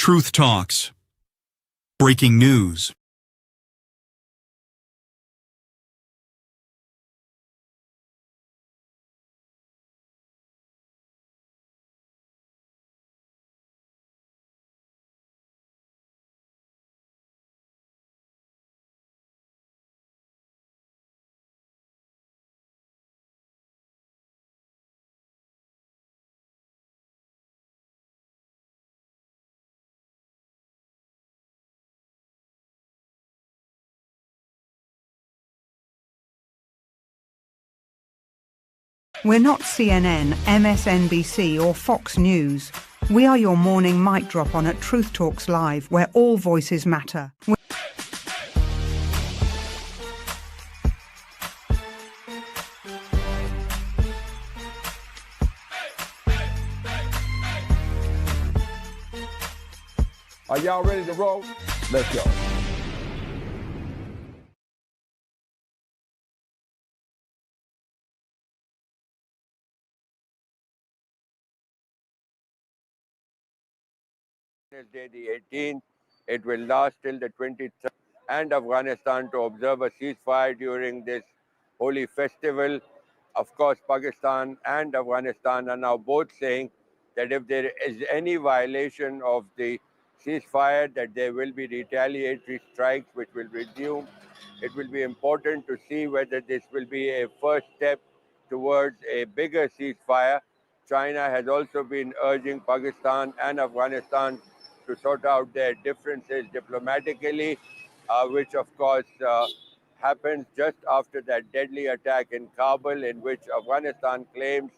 Truth Talks. Breaking news. We're not CNN, MSNBC or Fox News. We are your morning mic drop on at Truth Talks Live, where all voices matter. Are y'all ready to roll? Let's go. Day the 18th, it will last till the 23rd, and Afghanistan to observe a ceasefire during this holy festival. Of course, Pakistan and Afghanistan are now both saying that if there is any violation of the ceasefire, that there will be retaliatory strikes which will resume. It will be important to see whether this will be a first step towards a bigger ceasefire. China has also been urging Pakistan and Afghanistan to sort out their differences diplomatically, which of course happens just after that deadly attack in Kabul, in which Afghanistan claims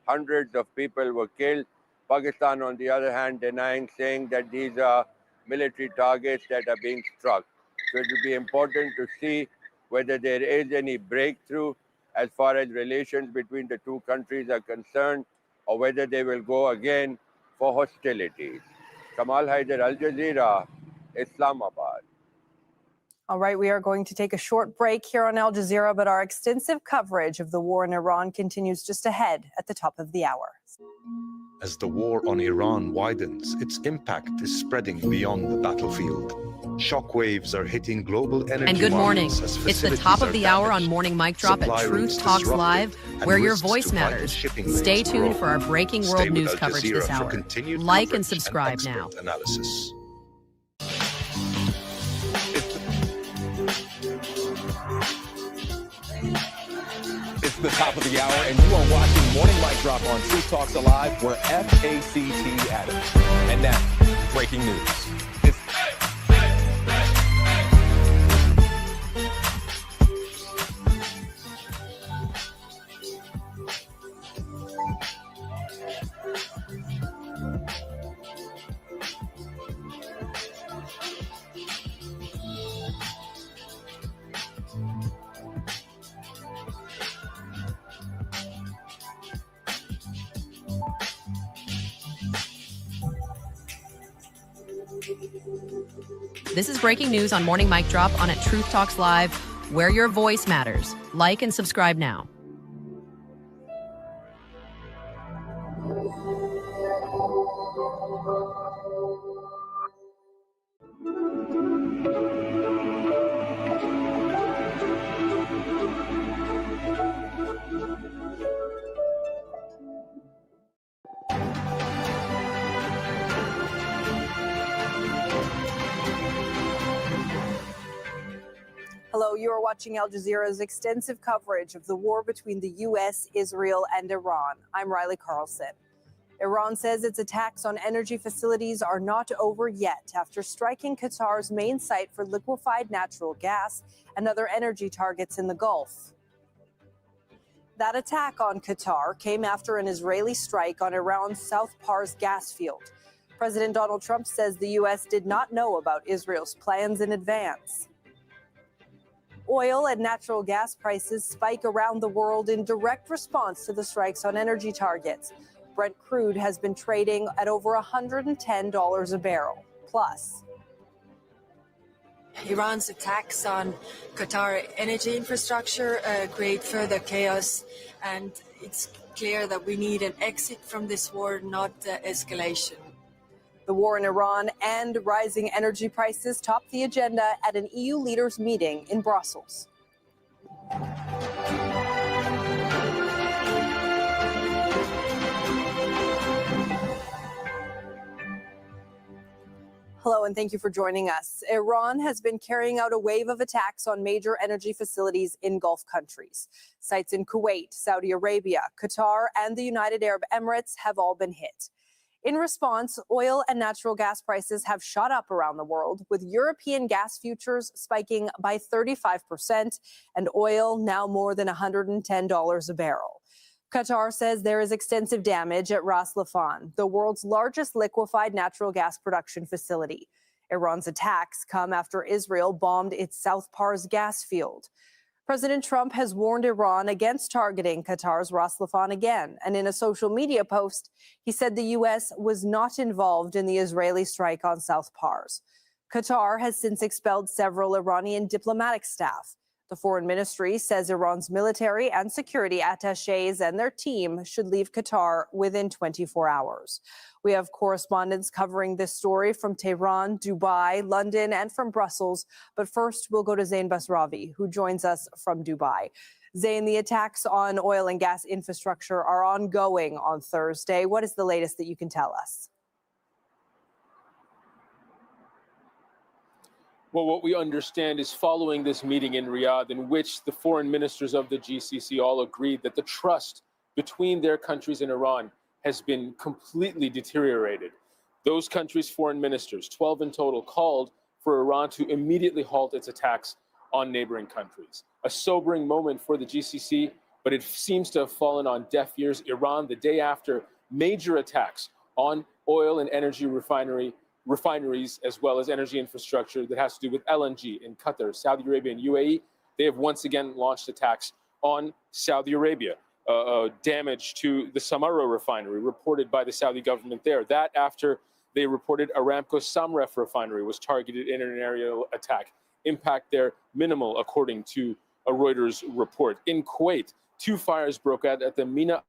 hundreds of people were killed. Pakistan, on the other hand, denying, saying that these are military targets that are being struck. So it will be important to see whether there is any breakthrough as far as relations between the two countries are concerned, or whether they will go again for hostilities. Kamal Haider, Al Jazeera, Islamabad. All right, we are going to take a short break here on Al Jazeera, but our extensive coverage of the war in Iran continues just ahead at the top of the hour. As the war on Iran widens, its impact is spreading beyond the battlefield. Shockwaves are hitting global energy. And good morning. As It's the top facilities of the are hour on damaged, Morning Mic Drop at supply Truth routes Talks disrupted, Live, and where your risks voice to vital matters. shipping Stay lanes tuned grow. for our breaking Stay world with news Al coverage Jazeera this for hour. continued Like and coverage subscribe expert now. Analysis. It's the top of the hour, and you are watching Morning Mic Drop on Truth Talks Alive, where FACT matters. And now, breaking news. This is breaking news on Morning Mic Drop on at Truth Talks Live, where your voice matters. Like and subscribe now. Hello, you are watching Al Jazeera's extensive coverage of the war between the U.S., Israel, and Iran. I'm Riley Carlson. Iran says its attacks on energy facilities are not over yet after striking Qatar's main site for liquefied natural gas and other energy targets in the Gulf. That attack on Qatar came after an Israeli strike on Iran's South Pars gas field. President Donald Trump says the U.S. did not know about Israel's plans in advance. Oil and natural gas prices spike around the world in direct response to the strikes on energy targets. Brent crude has been trading at over $110 a barrel, plus. Iran's attacks on Qatar energy infrastructure create further chaos, and it's clear that we need an exit from this war, not escalation. The war in Iran and rising energy prices topped the agenda at an EU leaders' meeting in Brussels. Hello, and thank you for joining us. Iran has been carrying out a wave of attacks on major energy facilities in Gulf countries. Sites in Kuwait, Saudi Arabia, Qatar, and the United Arab Emirates have all been hit. In response, oil and natural gas prices have shot up around the world, with European gas futures spiking by 35% and oil now more than $110 a barrel. Qatar says there is extensive damage at Ras Laffan, the world's largest liquefied natural gas production facility. Iran's attacks come after Israel bombed its South Pars gas field. President Trump has warned Iran against targeting Qatar's Ras Laffan again, and in a social media post, he said the U.S. was not involved in the Israeli strike on South Pars. Qatar has since expelled several Iranian diplomatic staff. The foreign ministry says Iran's military and security attachés and their team should leave Qatar within 24 hours. We have correspondents covering this story from Tehran, Dubai, London, and from Brussels. But first, we'll go to Zain Basravi, who joins us from Dubai. Zain, the attacks on oil and gas infrastructure are ongoing on Thursday. What is the latest that you can tell us? Well, what we understand is following this meeting in Riyadh, in which the foreign ministers of the GCC all agreed that the trust between their countries and Iran has been completely deteriorated. Those countries' foreign ministers, 12 in total, called for Iran to immediately halt its attacks on neighboring countries. A sobering moment for the GCC, but it seems to have fallen on deaf ears. Iran, the day after major attacks on oil and energy refineries, as well as energy infrastructure that has to do with LNG in Qatar, Saudi Arabia, and UAE, they have once again launched attacks on Saudi Arabia. Damage to the Samarra refinery reported by the Saudi government there. That after they reported Aramco's Samref refinery was targeted in an aerial attack. Impact there minimal, according to a Reuters report. In Kuwait, 2 fires broke out at the Mina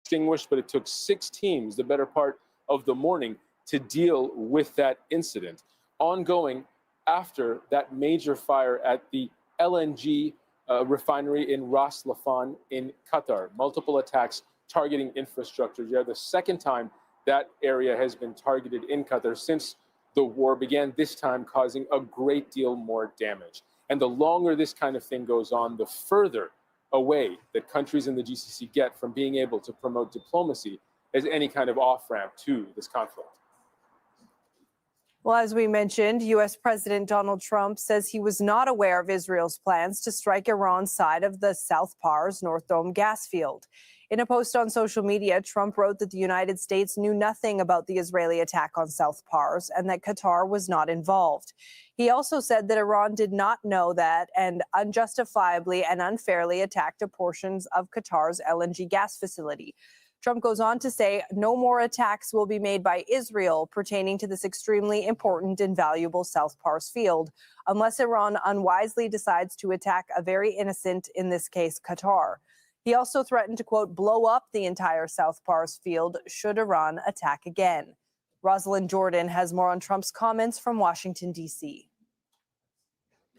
extinguished, but it took 6 teams, the better part of the morning, to deal with that incident. Ongoing after that major fire at the LNG refinery in Ras Laffan in Qatar. Multiple attacks targeting infrastructure. Yeah, the second time that area has been targeted in Qatar since the war began, this time causing a great deal more damage. And the longer this kind of thing goes on, the further away that countries in the GCC get from being able to promote diplomacy as any kind of off-ramp to this conflict. Well, as we mentioned, U.S. President Donald Trump says he was not aware of Israel's plans to strike Iran's side of the South Pars North Dome gas field. In a post on social media, Trump wrote that the United States knew nothing about the Israeli attack on South Pars and that Qatar was not involved. He also said that Iran did not know that and unjustifiably and unfairly attacked portions of Qatar's LNG gas facility. Trump goes on to say no more attacks will be made by Israel pertaining to this extremely important and valuable South Pars field, unless Iran unwisely decides to attack a very innocent, in this case, Qatar. He also threatened to, quote, blow up the entire South Pars field should Iran attack again. Rosalind Jordan has more on Trump's comments from Washington, D.C.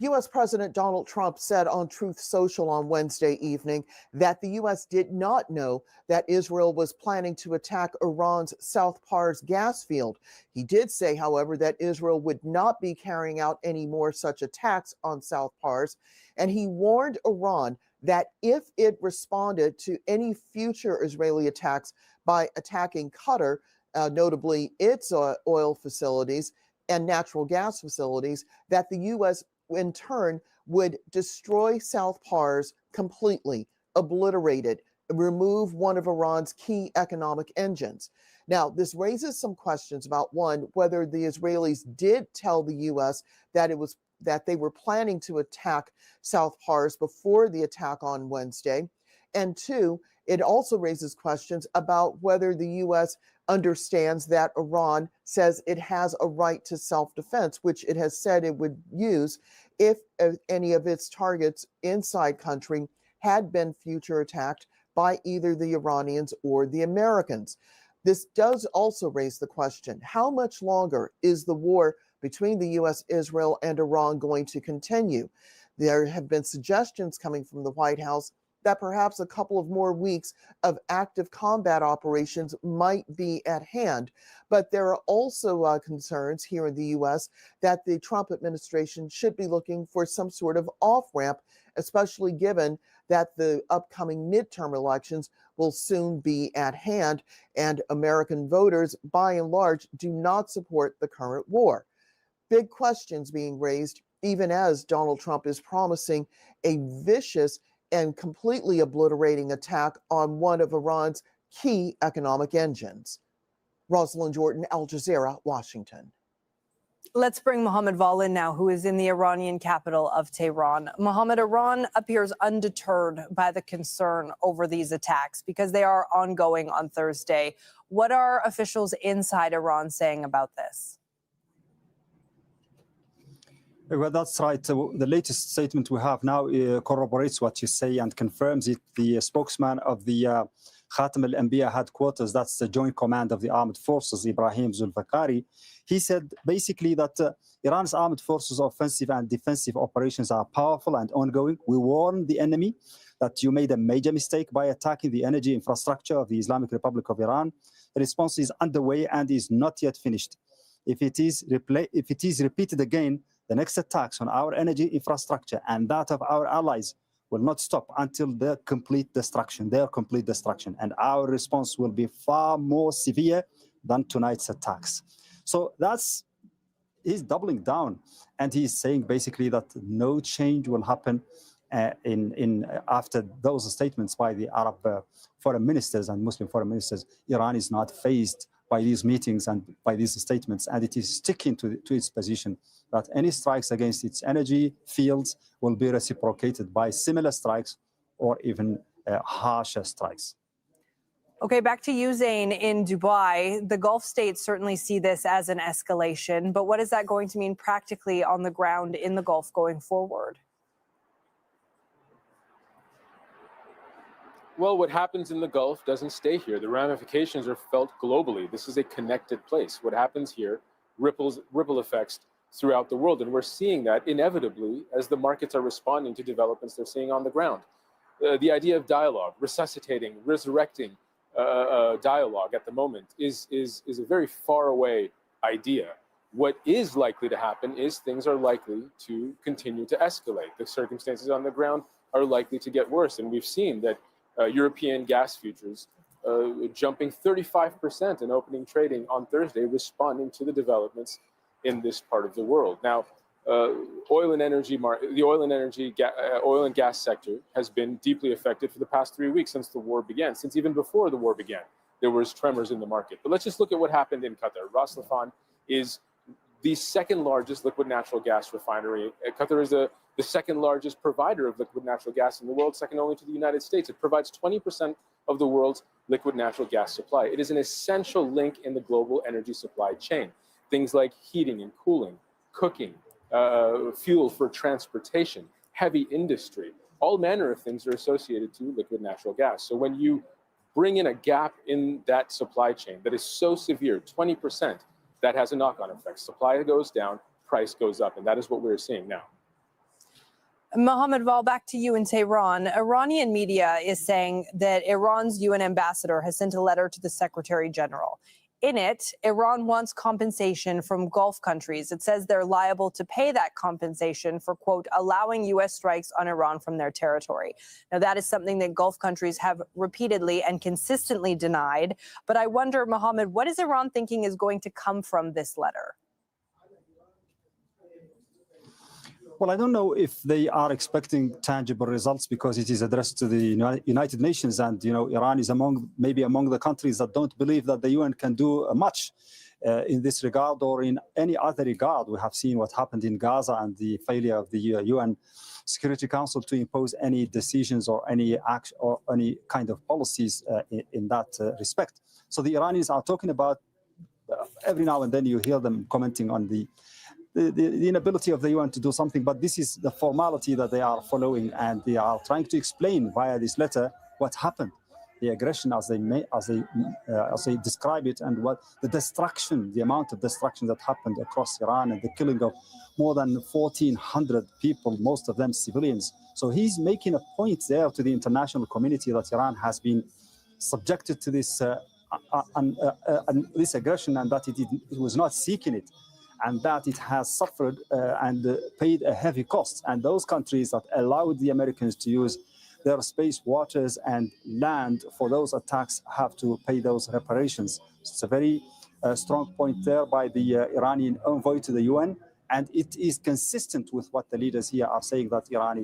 U.S. President Donald Trump said on Truth Social on Wednesday evening that the U.S. did not know that Israel was planning to attack Iran's South Pars gas field. He did say, however, that Israel would not be carrying out any more such attacks on South Pars, and he warned Iran that if it responded to any future Israeli attacks by attacking Qatar, notably its oil facilities and natural gas facilities, that the U.S. in turn would destroy South Pars completely, obliterate it, remove one of Iran's key economic engines. Now, this raises some questions about, one, whether the Israelis did tell the U.S. that they were planning to attack South Pars before the attack on Wednesday, and two, it also raises questions about whether the U.S. understands that Iran says it has a right to self-defense, which it has said it would use if any of its targets inside country had been future attacked by either the Iranians or the Americans. This does also raise the question, how much longer is the war between the U.S., Israel, and Iran going to continue? There have been suggestions coming from the White House that perhaps a couple of more weeks of active combat operations might be at hand. But there are also concerns here in the U.S. that the Trump administration should be looking for some sort of off-ramp, especially given that the upcoming midterm elections will soon be at hand, and American voters, by and large, do not support the current war. Big questions being raised, even as Donald Trump is promising a vicious and completely obliterating attack on one of Iran's key economic engines. Rosalind Jordan, Al Jazeera, Washington. Let's bring Mohammed Val in now, who is in the Iranian capital of Tehran. Mohammed, Iran appears undeterred by the concern over these attacks because they are ongoing on Thursday. What are officials inside Iran saying about this? Well, that's right. The latest statement we have now corroborates what you say and confirms it. The spokesman of the Khatam al-Anbiya headquarters, that's the Joint Command of the Armed Forces, Ibrahim Zulfikari, he said basically that Iran's armed forces' offensive and defensive operations are powerful and ongoing. We warn the enemy that you made a major mistake by attacking the energy infrastructure of the Islamic Republic of Iran. The response is underway and is not yet finished. If it is repeated again, the next attacks on our energy infrastructure and that of our allies will not stop until their complete destruction. And our response will be far more severe than tonight's attacks. So he's doubling down, and he's saying basically that no change will happen after those statements by the Arab foreign ministers and Muslim foreign ministers. Iran is not fazed by these meetings and by these statements, and it is sticking to its position that any strikes against its energy fields will be reciprocated by similar strikes or even harsher strikes. Okay, back to you, Zain, in Dubai. The Gulf states certainly see this as an escalation, but what is that going to mean practically on the ground in the Gulf going forward? Well, what happens in the Gulf doesn't stay here. The ramifications are felt globally. This is a connected place. What happens here ripple effects throughout the world. And we're seeing that inevitably as the markets are responding to developments they're seeing on the ground. The idea of dialogue, resuscitating, resurrecting dialogue at the moment is a very far away idea. What is likely to happen is things are likely to continue to escalate. The circumstances on the ground are likely to get worse. And we've seen that European gas futures jumping 35% in opening trading on Thursday, responding to the developments in this part of the world. Now, the oil and gas sector has been deeply affected for the past 3 weeks since the war began. Since even before the war began, there was tremors in the market. But let's just look at what happened in Qatar. Ras Laffan is the second largest liquid natural gas refinery. Qatar is the second largest provider of liquid natural gas in the world, second only to the United States. It provides 20% of the world's liquid natural gas supply. It is an essential link in the global energy supply chain. Things like heating and cooling, cooking, fuel for transportation, heavy industry, all manner of things are associated to liquid natural gas. So when you bring in a gap in that supply chain that is so severe, 20%, that has a knock-on effect. Supply goes down, price goes up, and that is what we're seeing now. Mohammed Val, back to you in Tehran. Iranian media is saying that Iran's UN ambassador has sent a letter to the Secretary General. In it, Iran wants compensation from Gulf countries. It says they're liable to pay that compensation for, quote, allowing U.S. strikes on Iran from their territory. Now, that is something that Gulf countries have repeatedly and consistently denied. But I wonder, Mohammed, what is Iran thinking is going to come from this letter? Well, I don't know if they are expecting tangible results because it is addressed to the United Nations, and Iran is maybe among the countries that don't believe that the UN can do much in this regard or in any other regard. We have seen what happened in Gaza and the failure of the UN Security Council to impose any decisions or any action or any kind of policies in that respect. So the Iranians are talking about every now and then you hear them commenting on the inability of the UN to do something, but this is the formality that they are following, and they are trying to explain via this letter what happened. the aggression as they describe it, and what the destruction, the amount of destruction that happened across Iran, and the killing of more than 1,400 people, most of them civilians. So he's making a point there to the international community that Iran has been subjected to this this aggression, and that it was not seeking it, and that it has suffered and paid a heavy cost. And those countries that allowed the Americans to use their space, waters, and land for those attacks have to pay those reparations. It's a very strong point there by the Iranian envoy to the UN, and it is consistent with what the leaders here are saying, that Iran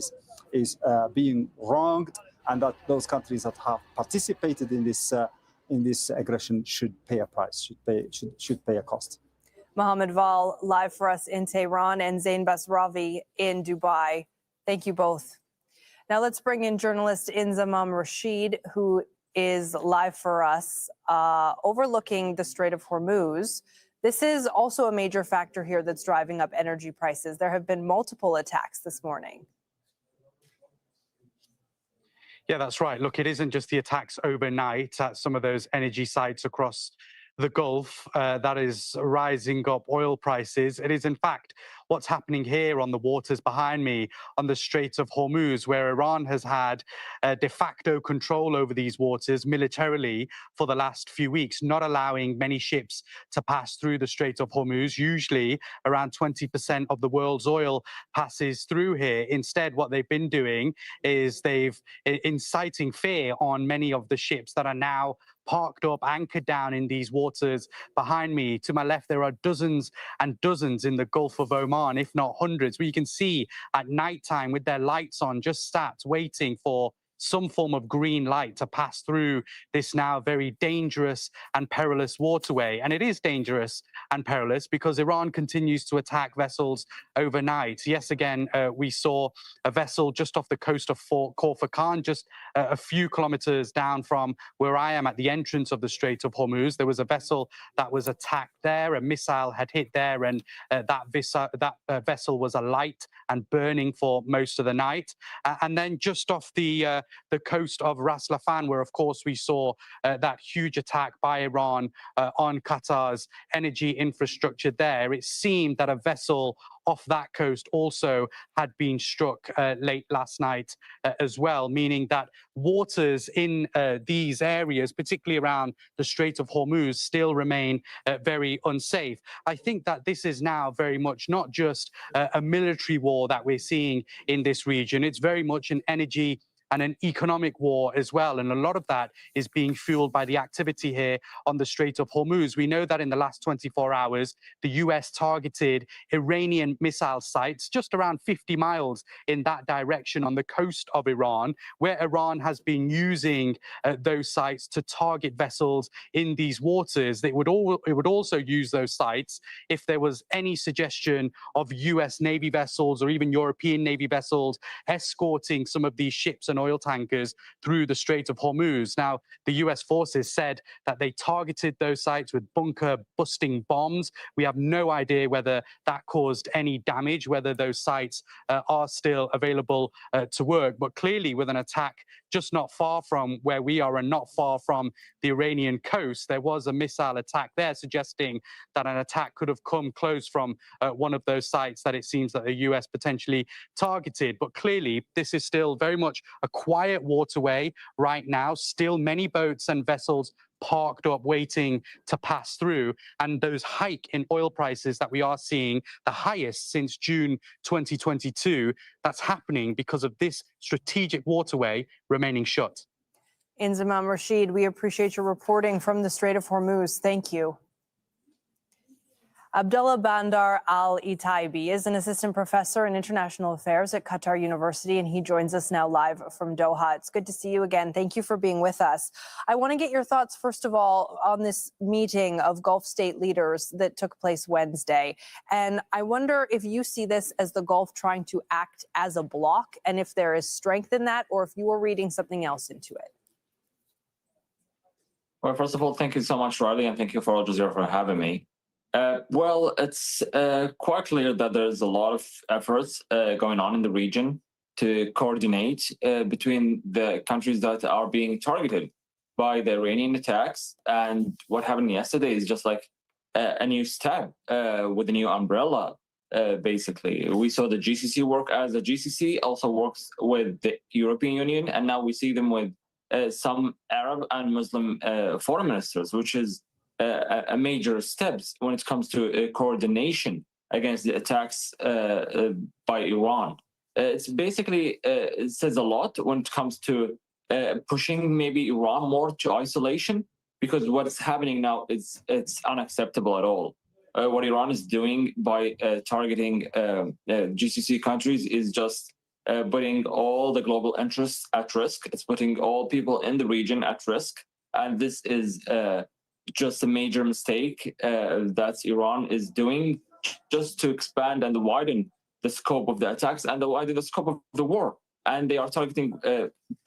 is being wronged, and that those countries that have participated in this aggression should pay a price, should pay a cost. Mohammed Val, live for us in Tehran, and Zain Basravi in Dubai. Thank you both. Now let's bring in journalist Inzamam Rashid, who is live for us overlooking the Strait of Hormuz. This is also a major factor here that's driving up energy prices. There have been multiple attacks this morning. Yeah, that's right. Look, it isn't just the attacks overnight at some of those energy sites across the Gulf that is rising up oil prices. It is, in fact, what's happening here on the waters behind me on the Strait of Hormuz, where Iran has had de facto control over these waters militarily for the last few weeks, not allowing many ships to pass through the Strait of Hormuz. Usually around 20% of the world's oil passes through here. Instead, what they've been doing is they've inciting fear on many of the ships that are now parked up, anchored down in these waters behind me. To my left, there are dozens and dozens in the Gulf of Oman, if not hundreds, where you can see at nighttime with their lights on, just sat waiting for some form of green light to pass through this now very dangerous and perilous waterway. And it is dangerous and perilous because Iran continues to attack vessels overnight. Yes, again, we saw a vessel just off the coast of Khor Fakkan, just a few kilometers down from where I am at the entrance of the Strait of Hormuz. There was a vessel that was attacked there. A missile had hit there, and that vessel was alight and burning for most of the night. And then just off the coast of Ras Laffan, where, of course, we saw that huge attack by Iran on Qatar's energy infrastructure there. It seemed that a vessel off that coast also had been struck late last night as well, meaning that waters in these areas, particularly around the Strait of Hormuz, still remain very unsafe. I think that this is now very much not just a military war that we're seeing in this region. It's very much an energy and an economic war as well. And a lot of that is being fueled by the activity here on the Strait of Hormuz. We know that in the last 24 hours, the US targeted Iranian missile sites just around 50 miles in that direction on the coast of Iran, where Iran has been using those sites to target vessels in these waters. It would also use those sites if there was any suggestion of US Navy vessels or even European Navy vessels escorting some of these ships and oil tankers through the Strait of Hormuz. Now, the US forces said that they targeted those sites with bunker-busting bombs. We have no idea whether that caused any damage, whether those sites are still available to work. But clearly, with an attack just not far from where we are and not far from the Iranian coast, there was a missile attack there, suggesting that an attack could have come close from one of those sites that it seems that the US potentially targeted. But clearly, this is still very much a quiet waterway right now, still many boats and vessels parked up waiting to pass through. And those hike in oil prices that we are seeing, the highest since June 2022, that's happening because of this strategic waterway remaining shut. Inzamam Rashid, we appreciate your reporting from the Strait of Hormuz. Thank you. Abdullah Bandar Al-Itaibi is an assistant professor in international affairs at Qatar University, and he joins us now live from Doha. It's good to see you again. Thank you for being with us. I want to get your thoughts, first of all, on this meeting of Gulf state leaders that took place Wednesday. And I wonder if you see this as the Gulf trying to act as a bloc, and if there is strength in that, or if you are reading something else into it. Well, first of all, thank you so much, Riley, and thank you for Al Jazeera for having me. Well, it's quite clear that there's a lot of efforts going on in the region to coordinate between the countries that are being targeted by the Iranian attacks. And what happened yesterday is just like a new step with a new umbrella. Basically, we saw the GCC work as the GCC also works with the European Union, and now we see them with some Arab and Muslim foreign ministers, which is a major steps when it comes to coordination against the attacks by Iran. It's basically it says a lot when it comes to pushing maybe Iran more to isolation, because what's happening now is it's unacceptable at all. What Iran is doing by targeting GCC countries is just putting all the global interests at risk. It's putting all people in the region at risk. And this is just a major mistake that Iran is doing just to expand and widen the scope of the attacks and widen the scope of the war. And they are targeting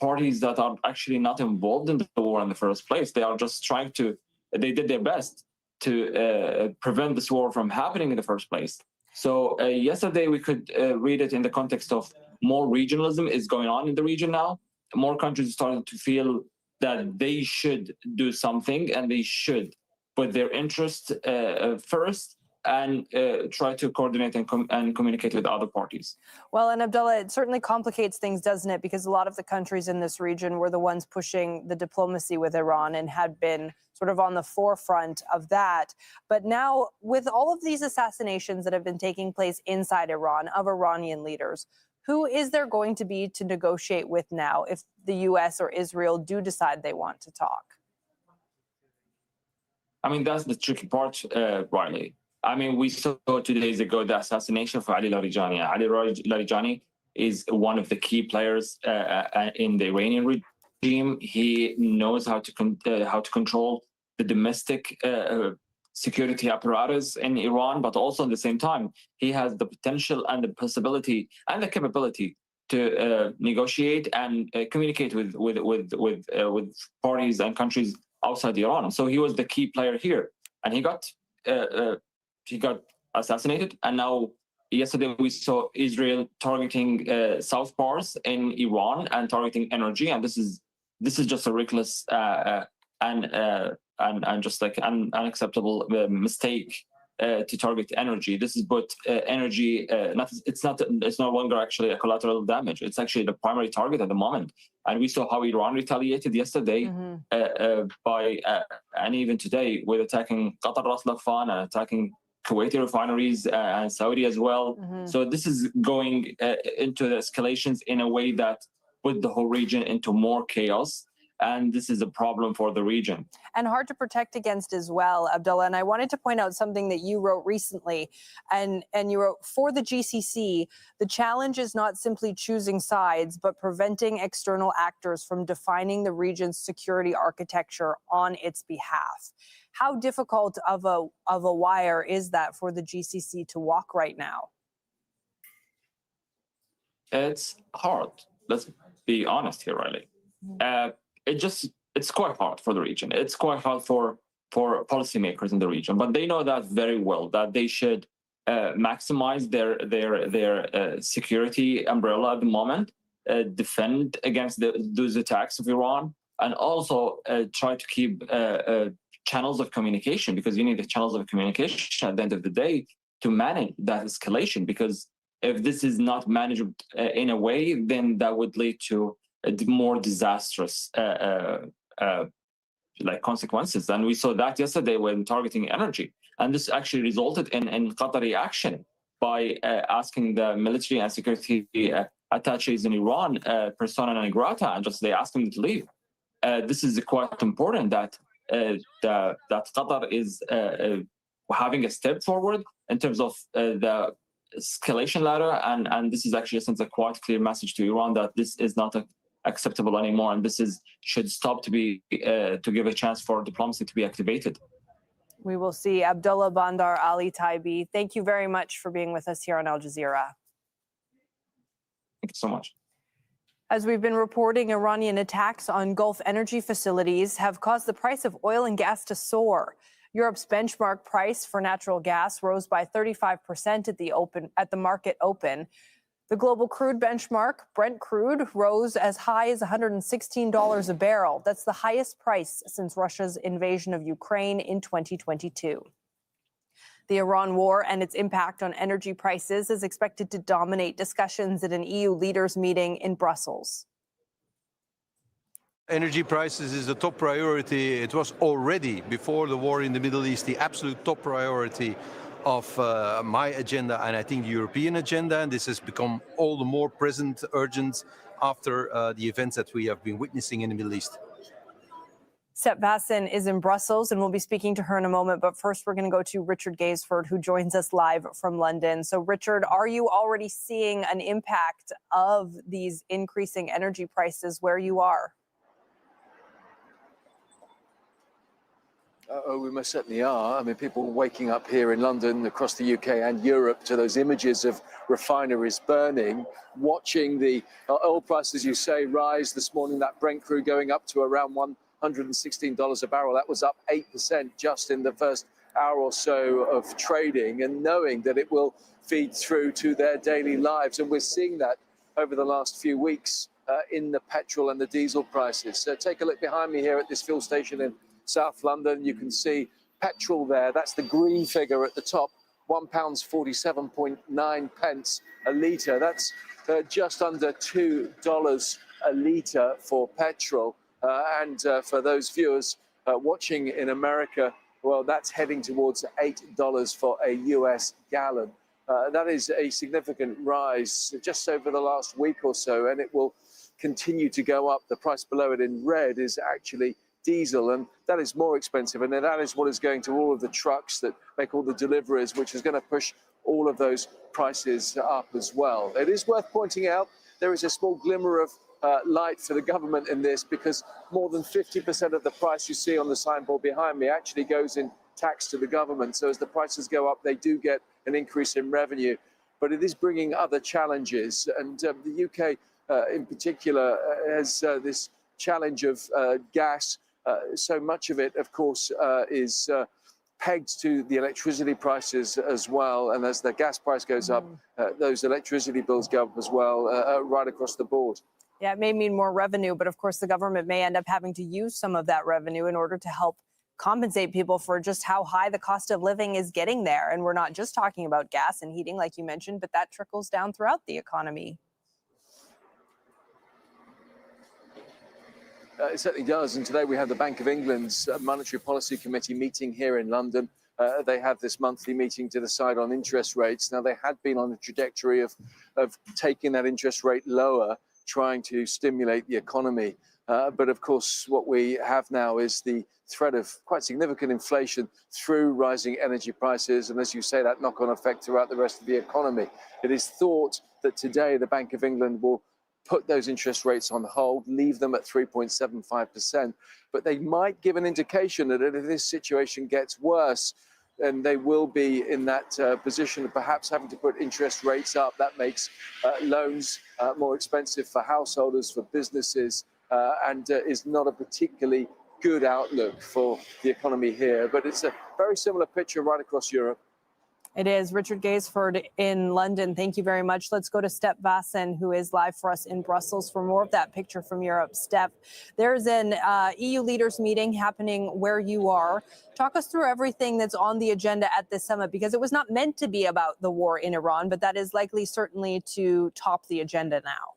parties that are actually not involved in the war in the first place. They are just trying to, they did their best to prevent this war from happening in the first place. So yesterday we could read it in the context of more regionalism is going on in the region now. More countries started to feel that they should do something and they should put their interest first and try to coordinate and communicate with other parties. Well, and Abdullah, it certainly complicates things, doesn't it? Because a lot of the countries in this region were the ones pushing the diplomacy with Iran and had been sort of on the forefront of that. But now, with all of these assassinations that have been taking place inside Iran of Iranian leaders, who is there going to be to negotiate with now if the U.S. or Israel do decide they want to talk? I mean, that's the tricky part, Riley. I mean, we saw 2 days ago the assassination of Ali Larijani. Ali Larijani is one of the key players in the Iranian regime. He knows how to control the domestic security apparatus in Iran, but also at the same time, he has the potential and the possibility and the capability to negotiate and communicate with parties and countries outside Iran. So he was the key player here, and he got assassinated. And now yesterday we saw Israel targeting South Pars in Iran and targeting energy, and this is just a reckless and just like an unacceptable mistake to target energy. This is but energy. It's no longer actually a collateral damage. It's actually the primary target at the moment. And we saw how Iran retaliated yesterday by and even today with attacking Qatar Ras Laffan and attacking Kuwaiti refineries and Saudi as well. So this is going into the escalations in a way that put the whole region into more chaos. And this is a problem for the region. And hard to protect against as well, Abdullah. And I wanted to point out something that you wrote recently. And you wrote, for the GCC, the challenge is not simply choosing sides, but preventing external actors from defining the region's security architecture on its behalf. How difficult of a wire is that for the GCC to walk right now? It's hard. Let's be honest here, Riley. It's quite hard for the region. It's quite hard for policymakers in the region, but they know that very well, that they should maximize their security umbrella at the moment, defend against those attacks of Iran, and also try to keep channels of communication, because you need the channels of communication at the end of the day to manage that escalation. Because if this is not managed in a way, then that would lead to more disastrous like consequences. And we saw that yesterday when targeting energy. And this actually resulted in Qatari action by asking the military and security attaches in Iran persona non grata, and just they asked them to leave. This is quite important that Qatar is having a step forward in terms of the escalation ladder, and this is actually sends a quite clear message to Iran that this is not acceptable anymore, and this should stop to give a chance for diplomacy to be activated. We will see. Abdullah Bandar Ali Taibi, thank you very much for being with us here on Al Jazeera. Thank you so much. As we've been reporting, Iranian attacks on Gulf energy facilities have caused the price of oil and gas to soar. Europe's benchmark price for natural gas rose by 35% at the market open. The global crude benchmark, Brent crude, rose as high as $116 a barrel. That's the highest price since Russia's invasion of Ukraine in 2022. The Iran war and its impact on energy prices is expected to dominate discussions at an EU leaders meeting in Brussels. Energy prices is the top priority. It was already, before the war in the Middle East, the absolute top priority of my agenda and I think the European agenda. And this has become all the more present, urgent after the events that we have been witnessing in the Middle East. Step Vasson is in Brussels, and we'll be speaking to her in a moment. But first, we're going to go to Richard Gaisford, who joins us live from London. So, Richard, are you already seeing an impact of these increasing energy prices where you are? We most certainly are. I mean, people waking up here in London, across the UK and Europe to those images of refineries burning, watching the oil prices, as you say, rise this morning, that Brent crude going up to around $116 a barrel. That was up 8% just in the first hour or so of trading, and knowing that it will feed through to their daily lives. And we're seeing that over the last few weeks in the petrol and the diesel prices. So take a look behind me here at this fuel station in South London. You can see petrol there. That's the green figure at the top, £1.47.9 a litre. That's just under $2 a litre for petrol. And for those viewers watching in America, well, that's heading towards $8 for a US gallon. That is a significant rise just over the last week or so, and it will continue to go up. The price below it in red is actually diesel, and that is more expensive, and that is what is going to all of the trucks that make all the deliveries, which is going to push all of those prices up as well. It is worth pointing out there is a small glimmer of light for the government in this, because more than 50% of the price you see on the signboard behind me actually goes in tax to the government. So as the prices go up, they do get an increase in revenue, but it is bringing other challenges, and the UK in particular has this challenge of gas. So much of it, of course, is pegged to the electricity prices as well. And as the gas price goes up, those electricity bills go up as well, right across the board. Yeah, it may mean more revenue, but of course the government may end up having to use some of that revenue in order to help compensate people for just how high the cost of living is getting there. And we're not just talking about gas and heating, like you mentioned, but that trickles down throughout the economy. It certainly does. And today we have the Bank of England's Monetary Policy Committee meeting here in London. They have this monthly meeting to decide on interest rates. Now, they had been on a trajectory of taking that interest rate lower, trying to stimulate the economy. But of course, what we have now is the threat of quite significant inflation through rising energy prices. And as you say, that knock-on effect throughout the rest of the economy. It is thought that today the Bank of England will put those interest rates on hold, leave them at 3.75%. But they might give an indication that if this situation gets worse, then they will be in that position of perhaps having to put interest rates up. That makes loans more expensive for householders, for businesses, and is not a particularly good outlook for the economy here. But it's a very similar picture right across Europe. It is. Richard Gaisford in London. Thank you very much. Let's go to Step Vasson, who is live for us in Brussels for more of that picture from Europe. Step, there's an EU leaders meeting happening where you are. Talk us through everything that's on the agenda at this summit, because it was not meant to be about the war in Iran, but that is likely certainly to top the agenda now.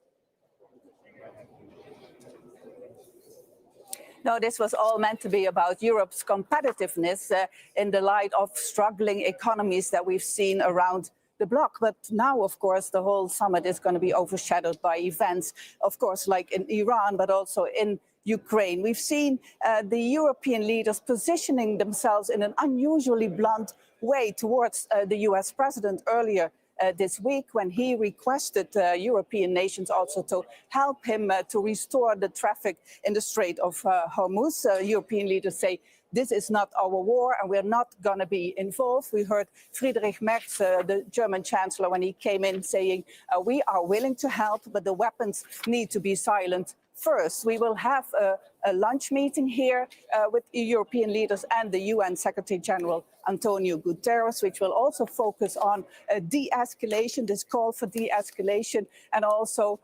No, this was all meant to be about Europe's competitiveness in the light of struggling economies that we've seen around the bloc. But now, of course, the whole summit is going to be overshadowed by events, of course, like in Iran, but also in Ukraine. We've seen the European leaders positioning themselves in an unusually blunt way towards the US president earlier this week, when he requested European nations also to help him to restore the traffic in the Strait of Hormuz. European leaders say this is not our war and we're not going to be involved. We heard Friedrich Merz, the German chancellor, when he came in saying, we are willing to help, but the weapons need to be silent first. We will have a a lunch meeting here with European leaders and the UN Secretary General Antonio Guterres, which will also focus on de-escalation, this call for de-escalation, and also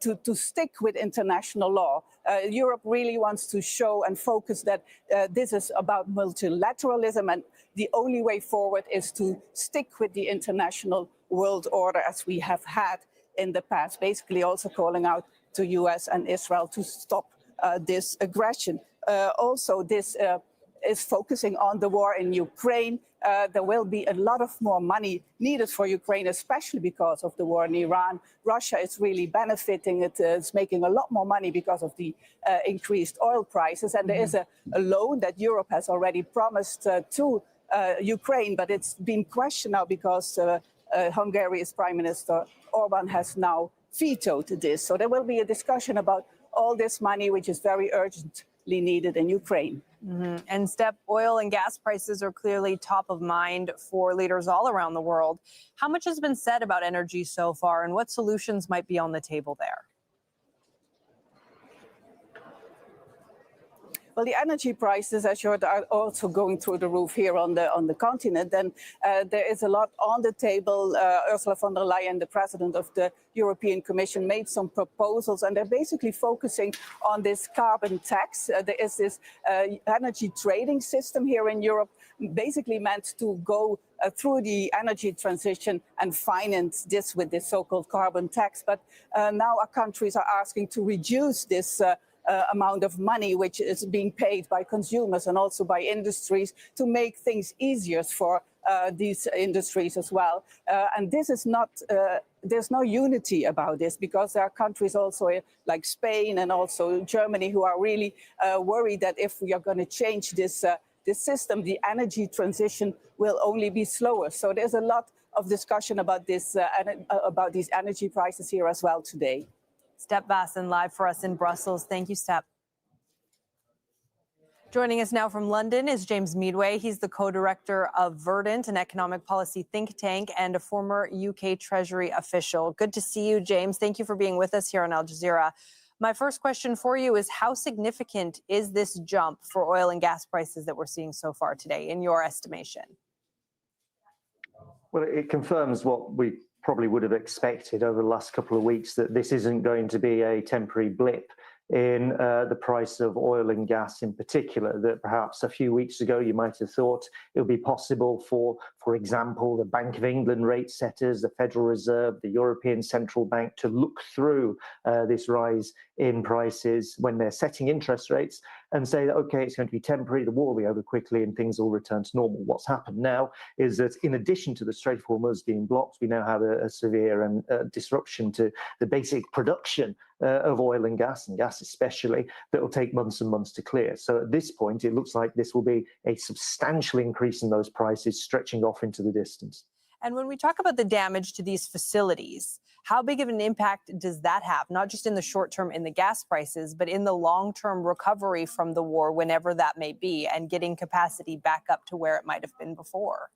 to stick with international law. Europe really wants to show and focus that this is about multilateralism, and the only way forward is to stick with the international world order as we have had in the past, basically also calling out to US and Israel to stop this aggression. Also, this is focusing on the war in Ukraine. There will be a lot of more money needed for Ukraine, especially because of the war in Iran. Russia is really benefiting. It is making a lot more money because of the increased oil prices. And there is a loan that Europe has already promised to Ukraine, but it's been questioned now because Hungary's Prime Minister Orban has now vetoed this. So there will be a discussion about all this money, which is very urgently needed in Ukraine. And Step, oil and gas prices are clearly top of mind for leaders all around the world. How much has been said about energy so far, and what solutions might be on the table there? Well, the energy prices, as you heard, are also going through the roof here on the continent. And there is a lot on the table. Ursula von der Leyen, the president of the European Commission, made some proposals, and they're basically focusing on this carbon tax. There is this energy trading system here in Europe, basically meant to go through the energy transition and finance this with this so-called carbon tax. But now our countries are asking to reduce this amount of money which is being paid by consumers and also by industries to make things easier for these industries as well. And this is not, there's no unity about this, because there are countries also like Spain and also Germany who are really worried that if we are going to change this system, the energy transition will only be slower. So there's a lot of discussion about this, about these energy prices here as well today. Step Vassen live for us in Brussels. Thank you, Step. Joining us now from London is James Meadway. He's the co-director of Verdant, an economic policy think tank, and a former UK Treasury official. Good to see you, James. Thank you for being with us here on Al Jazeera. My first question for you is, how significant is this jump for oil and gas prices that we're seeing so far today, in your estimation? Well, it confirms what we probably would have expected over the last couple of weeks, that this isn't going to be a temporary blip in the price of oil and gas in particular, that perhaps a few weeks ago you might have thought it would be possible for example, the Bank of England rate setters, the Federal Reserve, the European Central Bank to look through this rise in prices when they're setting interest rates and say that, okay, it's going to be temporary, the war will be over quickly and things will return to normal. What's happened now is that in addition to the Strait of Hormuz being blocked, we now have a severe and disruption to the basic production of oil and gas especially, that will take months and months to clear. So at this point, it looks like this will be a substantial increase in those prices stretching off into the distance. And when we talk about the damage to these facilities, how big of an impact does that have, not just in the short term in the gas prices, but in the long-term recovery from the war, whenever that may be, and getting capacity back up to where it might have been before?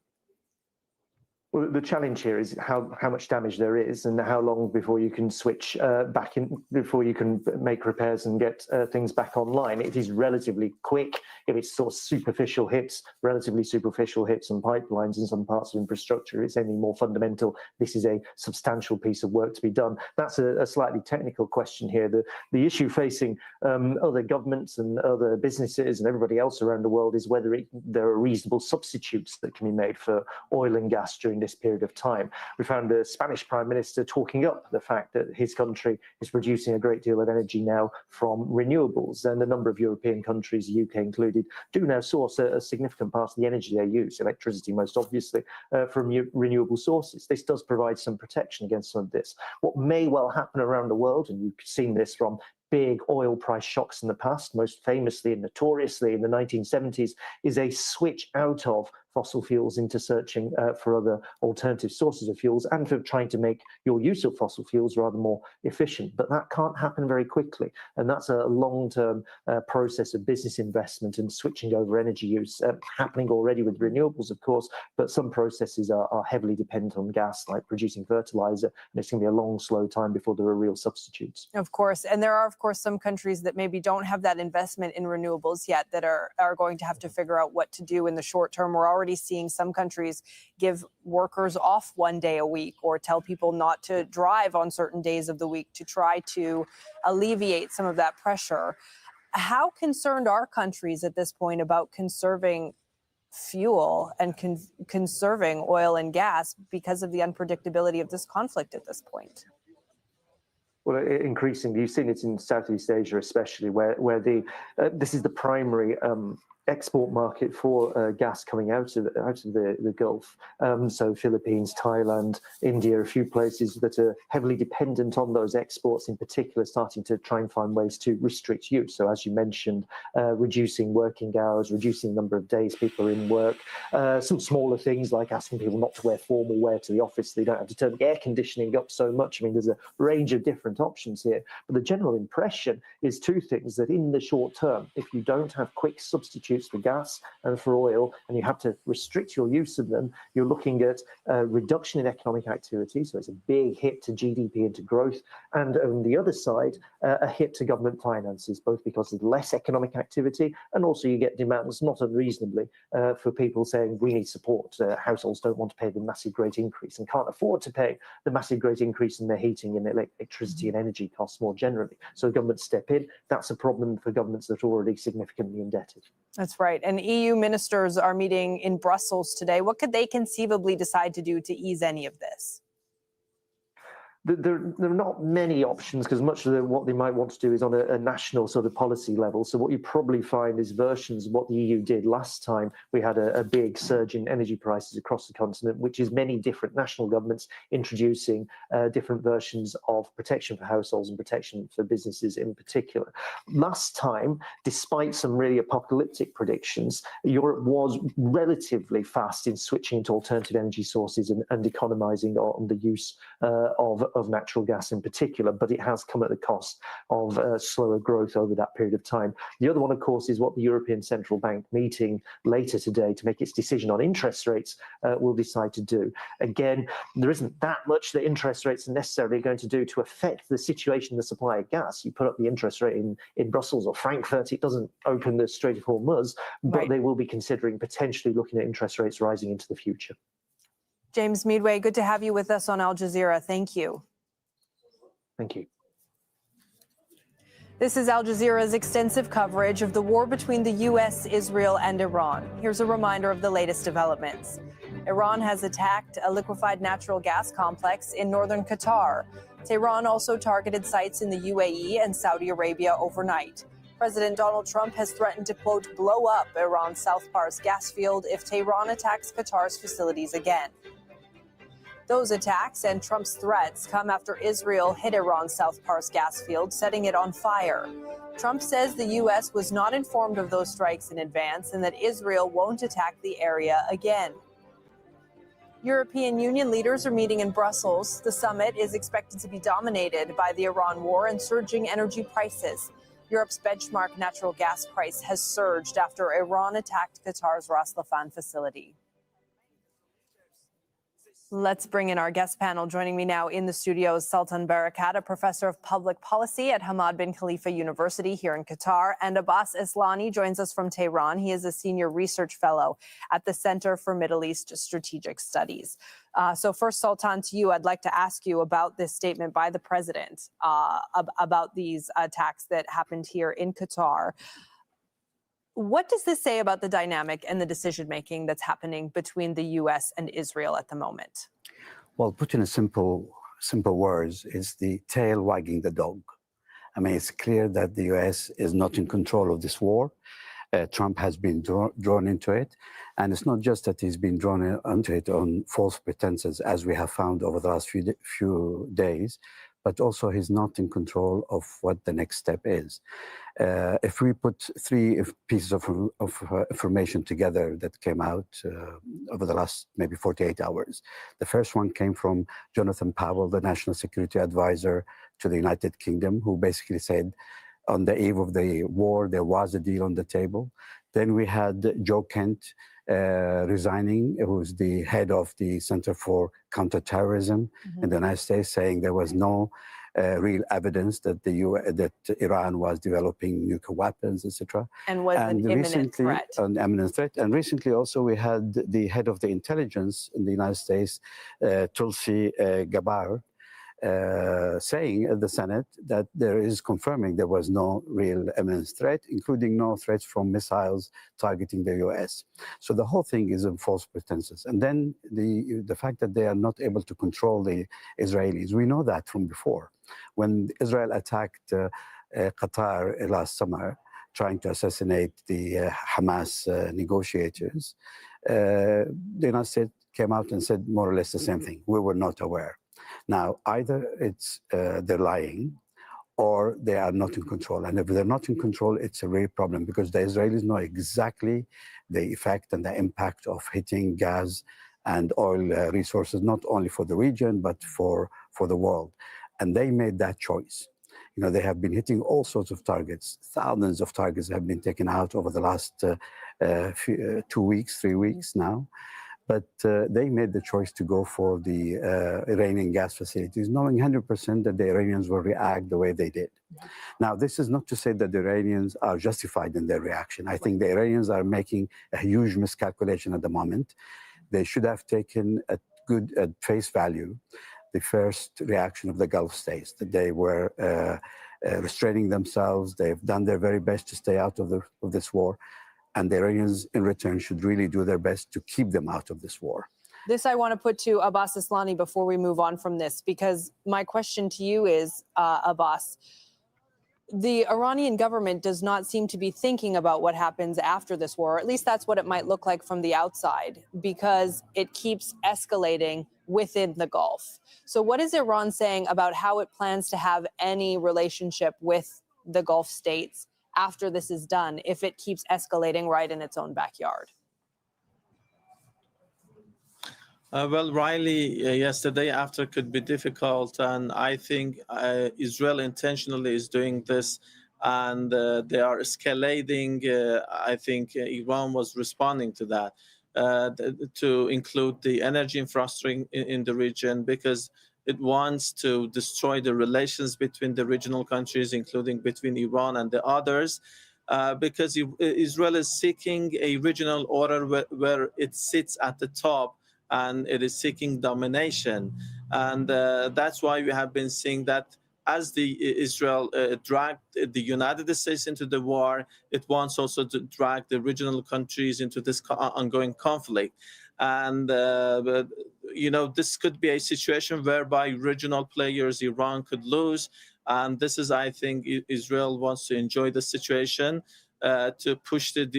Well, the challenge here is how much damage there is and how long before you can switch back in, before you can make repairs and get things back online. It is relatively quick. If it's sort of superficial hits, relatively superficial hits and pipelines in some parts of infrastructure, it's anything more fundamental. This is a substantial piece of work to be done. That's a slightly technical question here. The issue facing other governments and other businesses and everybody else around the world is whether there are reasonable substitutes that can be made for oil and gas during this period of time. We found the Spanish Prime Minister talking up the fact that his country is producing a great deal of energy now from renewables, and a number of European countries, the UK included, do now source a significant part of the energy they use, electricity most obviously, from renewable sources. This does provide some protection against some of this. What may well happen around the world, and you've seen this from big oil price shocks in the past, most famously and notoriously in the 1970s, is a switch out of fossil fuels into searching for other alternative sources of fuels and for trying to make your use of fossil fuels rather more efficient. But that can't happen very quickly. And that's a long-term process of business investment and switching over energy use happening already with renewables, of course, but some processes are heavily dependent on gas, like producing fertilizer, and it's going to be a long, slow time before there are real substitutes. Of course. And there are, of course, some countries that maybe don't have that investment in renewables yet that are going to have to figure out what to do in the short term. We're already seeing some countries give workers off one day a week or tell people not to drive on certain days of the week to try to alleviate some of that pressure. How concerned are countries at this point about conserving fuel and conserving oil and gas because of the unpredictability of this conflict at this point? Well, increasingly, you've seen it in Southeast Asia, especially where this is the primary export market for gas coming out of the Gulf. So Philippines, Thailand, India, a few places that are heavily dependent on those exports, in particular, starting to try and find ways to restrict use. So as you mentioned, reducing working hours, reducing the number of days people are in work, some smaller things like asking people not to wear formal wear to the office so they don't have to turn the air conditioning up so much. I mean, there's a range of different options here. But the general impression is two things, that in the short term, if you don't have quick substitutes for gas and for oil, and you have to restrict your use of them, you're looking at a reduction in economic activity. So it's a big hit to GDP and to growth. And on the other side, a hit to government finances, both because of less economic activity, and also you get demands, not unreasonably, for people saying we need support. Households don't want to pay the massive great increase and can't afford to pay the massive great increase in their heating and electricity and energy costs more generally. So governments step in. That's a problem for governments that are already significantly indebted. That's right. And EU ministers are meeting in Brussels today. What could they conceivably decide to do to ease any of this? There are not many options, because much of what they might want to do is on a national sort of policy level. So what you probably find is versions of what the EU did last time. We had a big surge in energy prices across the continent, which is many different national governments introducing different versions of protection for households and protection for businesses in particular. Last time, despite some really apocalyptic predictions, Europe was relatively fast in switching to alternative energy sources and economizing on the use of natural gas in particular, but it has come at the cost of slower growth over that period of time. The other one, of course, is what the European Central Bank meeting later today to make its decision on interest rates will decide to do. Again, there isn't that much that interest rates are necessarily going to do to affect the situation in the supply of gas. You put up the interest rate in Brussels or Frankfurt, it doesn't open the Strait of Hormuz, but they will be considering potentially looking at interest rates rising into the future. James Meadway, good to have you with us on Al Jazeera. Thank you. Thank you. This is Al Jazeera's extensive coverage of the war between the U.S., Israel, and Iran. Here's a reminder of the latest developments. Iran has attacked a liquefied natural gas complex in northern Qatar. Tehran also targeted sites in the UAE and Saudi Arabia overnight. President Donald Trump has threatened to, quote, blow up Iran's South Pars gas field if Tehran attacks Qatar's facilities again. Those attacks and Trump's threats come after Israel hit Iran's South Pars gas field, setting it on fire. Trump says the U.S. was not informed of those strikes in advance and that Israel won't attack the area again. European Union leaders are meeting in Brussels. The summit is expected to be dominated by the Iran war and surging energy prices. Europe's benchmark natural gas price has surged after Iran attacked Qatar's Ras Laffan facility. Let's bring in our guest panel. Joining me now in the studio is Sultan Barakat, a professor of public policy at Hamad bin Khalifa University here in Qatar, and Abbas Islani joins us from Tehran. He is a senior research fellow at the Center for Middle East Strategic Studies. So first, Sultan, to you, I'd like to ask you about this statement by the president about these attacks that happened here in Qatar. What does this say about the dynamic and the decision-making that's happening between the U.S. and Israel at the moment? Well, put in simple words, it's the tail wagging the dog. I mean, it's clear that the U.S. is not in control of this war. Trump has been drawn into it. And it's not just that he's been drawn into it on false pretenses, as we have found over the last few days, but also he's not in control of what the next step is. If we put three pieces of information together that came out over the last maybe 48 hours, the first one came from Jonathan Powell, the National Security Advisor to the United Kingdom, who basically said on the eve of the war, there was a deal on the table. Then we had Joe Kent resigning, who's the head of the Center for Counterterrorism in the United States, saying there was no real evidence that that Iran was developing nuclear weapons, etc. And was an imminent threat. An imminent threat. And recently also we had the head of the intelligence in the United States, Tulsi Gabbard, saying at the Senate that there is confirming there was no real imminent threat, including no threats from missiles targeting the US. So the whole thing is in false pretenses. And then the fact that they are not able to control the Israelis, we know that from before. When Israel attacked Qatar last summer, trying to assassinate the Hamas negotiators, the United States came out and said more or less the same thing. We were not aware. Now, either it's they're lying or they are not in control. And if they're not in control, it's a real problem because the Israelis know exactly the effect and the impact of hitting gas and oil resources, not only for the region, but for the world. And they made that choice. You know, they have been hitting all sorts of targets. Thousands of targets have been taken out over the last 2 weeks, 3 weeks now. But they made the choice to go for the Iranian gas facilities, knowing 100% that the Iranians will react the way they did. Now, this is not to say that the Iranians are justified in their reaction. I think the Iranians are making a huge miscalculation at the moment. They should have taken at face value the first reaction of the Gulf states, that they were restraining themselves. They've done their very best to stay out of this war. And the Iranians, in return, should really do their best to keep them out of this war. This I want to put to Abbas Aslani before we move on from this, because my question to you is, Abbas, the Iranian government does not seem to be thinking about what happens after this war, or at least that's what it might look like from the outside, because it keeps escalating within the Gulf. So what is Iran saying about how it plans to have any relationship with the Gulf states after this is done, if it keeps escalating right in its own backyard? Well, Riley, yes, the day after could be difficult, and I think Israel intentionally is doing this, and they are escalating. I think Iran was responding to that, to include the energy infrastructure in the region, because it wants to destroy the relations between the regional countries, including between Iran and the others, because Israel is seeking a regional order where it sits at the top, and it is seeking domination. And that's why we have been seeing that as Israel dragged the United States into the war, it wants also to drag the regional countries into this ongoing conflict. And, you know, this could be a situation whereby regional players, Iran, could lose. And this is, I think, Israel wants to enjoy the situation, to push it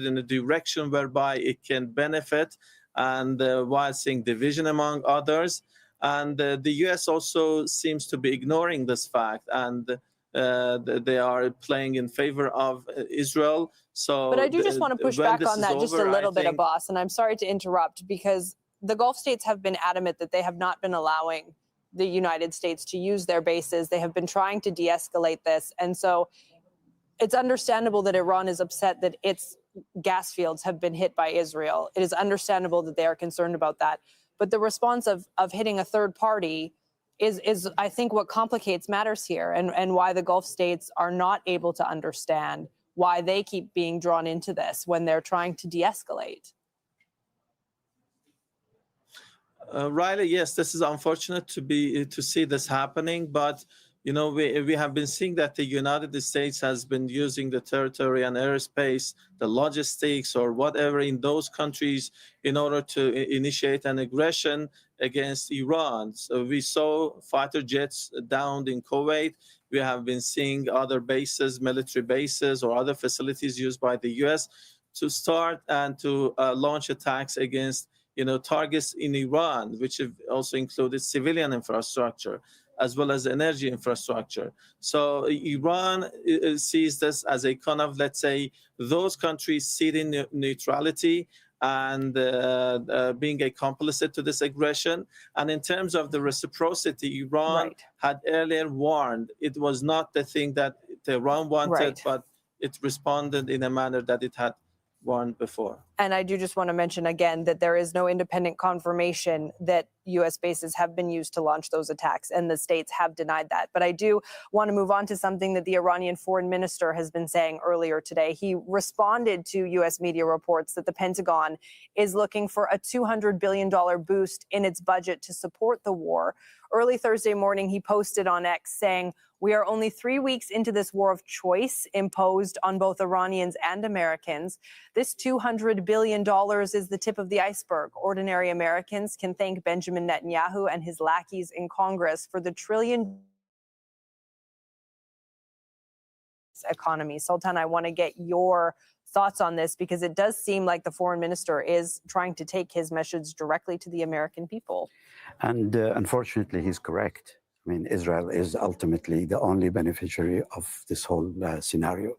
in a direction whereby it can benefit, and while seeing division among others. And the U.S. also seems to be ignoring this fact, and they are playing in favor of Israel. So, but I do just want to push back on that just a little bit, Abbas, and I'm sorry to interrupt, because the Gulf states have been adamant that they have not been allowing the United States to use their bases. They have been trying to de-escalate this. And so it's understandable that Iran is upset that its gas fields have been hit by Israel. It is understandable that they are concerned about that. But the response of hitting a third party is I think, what complicates matters here, and why the Gulf states are not able to understand why they keep being drawn into this when they're trying to de-escalate. Riley, yes, this is unfortunate to see this happening, but you know, we have been seeing that the United States has been using the territory and airspace, the logistics or whatever in those countries in order to initiate an aggression against Iran. So we saw fighter jets downed in Kuwait. We have been seeing other bases, military bases or other facilities used by the US to start and to launch attacks against, you know, targets in Iran, which have also included civilian infrastructure. as well as energy infrastructure. So Iran sees this as a kind of, let's say, those countries ceding neutrality and being a complicit to this aggression. And in terms of the reciprocity, Iran had earlier warned it was not the thing that Tehran wanted, but it responded in a manner that it had warned before. And I do just want to mention again that there is no independent confirmation that U.S. bases have been used to launch those attacks, and the states have denied that. But I do want to move on to something that the Iranian foreign minister has been saying earlier today. He responded to U.S. media reports that the Pentagon is looking for a $200 billion boost in its budget to support the war. Early Thursday morning, he posted on X saying, "We are only 3 weeks into this war of choice imposed on both Iranians and Americans. This $200 billion is the tip of the iceberg. Ordinary Americans can thank Benjamin Netanyahu and his lackeys in Congress for the trillion economy." Sultan, I want to get your thoughts on this, because it does seem like the foreign minister is trying to take his message directly to the American people. And unfortunately, he's correct. I mean, Israel is ultimately the only beneficiary of this whole scenario.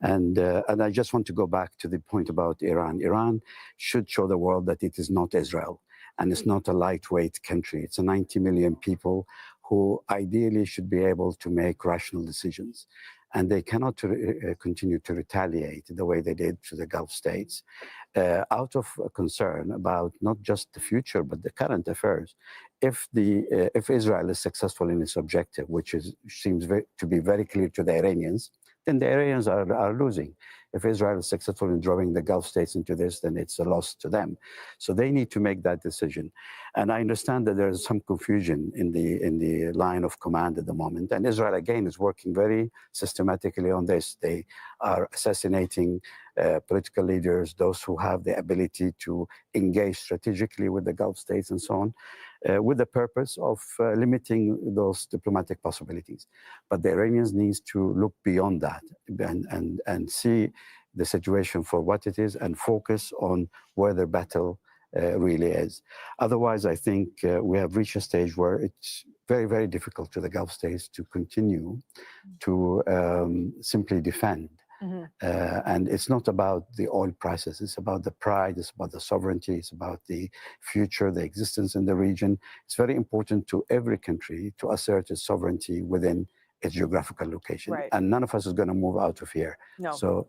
And I just want to go back to the point about Iran. Iran should show the world that it is not Israel, and it's not a lightweight country. It's a 90 million people who ideally should be able to make rational decisions. And they cannot continue to retaliate the way they did to the Gulf states out of concern about not just the future, but the current affairs. If Israel is successful in its objective, which seems to be very clear to the Iranians, then the Iranians are losing. If Israel is successful in drawing the Gulf states into this, then it's a loss to them. So they need to make that decision. And I understand that there is some confusion in the line of command at the moment. And Israel, again, is working very systematically on this. They are assassinating political leaders, those who have the ability to engage strategically with the Gulf states and so on, with the purpose of limiting those diplomatic possibilities. But the Iranians need to look beyond that and see the situation for what it is and focus on where the battle really is. Otherwise, I think we have reached a stage where it's very, very difficult to the Gulf states to continue to simply defend. And it's not about the oil prices, it's about the pride, it's about the sovereignty, it's about the future, the existence in the region. It's very important to every country to assert its sovereignty within its geographical location. And none of us is going to move out of here. No. So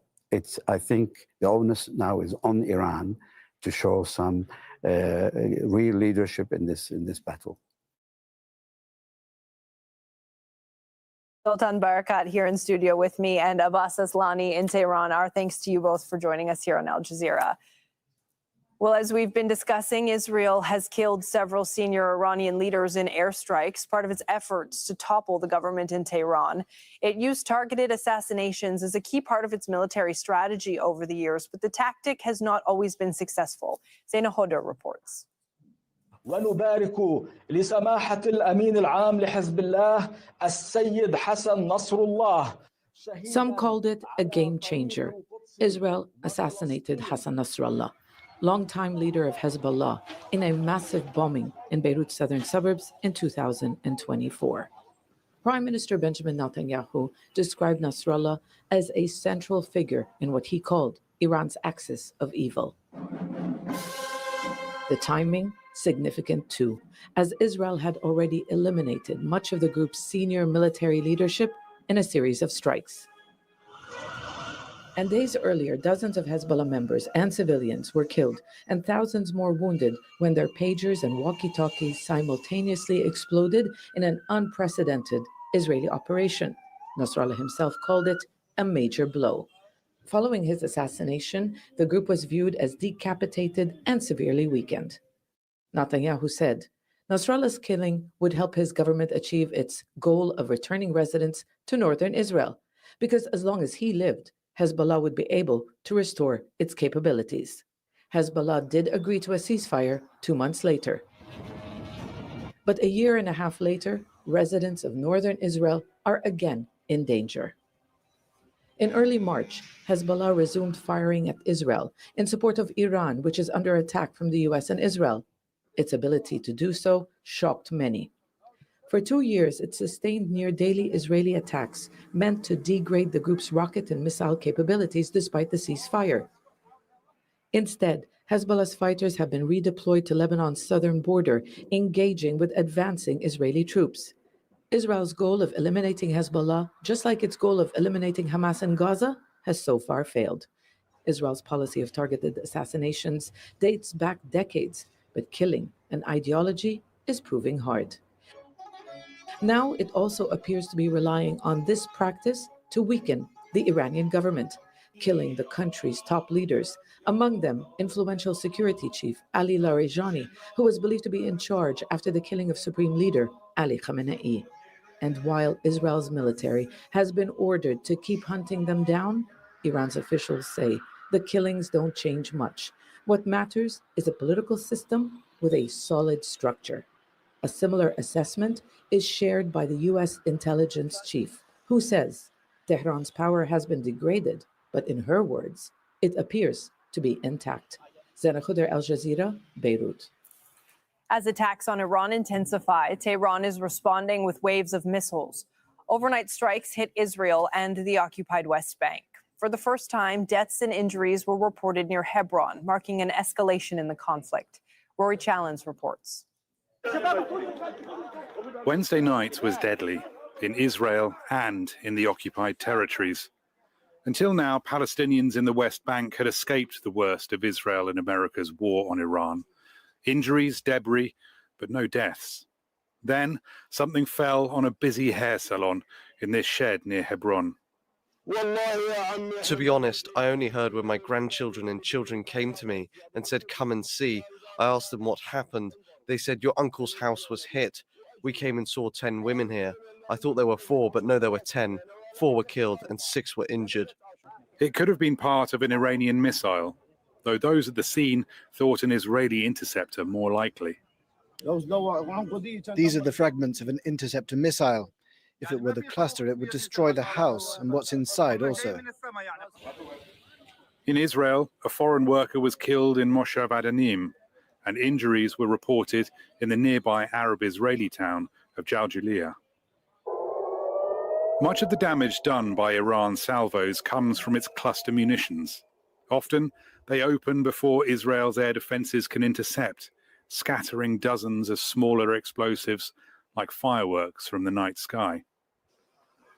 I think the onus now is on Iran to show some real leadership in this battle. Sultan Barakat here in studio with me, and Abbas Aslani in Tehran. Our thanks to you both for joining us here on Al Jazeera. Well, as we've been discussing, Israel has killed several senior Iranian leaders in airstrikes, part of its efforts to topple the government in Tehran. It used targeted assassinations as a key part of its military strategy over the years, but the tactic has not always been successful. Zaina Hodor reports. ونبارك لسماحة الأمين العام لحزب الله السيد حسن نصر الله. Some called it a game changer. Israel assassinated Hassan Nasrallah, longtime leader of Hezbollah, in a massive bombing in Beirut's southern suburbs in 2024. Prime Minister Benjamin Netanyahu described Nasrallah as a central figure in what he called Iran's axis of evil. The timing, significant too, as Israel had already eliminated much of the group's senior military leadership in a series of strikes. And days earlier, dozens of Hezbollah members and civilians were killed and thousands more wounded when their pagers and walkie-talkies simultaneously exploded in an unprecedented Israeli operation. Nasrallah himself called it a major blow. Following his assassination, the group was viewed as decapitated and severely weakened. Netanyahu said Nasrallah's killing would help his government achieve its goal of returning residents to northern Israel, because as long as he lived, Hezbollah would be able to restore its capabilities. Hezbollah did agree to a ceasefire 2 months later. But a year and a half later, residents of northern Israel are again in danger. In early March, Hezbollah resumed firing at Israel in support of Iran, which is under attack from the US and Israel. Its ability to do so shocked many. For 2 years, it sustained near-daily Israeli attacks meant to degrade the group's rocket and missile capabilities despite the ceasefire. Instead, Hezbollah's fighters have been redeployed to Lebanon's southern border, engaging with advancing Israeli troops. Israel's goal of eliminating Hezbollah, just like its goal of eliminating Hamas in Gaza, has so far failed. Israel's policy of targeted assassinations dates back decades, but killing an ideology is proving hard. Now it also appears to be relying on this practice to weaken the Iranian government, killing the country's top leaders, among them influential security chief Ali Larijani, who was believed to be in charge after the killing of Supreme Leader Ali Khamenei. And while Israel's military has been ordered to keep hunting them down, Iran's officials say the killings don't change much. What matters is a political system with a solid structure. A similar assessment is shared by the U.S. intelligence chief, who says Tehran's power has been degraded, but in her words, it appears to be intact. Zena Khuder, Al Jazeera, Beirut. As attacks on Iran intensify, Tehran is responding with waves of missiles. Overnight strikes hit Israel and the occupied West Bank. For the first time, deaths and injuries were reported near Hebron, marking an escalation in the conflict. Rory Challens reports. Wednesday night was deadly in Israel and in the occupied territories. Until now, Palestinians in the West Bank had escaped the worst of Israel and America's war on Iran. Injuries, debris, but no deaths. Then something fell on a busy hair salon in this shed near Hebron. To be honest, I only heard when my grandchildren and children came to me and said, "Come and see." I asked them what happened. They said, "Your uncle's house was hit. We came and saw 10 women here. I thought there were 4, but no, there were 10. 4 were killed and 6 were injured." It could have been part of an Iranian missile, though those at the scene thought an Israeli interceptor more likely. These are the fragments of an interceptor missile. If it were the cluster, it would destroy the house and what's inside also. In Israel, a foreign worker was killed in Moshav Adanim, and injuries were reported in the nearby Arab-Israeli town of Jaljalia. Much of the damage done by Iran's salvos comes from its cluster munitions. Often, they open before Israel's air defenses can intercept, scattering dozens of smaller explosives like fireworks from the night sky.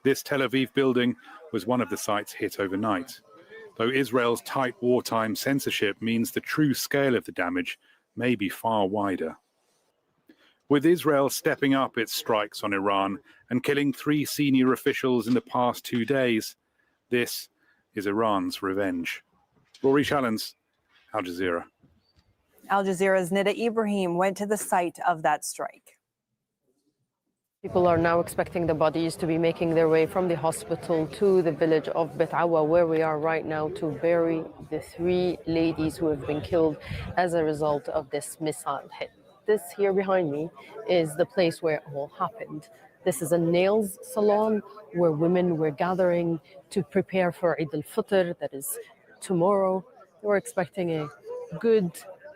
This Tel Aviv building was one of the sites hit overnight, though Israel's tight wartime censorship means the true scale of the damage may be far wider. With Israel stepping up its strikes on Iran and killing 3 senior officials in the past 2 days, this is Iran's revenge. Rory Challens, Al Jazeera. Al Jazeera's Nida Ibrahim went to the site of that strike. People are now expecting the bodies to be making their way from the hospital to the village of Bet Awa, where we are right now, to bury the 3 ladies who have been killed as a result of this missile hit. This here behind me is the place where it all happened. This is a nails salon where women were gathering to prepare for Eid al-Fitr, that is tomorrow. We're expecting a good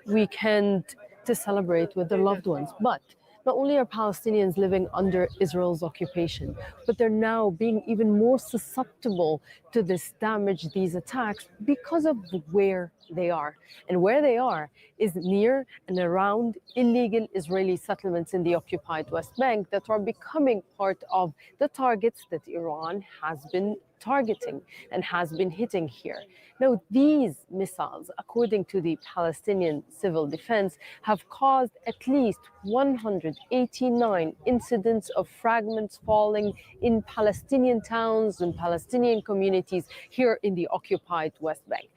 weekend to celebrate with their loved ones. But not only are Palestinians living under Israel's occupation, but they're now being even more susceptible to this damage, these attacks, because of where they are. And where they are is near and around illegal Israeli settlements in the occupied West Bank that are becoming part of the targets that Iran has been targeting and has been hitting here. Now, these missiles, according to the Palestinian Civil Defense, have caused at least 189 incidents of fragments falling in Palestinian towns and Palestinian communities here in the occupied West Bank.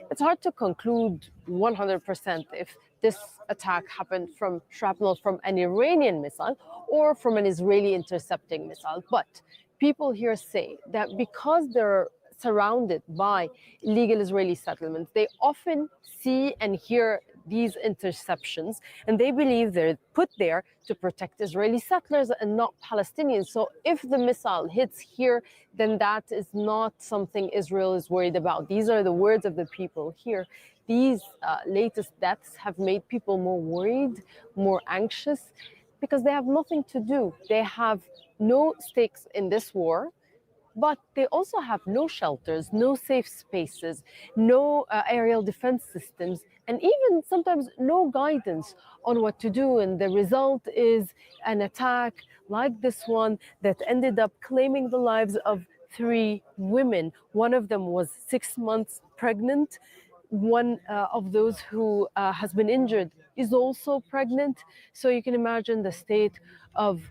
It's hard to conclude 100% if this attack happened from shrapnel from an Iranian missile or from an Israeli intercepting missile, but people here say that because they're surrounded by illegal Israeli settlements, they often see and hear these interceptions, and they believe they're put there to protect Israeli settlers and not Palestinians. So if the missile hits here, then that is not something Israel is worried about. These are the words of the people here. These latest deaths have made people more worried, more anxious. because they have nothing to do. They have no stakes in this war, but they also have no shelters, no safe spaces, no aerial defense systems, and even sometimes no guidance on what to do. And the result is an attack like this one that ended up claiming the lives of 3 women. One of them was 6 months pregnant. One of those who has been injured is also pregnant. So you can imagine the state of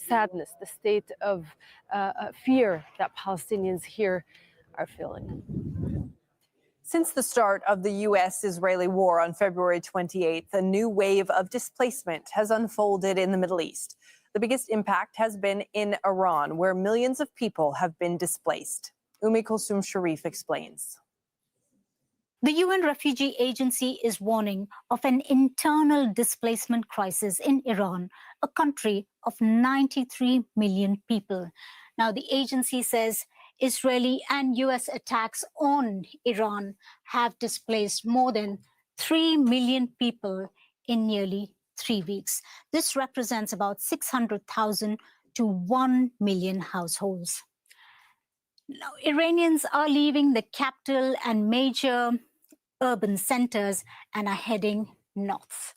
sadness, the state of fear that Palestinians here are feeling. Since the start of the U.S.-Israeli war on February 28th, a new wave of displacement has unfolded in the Middle East. The biggest impact has been in Iran, where millions of people have been displaced. Umi Kulsum Sharif explains. The UN Refugee Agency is warning of an internal displacement crisis in Iran, a country of 93 million people. Now, the agency says Israeli and US attacks on Iran have displaced more than 3 million people in nearly 3 weeks. This represents about 600,000 to 1 million households. Now, Iranians are leaving the capital and major urban centers and are heading north.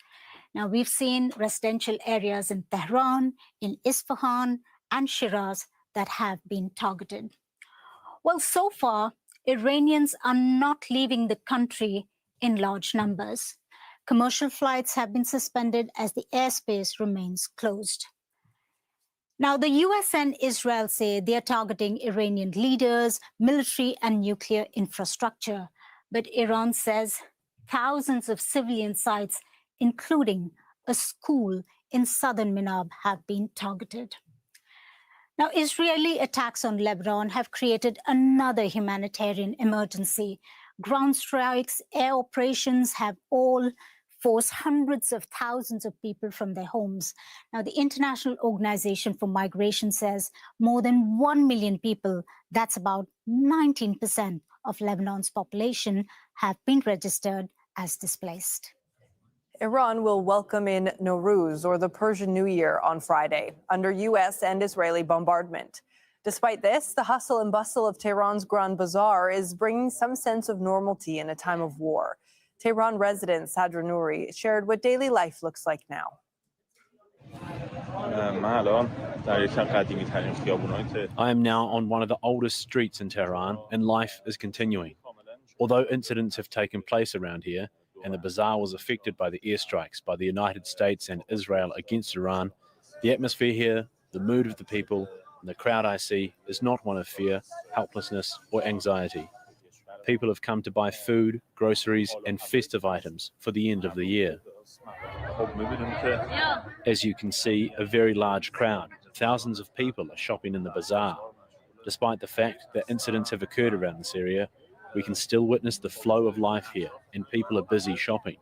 Now, we've seen residential areas in Tehran, in Isfahan, and Shiraz that have been targeted. Well, so far, Iranians are not leaving the country in large numbers. Commercial flights have been suspended as the airspace remains closed. Now, the US and Israel say they are targeting Iranian leaders, military, and nuclear infrastructure. But Iran says thousands of civilian sites, including a school in southern Minab, have been targeted. Now, Israeli attacks on Lebanon have created another humanitarian emergency. Ground strikes, air operations have all forced hundreds of thousands of people from their homes. Now, the International Organization for Migration says more than 1 million people, that's about 19% of Lebanon's population, have been registered as displaced. Iran will welcome in Nowruz, or the Persian New Year, on Friday, under U.S. and Israeli bombardment. Despite this, the hustle and bustle of Tehran's Grand Bazaar is bringing some sense of normalcy in a time of war. Tehran resident Sadra Nouri shared what daily life looks like now. I am now on one of the oldest streets in Tehran, and life is continuing. Although incidents have taken place around here, and the bazaar was affected by the airstrikes by the United States and Israel against Iran, the atmosphere here, the mood of the people, and the crowd I see is not one of fear, helplessness, or anxiety. People have come to buy food, groceries, and festive items for the end of the year. As you can see, a very large crowd. Thousands of people are shopping in the bazaar. Despite the fact that incidents have occurred around this area, we can still witness the flow of life here, and people are busy shopping.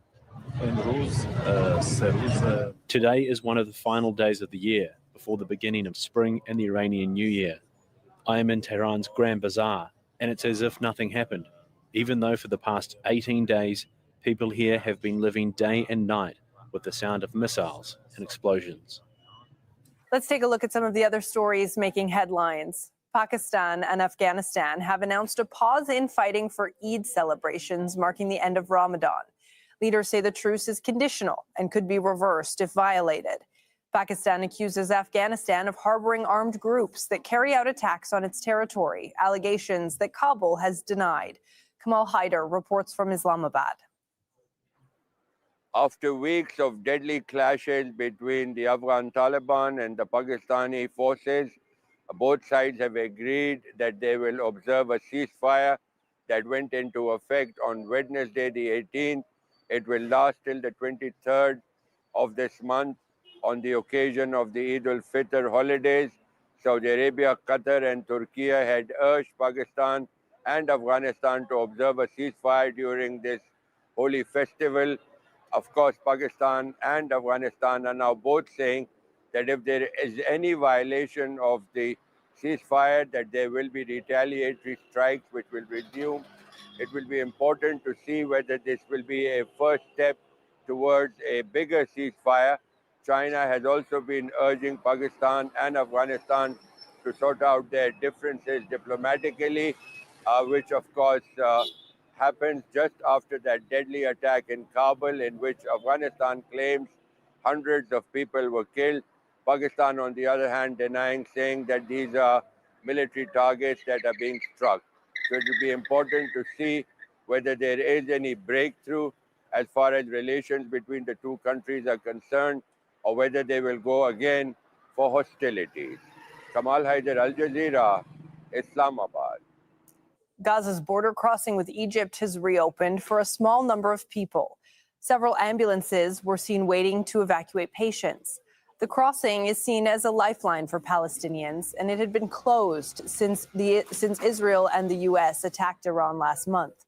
Today is one of the final days of the year, before the beginning of spring and the Iranian New Year. I am in Tehran's Grand Bazaar, and it's as if nothing happened, even though for the past 18 days, people here have been living day and night with the sound of missiles and explosions. Let's take a look at some of the other stories making headlines. Pakistan and Afghanistan have announced a pause in fighting for Eid celebrations marking the end of Ramadan. Leaders say the truce is conditional and could be reversed if violated. Pakistan accuses Afghanistan of harboring armed groups that carry out attacks on its territory, allegations that Kabul has denied. Kamal Haider reports from Islamabad. After weeks of deadly clashes between the Afghan Taliban and the Pakistani forces, both sides have agreed that they will observe a ceasefire that went into effect on Wednesday the 18th. It will last till the 23rd of this month on the occasion of the Eid al-Fitr holidays. Saudi Arabia, Qatar and Turkey had urged Pakistan and Afghanistan to observe a ceasefire during this holy festival. Of course, Pakistan and Afghanistan are now both saying that if there is any violation of the ceasefire, that there will be retaliatory strikes which will resume. It will be important to see whether this will be a first step towards a bigger ceasefire. China has also been urging Pakistan and Afghanistan to sort out their differences diplomatically, which of course happened just after that deadly attack in Kabul, in which Afghanistan claims hundreds of people were killed. Pakistan, on the other hand, denying, saying that these are military targets that are being struck. So it will be important to see whether there is any breakthrough as far as relations between the two countries are concerned, or whether they will go again for hostilities. Kamal Haider, Al Jazeera, Islamabad. Gaza's border crossing with Egypt has reopened for a small number of people. Several ambulances were seen waiting to evacuate patients. The crossing is seen as a lifeline for Palestinians, and it had been closed since Israel and the U.S. attacked Iran last month.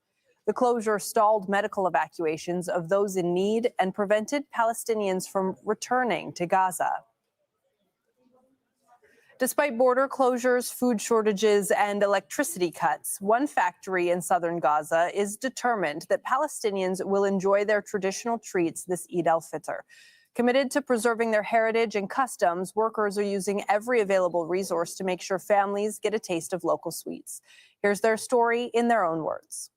The closure stalled medical evacuations of those in need and prevented Palestinians from returning to Gaza. Despite border closures, food shortages, and electricity cuts, one factory in southern Gaza is determined that Palestinians will enjoy their traditional treats this Eid al-Fitr. Committed to preserving their heritage and customs, workers are using every available resource to make sure families get a taste of local sweets. Here's their story in their own words.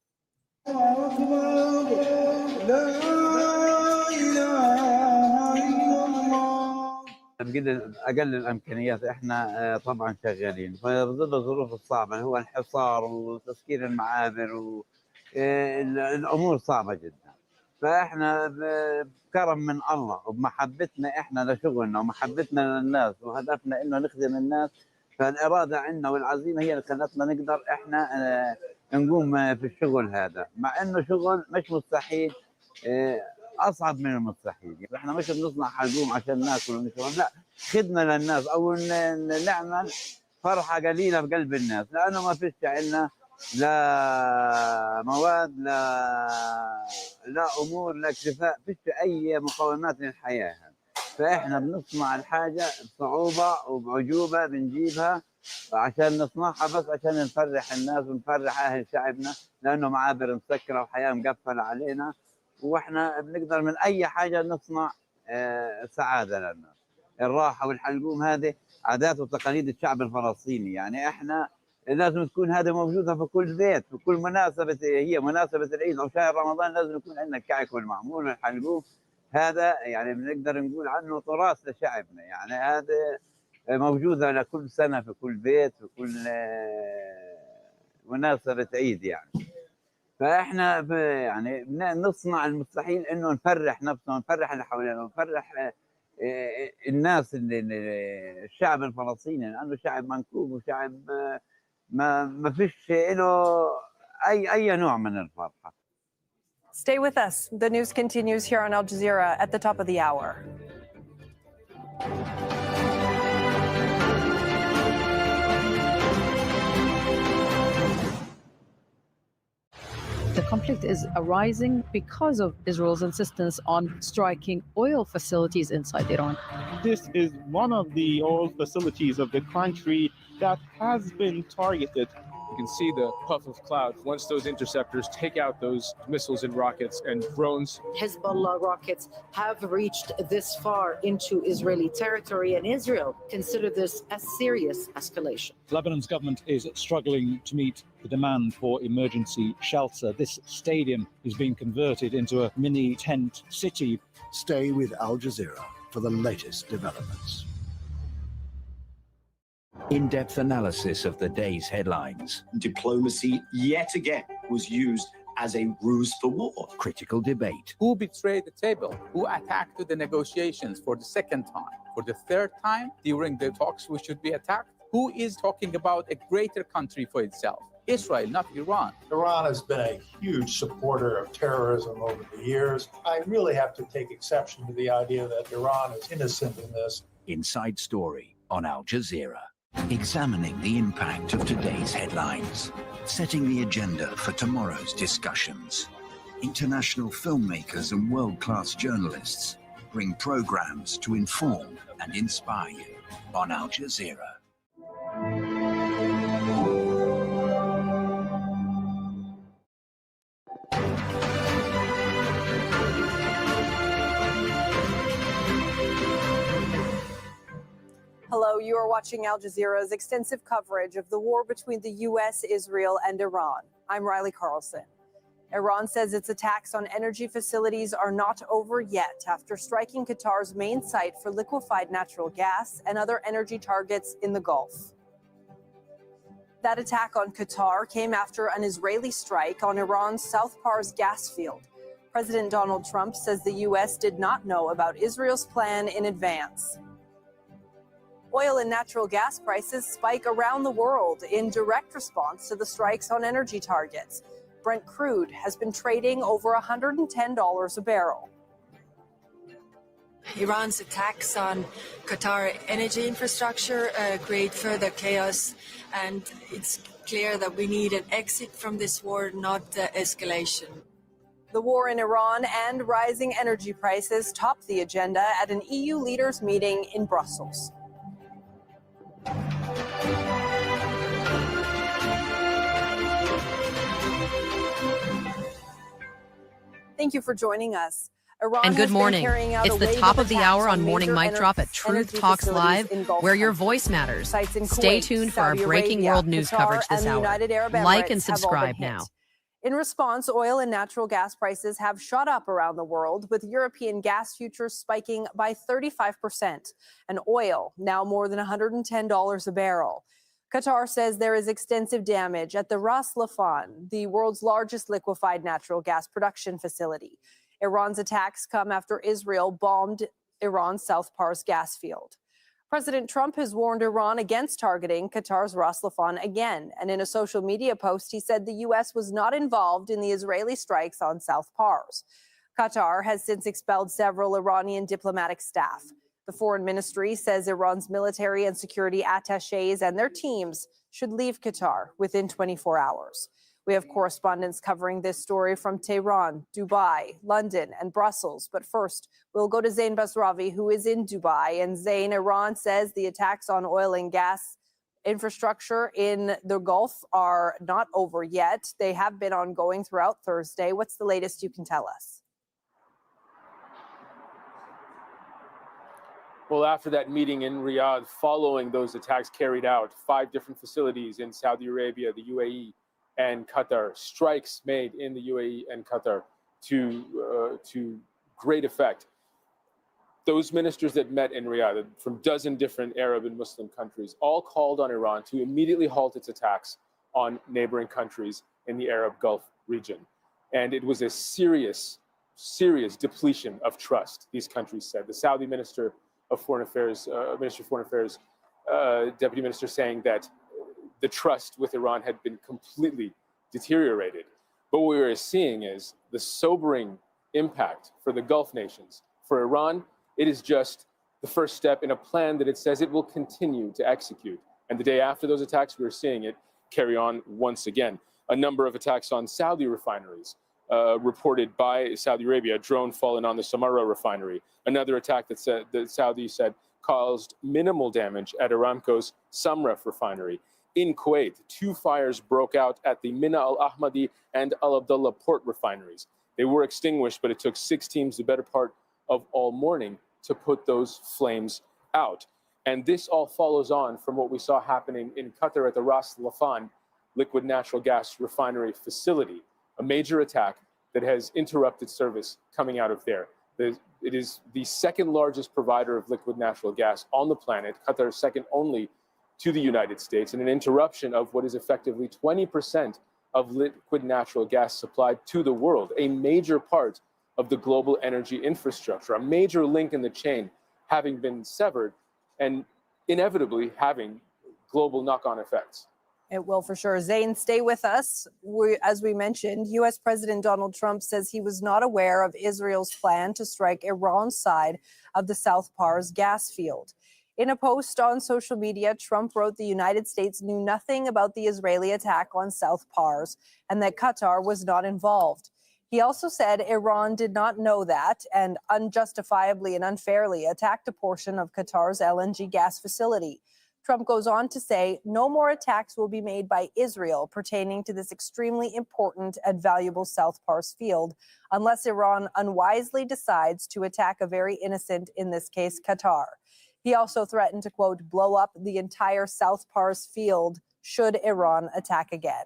بقدر اقل الامكانيات احنا طبعا شغالين فبظل الظروف الصعبه هو الحصار وتسكير المعابر والامور صعبه جدا فاحنا بكرم من الله وبمحبتنا احنا لشغلنا ومحبتنا للناس وهدفنا انه نخدم الناس فالاراده عندنا والعزيمه هي اللي خلتنا نقدر احنا نقوم في الشغل هذا مع انه شغل مش مستحيل اصعب من المستحيل احنا مش بنصنع حلقوم عشان ناكل ونشرب لا خدمه للناس او نعمل فرحه قليله بقلب الناس لانه ما فيش عندنا لا مواد لا امور لا اكتفاء فيش اي مقومات للحياه فاحنا بنصنع الحاجه بصعوبه وبعجوبه بنجيبها عشان نصنعها بس عشان نفرح الناس ونفرح اهل شعبنا لانه معابر مسكره وحياه مقفله علينا واحنا بنقدر من اي حاجه نصنع سعاده للناس. الراحه والحلقوم هذه عادات وتقاليد الشعب الفلسطيني يعني احنا لازم تكون هذه موجوده في كل بيت في كل مناسبه هي مناسبه العيد او شهر رمضان لازم يكون عندنا الكعك والمعمول والحلقوم هذا يعني بنقدر نقول عنه تراث لشعبنا يعني هذا موجوده لكل سنه في كل بيت في كل مناسبه عيد يعني. فاحنا يعني نصنع المستحيل انه نفرح نفسنا ونفرح اللي حوالينا ونفرح الناس الشعب الفلسطيني لانه شعب منكوب وشعب ما فيش له اي نوع من الفرحه. Stay with us. The news continues here on Al Jazeera at the top of the hour. The conflict is arising because of Israel's insistence on striking oil facilities inside Iran. This is one of the oil facilities of the country that has been targeted. You can see the puff of cloud once those interceptors take out those missiles and rockets and drones. Hezbollah rockets have reached this far into Israeli territory, and Israel consider this a serious escalation. Lebanon's government is struggling to meet the demand for emergency shelter. This stadium is being converted into a mini tent city. Stay with Al Jazeera for the latest developments. In-depth analysis of the day's headlines. Diplomacy, yet again, was used as a ruse for war. Critical debate. Who betrayed the table? Who attacked the negotiations for the second time? For the third time during the talks we should be attacked? Who is talking about a greater country for itself? Israel, not Iran. Iran has been a huge supporter of terrorism over the years. I really have to take exception to the idea that Iran is innocent in this. Inside Story on Al Jazeera. Examining the impact of today's headlines, setting the agenda for tomorrow's discussions. International filmmakers and world-class journalists bring programs to inform and inspire you on Al Jazeera. Hello, you are watching Al Jazeera's extensive coverage of the war between the U.S., Israel, and Iran. I'm Riley Carlson. Iran says its attacks on energy facilities are not over yet after striking Qatar's main site for liquefied natural gas and other energy targets in the Gulf. That attack on Qatar came after an Israeli strike on Iran's South Pars gas field. President Donald Trump says the U.S. did not know about Israel's plan in advance. Oil and natural gas prices spike around the world in direct response to the strikes on energy targets. Brent crude has been trading over $110 a barrel. Iran's attacks on Qatar energy infrastructure create further chaos, and it's clear that we need an exit from this war, not escalation. The war in Iran and rising energy prices topped the agenda at an EU leaders meeting in Brussels. Thank you for joining us. Iran and good morning. It's the top of the hour on Morning Mic Drop at Truth Talks Live, where your voice matters. Stay tuned for our breaking world news coverage this hour. Like and subscribe now. In response, oil and natural gas prices have shot up around the world, with European gas futures spiking by 35%, and oil now more than $110 a barrel. Qatar says there is extensive damage at the Ras Laffan, the world's largest liquefied natural gas production facility. Iran's attacks come after Israel bombed Iran's South Pars gas field. President Trump has warned Iran against targeting Qatar's Ras Laffan again, and in a social media post, he said the U.S. was not involved in the Israeli strikes on South Pars. Qatar has since expelled several Iranian diplomatic staff. The foreign ministry says Iran's military and security attachés and their teams should leave Qatar within 24 hours. We have correspondents covering this story from Tehran, Dubai, London, and Brussels. But first, we'll go to Zain Basravi, who is in Dubai. And Zain, Iran says the attacks on oil and gas infrastructure in the Gulf are not over yet. They have been ongoing throughout Thursday. What's the latest you can tell us? Well, after that meeting in Riyadh, following those attacks carried out, 5 different facilities in Saudi Arabia, the UAE, and Qatar, strikes made in the UAE and Qatar to great effect. Those ministers that met in Riyadh from a dozen different Arab and Muslim countries all called on Iran to immediately halt its attacks on neighboring countries in the Arab Gulf region. And it was a serious depletion of trust, these countries said. The Saudi Minister of Foreign Affairs, Deputy Minister, saying that the trust with Iran had been completely deteriorated. But what we are seeing is the sobering impact for the Gulf nations. For Iran, it is just the first step in a plan that it says it will continue to execute. And the day after those attacks, we are seeing it carry on once again. A number of attacks on Saudi refineries reported by Saudi Arabia, a drone fallen on the Samarra refinery. Another attack that the Saudi said caused minimal damage at Aramco's Samref refinery. In Kuwait, 2 fires broke out at the Mina al-Ahmadi and Al Abdullah port refineries. They were extinguished, but it took 6 teams, the better part of all morning, to put those flames out. And this all follows on from what we saw happening in Qatar at the Ras Laffan liquid natural gas refinery facility, a major attack that has interrupted service coming out of there. It is the second largest provider of liquid natural gas on the planet. Qatar is second only to the United States, and an interruption of what is effectively 20% of liquid natural gas supplied to the world, a major part of the global energy infrastructure, a major link in the chain having been severed and inevitably having global knock-on effects. It will for sure. Zain, stay with us. As we mentioned, U.S. President Donald Trump says he was not aware of Israel's plan to strike Iran's side of the South Pars gas field. In a post on social media, Trump wrote the United States knew nothing about the Israeli attack on South Pars and that Qatar was not involved. He also said Iran did not know that and unjustifiably and unfairly attacked a portion of Qatar's LNG gas facility. Trump goes on to say no more attacks will be made by Israel pertaining to this extremely important and valuable South Pars field unless Iran unwisely decides to attack a very innocent, in this case, Qatar. He also threatened to, quote, blow up the entire South Pars field should Iran attack again.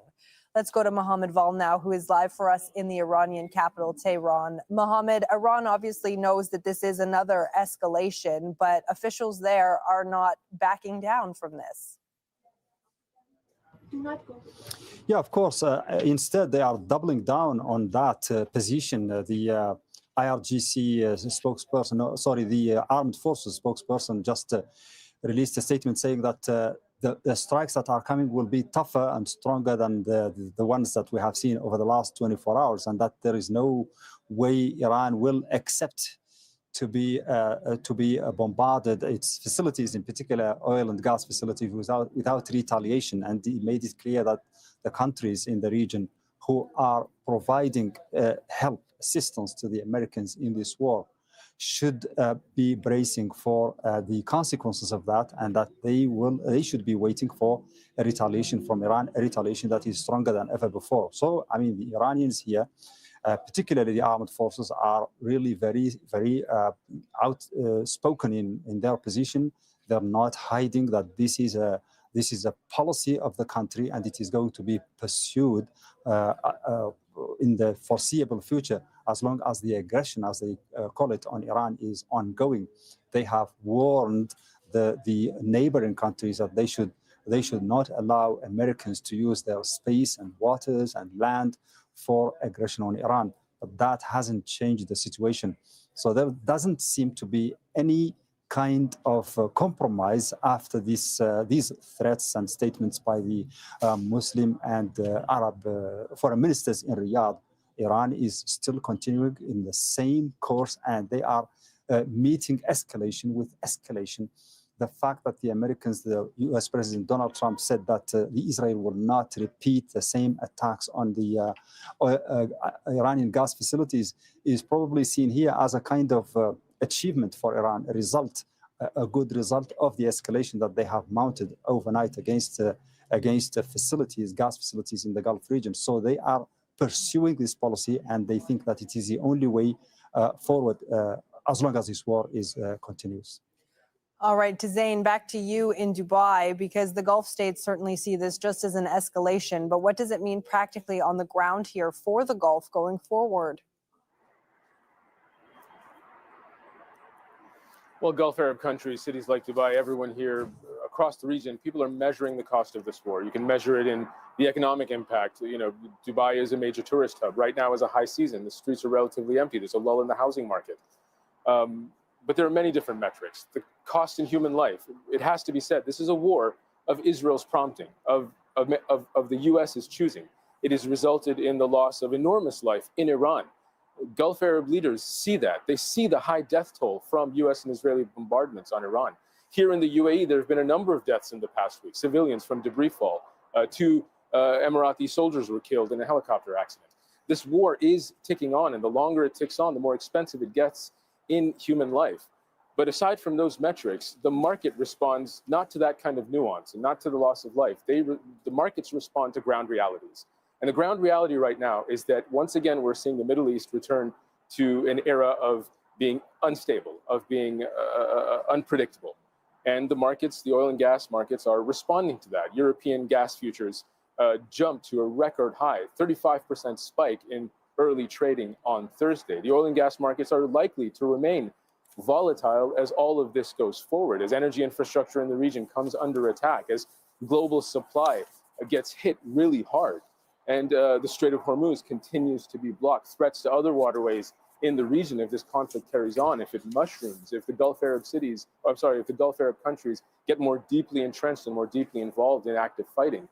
Let's go to Mohammed Val now, who is live for us in the Iranian capital, Tehran. Mohammed, Iran obviously knows that this is another escalation, but officials there are not backing down from this. Yeah, of course. Instead, they are doubling down on that position. The IRGC spokesperson, the Armed Forces spokesperson just released a statement saying that the strikes that are coming will be tougher and stronger than the ones that we have seen over the last 24 hours, and that there is no way Iran will accept to be bombarded its facilities, in particular oil and gas facilities, without retaliation. And he made it clear that the countries in the region who are providing help, assistance to the Americans in this war should be bracing for the consequences of that, and that they should be waiting for a retaliation from Iran, a retaliation that is stronger than ever before. So, I mean, the Iranians here, particularly the armed forces, are really very, very outspoken in their position. They're not hiding that this is a policy of the country, and it is going to be pursued in the foreseeable future, as long as the aggression, as they call it, on Iran is ongoing. They have warned the neighboring countries that they should not allow Americans to use their space and waters and land for aggression on Iran. But that hasn't changed the situation. So there doesn't seem to be any kind of compromise after these threats and statements by the Muslim and Arab foreign ministers in Riyadh. Iran is still continuing in the same course, and they are meeting escalation with escalation. The fact that the Americans, the US President Donald Trump, said that Israel will not repeat the same attacks on the Iranian gas facilities is probably seen here as a kind of achievement for Iran, a good result of the escalation that they have mounted overnight against facilities, gas facilities in the Gulf region. So they are pursuing this policy, and they think that it is the only way forward as long as this war continues. All right, Zain, back to you in Dubai, because the Gulf states certainly see this just as an escalation. But what does it mean practically on the ground here for the Gulf going forward? Well, Gulf Arab countries, cities like Dubai, everyone here across the region, people are measuring the cost of this war. You can measure it in the economic impact. You know, Dubai is a major tourist hub. Right now is a high season. The streets are relatively empty. There's a lull in the housing market. But there are many different metrics. The cost in human life, it has to be said, this is a war of Israel's prompting, of the US's choosing. It has resulted in the loss of enormous life in Iran. Gulf Arab leaders see that. They see the high death toll from US and Israeli bombardments on Iran. Here in the UAE, there have been a number of deaths in the past week, civilians from debris fall. Two Emirati soldiers were killed in a helicopter accident. This war is ticking on, and the longer it ticks on, the more expensive it gets in human life. But aside from those metrics, the market responds not to that kind of nuance and not to the loss of life. The markets respond to ground realities. And the ground reality right now is that once again, we're seeing the Middle East return to an era of being unstable, of being unpredictable. And the markets, the oil and gas markets, are responding to that. European gas futures jumped to a record high, 35% spike in early trading on Thursday. The oil and gas markets are likely to remain volatile as all of this goes forward, as energy infrastructure in the region comes under attack, as global supply gets hit really hard. And the Strait of Hormuz continues to be blocked. Threats to other waterways in the region if this conflict carries on, if it mushrooms, if the Gulf Arab if the Gulf Arab countries get more deeply entrenched and more deeply involved in active fighting,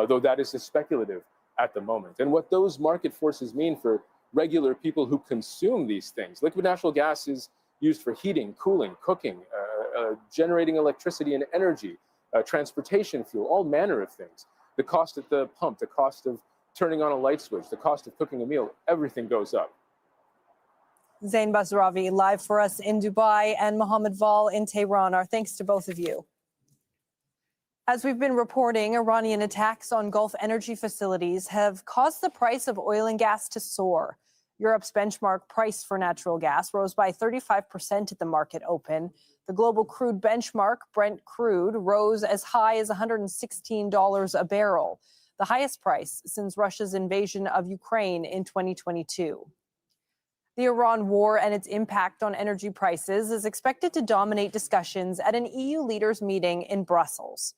though that is speculative at the moment. And what those market forces mean for regular people who consume these things. Liquid natural gas is used for heating, cooling, cooking, generating electricity and energy, transportation fuel, all manner of things. The cost at the pump, the cost of turning on a light switch, the cost of cooking a meal, everything goes up. Zain Basravi live for us in Dubai, and Mohammed Val in Tehran. Our thanks to both of you. As we've been reporting, Iranian attacks on Gulf energy facilities have caused the price of oil and gas to soar. Europe's benchmark price for natural gas rose by 35% at the market open. The global crude benchmark, Brent crude, rose as high as $116 a barrel, the highest price since Russia's invasion of Ukraine in 2022. The Iran war and its impact on energy prices is expected to dominate discussions at an EU leaders meeting in Brussels.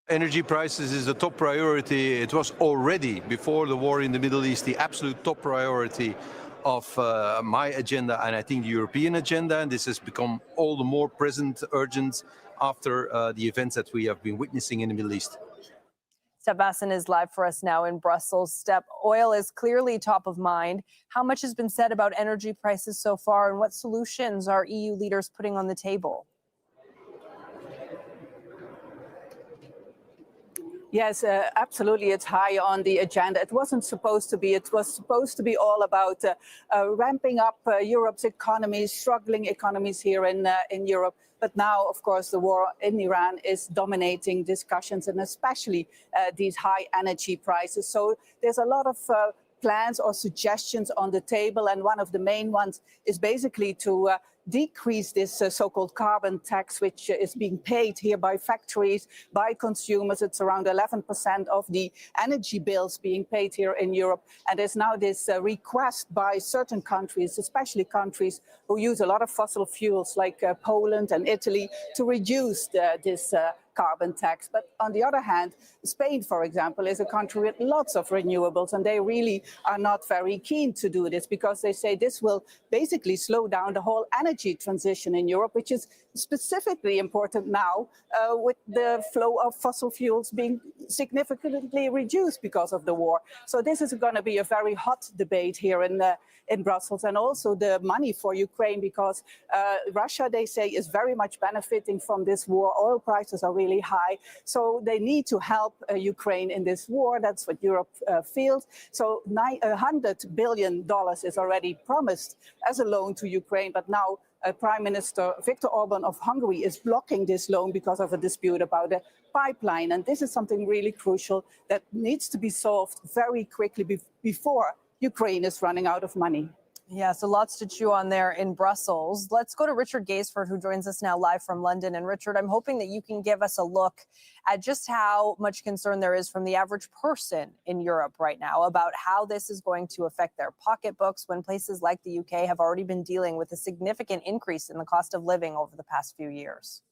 Energy prices is the top priority. It was already, before the war in the Middle East, the absolute top priority of my agenda and I think the European agenda. And this has become all the more present, urgent after the events that we have been witnessing in the Middle East. Step Basson is live for us now in Brussels. Step, oil is clearly top of mind. How much has been said about energy prices so far, and what solutions are EU leaders putting on the table? Yes, absolutely. It's high on the agenda. It wasn't supposed to be. It was supposed to be all about ramping up Europe's economies, struggling economies here in Europe. But now, of course, the war in Iran is dominating discussions, and especially these high energy prices. So there's a lot of plans or suggestions on the table. And one of the main ones is basically to decrease this so-called carbon tax, which is being paid here by factories, by consumers. It's around 11% of the energy bills being paid here in Europe. And there's now this request by certain countries, especially countries who use a lot of fossil fuels like Poland and Italy, to reduce this carbon tax. But on the other hand, Spain, for example, is a country with lots of renewables, and they really are not very keen to do this because they say this will basically slow down the whole energy transition in Europe, which is specifically important now with the flow of fossil fuels being significantly reduced because of the war. So this is going to be a very hot debate here in Brussels, and also the money for Ukraine, because Russia, they say, is very much benefiting from this war. Oil prices are really high, so they need to help Ukraine in this war. That's what Europe feels. So $100 billion is already promised as a loan to Ukraine, but now Prime Minister Viktor Orban of Hungary is blocking this loan because of a dispute about a pipeline. And this is something really crucial that needs to be solved very quickly before Ukraine is running out of money. Yeah, so lots to chew on there in Brussels. Let's go to Richard Gaisford, who joins us now live from London. And Richard, I'm hoping that you can give us a look at just how much concern there is from the average person in Europe right now about how this is going to affect their pocketbooks when places like the UK have already been dealing with a significant increase in the cost of living over the past few years.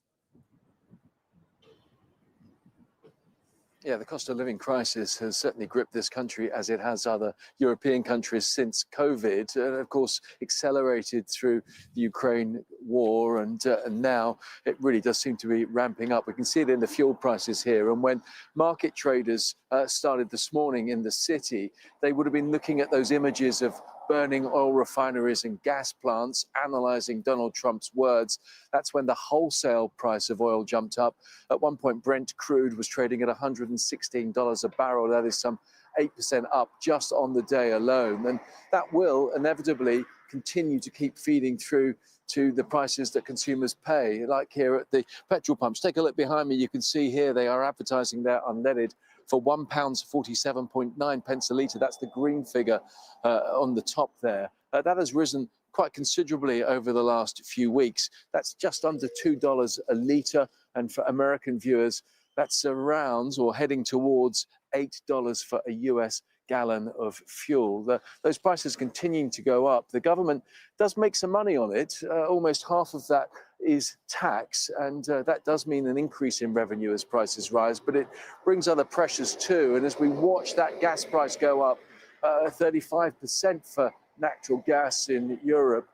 Yeah, the cost of living crisis has certainly gripped this country as it has other European countries since COVID, and of course accelerated through the Ukraine war, and now it really does seem to be ramping up. We can see it in the fuel prices here, and when market traders started this morning in the city, they would have been looking at those images of burning oil refineries and gas plants, analysing Donald Trump's words. That's when the wholesale price of oil jumped up. At one point, Brent crude was trading at $116 a barrel. That is some 8% up just on the day alone. And that will inevitably continue to keep feeding through to the prices that consumers pay, like here at the petrol pumps. Take a look behind me. You can see here they are advertising their unleaded for £1.47.9 a litre. That's the green figure on the top there. That has risen quite considerably over the last few weeks. That's just under $2 a litre. And for American viewers, that's around or heading towards $8 for a US gallon of fuel. Those prices continuing to go up. The government does make some money on it. Almost half of that is tax, and that does mean an increase in revenue as prices rise, but it brings other pressures too. And as we watch that gas price go up 35% for natural gas in Europe,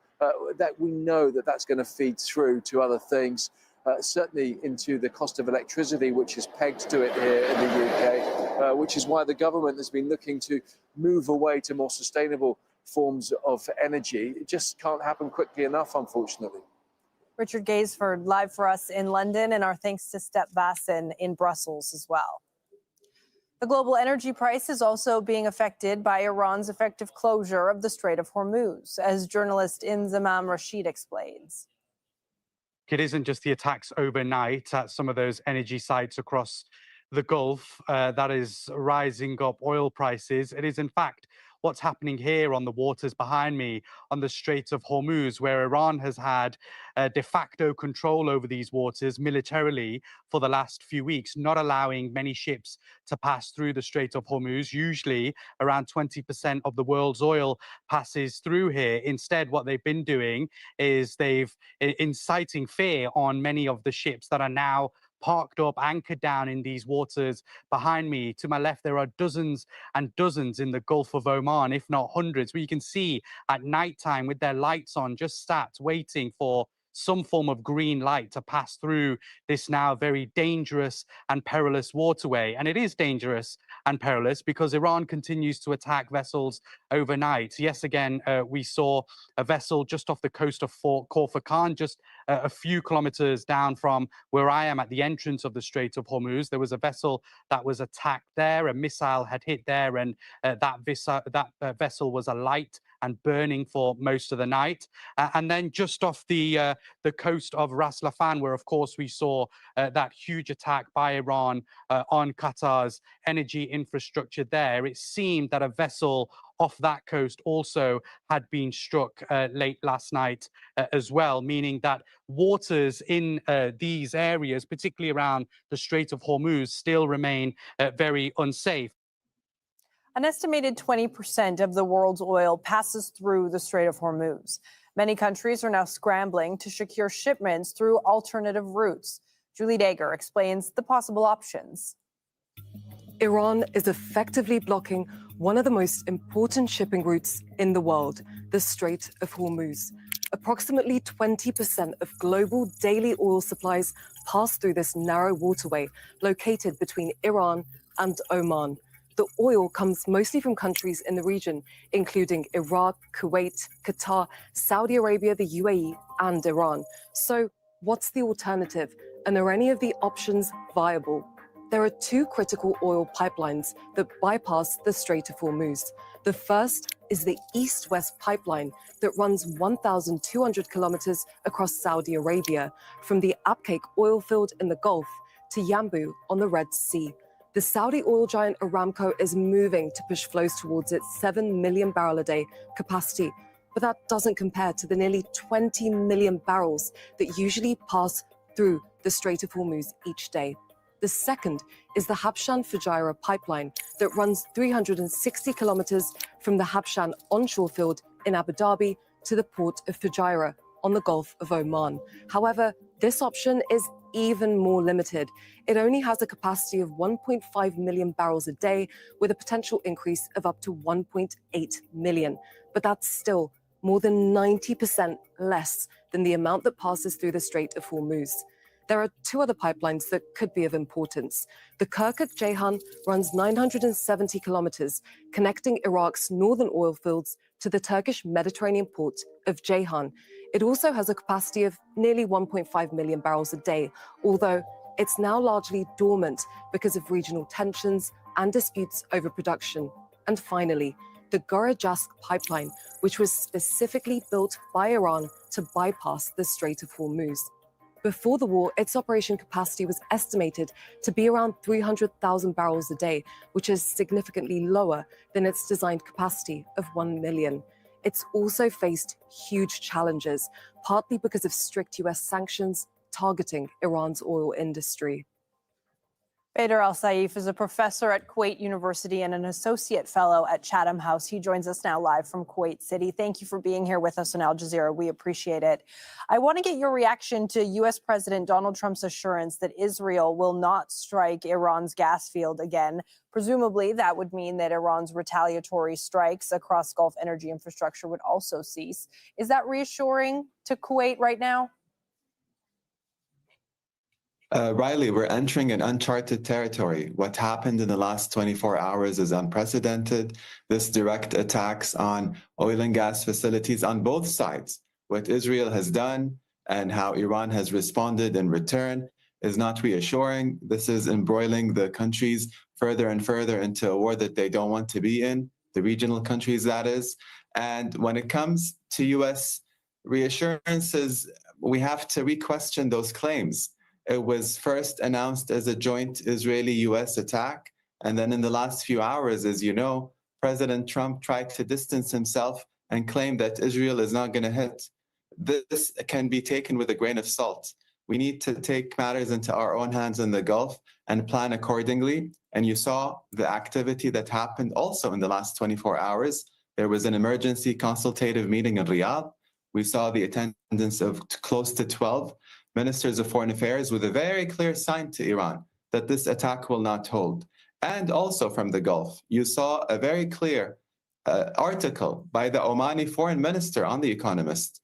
that we know that that's going to feed through to other things, certainly into the cost of electricity, which is pegged to it here in the UK, which is why the government has been looking to move away to more sustainable forms of energy. It just can't happen quickly enough, unfortunately. Richard Gaisford live for us in London, and our thanks to Step Basson in Brussels as well. The global energy price is also being affected by Iran's effective closure of the Strait of Hormuz, as journalist Inzamam Rashid explains. It isn't just the attacks overnight at some of those energy sites across the Gulf that is rising up oil prices. It is, in fact, what's happening here on the waters behind me on the Strait of Hormuz, where Iran has had de facto control over these waters militarily for the last few weeks, not allowing many ships to pass through the Strait of Hormuz. Usually around 20% of the world's oil passes through here. Instead, what they've been doing is they've inciting fear on many of the ships that are now parked up, anchored down in these waters behind me. To my left, there are dozens and dozens in the Gulf of Oman, if not hundreds, where you can see at nighttime with their lights on, just sat waiting for some form of green light to pass through this now very dangerous and perilous waterway. And it is dangerous and perilous because Iran continues to attack vessels overnight. Yes, again, we saw a vessel just off the coast of Fort Khor-Fakkan, just a few kilometers down from where I am at the entrance of the Strait of Hormuz. There was a vessel that was attacked there. A missile had hit there, and that vessel was alight and burning for most of the night. And then just off the coast of Ras Laffan, where, of course, we saw that huge attack by Iran on Qatar's energy infrastructure there, it seemed that a vessel off that coast also had been struck late last night as well, meaning that waters in these areas, particularly around the Strait of Hormuz, still remain very unsafe. An estimated 20% of the world's oil passes through the Strait of Hormuz. Many countries are now scrambling to secure shipments through alternative routes. Julie Dager explains the possible options. Iran is effectively blocking one of the most important shipping routes in the world, the Strait of Hormuz. Approximately 20% of global daily oil supplies pass through this narrow waterway located between Iran and Oman. The oil comes mostly from countries in the region, including Iraq, Kuwait, Qatar, Saudi Arabia, the UAE, and Iran. So what's the alternative? And are any of the options viable? There are two critical oil pipelines that bypass the Strait of Hormuz. The first is the East-West pipeline that runs 1,200 kilometers across Saudi Arabia, from the Abqaiq oil field in the Gulf to Yanbu on the Red Sea. The Saudi oil giant Aramco is moving to push flows towards its 7 million barrel a day capacity, but that doesn't compare to the nearly 20 million barrels that usually pass through the Strait of Hormuz each day. The second is the Habshan-Fujairah pipeline that runs 360 kilometers from the Habshan onshore field in Abu Dhabi to the port of Fujairah on the Gulf of Oman. However, this option is even more limited. It only has a capacity of 1.5 million barrels a day, with a potential increase of up to 1.8 million. But that's still more than 90% less than the amount that passes through the Strait of Hormuz. There are two other pipelines that could be of importance. The Kirkuk-Ceyhan runs 970 kilometers, connecting Iraq's northern oil fields to the Turkish Mediterranean port of Ceyhan. It also has a capacity of nearly 1.5 million barrels a day, although it's now largely dormant because of regional tensions and disputes over production. And finally, the Gora-Jask pipeline, which was specifically built by Iran to bypass the Strait of Hormuz. Before the war, its operation capacity was estimated to be around 300,000 barrels a day, which is significantly lower than its designed capacity of 1 million. It's also faced huge challenges, partly because of strict US sanctions targeting Iran's oil industry. Bader Al-Saif is a professor at Kuwait University and an associate fellow at Chatham House. He joins us now live from Kuwait City. Thank you for being here with us on Al Jazeera. We appreciate it. I want to get your reaction to U.S. President Donald Trump's assurance that Israel will not strike Iran's gas field again. Presumably, that would mean that Iran's retaliatory strikes across Gulf energy infrastructure would also cease. Is that reassuring to Kuwait right now? Riley, we're entering an uncharted territory. What happened in the last 24 hours is unprecedented. This direct attacks on oil and gas facilities on both sides. What Israel has done and how Iran has responded in return is not reassuring. This is embroiling the countries further and further into a war that they don't want to be in, the regional countries, that is. And when it comes to U.S. reassurances, we have to re-question those claims. It was first announced as a joint Israeli-U.S. attack. And then in the last few hours, as you know, President Trump tried to distance himself and claim that Israel is not going to hit. This can be taken with a grain of salt. We need to take matters into our own hands in the Gulf and plan accordingly. And you saw the activity that happened also in the last 24 hours. There was an emergency consultative meeting in Riyadh. We saw the attendance of close to 12 ministers of foreign affairs with a very clear sign to Iran that this attack will not hold. And also from the Gulf, you saw a very clear article by the Omani foreign minister on The Economist,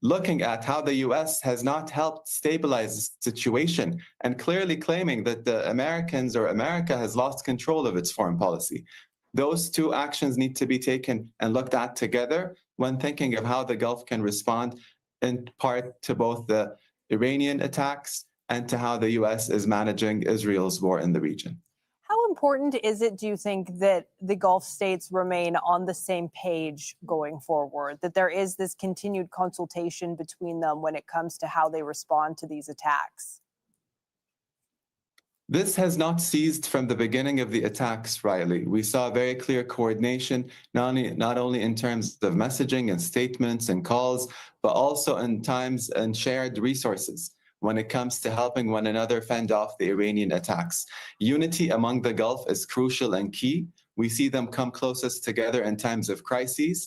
looking at how the US has not helped stabilize the situation and clearly claiming that the Americans or America has lost control of its foreign policy. Those two actions need to be taken and looked at together when thinking of how the Gulf can respond in part to both the Iranian attacks and to how the US is managing Israel's war in the region. How important is it, do you think, that the Gulf states remain on the same page going forward, that there is this continued consultation between them when it comes to how they respond to these attacks? This has not ceased from the beginning of the attacks, Riley. We saw very clear coordination, not only in terms of messaging and statements and calls, but also in times and shared resources when it comes to helping one another fend off the Iranian attacks. Unity among the Gulf is crucial and key. We see them come closest together in times of crises.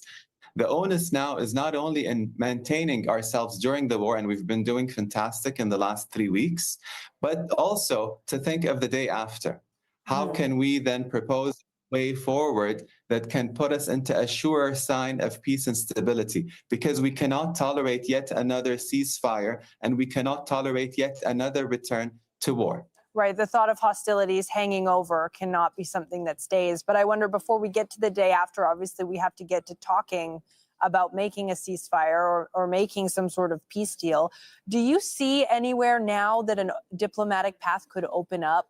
The onus now is not only in maintaining ourselves during the war, and we've been doing fantastic in the last 3 weeks, but also to think of the day after. How can we then propose a way forward that can put us into a surer sign of peace and stability? Because we cannot tolerate yet another ceasefire, and we cannot tolerate yet another return to war. Right, the thought of hostilities hanging over cannot be something that stays. But I wonder, before we get to the day after, obviously we have to get to talking about making a ceasefire or making some sort of peace deal. Do you see anywhere now that a diplomatic path could open up?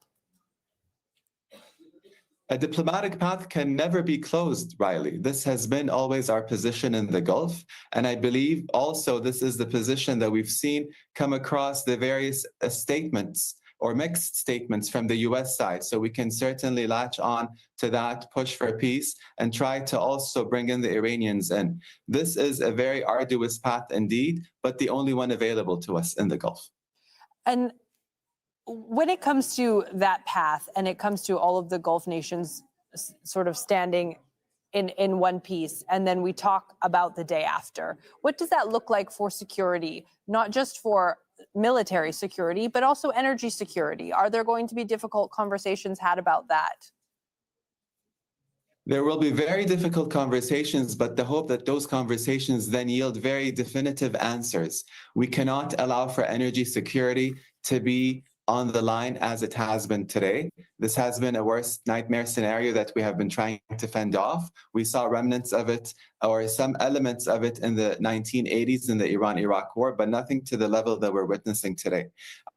A diplomatic path can never be closed, Riley. This has been always our position in the Gulf. And I believe also this is the position that we've seen come across the various statements or mixed statements from the US side. So we can certainly latch on to that, push for peace, and try to also bring in the Iranians in. This is a very arduous path indeed, but the only one available to us in the Gulf. And when it comes to that path, and it comes to all of the Gulf nations sort of standing in one piece, and then we talk about the day after, what does that look like for security, not just for military security, but also energy security? Are there going to be difficult conversations had about that? There will be very difficult conversations, but the hope that those conversations then yield very definitive answers. We cannot allow for energy security to be on the line as it has been today. This has been a worst nightmare scenario that we have been trying to fend off. We saw remnants of it or some elements of it in the 1980s in the Iran-Iraq war, but nothing to the level that we're witnessing today.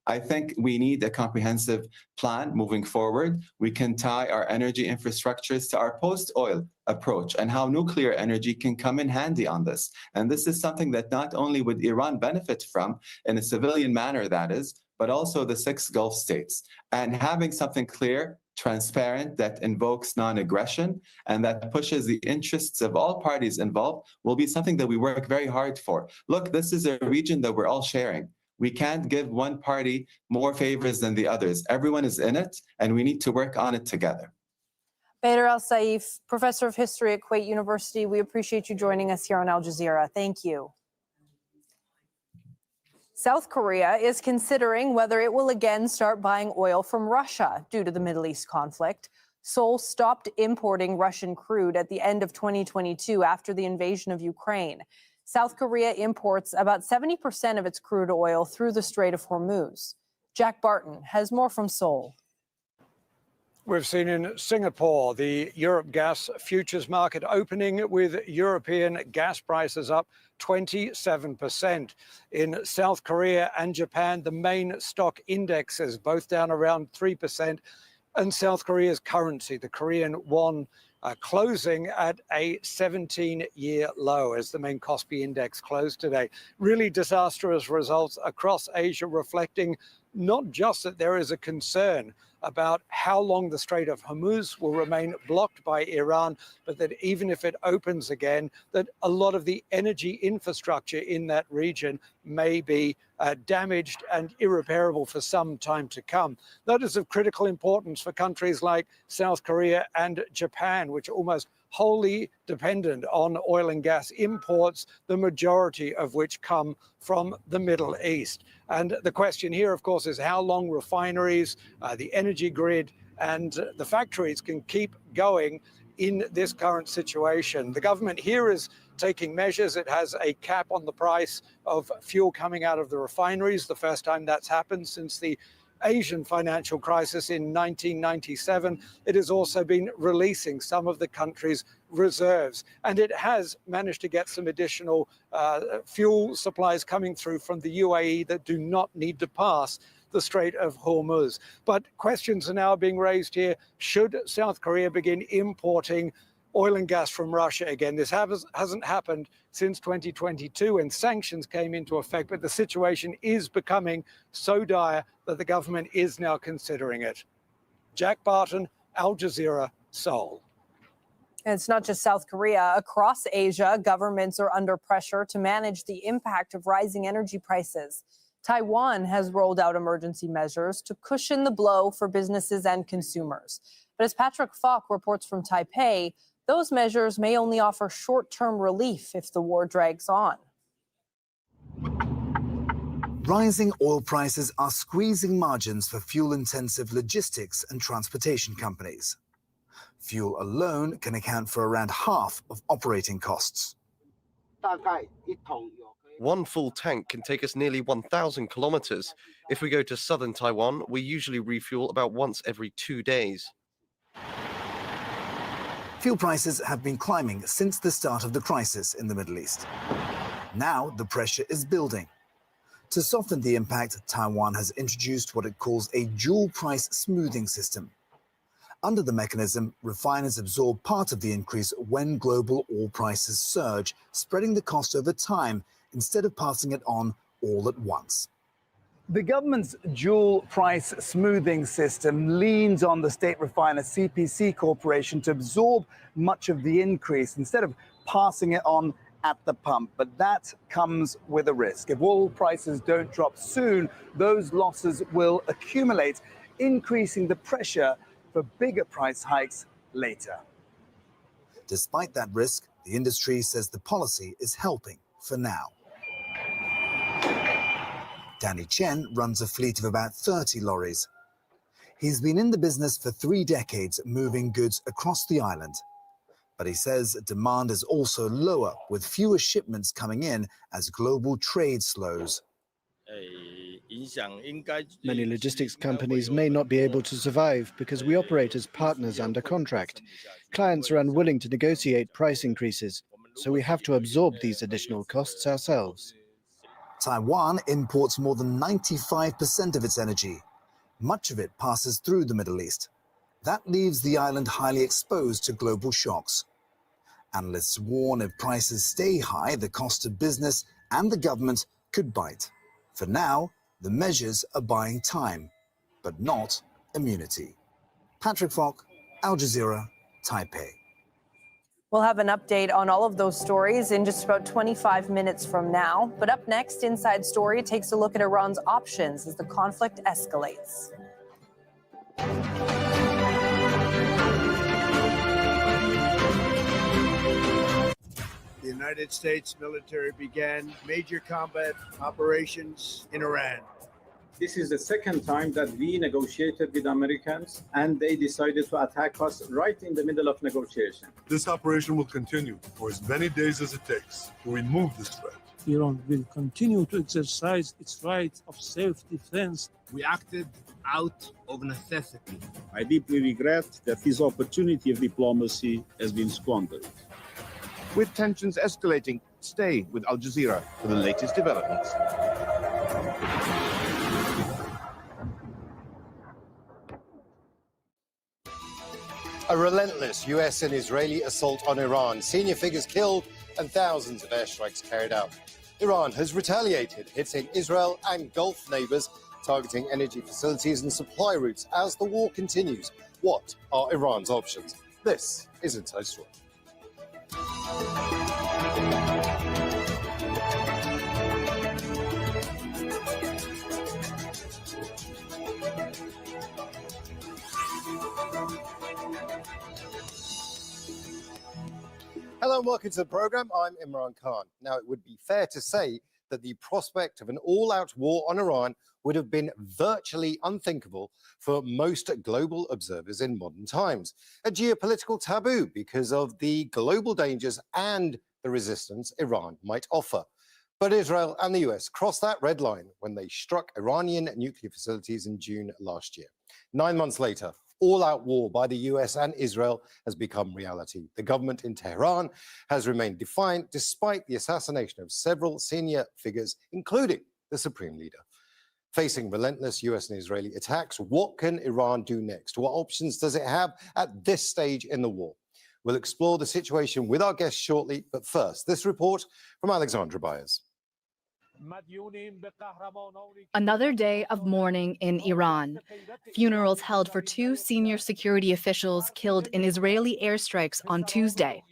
I think we need a comprehensive plan moving forward. We can tie our energy infrastructures to our post-oil approach and how nuclear energy can come in handy on this. And this is something that not only would Iran benefit from in a civilian manner, that is, but also the 6 Gulf states. And having something clear, transparent, that invokes non-aggression and that pushes the interests of all parties involved will be something that we work very hard for. Look, this is a region that we're all sharing. We can't give one party more favors than the others. Everyone is in it, and we need to work on it together. Bader Al-Saif, professor of history at Kuwait University, we appreciate you joining us here on Al Jazeera. Thank you. South Korea is considering whether it will again start buying oil from Russia due to the Middle East conflict. Seoul stopped importing Russian crude at the end of 2022 after the invasion of Ukraine. South Korea imports about 70% of its crude oil through the Strait of Hormuz. Jack Barton has more from Seoul. We've seen in Singapore the Europe gas futures market opening with European gas prices up 27%. In South Korea and Japan, the main stock indexes both down around 3%. And South Korea's currency, the Korean won, closing at a 17-year low as the main Kospi index closed today. Really disastrous results across Asia, reflecting not just that there is a concern about how long the Strait of Hormuz will remain blocked by Iran, but that even if it opens again, that a lot of the energy infrastructure in that region may be damaged and irreparable for some time to come. That is of critical importance for countries like South Korea and Japan, which are almost wholly dependent on oil and gas imports, the majority of which come from the Middle East. And the question here, of course, is how long refineries, the energy grid, and the factories can keep going in this current situation. The government here is taking measures. It has a cap on the price of fuel coming out of the refineries, the first time that's happened since the Asian financial crisis in 1997. It has also been releasing some of the country's reserves, and it has managed to get some additional fuel supplies coming through from the UAE that do not need to pass the Strait of Hormuz. But questions are now being raised here. Should South Korea begin importing oil and gas from Russia again? This hasn't happened since 2022 when sanctions came into effect, but the situation is becoming so dire that the government is now considering it. Jack Barton, Al Jazeera, Seoul. And it's not just South Korea. Across Asia, governments are under pressure to manage the impact of rising energy prices. Taiwan has rolled out emergency measures to cushion the blow for businesses and consumers. But as Patrick Falk reports from Taipei, those measures may only offer short-term relief if the war drags on. Rising oil prices are squeezing margins for fuel-intensive logistics and transportation companies. Fuel alone can account for around half of operating costs. One full tank can take us nearly 1,000 kilometers. If we go to southern Taiwan, we usually refuel about once every 2 days. Fuel prices have been climbing since the start of the crisis in the Middle East. Now the pressure is building. To soften the impact, Taiwan has introduced what it calls a dual price smoothing system. Under the mechanism, refiners absorb part of the increase when global oil prices surge, spreading the cost over time instead of passing it on all at once. The government's dual price smoothing system leans on the state refiner CPC Corporation to absorb much of the increase instead of passing it on at the pump. But that comes with a risk. If oil prices don't drop soon, those losses will accumulate, increasing the pressure for bigger price hikes later. Despite that risk, the industry says the policy is helping for now. Danny Chen runs a fleet of about 30 lorries. He's been in the business for 3 decades, moving goods across the island. But he says demand is also lower, with fewer shipments coming in as global trade slows. Many logistics companies may not be able to survive because we operate as partners under contract. Clients are unwilling to negotiate price increases, so we have to absorb these additional costs ourselves. Taiwan imports more than 95% of its energy. Much of it passes through the Middle East. That leaves the island highly exposed to global shocks. Analysts warn if prices stay high, the cost of business and the government could bite. For now, the measures are buying time, but not immunity. Patrick Falk, Al Jazeera, Taipei. We'll have an update on all of those stories in just about 25 minutes from now. But up next, Inside Story takes a look at Iran's options as the conflict escalates. The United States military began major combat operations in Iran. This is the second time that we negotiated with Americans and they decided to attack us right in the middle of negotiation. This operation will continue for as many days as it takes to remove this threat. Iran will continue to exercise its right of self-defense. We acted out of necessity. I deeply regret that this opportunity of diplomacy has been squandered. With tensions escalating, stay with Al Jazeera for the latest developments. A relentless US and Israeli assault on Iran. Senior figures killed and thousands of airstrikes carried out. Iran has retaliated, hitting Israel and Gulf neighbors targeting energy facilities and supply routes as the war continues. What are Iran's options? This is Inside Story. Hello and welcome to the program. I'm Imran Khan. Now, it would be fair to say that the prospect of an all-out war on Iran would have been virtually unthinkable for most global observers in modern times. A geopolitical taboo because of the global dangers and the resistance Iran might offer. But Israel and the US crossed that red line when they struck Iranian nuclear facilities in June last year. 9 months later, all-out war by the US and Israel has become reality. The government in Tehran has remained defiant despite the assassination of several senior figures, including the supreme leader. Facing relentless US and Israeli attacks, what can Iran do next? What options does it have at this stage in the war? We'll explore the situation with our guests shortly, but first, this report from Alexandra Byers. Another day of mourning in Iran. Funerals held for two senior security officials killed in Israeli airstrikes on Tuesday.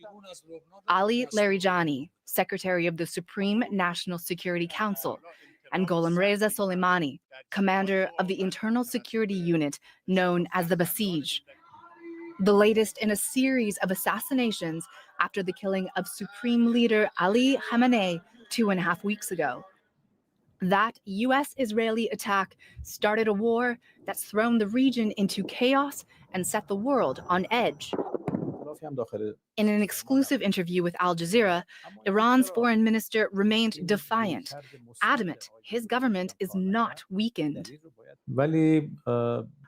Ali Larijani, Secretary of the Supreme National Security Council, and Gholamreza Soleimani, commander of the Internal Security Unit known as the Basij. The latest in a series of assassinations after the killing of Supreme Leader Ali Khamenei 2.5 weeks ago. That US-Israeli attack started a war that's thrown the region into chaos and set the world on edge. In an exclusive interview with Al Jazeera, Iran's foreign minister remained defiant, adamant his government is not weakened.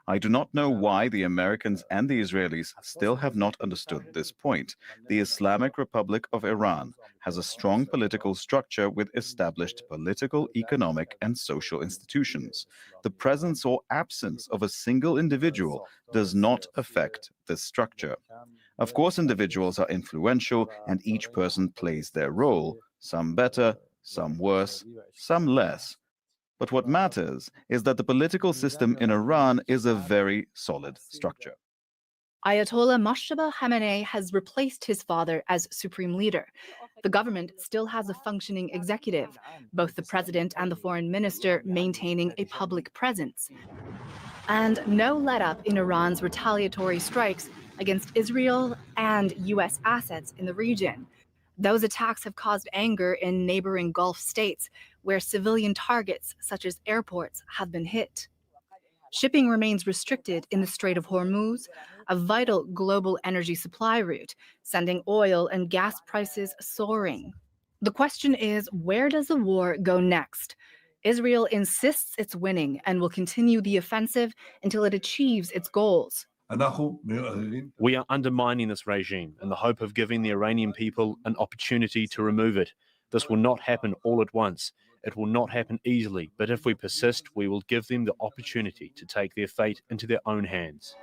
I do not know why the Americans and the Israelis still have not understood this point. The Islamic Republic of Iran has a strong political structure with established political, economic, and social institutions. The presence or absence of a single individual does not affect this structure. Of course, individuals are influential and each person plays their role, some better, some worse, some less. But what matters is that the political system in Iran is a very solid structure. Ayatollah Moshtaba Khamenei has replaced his father as supreme leader. The government still has a functioning executive, both the president and the foreign minister maintaining a public presence. And no let-up in Iran's retaliatory strikes against Israel and US assets in the region. Those attacks have caused anger in neighboring Gulf states, where civilian targets, such as airports, have been hit. Shipping remains restricted in the Strait of Hormuz, a vital global energy supply route, sending oil and gas prices soaring. The question is, where does the war go next? Israel insists it's winning and will continue the offensive until it achieves its goals. We are undermining this regime in the hope of giving the Iranian people an opportunity to remove it. This will not happen all at once. It will not happen easily, but if we persist, we will give them the opportunity to take their fate into their own hands.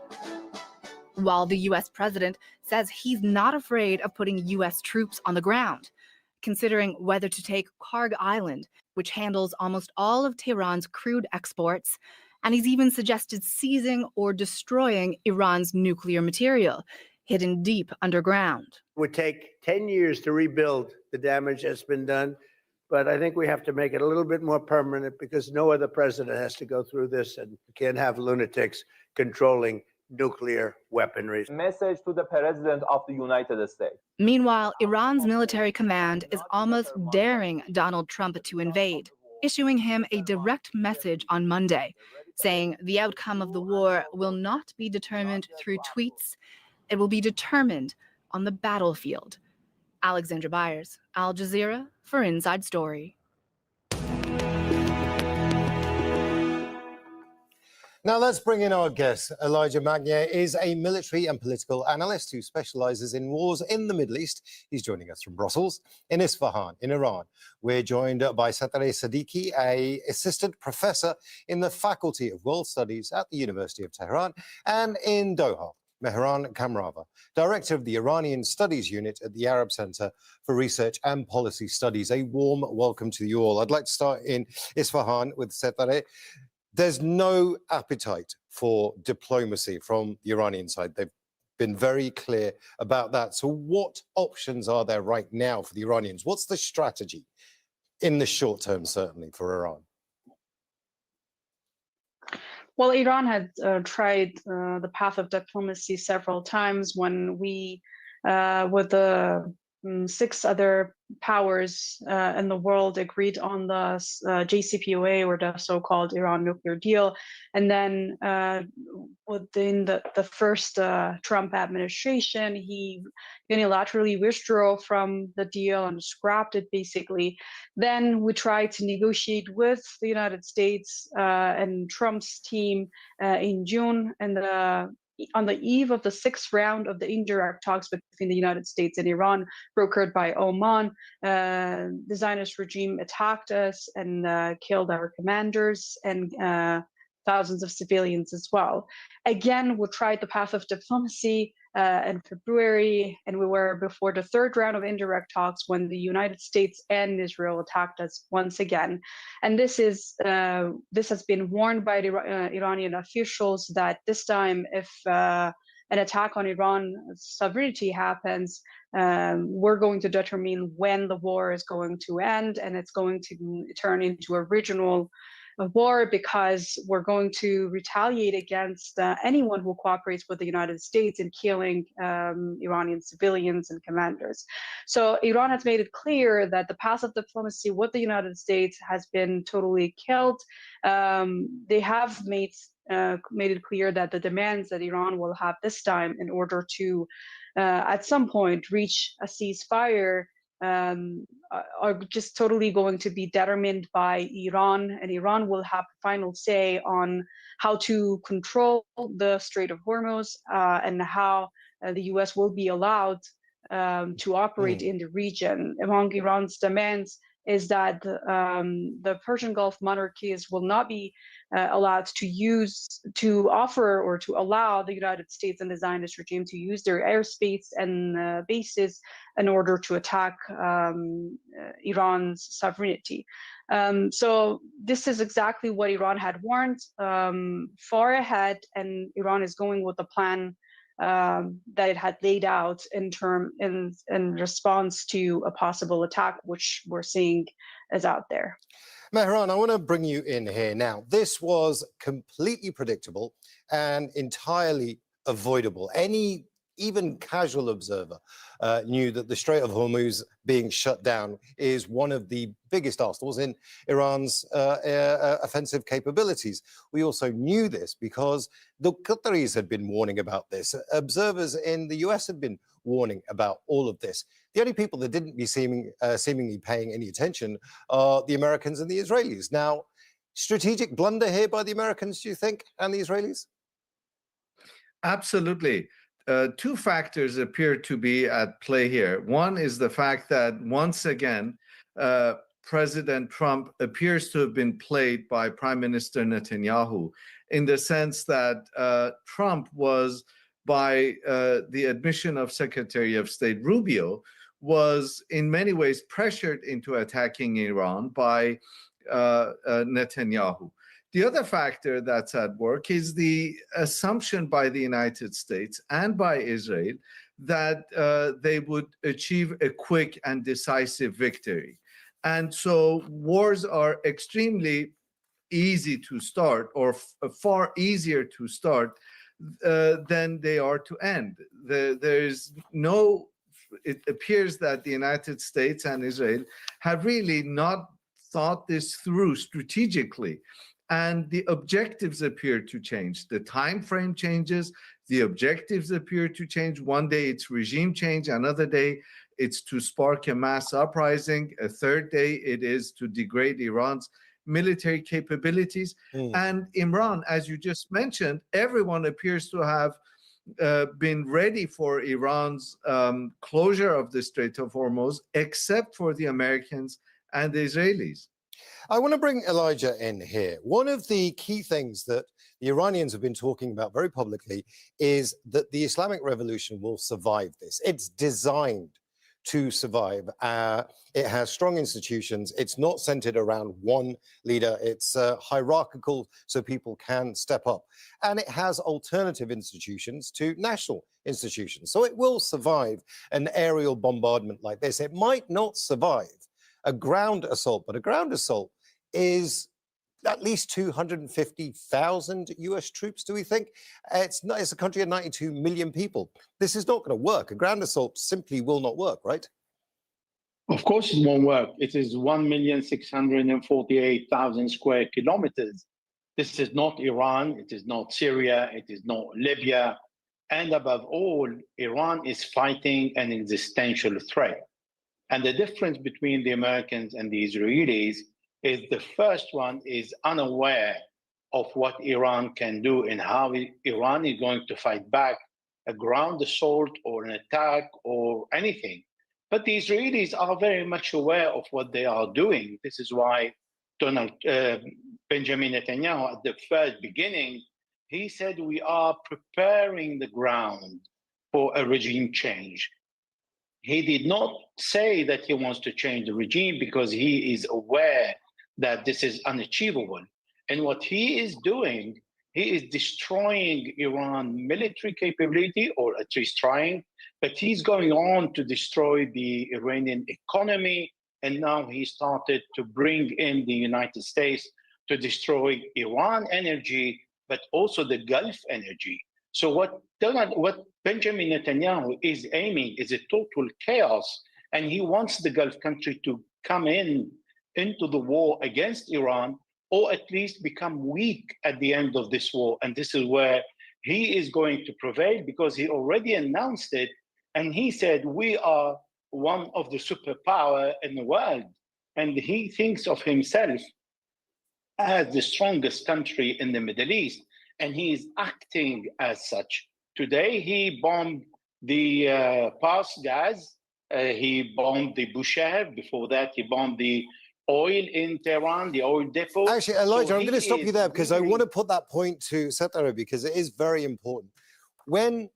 While the US president says he's not afraid of putting US troops on the ground, considering whether to take Karg Island, which handles almost all of Tehran's crude exports, and he's even suggested seizing or destroying Iran's nuclear material, hidden deep underground. It would take 10 years to rebuild the damage that's been done, but I think we have to make it a little bit more permanent because no other president has to go through this, and you can't have lunatics controlling nuclear weaponry. Message to the President of the United States. Meanwhile, Iran's military command is almost daring Donald Trump to invade, issuing him a direct message on Monday, saying the outcome of the war will not be determined through tweets, it will be determined on the battlefield. Alexandra Byers, Al Jazeera for Inside Story. Now let's bring in our guest. Elijah Magnier is a military and political analyst who specializes in wars in the Middle East. He's joining us from Brussels. In Isfahan, in Iran, we're joined by Sattareh Sadiqi, an assistant professor in the Faculty of World Studies at the University of Tehran, and in Doha, Mehran Kamrava, director of the Iranian Studies Unit at the Arab Center for Research and Policy Studies. A warm welcome to you all. I'd like to start in Isfahan with Sattareh. There's no appetite for diplomacy from the Iranian side. They've been very clear about that. So what options are there right now for the Iranians? What's the strategy in the short term, certainly, for Iran? Well, Iran had tried the path of diplomacy several times when we, with the 6 other powers in the world, agreed on the JCPOA, or the so-called Iran nuclear deal. And then within the first Trump administration, he unilaterally withdrew from the deal and scrapped it, basically. Then we tried to negotiate with the United States and Trump's team in June, and on the eve of the 6th round of the indirect talks between the United States and Iran, brokered by Oman, the Zionist regime attacked us and killed our commanders and thousands of civilians as well. Again, we tried the path of diplomacy in February, and we were before the 3rd round of indirect talks when the United States and Israel attacked us once again. And this has been warned by the Iranian officials that this time, if an attack on Iran's sovereignty happens, we're going to determine when the war is going to end, and it's going to turn into a regional war, because we're going to retaliate against anyone who cooperates with the United States in killing Iranian civilians and commanders. So Iran has made it clear that the path of diplomacy with the United States has been totally killed. They have made it clear that the demands that Iran will have this time in order to, at some point, reach a ceasefire are just totally going to be determined by Iran, and Iran will have final say on how to control the Strait of Hormuz and how the US will be allowed to operate in the region. Among Iran's demands is that the Persian Gulf monarchies will not be allowed to offer or to allow the United States and the Zionist regime to use their airspace and bases in order to attack Iran's sovereignty. So this is exactly what Iran had warned far ahead, and Iran is going with the plan that it had laid out in response to a possible attack, which we're seeing is out there. Mehran, I want to bring you in here now. This was completely predictable and entirely avoidable. Any even casual observer knew that the Strait of Hormuz being shut down is one of the biggest arsenals in Iran's offensive capabilities. We also knew this because the Qataris had been warning about this. Observers in the US had been warning about all of this. The only people that didn't be seemingly paying any attention are the Americans and the Israelis. Now, strategic blunder here by the Americans, do you think, and the Israelis? Absolutely. 2 factors appear to be at play here. One is the fact that once again, President Trump appears to have been played by Prime Minister Netanyahu, in the sense that Trump was, by the admission of Secretary of State Rubio, was in many ways pressured into attacking Iran by Netanyahu. The other factor that's at work is the assumption by the United States and by Israel that they would achieve a quick and decisive victory. And so wars are extremely easy to start, or far easier to start than they are to end. It appears that the United States and Israel have really not thought this through strategically. And the objectives appear to change. The time frame changes, the objectives appear to change. One day it's regime change, another day it's to spark a mass uprising, a third day it is to degrade Iran's military capabilities. And Imran, as you just mentioned, everyone appears to have been ready for Iran's closure of the Strait of Hormuz, except for the Americans and the Israelis. I want to bring Elijah in here. One of the key things that the Iranians have been talking about very publicly is that the Islamic Revolution will survive this. It's designed to survive. It has strong institutions. It's not centered around one leader. It's hierarchical, so people can step up. And it has alternative institutions to national institutions. So it will survive an aerial bombardment like this. It might not survive a ground assault, but a ground assault is at least 250,000 US troops, do we think? It's a country of 92 million people. This is not going to work. A ground assault simply will not work, right? Of course it won't work. It is 1,648,000 square kilometers. This is not Iran, it is not Syria, it is not Libya. And above all, Iran is fighting an existential threat. And the difference between the Americans and the Israelis is the first one is unaware of what Iran can do and how Iran is going to fight back a ground assault or an attack or anything. But the Israelis are very much aware of what they are doing. This is why Benjamin Netanyahu, at the first beginning, he said, we are preparing the ground for a regime change. He did not say that he wants to change the regime because he is aware that this is unachievable. And what he is doing, he is destroying Iran's military capability, or at least trying, but he's going on to destroy the Iranian economy. And now he started to bring in the United States to destroy Iran energy, but also the Gulf energy. So what Benjamin Netanyahu is aiming is a total chaos, and he wants the Gulf country to come into the war against Iran, or at least become weak at the end of this war. And this is where he is going to prevail, because he already announced it, and he said, we are one of the superpower in the world. And he thinks of himself as the strongest country in the Middle East, and he is acting as such. Today, he bombed the Pars gas, he bombed the Bushehr. Before that, he bombed the oil in Tehran, the oil depot. Actually, Elijah, So I'm going to stop you there because I really- want to put that point to Setara, because it is very important. When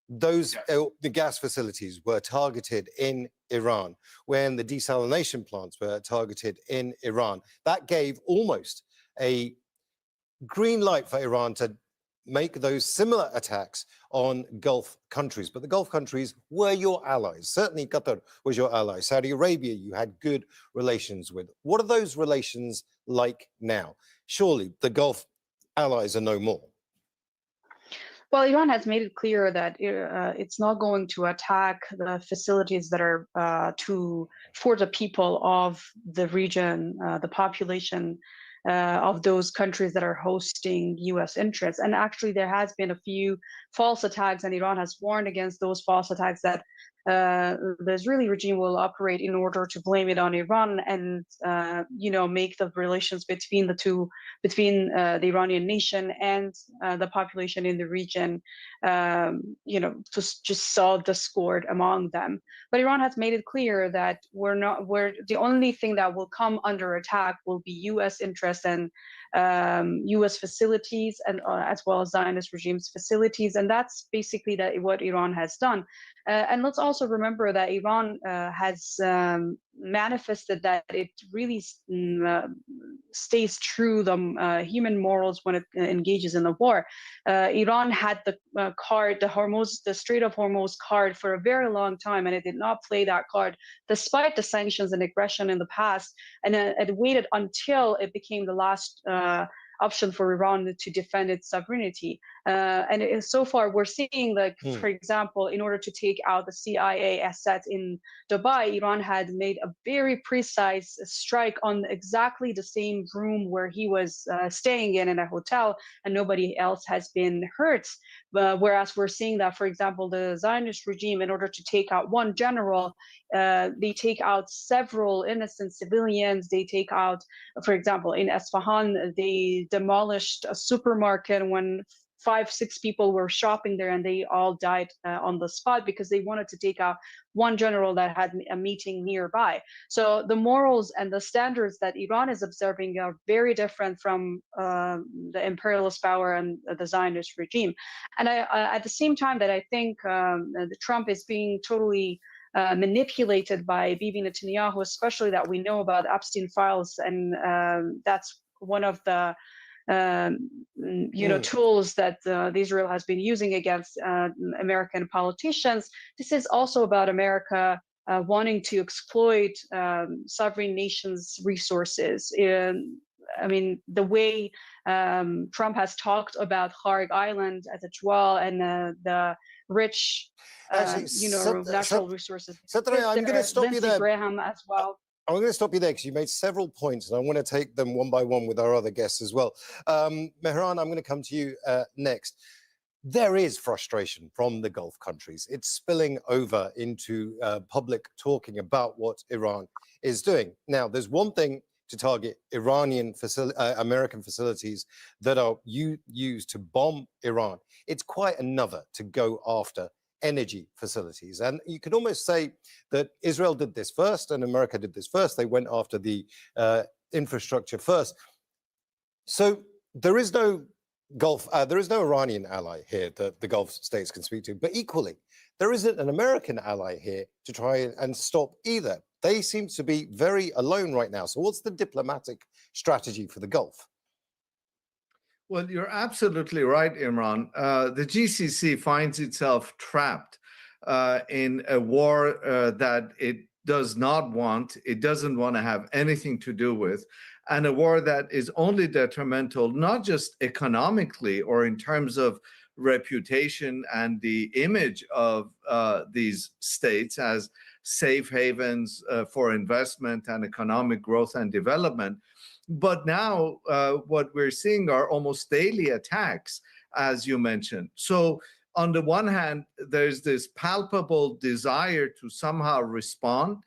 those the gas facilities were targeted in Iran, when the desalination plants were targeted in Iran, that gave almost a green light for Iran to make those similar attacks on Gulf countries. But the Gulf countries were your allies. Certainly Qatar was your ally. Saudi Arabia, you had good relations with. What are those relations like now? Surely the Gulf allies are no more. Well, Iran has made it clear that it's not going to attack the facilities that are for the people of the region, the population of those countries that are hosting U.S. interests. And actually, there has been a few false attacks, and Iran has warned against those false attacks that the Israeli regime will operate in order to blame it on Iran and, make the relations between the Iranian nation and the population in the region, to just solve discord among them. But Iran has made it clear that the only thing that will come under attack will be U.S. interests and U.S. facilities, and as well as Zionist regime's facilities, and that's basically what Iran has done. And let's also remember that Iran has manifested that it really stays true the human morals when it engages in the war. Iran had the card, the Strait of Hormuz card, for a very long time, and it did not play that card despite the sanctions and aggression in the past. And it waited until it became the last option for Iran to defend its sovereignty. And so far, we're seeing, for example, in order to take out the CIA assets in Dubai, Iran had made a very precise strike on exactly the same room where he was staying in a hotel, and nobody else has been hurt. Whereas we're seeing that, for example, the Zionist regime, in order to take out one general, they take out several innocent civilians. They take out, for example, in Isfahan, they demolished a supermarket when 5-6 people were shopping there, and they all died on the spot because they wanted to take out one general that had a meeting nearby. So the morals and the standards that Iran is observing are very different from the imperialist power and the Zionist regime. And at the same time that I think Trump is being totally manipulated by Bibi Netanyahu, especially that we know about Epstein files, and that's one of the tools that Israel has been using against American politicians. This is also about America wanting to exploit sovereign nations' resources. The way Trump has talked about Kharg Island as a jewel and the rich, natural resourses. Satraya, I'm going to stop you there. Graham as well. I'm going to stop you there because you made several points, and I want to take them one by one with our other guests as well. Mehran, I'm going to come to you next. There is frustration from the Gulf countries. It's spilling over into public talking about what Iran is doing. Now, there's one thing to target American facilities that are used to bomb Iran. It's quite another to go after energy facilities. And you could almost say that Israel did this first and America did this first. They went after the infrastructure first. So there is no Iranian ally here that the Gulf states can speak to, but equally, there isn't an American ally here to try and stop either. They seem to be very alone right now. So what's the diplomatic strategy for the Gulf? Well, you're absolutely right, Imran. The GCC finds itself trapped in a war that it does not want. It doesn't want to have anything to do with, and a war that is only detrimental, not just economically or in terms of reputation and the image of these states as safe havens for investment and economic growth and development. But now what we're seeing are almost daily attacks, as you mentioned. So on the one hand, there's this palpable desire to somehow respond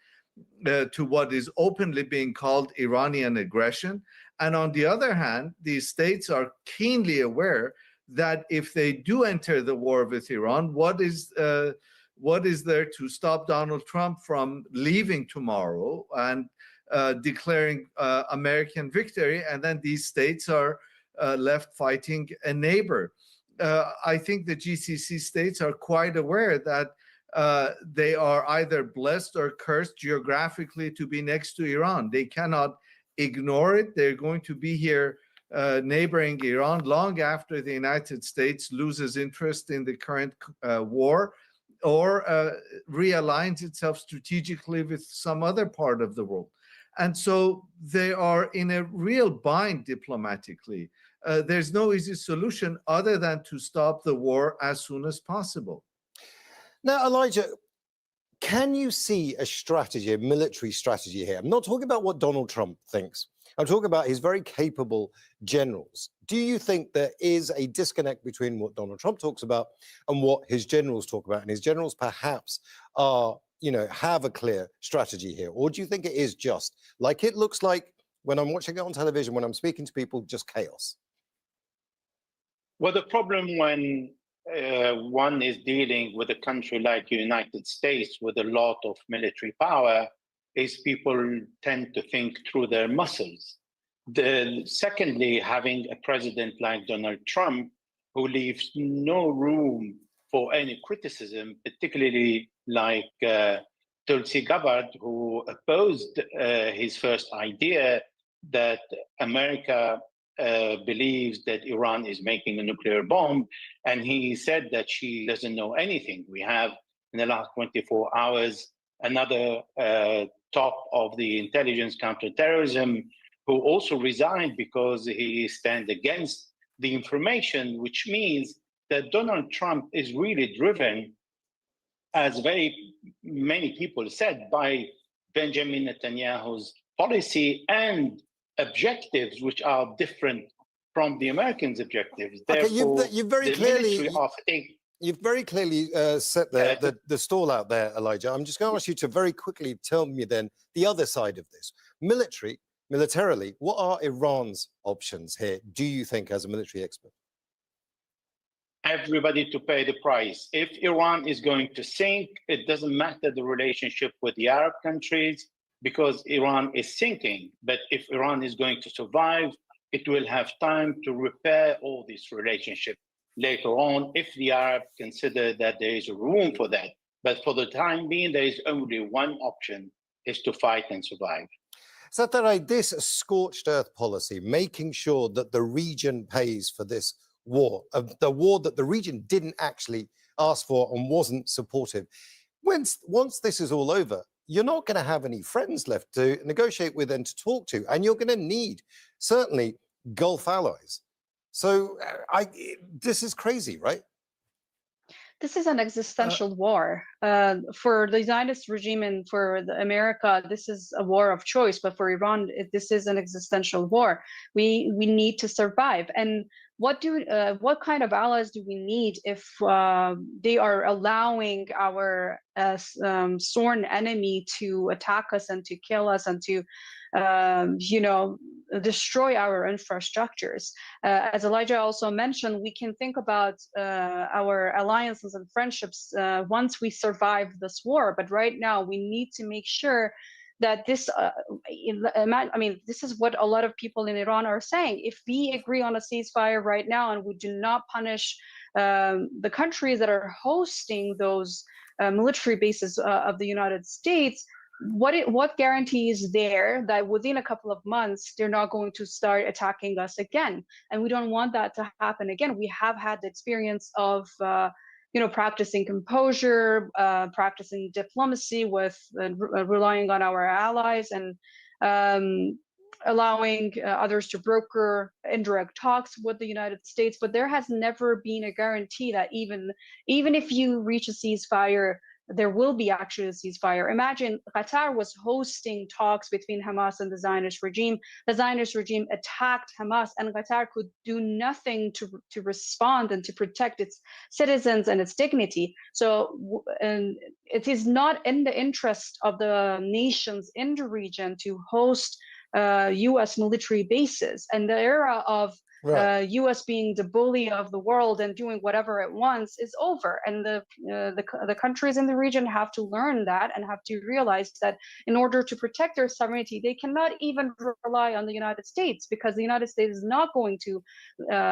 to what is openly being called Iranian aggression. And on the other hand, these states are keenly aware that if they do enter the war with Iran, what is there to stop Donald Trump from leaving tomorrow and declaring American victory, and then these states are left fighting a neighbor. I think the GCC states are quite aware that they are either blessed or cursed geographically to be next to Iran. They cannot ignore it. They're going to be here neighboring Iran long after the United States loses interest in the current war or realigns itself strategically with some other part of the world. And so they are in a real bind diplomatically. There's no easy solution other than to stop the war as soon as possible. Now, Elijah, can you see a strategy, a military strategy here? I'm not talking about what Donald Trump thinks. I'm talking about his very capable generals. Do you think there is a disconnect between what Donald Trump talks about and what his generals talk about? And his generals perhaps are, have a clear strategy here? Or do you think it is just, like it looks like when I'm watching it on television, when I'm speaking to people, just chaos? Well, the problem when one is dealing with a country like the United States with a lot of military power is people tend to think through their muscles. Secondly, having a president like Donald Trump who leaves no room for any criticism, particularly like Tulsi Gabbard, who opposed his first idea that America believes that Iran is making a nuclear bomb, and he said that she doesn't know anything. We have, in the last 24 hours, another top of the intelligence counterterrorism who also resigned because he stands against the information, which means that Donald Trump is really driven, as very many people said, by Benjamin Netanyahu's policy and objectives, which are different from the Americans' objectives. Okay, Therefore, you've very clearly set the stall out there, Elijah. I'm just going to ask you to very quickly tell me then the other side of this. Militarily, what are Iran's options here, do you think, as a military expert? Everybody to pay the price. If Iran is going to sink, it doesn't matter the relationship with the Arab countries because Iran is sinking. But if Iran is going to survive, it will have time to repair all this relationship later on if the Arabs consider that there is room for that. But for the time being, there is only one option, is to fight and survive. Satare, this scorched earth policy, making sure that the region pays for this war, the war that the region didn't actually ask for and wasn't supportive. Once this is all over, you're not going to have any friends left to negotiate with and to talk to, and you're going to need, certainly, Gulf allies. So this is crazy, right? This is an existential war. For the Zionist regime and for America, this is a war of choice. But for Iran, this is an existential war. We need to survive. And what kind of allies do we need if they are allowing our sworn enemy to attack us and to kill us and to destroy our infrastructures? As Elijah also mentioned, we can think about our alliances and friendships once we survive this war. But right now, we need to make sure that this, this is what a lot of people in Iran are saying. If we agree on a ceasefire right now and we do not punish the countries that are hosting those military bases of the United States, what guarantee is there that within a couple of months they're not going to start attacking us again? And we don't want that to happen again. We have had the experience of practicing composure, practicing diplomacy with relying on our allies and allowing others to broker indirect talks with the United States. But there has never been a guarantee that even if you reach a ceasefire, there will be actually a ceasefire. Imagine Qatar was hosting talks between Hamas and the Zionist regime. The Zionist regime attacked Hamas, and Qatar could do nothing to respond and to protect its citizens and its dignity. So it is not in the interest of the nations in the region to host U.S. military bases. And the era of U.S. being the bully of the world and doing whatever it wants is over, and the countries in the region have to learn that and have to realize that in order to protect their sovereignty, they cannot even rely on the United States, because the United States is not going to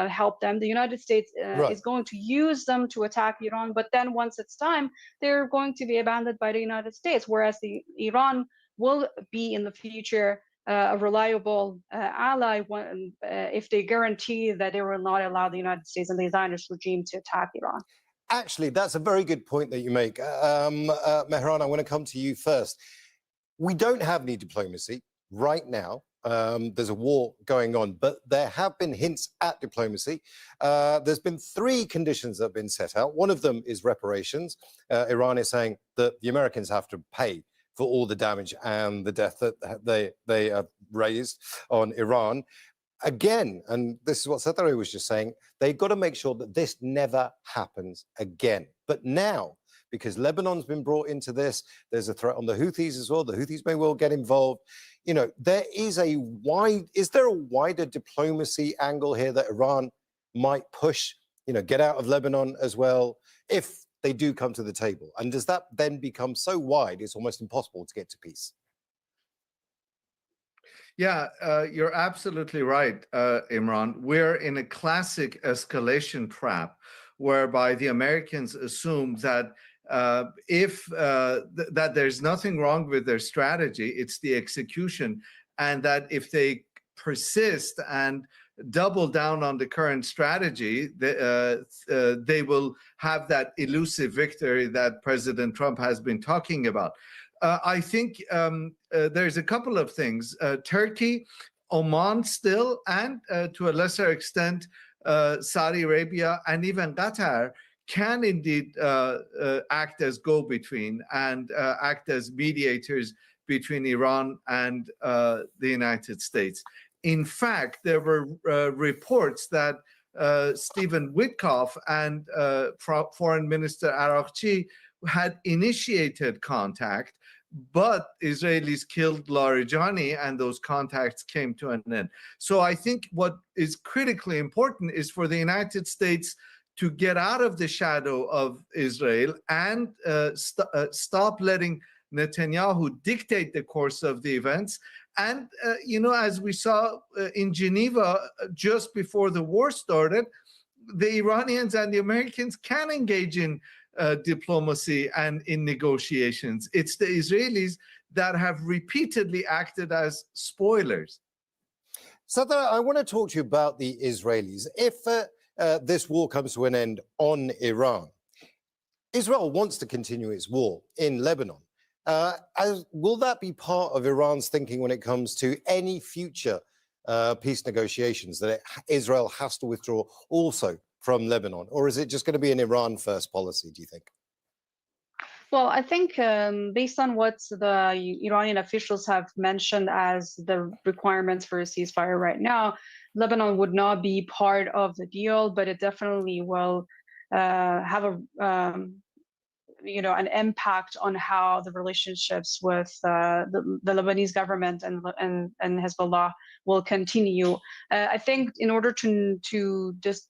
help them. The United States is going to use them to attack Iran, but then once it's time, they're going to be abandoned by the United States, whereas Iran will be in the future a reliable ally if they guarantee that they will not allow the United States and the Zionist regime to attack Iran. Actually, that's a very good point that you make. Mehran, I want to come to you first. We don't have any diplomacy right now. There's a war going on, but there have been hints at diplomacy. There's been 3 conditions that have been set out. One of them is reparations. Iran is saying that the Americans have to pay for all the damage and the death that they have raised on Iran. Again, and this is what Satare was just saying, they've got to make sure that this never happens again. But now, because Lebanon's been brought into this, there's a threat on the Houthis as well. The Houthis may well get involved. There is is there a wider diplomacy angle here that Iran might push, get out of Lebanon as well, if they do come to the table? And does that then become so wide it's almost impossible to get to peace? Yeah, you're absolutely right, Imran. We're in a classic escalation trap, whereby the Americans assume that that there's nothing wrong with their strategy, it's the execution, and that if they persist and double down on the current strategy, they will have that elusive victory that President Trump has been talking about. I think there's a couple of things. Turkey, Oman still, and to a lesser extent, Saudi Arabia and even Qatar can indeed act as go-between and act as mediators between Iran and the United States. In fact, there were reports that Stephen Witkoff and Foreign Minister Araghchi had initiated contact, but Israelis killed Larijani and those contacts came to an end. So I think what is critically important is for the United States to get out of the shadow of Israel and stop letting Netanyahu dictate the course of the events. And, as we saw in Geneva just before the war started, the Iranians and the Americans can engage in diplomacy and in negotiations. It's the Israelis that have repeatedly acted as spoilers. Sadr, I want to talk to you about the Israelis. If this war comes to an end on Iran, Israel wants to continue its war in Lebanon. Will that be part of Iran's thinking when it comes to any future peace negotiations, that Israel has to withdraw also from Lebanon? Or is it just going to be an Iran first policy, do you think? Well, I think based on what the Iranian officials have mentioned as the requirements for a ceasefire right now, Lebanon would not be part of the deal, but it definitely will have a an impact on how the relationships with the Lebanese government and Hezbollah will continue. I think in order to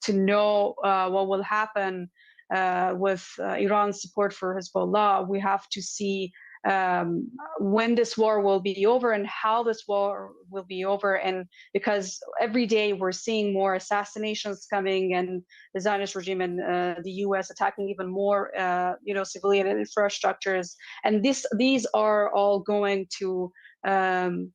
know what will happen with Iran's support for Hezbollah, we have to see when this war will be over and how this war will be over. And because every day we're seeing more assassinations coming, and the Zionist regime and the U.S. attacking even more, civilian infrastructures, and these are all going to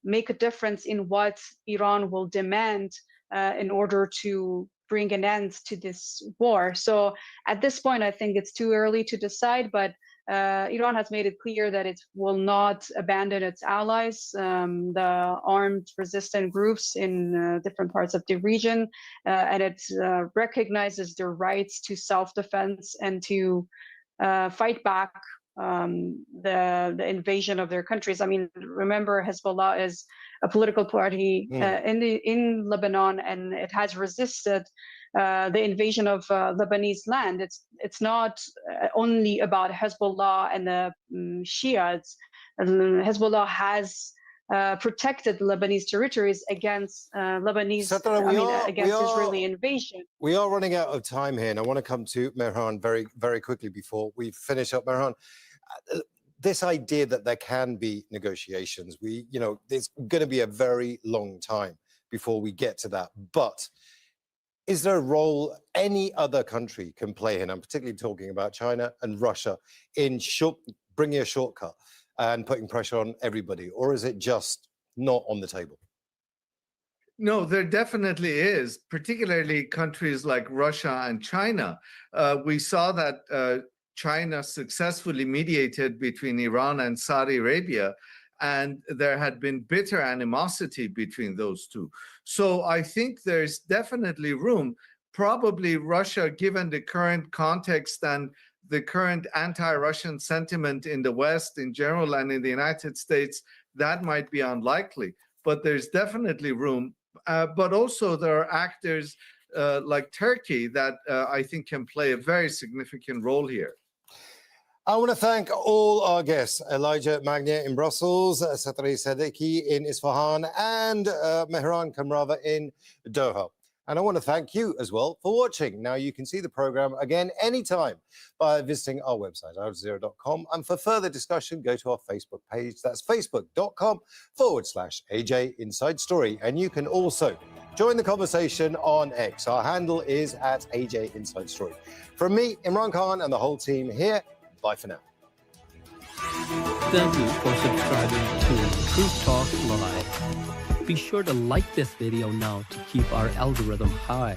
make a difference in what Iran will demand in order to bring an end to this war. So at this point, I think it's too early to decide, but Iran has made it clear that it will not abandon its allies, the armed resistant groups in different parts of the region, and it recognizes their rights to self-defense and to fight back the invasion of their countries. I mean, remember, Hezbollah is a political party in Lebanon, and it has resisted the invasion of Lebanese land. It's not only about Hezbollah and the Shiites. Hezbollah has protected Lebanese territories against Israeli invasion. We are running out of time here, and I want to come to Mehran very, very quickly before we finish up. Mehran, this idea that there can be negotiations, there's going to be a very long time before we get to that. But is there a role any other country can play in? I'm particularly talking about China and Russia in bringing a shortcut and putting pressure on everybody, or is it just not on the table? No, there definitely is, particularly countries like Russia and China. We saw that China successfully mediated between Iran and Saudi Arabia, and there had been bitter animosity between those two. So I think there's definitely room. Probably Russia, given the current context and the current anti-Russian sentiment in the West in general and in the United States, that might be unlikely. But there's definitely room. But also there are actors like Turkey that I think can play a very significant role here. I want to thank all our guests, Elijah Magnier in Brussels, Satri Sadiki in Isfahan, and Mehran Kamrava in Doha. And I want to thank you as well for watching. Now, you can see the program again anytime by visiting our website, aljazeera.com. And for further discussion, go to our Facebook page. That's facebook.com/AJ Inside Story. And you can also join the conversation on X. Our handle is @AJ Inside Story. From me, Imran Khan, and the whole team here, bye for now. Thank you for subscribing to Truth Talk Live. Be sure to like this video now to keep our algorithm high.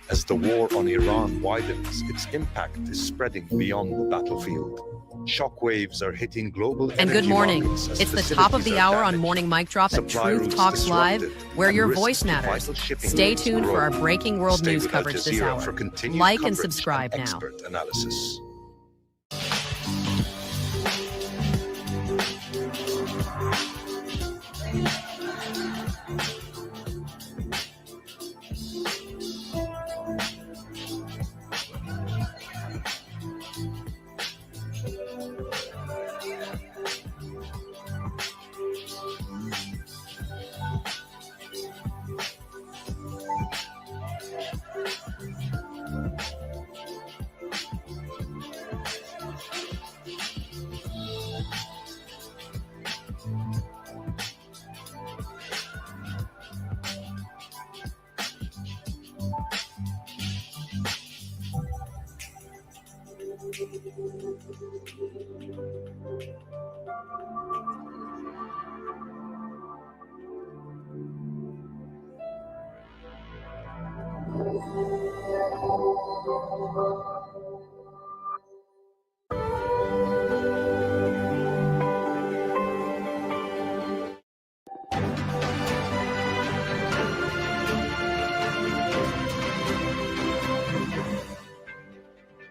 As the war on Iran widens, its impact is spreading beyond the battlefield. Shockwaves are hitting global And good morning. It's the top of the hour on Morning Mic Drop at Truth Talks Live, where your voice matters. Stay tuned for our breaking world news coverage this hour. Like and subscribe now. Expert analysis.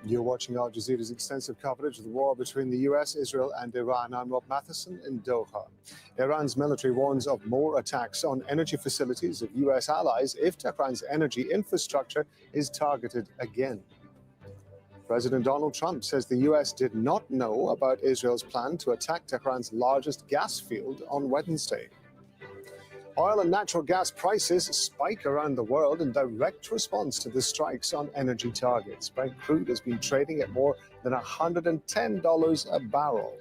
You're watching Al Jazeera's extensive coverage of the war between the US, Israel, and Iran. I'm Rob Matheson in Doha. Iran's military warns of more attacks on energy facilities of US allies if Tehran's energy infrastructure is targeted again. President Donald Trump says the US did not know about Israel's plan to attack Tehran's largest gas field on Wednesday. Oil and natural gas prices spike around the world in direct response to the strikes on energy targets. Brent crude has been trading at more than $110 a barrel.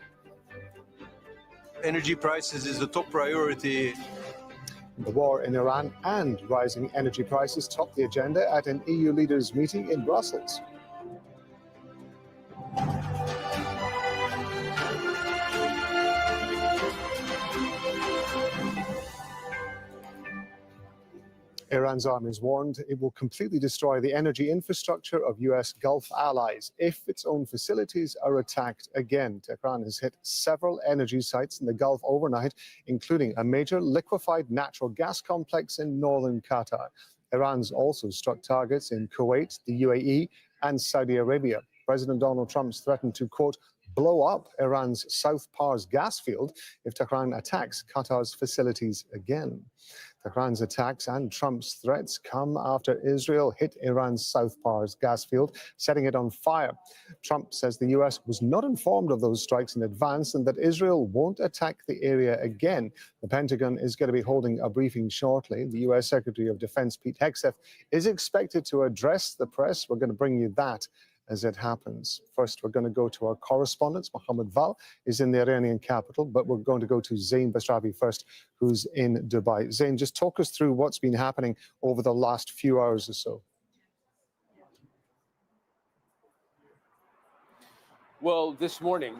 Energy prices is the top priority. The war in Iran and rising energy prices top the agenda at an EU leaders' meeting in Brussels. Iran's army has warned it will completely destroy the energy infrastructure of US Gulf allies if its own facilities are attacked again. Tehran has hit several energy sites in the Gulf overnight, including a major liquefied natural gas complex in northern Qatar. Iran's also struck targets in Kuwait, the UAE, and Saudi Arabia. President Donald Trump's threatened to, quote, blow up Iran's South Pars gas field if Tehran attacks Qatar's facilities again. Tehran's attacks and Trump's threats come after Israel hit Iran's South Pars gas field, setting it on fire. Trump says the U.S. was not informed of those strikes in advance and that Israel won't attack the area again. The Pentagon is going to be holding a briefing shortly. The U.S. Secretary of Defense Pete Hegseth is expected to address the press. We're going to bring you that as it happens. First, we're going to go to our correspondent. Mohammed Val is in the Iranian capital, but we're going to go to Zain Basravi first, who's in Dubai. Zain, just talk us through what's been happening over the last few hours or so. Well, this morning,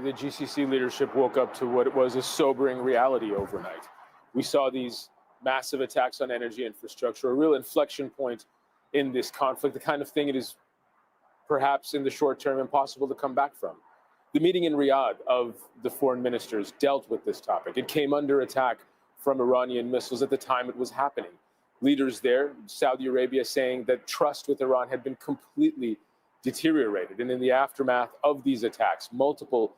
the GCC leadership woke up to what was a sobering reality overnight. We saw these massive attacks on energy infrastructure, a real inflection point in this conflict, the kind of thing it is perhaps in the short term impossible to come back from. The meeting in Riyadh of the foreign ministers dealt with this topic. It came under attack from Iranian missiles at the time it was happening. Leaders there, Saudi Arabia, saying that trust with Iran had been completely deteriorated. And in the aftermath of these attacks, multiple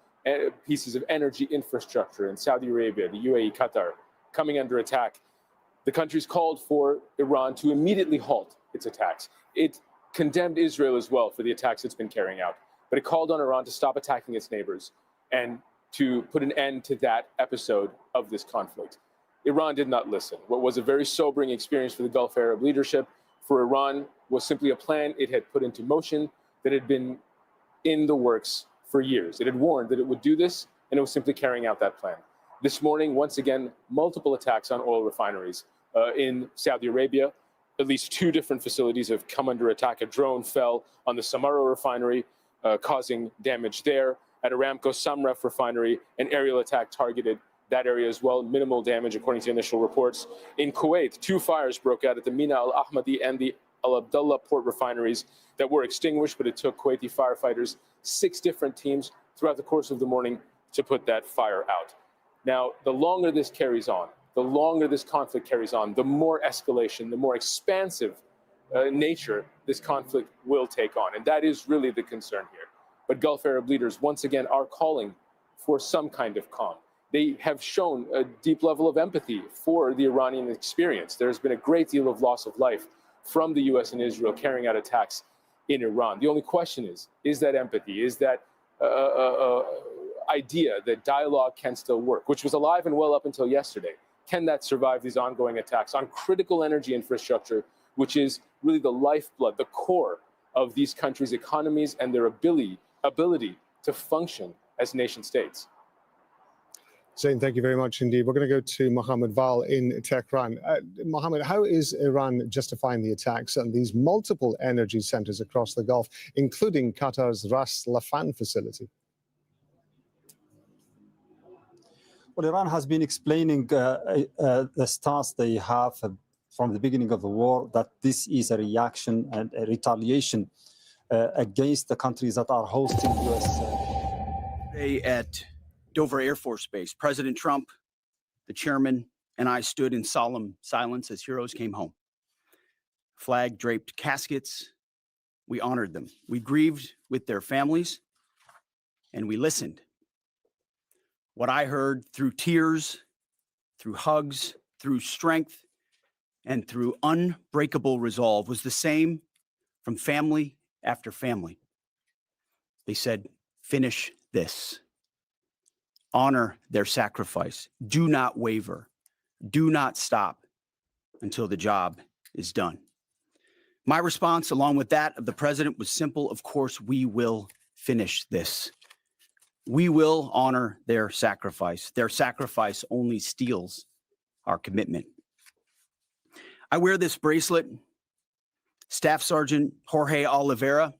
pieces of energy infrastructure in Saudi Arabia, the UAE, Qatar, coming under attack. The countries called for Iran to immediately halt its attacks. It condemned Israel as well for the attacks it's been carrying out. But it called on Iran to stop attacking its neighbors and to put an end to that episode of this conflict. Iran did not listen. What was a very sobering experience for the Gulf Arab leadership, for Iran, was simply a plan it had put into motion that had been in the works for years. It had warned that it would do this, and it was simply carrying out that plan. This morning, once again, multiple attacks on oil refineries in Saudi Arabia. At least two different facilities have come under attack. A drone fell on the Samarra refinery, causing damage there. At Aramco Samref refinery, an aerial attack targeted that area as well. Minimal damage, according to initial reports. In Kuwait, two fires broke out at the Mina Al Ahmadi and the Al Abdullah port refineries that were extinguished, but it took Kuwaiti firefighters 6 different teams throughout the course of the morning to put that fire out. Now, the longer this carries on, the longer this conflict carries on, the more escalation, the more expansive nature this conflict will take on. And that is really the concern here. But Gulf Arab leaders, once again, are calling for some kind of calm. They have shown a deep level of empathy for the Iranian experience. There's been a great deal of loss of life from the US and Israel carrying out attacks in Iran. The only question is that empathy, is that idea that dialogue can still work, which was alive and well up until yesterday. Can that survive these ongoing attacks on critical energy infrastructure, which is really the lifeblood, the core of these countries' economies and their ability to function as nation states? Zain, thank you very much indeed. We're going to go to Mohammed Val in Tehran. Mohammed, how is Iran justifying the attacks on these multiple energy centers across the Gulf, including Qatar's Ras Laffan facility? Well, Iran has been explaining the stance they have from the beginning of the war, that this is a reaction and a retaliation against the countries that are hosting U.S. Today at Dover Air Force Base, President Trump, the chairman, and I stood in solemn silence as heroes came home. Flag-draped caskets, we honored them. We grieved with their families, and we listened. What I heard through tears, through hugs, through strength, and through unbreakable resolve was the same from family after family. They said, finish this. Honor their sacrifice. Do not waver. Do not stop until the job is done. My response, along with that of the president, was simple. Of course, we will finish this. We will honor their sacrifice. Their sacrifice only steals our commitment. I wear this bracelet. Staff Sergeant Jorge Oliveira,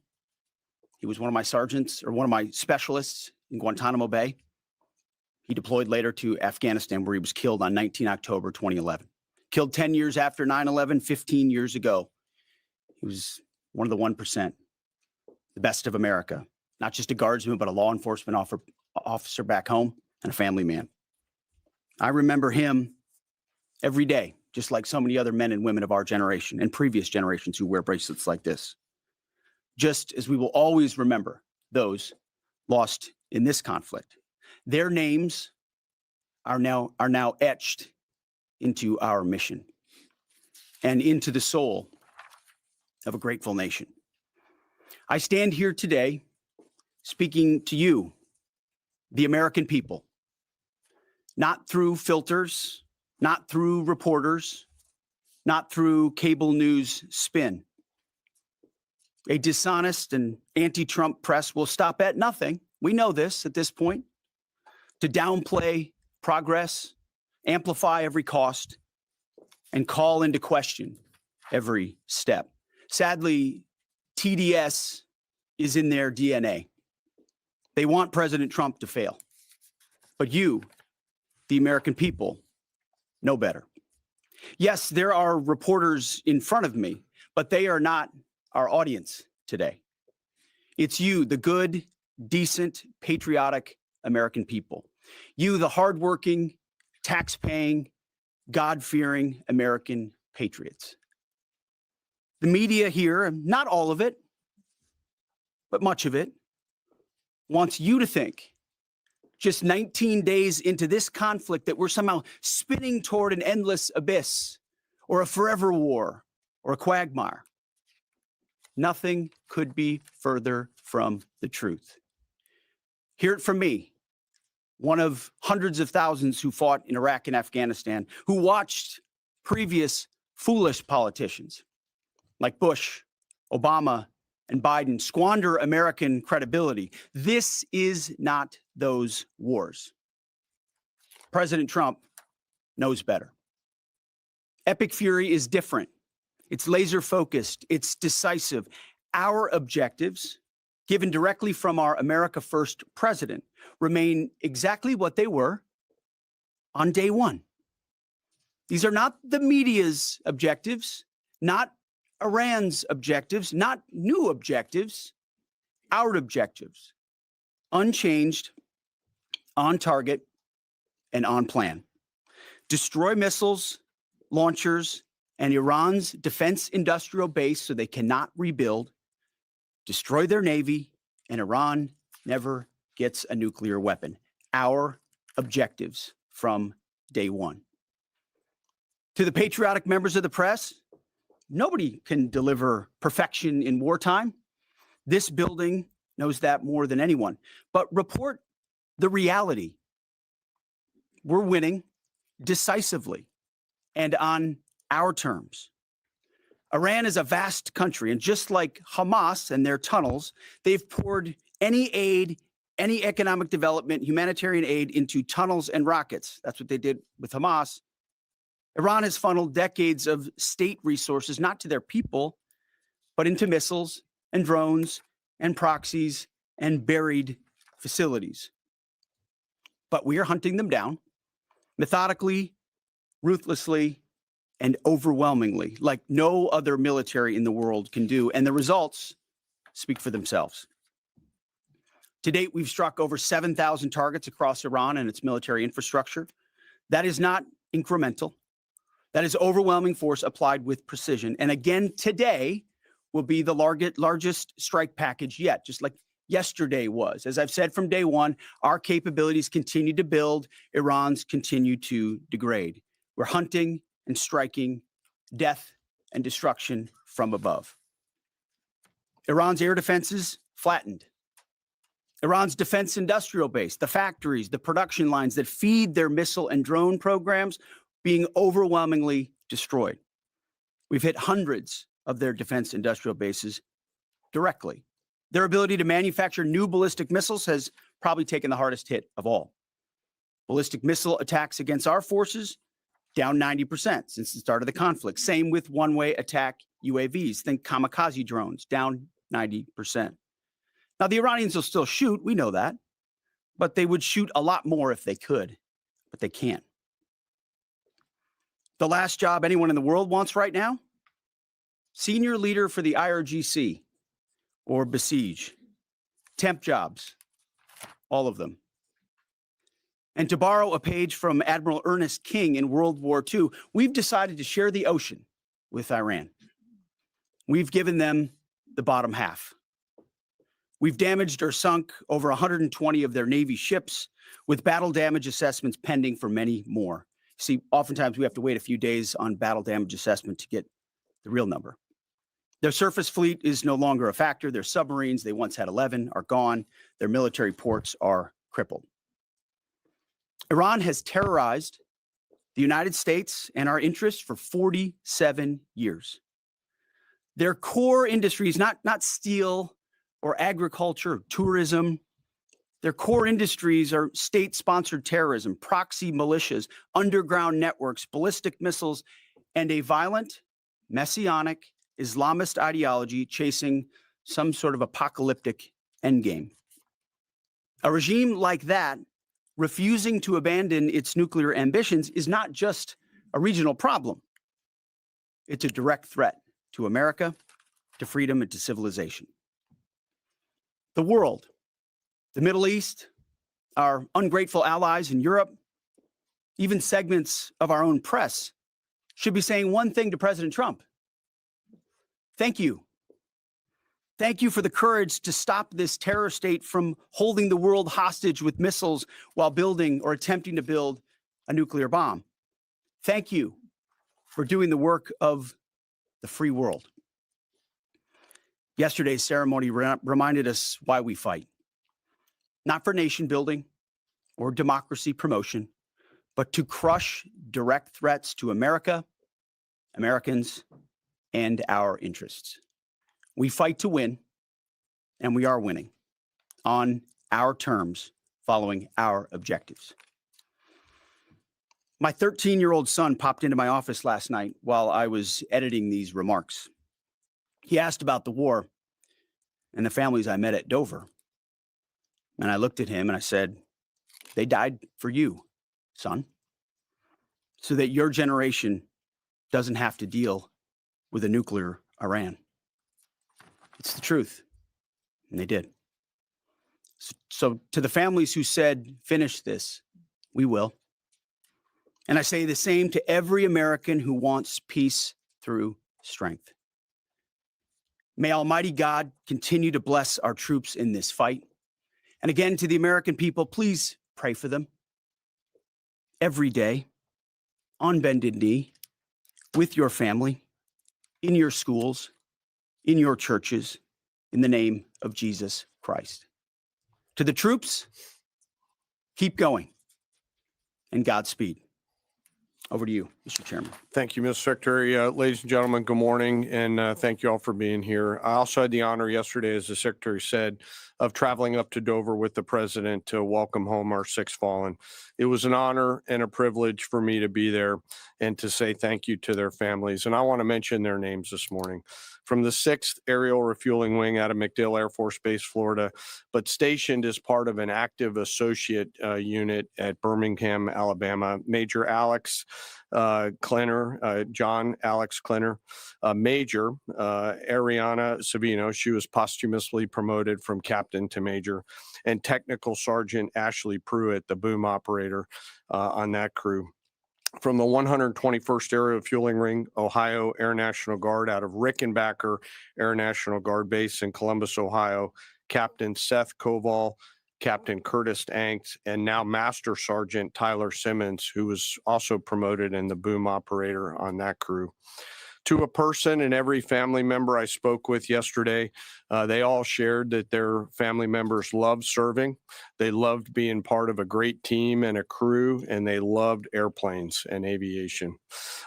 he was one of my sergeants, or one of my specialists in Guantanamo Bay. He deployed later to Afghanistan, where he was killed on 19 October 2011. Killed 10 years after 9/11, 15 years ago. He was one of the 1%, the best of America. Not just a guardsman, but a law enforcement officer back home and a family man. I remember him every day, just like so many other men and women of our generation and previous generations who wear bracelets like this. Just as we will always remember those lost in this conflict. Their names are now etched into our mission and into the soul of a grateful nation. I stand here today speaking to you, the American people, not through filters, not through reporters, not through cable news spin. A dishonest and anti-Trump press will stop at nothing. We know this at this point. To downplay progress, amplify every cost, and call into question every step. Sadly, TDS is in their DNA. They want President Trump to fail. But you, the American people, know better. Yes, there are reporters in front of me, but they are not our audience today. It's you, the good, decent, patriotic American people. You, the hardworking, tax-paying, God-fearing American patriots. The media here, not all of it, but much of it, wants you to think, just 19 days into this conflict, that we're somehow spinning toward an endless abyss or a forever war or a quagmire. Nothing could be further from the truth. Hear it from me, one of hundreds of thousands who fought in Iraq and Afghanistan, who watched previous foolish politicians like Bush, Obama, and Biden squander American credibility. This is not those wars. President Trump knows better. Epic fury is different. It's laser focused. It's decisive. Our objectives, given directly from our America First president, remain exactly what they were on day one. These are not the media's objectives, not Iran's objectives, not new objectives, our objectives, unchanged, on target, and on plan. Destroy missiles, launchers, and Iran's defense industrial base so they cannot rebuild, destroy their navy, and Iran never gets a nuclear weapon. Our objectives from day one. To the patriotic members of the press, nobody can deliver perfection in wartime. This building knows that more than anyone. But report the reality. We're winning decisively and on our terms. Iran is a vast country, and just like Hamas and their tunnels, they've poured any aid, any economic development, humanitarian aid into tunnels and rockets. That's what they did with Hamas. Iran has funneled decades of state resources, not to their people, but into missiles and drones and proxies and buried facilities. But we are hunting them down methodically, ruthlessly, and overwhelmingly, like no other military in the world can do. And the results speak for themselves. To date, we've struck over 7,000 targets across Iran and its military infrastructure. That is not incremental. That is overwhelming force applied with precision. And again, today will be the largest strike package yet, just like yesterday was. As I've said from day one, our capabilities continue to build, Iran's continue to degrade. We're hunting and striking death and destruction from above. Iran's air defenses flattened. Iran's defense industrial base, the factories, the production lines that feed their missile and drone programs being overwhelmingly destroyed. We've hit hundreds of their defense industrial bases directly. Their ability to manufacture new ballistic missiles has probably taken the hardest hit of all. Ballistic missile attacks against our forces down 90% since the start of the conflict. Same with one-way attack UAVs. Think kamikaze drones, down 90%. Now, the Iranians will still shoot, we know that, but they would shoot a lot more if they could, but they can't. The last job anyone in the world wants right now? Senior leader for the IRGC or Besiege. Temp jobs, all of them. And to borrow a page from Admiral Ernest King in World War II, we've decided to share the ocean with Iran. We've given them the bottom half. We've damaged or sunk over 120 of their Navy ships, with battle damage assessments pending for many more. See, oftentimes we have to wait a few days on battle damage assessment to get the real number. Their surface fleet is no longer a factor. Their submarines, they once had 11, are gone. Their military ports are crippled. Iran has terrorized the United States and our interests for 47 years. Their core industries, not steel or agriculture, or tourism, their core industries are state-sponsored terrorism, proxy militias, underground networks, ballistic missiles, and a violent, messianic, Islamist ideology chasing some sort of apocalyptic endgame. A regime like that, refusing to abandon its nuclear ambitions, is not just a regional problem. It's a direct threat to America, to freedom, and to civilization. The world, the Middle East, our ungrateful allies in Europe, even segments of our own press should be saying one thing to President Trump. Thank you. Thank you for the courage to stop this terror state from holding the world hostage with missiles while building or attempting to build a nuclear bomb. Thank you for doing the work of the free world. Yesterday's ceremony reminded us why we fight. Not for nation building or democracy promotion, but to crush direct threats to America, Americans, and our interests. We fight to win, and we are winning on our terms, following our objectives. My 13-year-old son popped into my office last night while I was editing these remarks. He asked about the war and the families I met at Dover. And I looked at him and I said, they died for you, son, so that your generation doesn't have to deal with a nuclear Iran. It's the truth. And they did. So to the families who said, finish this, we will. And I say the same to every American who wants peace through strength. May Almighty God continue to bless our troops in this fight. And again, to the American people, please pray for them every day, on bended knee, with your family, in your schools, in your churches, in the name of Jesus Christ. To the troops, keep going, and Godspeed. Over to you. Mr. Chairman. Thank you, Mr. Secretary. Ladies and gentlemen, good morning, and thank you all for being here. I also had the honor yesterday, as the Secretary said, of traveling up to Dover with the President to welcome home our 6 fallen. It was an honor and a privilege for me to be there and to say thank you to their families. And I want to mention their names this morning. From the 6th Aerial Refueling Wing out of MacDill Air Force Base, Florida, but stationed as part of an active associate unit at Birmingham, Alabama, Major Alex Klenner, John Alex Klenner, Major Ariana Savino, she was posthumously promoted from captain to major, and Technical Sergeant Ashley Pruitt, the boom operator on that crew. From the 121st Aerial Refueling Ring, Ohio Air National Guard out of Rickenbacker Air National Guard Base in Columbus, Ohio, Captain Seth Koval, Captain Curtis Anks, and now Master Sergeant Tyler Simmons, who was also promoted in the boom operator on that crew. To a person and every family member I spoke with yesterday, they all shared that their family members loved serving. They loved being part of a great team and a crew, and they loved airplanes and aviation.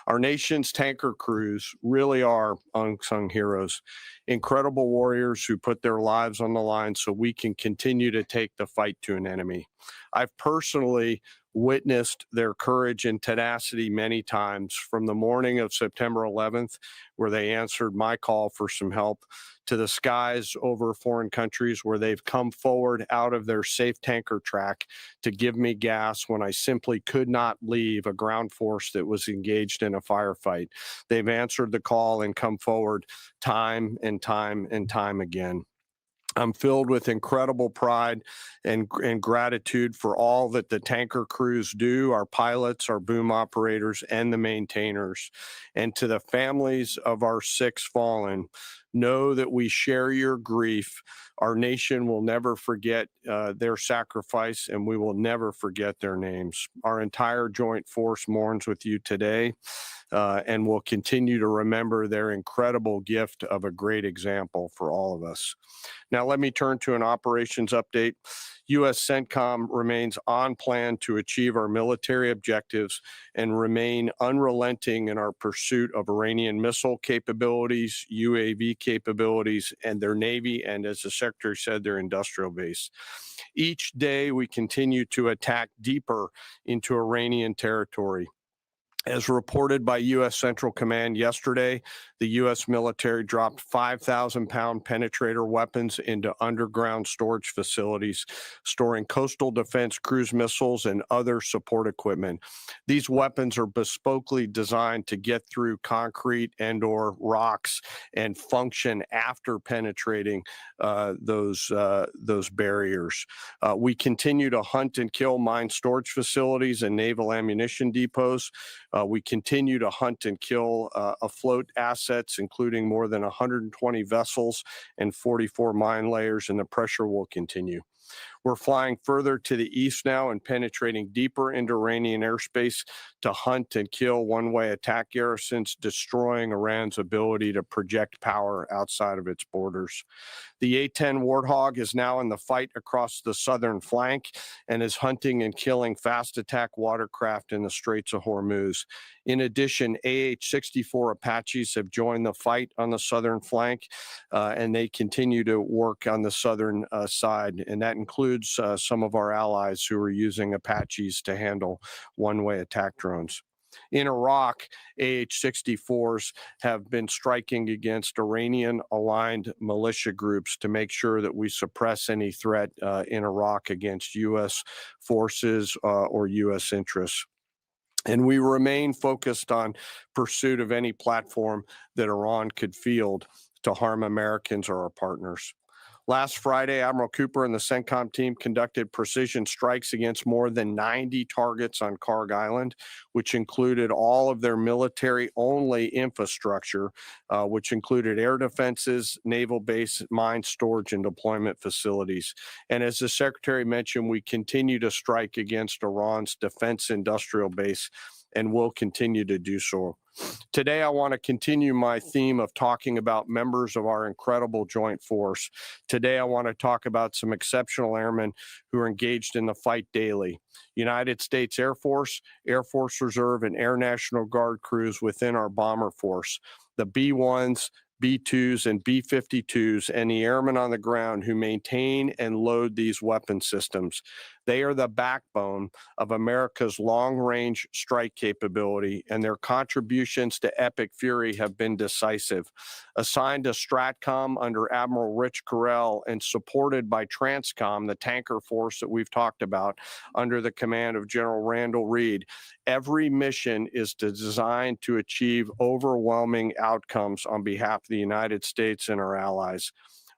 Our nation's tanker crews really are unsung heroes, incredible warriors who put their lives on the line so we can continue to take the fight to an enemy. I've personally witnessed their courage and tenacity many times, from the morning of September 11th, where they answered my call for some help, to the skies over foreign countries where they've come forward out of their safe tanker track to give me gas when I simply could not leave a ground force that was engaged in a firefight. They've answered the call and come forward time and time and time again. I'm filled with incredible pride and gratitude for all that the tanker crews do, our pilots, our boom operators, and the maintainers. And to the families of our 6 fallen, know that we share your grief. Our nation will never forget their sacrifice, and we will never forget their names. Our entire joint force mourns with you today, and will continue to remember their incredible gift of a great example for all of us. Now, let me turn to an operations update. U.S. CENTCOM remains on plan to achieve our military objectives and remain unrelenting in our pursuit of Iranian missile capabilities, UAV capabilities, and their Navy, and as the Secretary said, their industrial base. Each day, we continue to attack deeper into Iranian territory. As reported by U.S. Central Command yesterday, the U.S. military dropped 5,000-pound penetrator weapons into underground storage facilities, storing coastal defense cruise missiles and other support equipment. These weapons are bespokely designed to get through concrete and/or rocks and function after penetrating those barriers. We continue to hunt and kill mine storage facilities and naval ammunition depots. We continue to hunt and kill afloat assets, including more than 120 vessels and 44 mine layers, and the pressure will continue. We're flying further to the east now and penetrating deeper into Iranian airspace to hunt and kill one-way attack garrisons, destroying Iran's ability to project power outside of its borders. The A-10 Warthog is now in the fight across the southern flank and is hunting and killing fast attack watercraft in the Straits of Hormuz. In addition, AH-64 Apaches have joined the fight on the southern flank, and they continue to work on the southern side, and that includes some of our allies who are using Apaches to handle one-way attack drones. In Iraq, AH-64s have been striking against Iranian-aligned militia groups to make sure that we suppress any threat in Iraq against U.S. forces or U.S. interests. And we remain focused on pursuit of any platform that Iran could field to harm Americans or our partners. Last Friday, Admiral Cooper and the CENTCOM team conducted precision strikes against more than 90 targets on Karg Island, which included all of their military-only infrastructure, which included air defenses, naval base, mine storage, and deployment facilities. And as the Secretary mentioned, we continue to strike against Iran's defense industrial base and will continue to do so. Today, I want to continue my theme of talking about members of our incredible joint force. Today, I want to talk about some exceptional airmen who are engaged in the fight daily. United States Air Force, Air Force Reserve, and Air National Guard crews within our bomber force. The B-1s, B-2s, and B-52s, and the airmen on the ground who maintain and load these weapon systems. They are the backbone of America's long-range strike capability, and their contributions to Epic Fury have been decisive. Assigned to STRATCOM under Admiral Rich Correll and supported by TRANSCOM, the tanker force that we've talked about, under the command of General Randall Reed, every mission is designed to achieve overwhelming outcomes on behalf of the United States and our allies.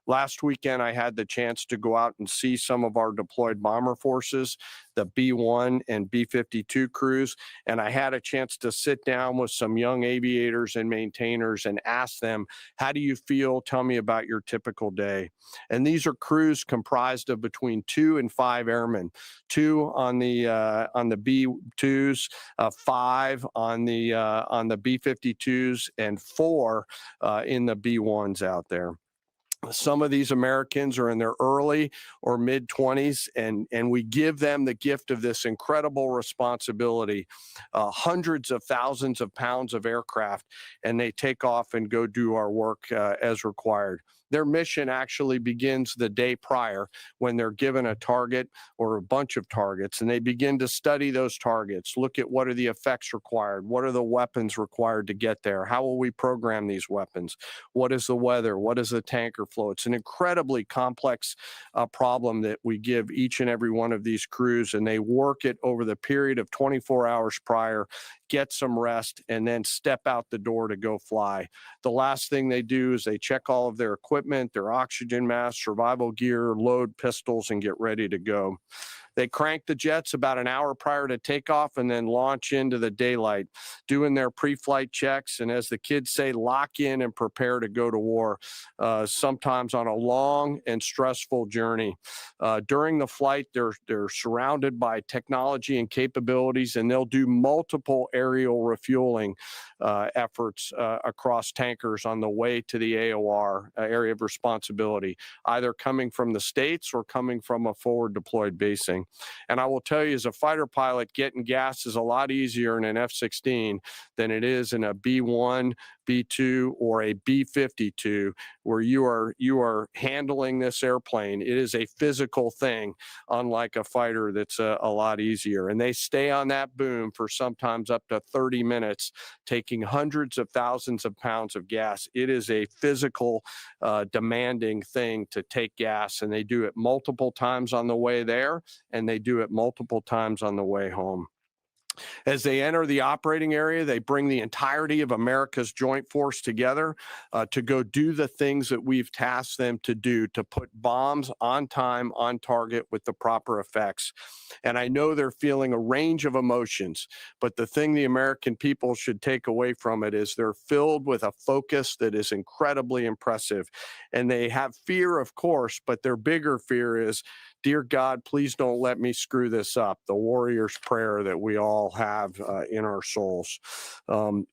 Last weekend, I had the chance to go out and see some of our deployed bomber forces, the B-1 and B-52 crews, and I had a chance to sit down with some young aviators and maintainers and ask them, how do you feel? Tell me about your typical day. And these are crews comprised of between 2 and 5 airmen, 2 on the B-2s, 5 on the B-52s, and 4 in the B-1s out there. Some of these Americans are in their early or mid-20s, and we give them the gift of this incredible responsibility, hundreds of thousands of pounds of aircraft, and they take off and go do our work as required. Their mission actually begins the day prior when they're given a target or a bunch of targets, and they begin to study those targets, look at what are the effects required, what are the weapons required to get there, how will we program these weapons, what is the weather, what is the tanker flow. It's an incredibly complex problem that we give each and every one of these crews, and they work it over the period of 24 hours prior, get some rest, and then step out the door to go fly. The last thing they do is they check all of their equipment, their oxygen masks, survival gear, load pistols, and get ready to go. They crank the jets about an hour prior to takeoff and then launch into the daylight, doing their pre-flight checks, and as the kids say, lock in and prepare to go to war, sometimes on a long and stressful journey. During the flight, they're surrounded by technology and capabilities, and they'll do multiple aerial refueling efforts across tankers on the way to the AOR, area of responsibility, either coming from the States or coming from a forward deployed basing. And I will tell you, as a fighter pilot, getting gas is a lot easier in an F-16 than it is in a B-1, B-2, or a B-52, where you are handling this airplane. It is a physical thing, unlike a fighter that's a lot easier. And they stay on that boom for sometimes up to 30 minutes, taking hundreds of thousands of pounds of gas. It is a physical, demanding thing to take gas, and they do it multiple times on the way there, and they do it multiple times on the way home. As they enter the operating area, they bring the entirety of America's joint force together to go do the things that we've tasked them to do, to put bombs on time, on target, with the proper effects. And I know they're feeling a range of emotions, but the thing the American people should take away from it is they're filled with a focus that is incredibly impressive. And they have fear, of course, but their bigger fear is, dear God, please don't let me screw this up. The warrior's prayer that we all have in our souls.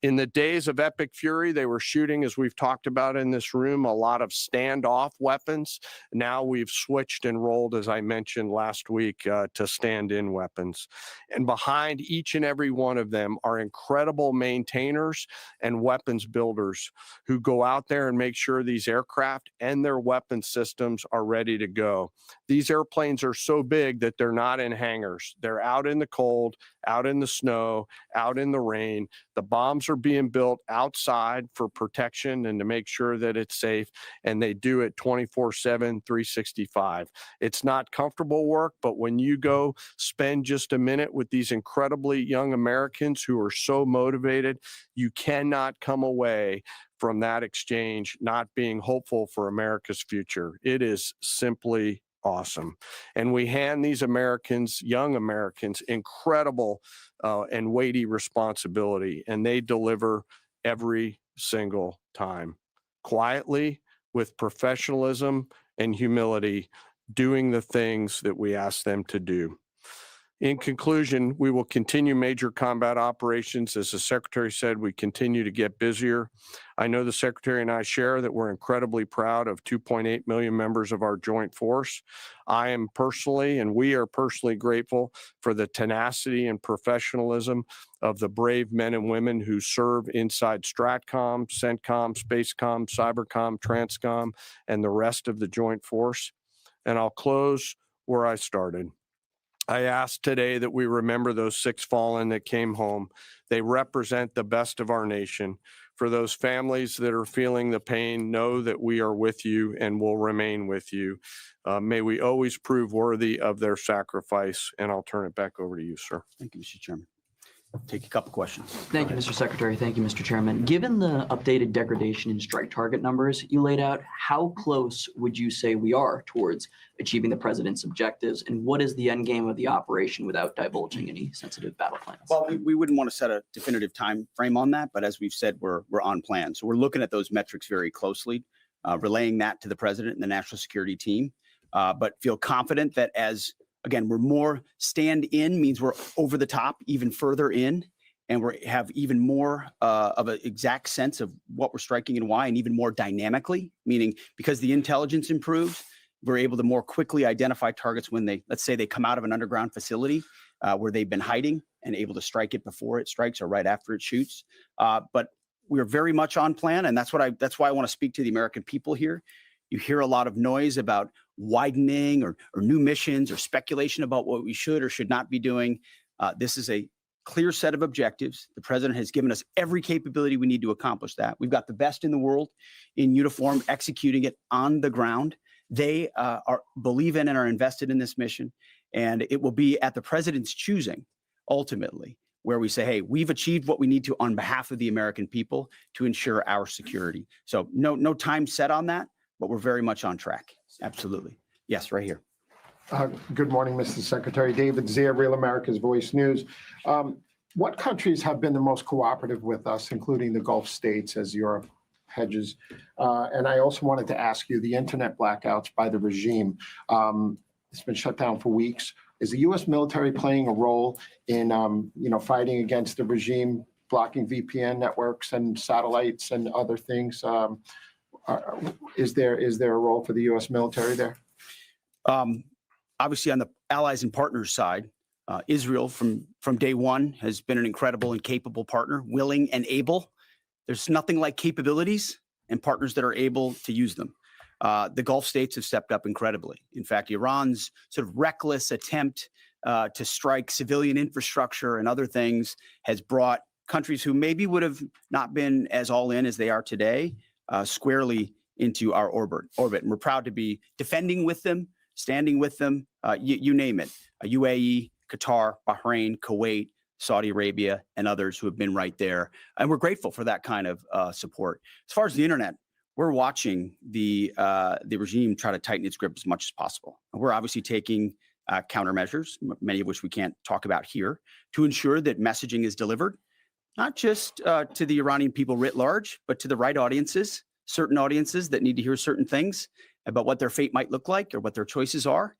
In the days of Epic Fury, they were shooting, as we've talked about in this room, a lot of standoff weapons. Now we've switched and rolled, as I mentioned last week, to stand-in weapons. And behind each and every one of them are incredible maintainers and weapons builders who go out there and make sure these aircraft and their weapon systems are ready to go. These airplanes are so big that they're not in hangars. They're out in the cold, out in the snow, out in the rain. The bombs are being built outside for protection and to make sure that it's safe, and they do it 24/7, 365. It's not comfortable work, but when you go spend just a minute with these incredibly young Americans who are so motivated, you cannot come away from that exchange not being hopeful for America's future. It is simply awesome. And we hand these Americans, young Americans, incredible and weighty responsibility, and they deliver every single time, quietly, with professionalism and humility, doing the things that we ask them to do. In conclusion, we will continue major combat operations. As the Secretary said, we continue to get busier. I know the Secretary and I share that we're incredibly proud of 2.8 million members of our joint force. I am personally, and we are personally grateful for the tenacity and professionalism of the brave men and women who serve inside Stratcom, CENTCOM, SpaceCom, Cybercom, Transcom, and the rest of the joint force. And I'll close where I started. I ask today that we remember those 6 fallen that came home. They represent the best of our nation. For those families that are feeling the pain, know that we are with you and will remain with you. May we always prove worthy of their sacrifice. And I'll turn it back over to you, sir. Thank you, Mr. Chairman. Take a couple questions. Thank you, Mr. Secretary. Thank you, Mr. Chairman. Given the updated degradation in strike target numbers you laid out, how close would you say we are towards achieving the president's objectives? And what is the end game of the operation without divulging any sensitive battle plans? Well, we wouldn't want to set a definitive time frame on that, but as we've said, we're on plan. So we're looking at those metrics very closely, relaying that to the president and the national security team, but feel confident that as again, we're more stand in means we're over the top, even further in, and we have even more of an exact sense of what we're striking and why, and even more dynamically, meaning because the intelligence improves, we're able to more quickly identify targets when they, let's say they come out of an underground facility where they've been hiding and able to strike it before it strikes or right after it shoots. But we're very much on plan, and that's why I want to speak to the American people here. You hear a lot of noise about widening or new missions or speculation about what we should or should not be doing. This is a clear set of objectives. The president has given us every capability we need to accomplish that. We've got the best in the world in uniform executing it on the ground. They believe in and are invested in this mission. And it will be at the president's choosing, ultimately, where we say, hey, we've achieved what we need to on behalf of the American people to ensure our security. So no time set on that, but we're very much on track. Absolutely. Yes, right here. Good morning, Mr. Secretary. David Zia, Real America's Voice News. What countries have been the most cooperative with us, including the Gulf states as your hedges? And I also wanted to ask you, the internet blackouts by the regime, it's been shut down for weeks. Is the U.S. military playing a role in, fighting against the regime, blocking VPN networks and satellites and other things? Is there a role for the U.S. military there? Obviously, on the allies and partners side, Israel from day one has been an incredible and capable partner, willing and able. There's nothing like capabilities and partners that are able to use them. The Gulf states have stepped up incredibly. In fact, Iran's sort of reckless attempt to strike civilian infrastructure and other things has brought countries who maybe would have not been as all in as they are today squarely into our orbit. And we're proud to be defending with them, standing with them, you name it, UAE, Qatar, Bahrain, Kuwait, Saudi Arabia, and others who have been right there. And we're grateful for that kind of support. As far as the internet, we're watching the regime try to tighten its grip as much as possible. We're obviously taking countermeasures, many of which we can't talk about here, to ensure that messaging is delivered, not just to the Iranian people writ large, but to the right audiences, certain audiences that need to hear certain things about what their fate might look like or what their choices are.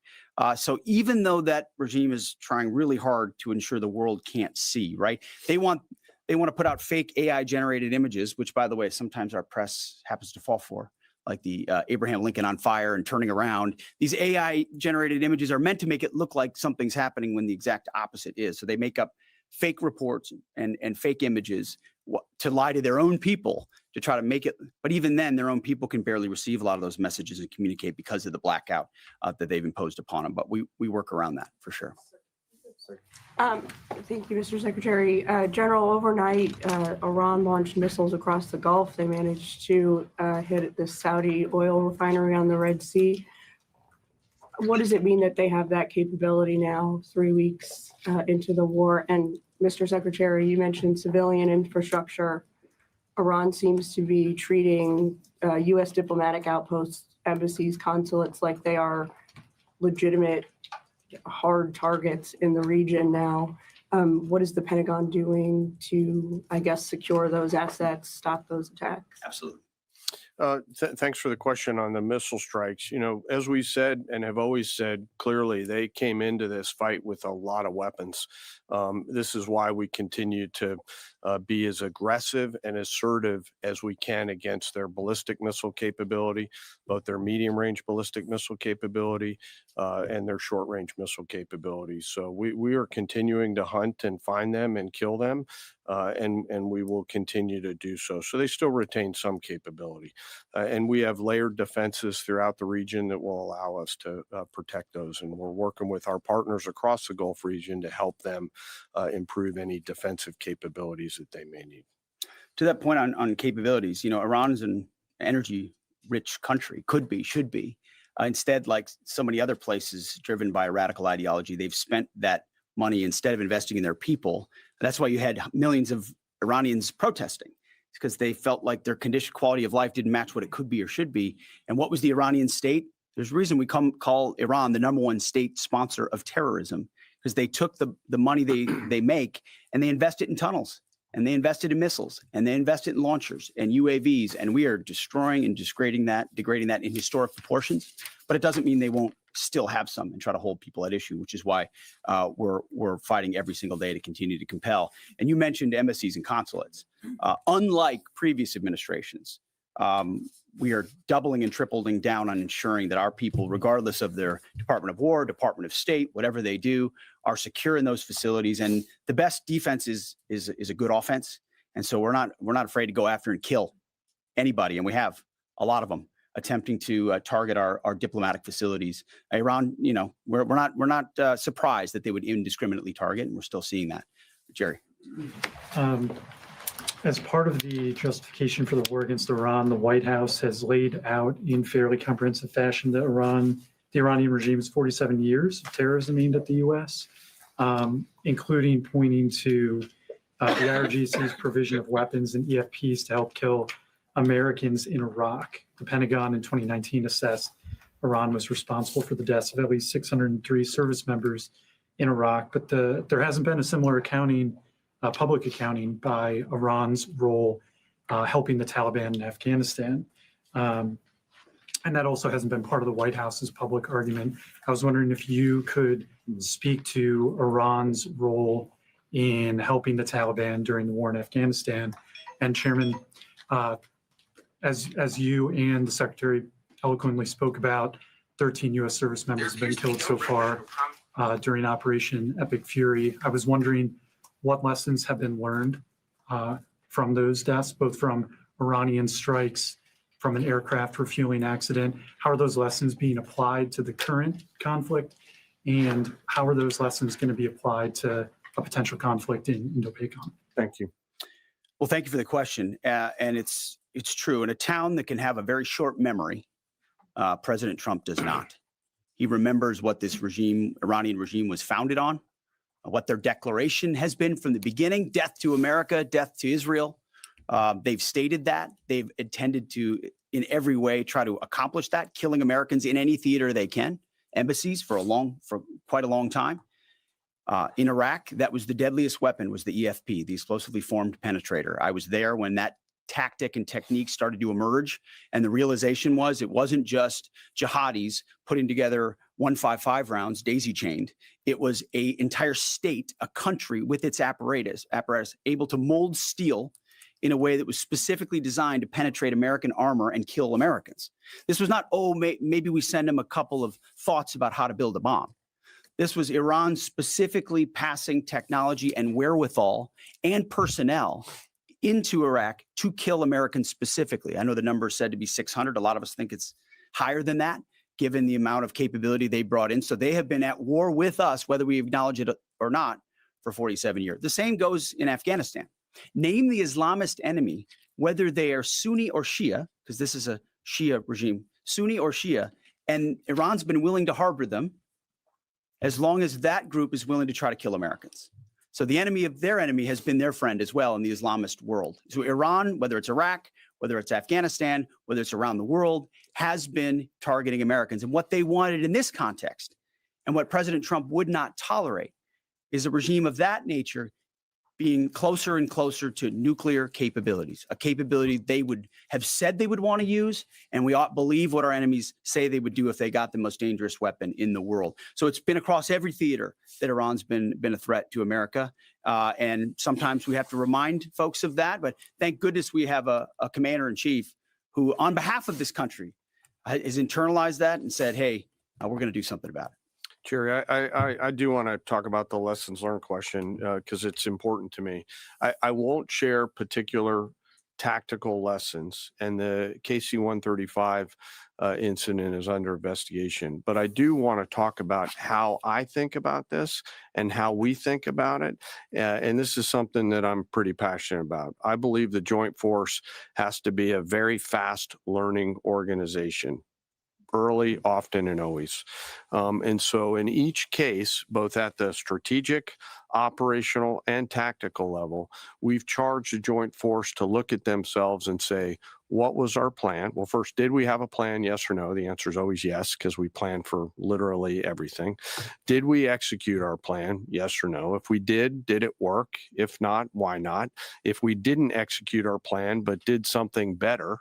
So even though that regime is trying really hard to ensure the world can't see, right? They want to put out fake AI-generated images, which, by the way, sometimes our press happens to fall for, like the Abraham Lincoln on fire and turning around. These AI-generated images are meant to make it look like something's happening when the exact opposite is. So they make up fake reports and fake images to lie to their own people to try to make it. But even then, their own people can barely receive a lot of those messages and communicate because of the blackout that they've imposed upon them. But we work around that for sure. Thank you, Mr. Secretary. General, overnight, Iran launched missiles across the Gulf. They managed to hit the Saudi oil refinery on the Red Sea. What does it mean that they have that capability now, 3 weeks into the war? And Mr. Secretary, you mentioned civilian infrastructure. Iran seems to be treating U.S. diplomatic outposts, embassies, consulates like they are legitimate hard targets in the region now. What is the Pentagon doing to, I guess, secure those assets, stop those attacks? Absolutely. Thanks for the question on the missile strikes. You know, as we said and have always said clearly, they came into this fight with a lot of weapons. This is why we continue to be as aggressive and assertive as we can against their ballistic missile capability, both their medium-range ballistic missile capability and their short-range missile capabilities. So we are continuing to hunt and find them and kill them, and we will continue to do so. So they still retain some capability. And we have layered defenses throughout the region that will allow us to protect those. And we're working with our partners across the Gulf region to help them improve any defensive capabilities that they may need. To that point on capabilities, you know, Iran is an energy-rich country, could be, should be. Instead, like so many other places driven by a radical ideology, they've spent that money instead of investing in their people. That's why you had millions of Iranians protesting. It's because they felt like their quality of life didn't match what it could be or should be. And what was the Iranian state? There's a reason we call Iran the #1 state sponsor of terrorism, because they took the money they make and they invest it in tunnels, and they invested in missiles, and they invested in launchers and UAVs, and we are destroying and degrading that in historic proportions. But it doesn't mean they won't still have some and try to hold people at issue, which is why we're fighting every single day to continue to compel. And you mentioned embassies and consulates. Unlike previous administrations, we are doubling and tripling down on ensuring that our people, regardless of their Department of War, Department of State, whatever they do, are secure in those facilities. And the best defense is a good offense. And so we're not afraid to go after and kill anybody, and we have a lot of them attempting to target our diplomatic facilities. Iran, you know, we're not surprised that they would indiscriminately target, and we're still seeing that. Jerry. As part of the justification for the war against Iran, the White House has laid out in fairly comprehensive fashion that the Iranian regime's 47 years of terrorism aimed at the U.S., including pointing to the IRGC's provision of weapons and EFPs to help kill Americans in Iraq. The Pentagon in 2019 assessed Iran was responsible for the deaths of at least 603 service members in Iraq, but there hasn't been a similar public accounting by Iran's role helping the Taliban in Afghanistan. And that also hasn't been part of the White House's public argument. I was wondering if you could speak to Iran's role in helping the Taliban during the war in Afghanistan. And Chairman, as you and the Secretary eloquently spoke about, 13 U.S. service members have been killed so far during Operation Epic Fury. I was wondering what lessons have been learned from those deaths, both from Iranian strikes, from an aircraft refueling accident. How are those lessons being applied to the current conflict? And how are those lessons going to be applied to a potential conflict in Indo-PACOM? Thank you. Well, thank you for the question. And it's true. In a town that can have a very short memory, President Trump does not. He remembers what this Iranian regime was founded on, what their declaration has been from the beginning: death to America, death to Israel. They've stated that. They've intended to, in every way, try to accomplish that, killing Americans in any theater they can, embassies for quite a long time. In Iraq, that was the deadliest weapon, was the EFP, the explosively formed penetrator. I was there when that tactic and technique started to emerge, and the realization was it wasn't just jihadis putting together 155 rounds daisy chained. It was an entire state, a country with its apparatus able to mold steel in a way that was specifically designed to penetrate American armor and kill Americans. This was not, maybe we send them a couple of thoughts about how to build a bomb. This was Iran specifically passing technology and wherewithal and personnel into Iraq to kill Americans specifically. I know the number is said to be 600. A lot of us think it's higher than that, given the amount of capability they brought in. So they have been at war with us, whether we acknowledge it or not, for 47 years. The same goes in Afghanistan. Name the Islamist enemy, whether they are Sunni or Shia, because this is a Shia regime, Sunni or Shia, and Iran's been willing to harbor them as long as that group is willing to try to kill Americans. So the enemy of their enemy has been their friend as well in the Islamist world. So Iran, whether it's Iraq, whether it's Afghanistan, whether it's around the world, has been targeting Americans. And what they wanted in this context, and what President Trump would not tolerate, is a regime of that nature being closer and closer to nuclear capabilities, a capability they would have said they would want to use, and we ought believe what our enemies say they would do if they got the most dangerous weapon in the world. So it's been across every theater that Iran's been a threat to America, and sometimes we have to remind folks of that, but thank goodness we have a commander-in-chief who, on behalf of this country, has internalized that and said, hey, we're going to do something about it. Jerry, I do want to talk about the lessons learned question because it's important to me. I won't share particular tactical lessons, and the KC-135 incident is under investigation. But I do want to talk about how I think about this and how we think about it. And this is something that I'm pretty passionate about. I believe the Joint Force has to be a very fast learning organization. Early, often, and always. And so in each case, both at the strategic, operational, and tactical level, we've charged the Joint Force to look at themselves and say, what was our plan? Well, first, did we have a plan? Yes or no? The answer is always yes, because we plan for literally everything. Did we execute our plan? Yes or no? If we did it work? If not, why not? If we didn't execute our plan, but did something better,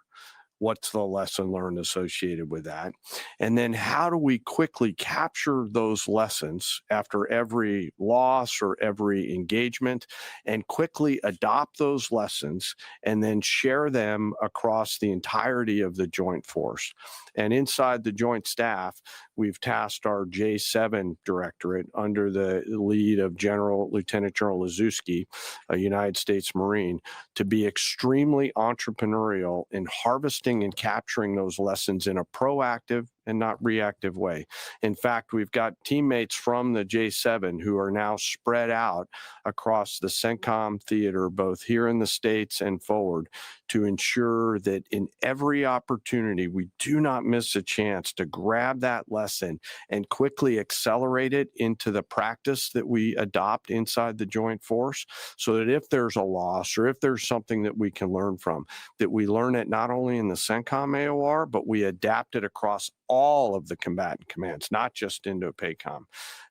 what's the lesson learned associated with that? And then how do we quickly capture those lessons after every loss or every engagement and quickly adopt those lessons and then share them across the entirety of the Joint Force? And inside the Joint Staff, we've tasked our J7 Directorate under the lead of Lieutenant General Lazewski, a United States Marine, to be extremely entrepreneurial in harvesting and capturing those lessons in a proactive and not reactive way. In fact, we've got teammates from the J7 who are now spread out across the CENTCOM theater, both here in the States and forward, to ensure that in every opportunity, we do not miss a chance to grab that lesson and quickly accelerate it into the practice that we adopt inside the Joint Force, so that if there's a loss or if there's something that we can learn from, that we learn it not only in the CENTCOM AOR, but we adapt it across all of the combatant commands, not just Indo-PACOM.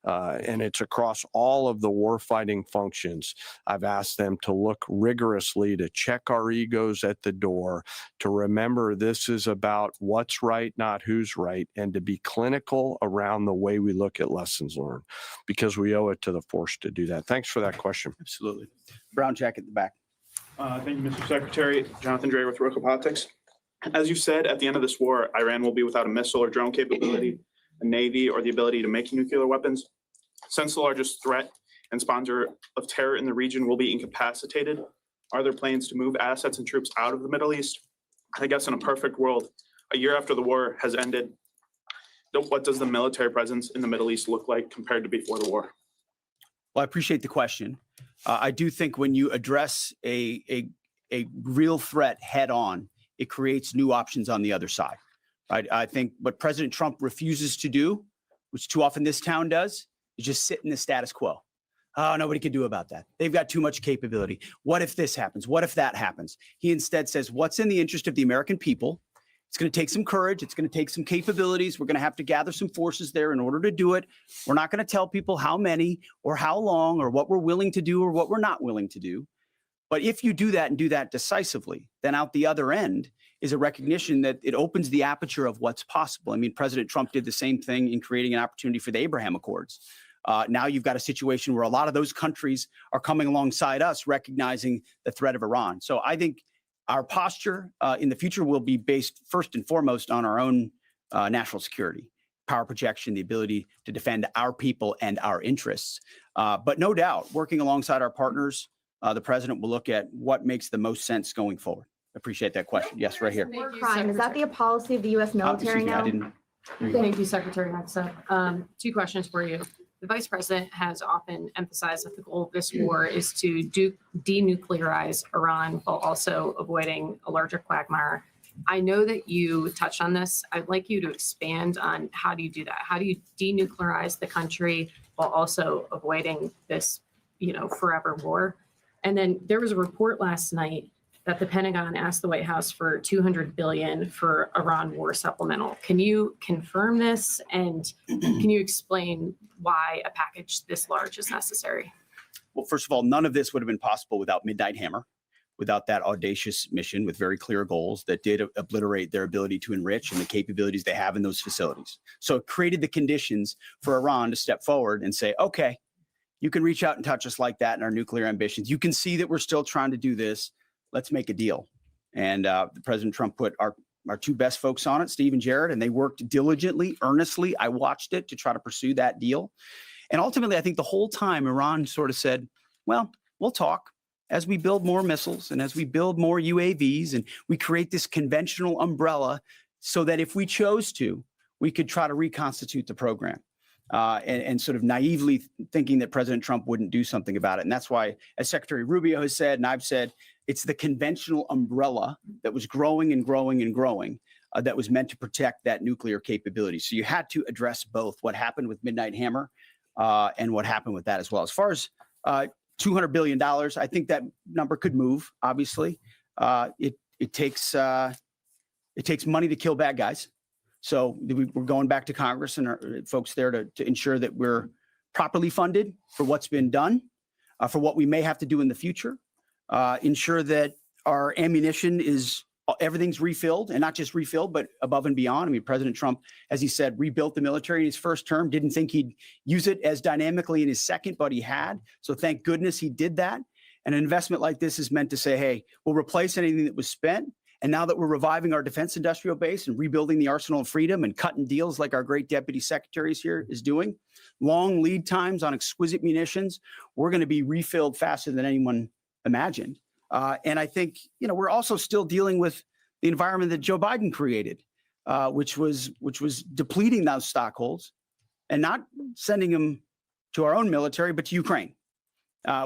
And it's across all of the warfighting functions. I've asked them to look rigorously, to check our egos at the door, to remember this is about what's right, not who's right, and to be clinical around the way we look at lessons learned, because we owe it to the force to do that. Thanks for that question. Absolutely. Brown jacket at the back. Thank you, Mr. Secretary. Jonathan Dre with Roca Politics. As you said, at the end of this war, Iran will be without a missile or drone capability, a navy, or the ability to make nuclear weapons. Since the largest threat and sponsor of terror in the region will be incapacitated, are there plans to move assets and troops out of the Middle East? I guess in a perfect world, a year after the war has ended, what does the military presence in the Middle East look like compared to before the war? Well, I appreciate the question. I do think when you address a real threat head on, it creates new options on the other side. Right? I think what President Trump refuses to do, which too often this town does, is just sit in the status quo. Oh, nobody can do about that. They've got too much capability. What if this happens? What if that happens? He instead says, what's in the interest of the American people? It's going to take some courage. It's going to take some capabilities. We're going to have to gather some forces there in order to do it. We're not going to tell people how many or how long or what we're willing to do or what we're not willing to do. But if you do that and do that decisively, then out the other end is a recognition that it opens the aperture of what's possible. I mean, President Trump did the same thing in creating an opportunity for the Abraham Accords. Now you've got a situation where a lot of those countries are coming alongside us, recognizing the threat of Iran. So I think our posture in the future will be based first and foremost on our own national security, power projection, the ability to defend our people and our interests. But no doubt, working alongside our partners, the president will look at what makes the most sense going forward. Appreciate that question. Yes, right here. War crime, is that the policy of the U.S. military now? Thank you, Secretary. Next up, two questions for you. The Vice President has often emphasized that the goal of this war is to denuclearize Iran while also avoiding a larger quagmire. I know that you touched on this. I'd like you to expand on how do you do that? How do you denuclearize the country while also avoiding this, forever war? And then there was a report last night that the Pentagon asked the White House for $200 billion for Iran war supplemental. Can you confirm this, and can you explain why a package this large is necessary? Well, first of all, none of this would have been possible without Midnight Hammer, without that audacious mission with very clear goals that did obliterate their ability to enrich and the capabilities they have in those facilities. So it created the conditions for Iran to step forward and say, okay, you can reach out and touch us like that in our nuclear ambitions. You can see that we're still trying to do this. Let's make a deal. And President Trump put our two best folks on it, Steve and Jared, and they worked diligently, earnestly. I watched it to try to pursue that deal. And ultimately, I think the whole time Iran sort of said, well, we'll talk. As we build more missiles and as we build more UAVs and we create this conventional umbrella so that if we chose to, we could try to reconstitute the program and sort of naively thinking that President Trump wouldn't do something about it. And that's why, as Secretary Rubio has said, and I've said, it's the conventional umbrella that was growing and growing and growing that was meant to protect that nuclear capability. So you had to address both what happened with Midnight Hammer and what happened with that as well. As far as $200 billion. I think that number could move. Obviously, it takes money to kill bad guys. So we're going back to Congress and our folks there to ensure that we're properly funded for what's been done, for what we may have to do in the future. Ensure that our ammunition is everything's refilled, and not just refilled, but above and beyond. I mean, President Trump, as he said, rebuilt the military in his first term, didn't think he'd use it as dynamically in his second, but he had. So thank goodness he did that. And an investment like this is meant to say, hey, we'll replace anything that was spent. And now that we're reviving our defense industrial base and rebuilding the arsenal of freedom and cutting deals like our great deputy secretaries here is doing, long lead times on exquisite munitions, we're going to be refilled faster than anyone imagined. And I think, we're also still dealing with the environment that Joe Biden created, which was depleting those stockholds and not sending them to our own military, but to Ukraine,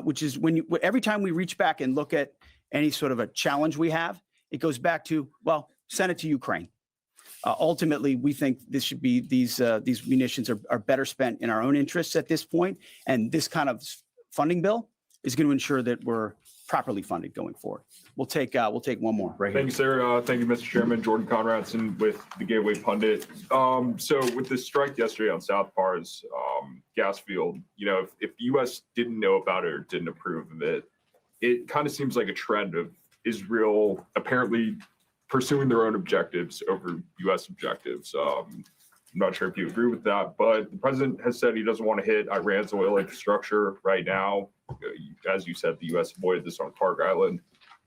which is every time we reach back and look at any sort of a challenge we have, it goes back to, well, send it to Ukraine. Ultimately, we think this should be these munitions are better spent in our own interests at this point, and this kind of funding bill is going to ensure that we're properly funded going forward. We'll take one more right here. Thank you, sir. Thank you, Mr. Chairman. Jordan Conradson with the Gateway Pundit. So with the strike yesterday on South Pars gas field, if the U.S. didn't know about it or didn't approve of it, it kind of seems like a trend of Israel apparently pursuing their own objectives over U.S. objectives. I'm not sure if you agree with that, but the president has said he doesn't want to hit Iran's oil infrastructure right now. As you said, the U.S. avoided this on Park Island.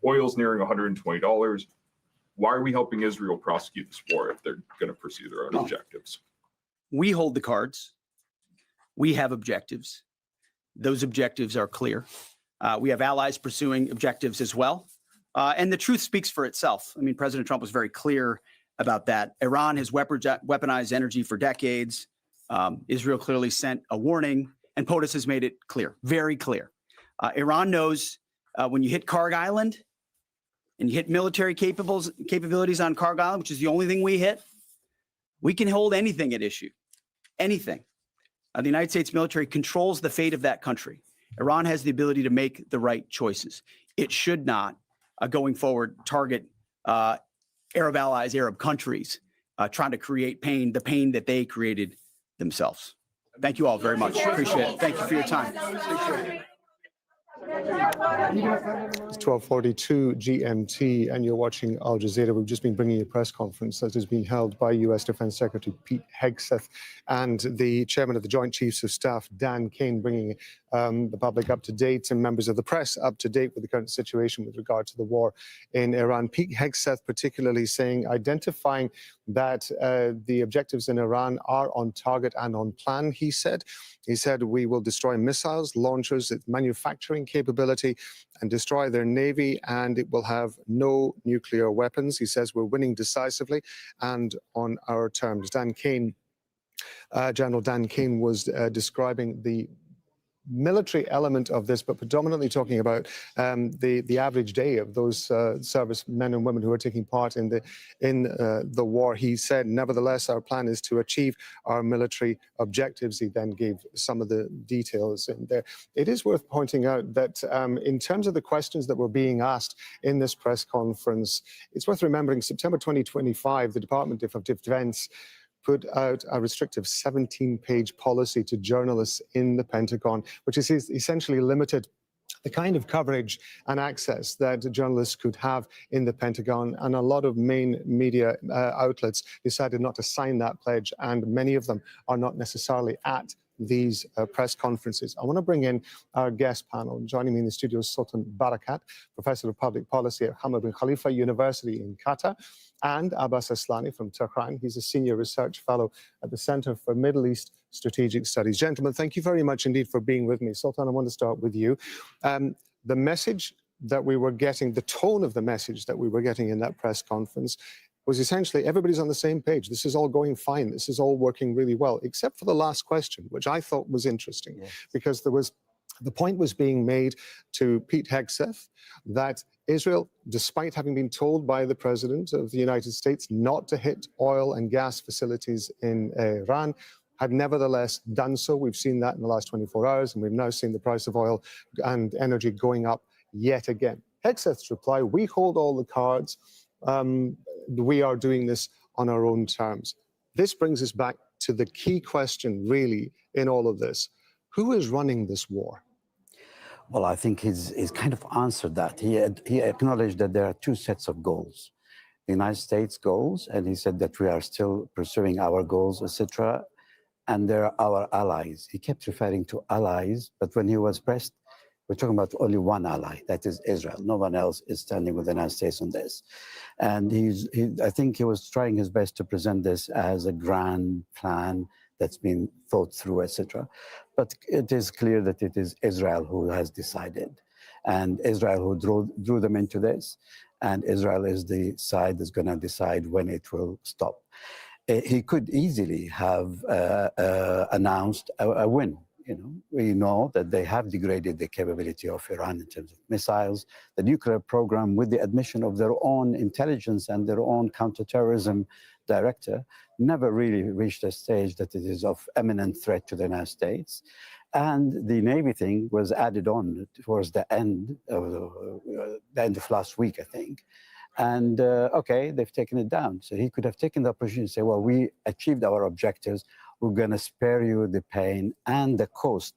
Oil's nearing $120. Why are we helping Israel prosecute this war if they're going to pursue their own objectives? We hold the cards. We have objectives. Those objectives are clear. We have allies pursuing objectives as well. And the truth speaks for itself. I mean, President Trump was very clear about that. Iran has weaponized energy for decades. Israel clearly sent a warning, and POTUS has made it clear, very clear. Iran knows when you hit Karg Island and you hit military capabilities on Karg Island, which is the only thing we hit, we can hold anything at issue, anything. The United States military controls the fate of that country. Iran has the ability to make the right choices. It should not, going forward, target Arab allies, Arab countries, trying to create pain, the pain that they created themselves. Thank you all very much. Appreciate it. Thank you for your time. It's 12:42 GMT, and you're watching Al Jazeera. We've just been bringing you a press conference that has been held by U.S. Defense Secretary Pete Hegseth and the chairman of the Joint Chiefs of Staff, Dan Kane, bringing the public up to date and members of the press up to date with the current situation with regard to the war in Iran. Pete Hegseth particularly identifying that the objectives in Iran are on target and on plan, he said. He said, we will destroy missiles, launchers, its manufacturing capability, and destroy their navy, and it will have no nuclear weapons. He says we're winning decisively and on our terms. General Dan Kane was describing the military element of this, but predominantly talking about the average day of those service men and women who are taking part in the war. He said, nevertheless, our plan is to achieve our military objectives. He then gave some of the details in there. It is worth pointing out that in terms of the questions that were being asked in this press conference, it's worth remembering September 2025, the Department of Defense put out a restrictive 17-page policy to journalists in the Pentagon, which is essentially limited the kind of coverage and access that journalists could have in the Pentagon. And a lot of main media outlets decided not to sign that pledge, and many of them are not necessarily at these press conferences. I want to bring in our guest panel. Joining me in the studio is Sultan Barakat, Professor of Public Policy at Hamad bin Khalifa University in Qatar, and Abbas Aslani from Tehran. He's a Senior Research Fellow at the Center for Middle East Strategic Studies. Gentlemen, thank you very much indeed for being with me. Sultan, I want to start with you. The message that we were getting, the tone of the message that we were getting in that press conference was essentially everybody's on the same page. This is all going fine. This is all working really well, except for the last question, which I thought was interesting, because the point was being made to Pete Hegseth that Israel, despite having been told by the President of the United States not to hit oil and gas facilities in Iran, had nevertheless done so. We've seen that in the last 24 hours, and we've now seen the price of oil and energy going up yet again. Hegseth's reply, we hold all the cards. We are doing this on our own terms. This brings us back to the key question, really, in all of this. Who is running this war? Well, I think he's kind of answered that. He acknowledged that there are two sets of goals. The United States goals, and he said that we are still pursuing our goals, etc. And there are our allies. He kept referring to allies, but when he was pressed, we're talking about only one ally, that is Israel. No one else is standing with the United States on this. And I think he was trying his best to present this as a grand plan that's been thought through, etc. But it is clear that it is Israel who has decided, and Israel who drew them into this, and Israel is the side that's going to decide when it will stop. He could easily have announced a win. You know, we know that they have degraded the capability of Iran in terms of missiles, the nuclear program, with the admission of their own intelligence and their own counterterrorism director, never really reached a stage that it is of imminent threat to the United States. And the Navy thing was added on towards the end of last week, I think. And okay, they've taken it down. So he could have taken the opportunity to say, well, we achieved our objectives. We're going to spare you the pain and the cost.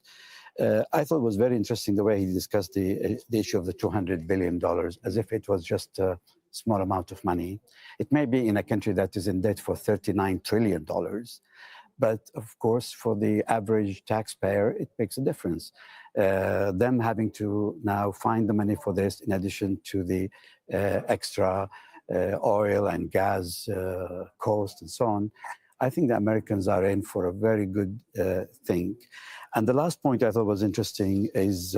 I thought it was very interesting the way he discussed the issue of the $200 billion as if it was just a small amount of money. It may be in a country that is in debt for $39 trillion. But of course, for the average taxpayer, it makes a difference. Them having to now find the money for this, in addition to the extra oil and gas cost and so on, I think the Americans are in for a very good thing. And the last point I thought was interesting is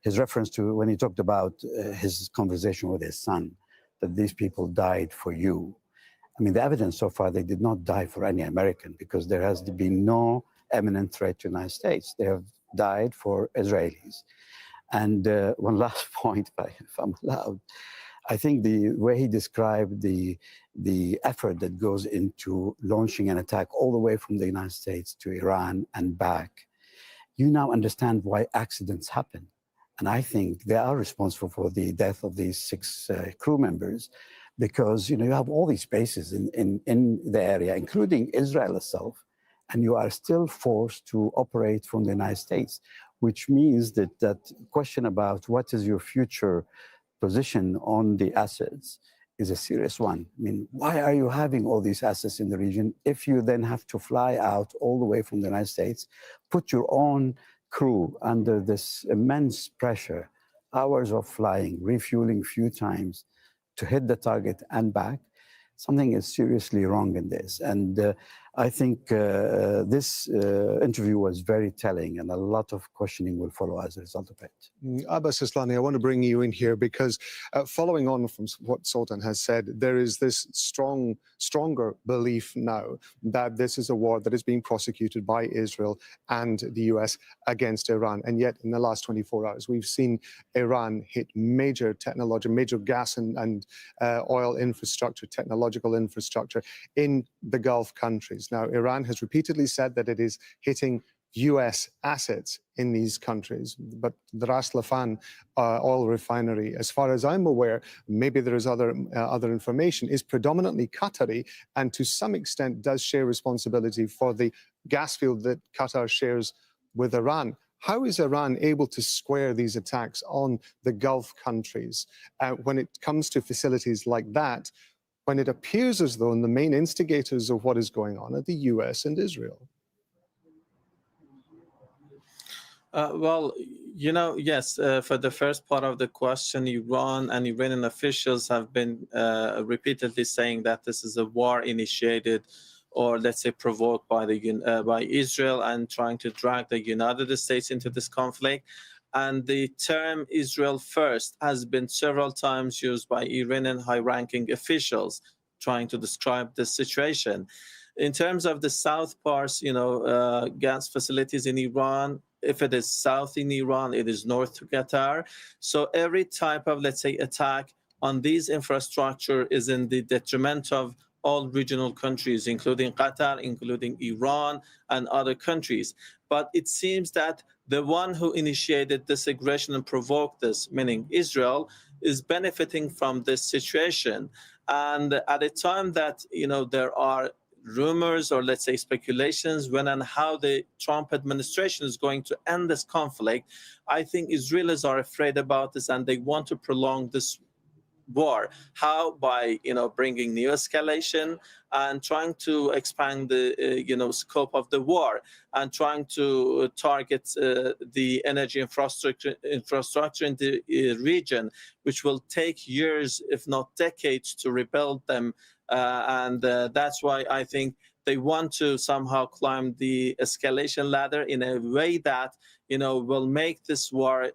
his reference to when he talked about his conversation with his son, that these people died for you. I mean, the evidence so far, they did not die for any American, because there has been no imminent threat to the United States. They have died for Israelis. And one last point, if I'm allowed, I think the way he described the effort that goes into launching an attack all the way from the United States to Iran and back, you now understand why accidents happen. And I think they are responsible for the death of these 6 crew members, because you have all these bases in the area, including Israel itself, and you are still forced to operate from the United States, which means that question about what is your future position on the assets is a serious one. I mean, why are you having all these assets in the region if you then have to fly out all the way from the United States, put your own crew under this immense pressure, hours of flying, refueling a few times to hit the target and back? Something is seriously wrong in this. And I think this interview was very telling, and a lot of questioning will follow as a result of it. Abbas Aslani, I want to bring you in here because following on from what Sultan has said, there is this stronger belief now that this is a war that is being prosecuted by Israel and the US against Iran. And yet in the last 24 hours, we've seen Iran hit major technology, major gas and oil infrastructure, technological infrastructure in the Gulf countries. Now, Iran has repeatedly said that it is hitting US assets in these countries. But the Ras Laffan oil refinery, as far as I'm aware, maybe there is other information, is predominantly Qatari and to some extent does share responsibility for the gas field that Qatar shares with Iran. How is Iran able to square these attacks on the Gulf countries when it comes to facilities like that, when it appears as though the main instigators of what is going on are the US and Israel? Well, yes, for the first part of the question, Iran and Iranian officials have been repeatedly saying that this is a war initiated or, let's say, provoked by Israel and trying to drag the United States into this conflict. And the term Israel first has been several times used by Iranian high-ranking officials trying to describe the situation. In terms of the South Pars, gas facilities in Iran, if it is south in Iran, it is north to Qatar. So every type of, let's say, attack on these infrastructure is in the detriment of all regional countries, including Qatar, including Iran, and other countries. But it seems that the one who initiated this aggression and provoked this, meaning Israel, is benefiting from this situation. And at a time that, there are rumors or, let's say, speculations when and how the Trump administration is going to end this conflict, I think Israelis are afraid about this and they want to prolong this war. How? By bringing new escalation and trying to expand the scope of the war and trying to target the energy infrastructure in the region, which will take years, if not decades, to rebuild them. And that's why I think they want to somehow climb the escalation ladder in a way that will make this war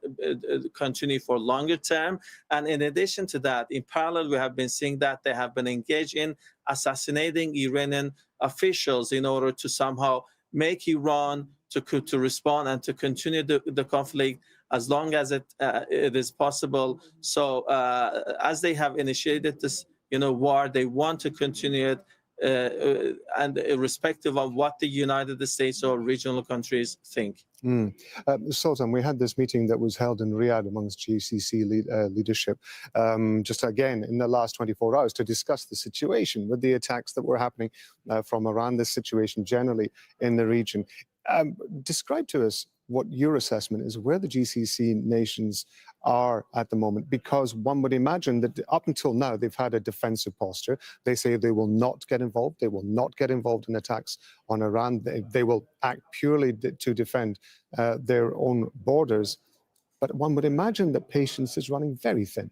continue for longer term. And in addition to that, in parallel, we have been seeing that they have been engaged in assassinating Iranian officials in order to somehow make Iran to respond and to continue the conflict as long as it is possible. So as they have initiated this war, they want to continue it. And irrespective of what the United States or regional countries think. Sultan, we had this meeting that was held in Riyadh amongst GCC leadership just again in the last 24 hours to discuss the situation with the attacks that were happening from Iran, this situation generally in the region. Describe to us what your assessment is, where the GCC nations are at the moment, because one would imagine that up until now they've had a defensive posture. They say they will not get involved. They will not get involved in attacks on Iran. They will act purely to defend their own borders. But one would imagine that patience is running very thin.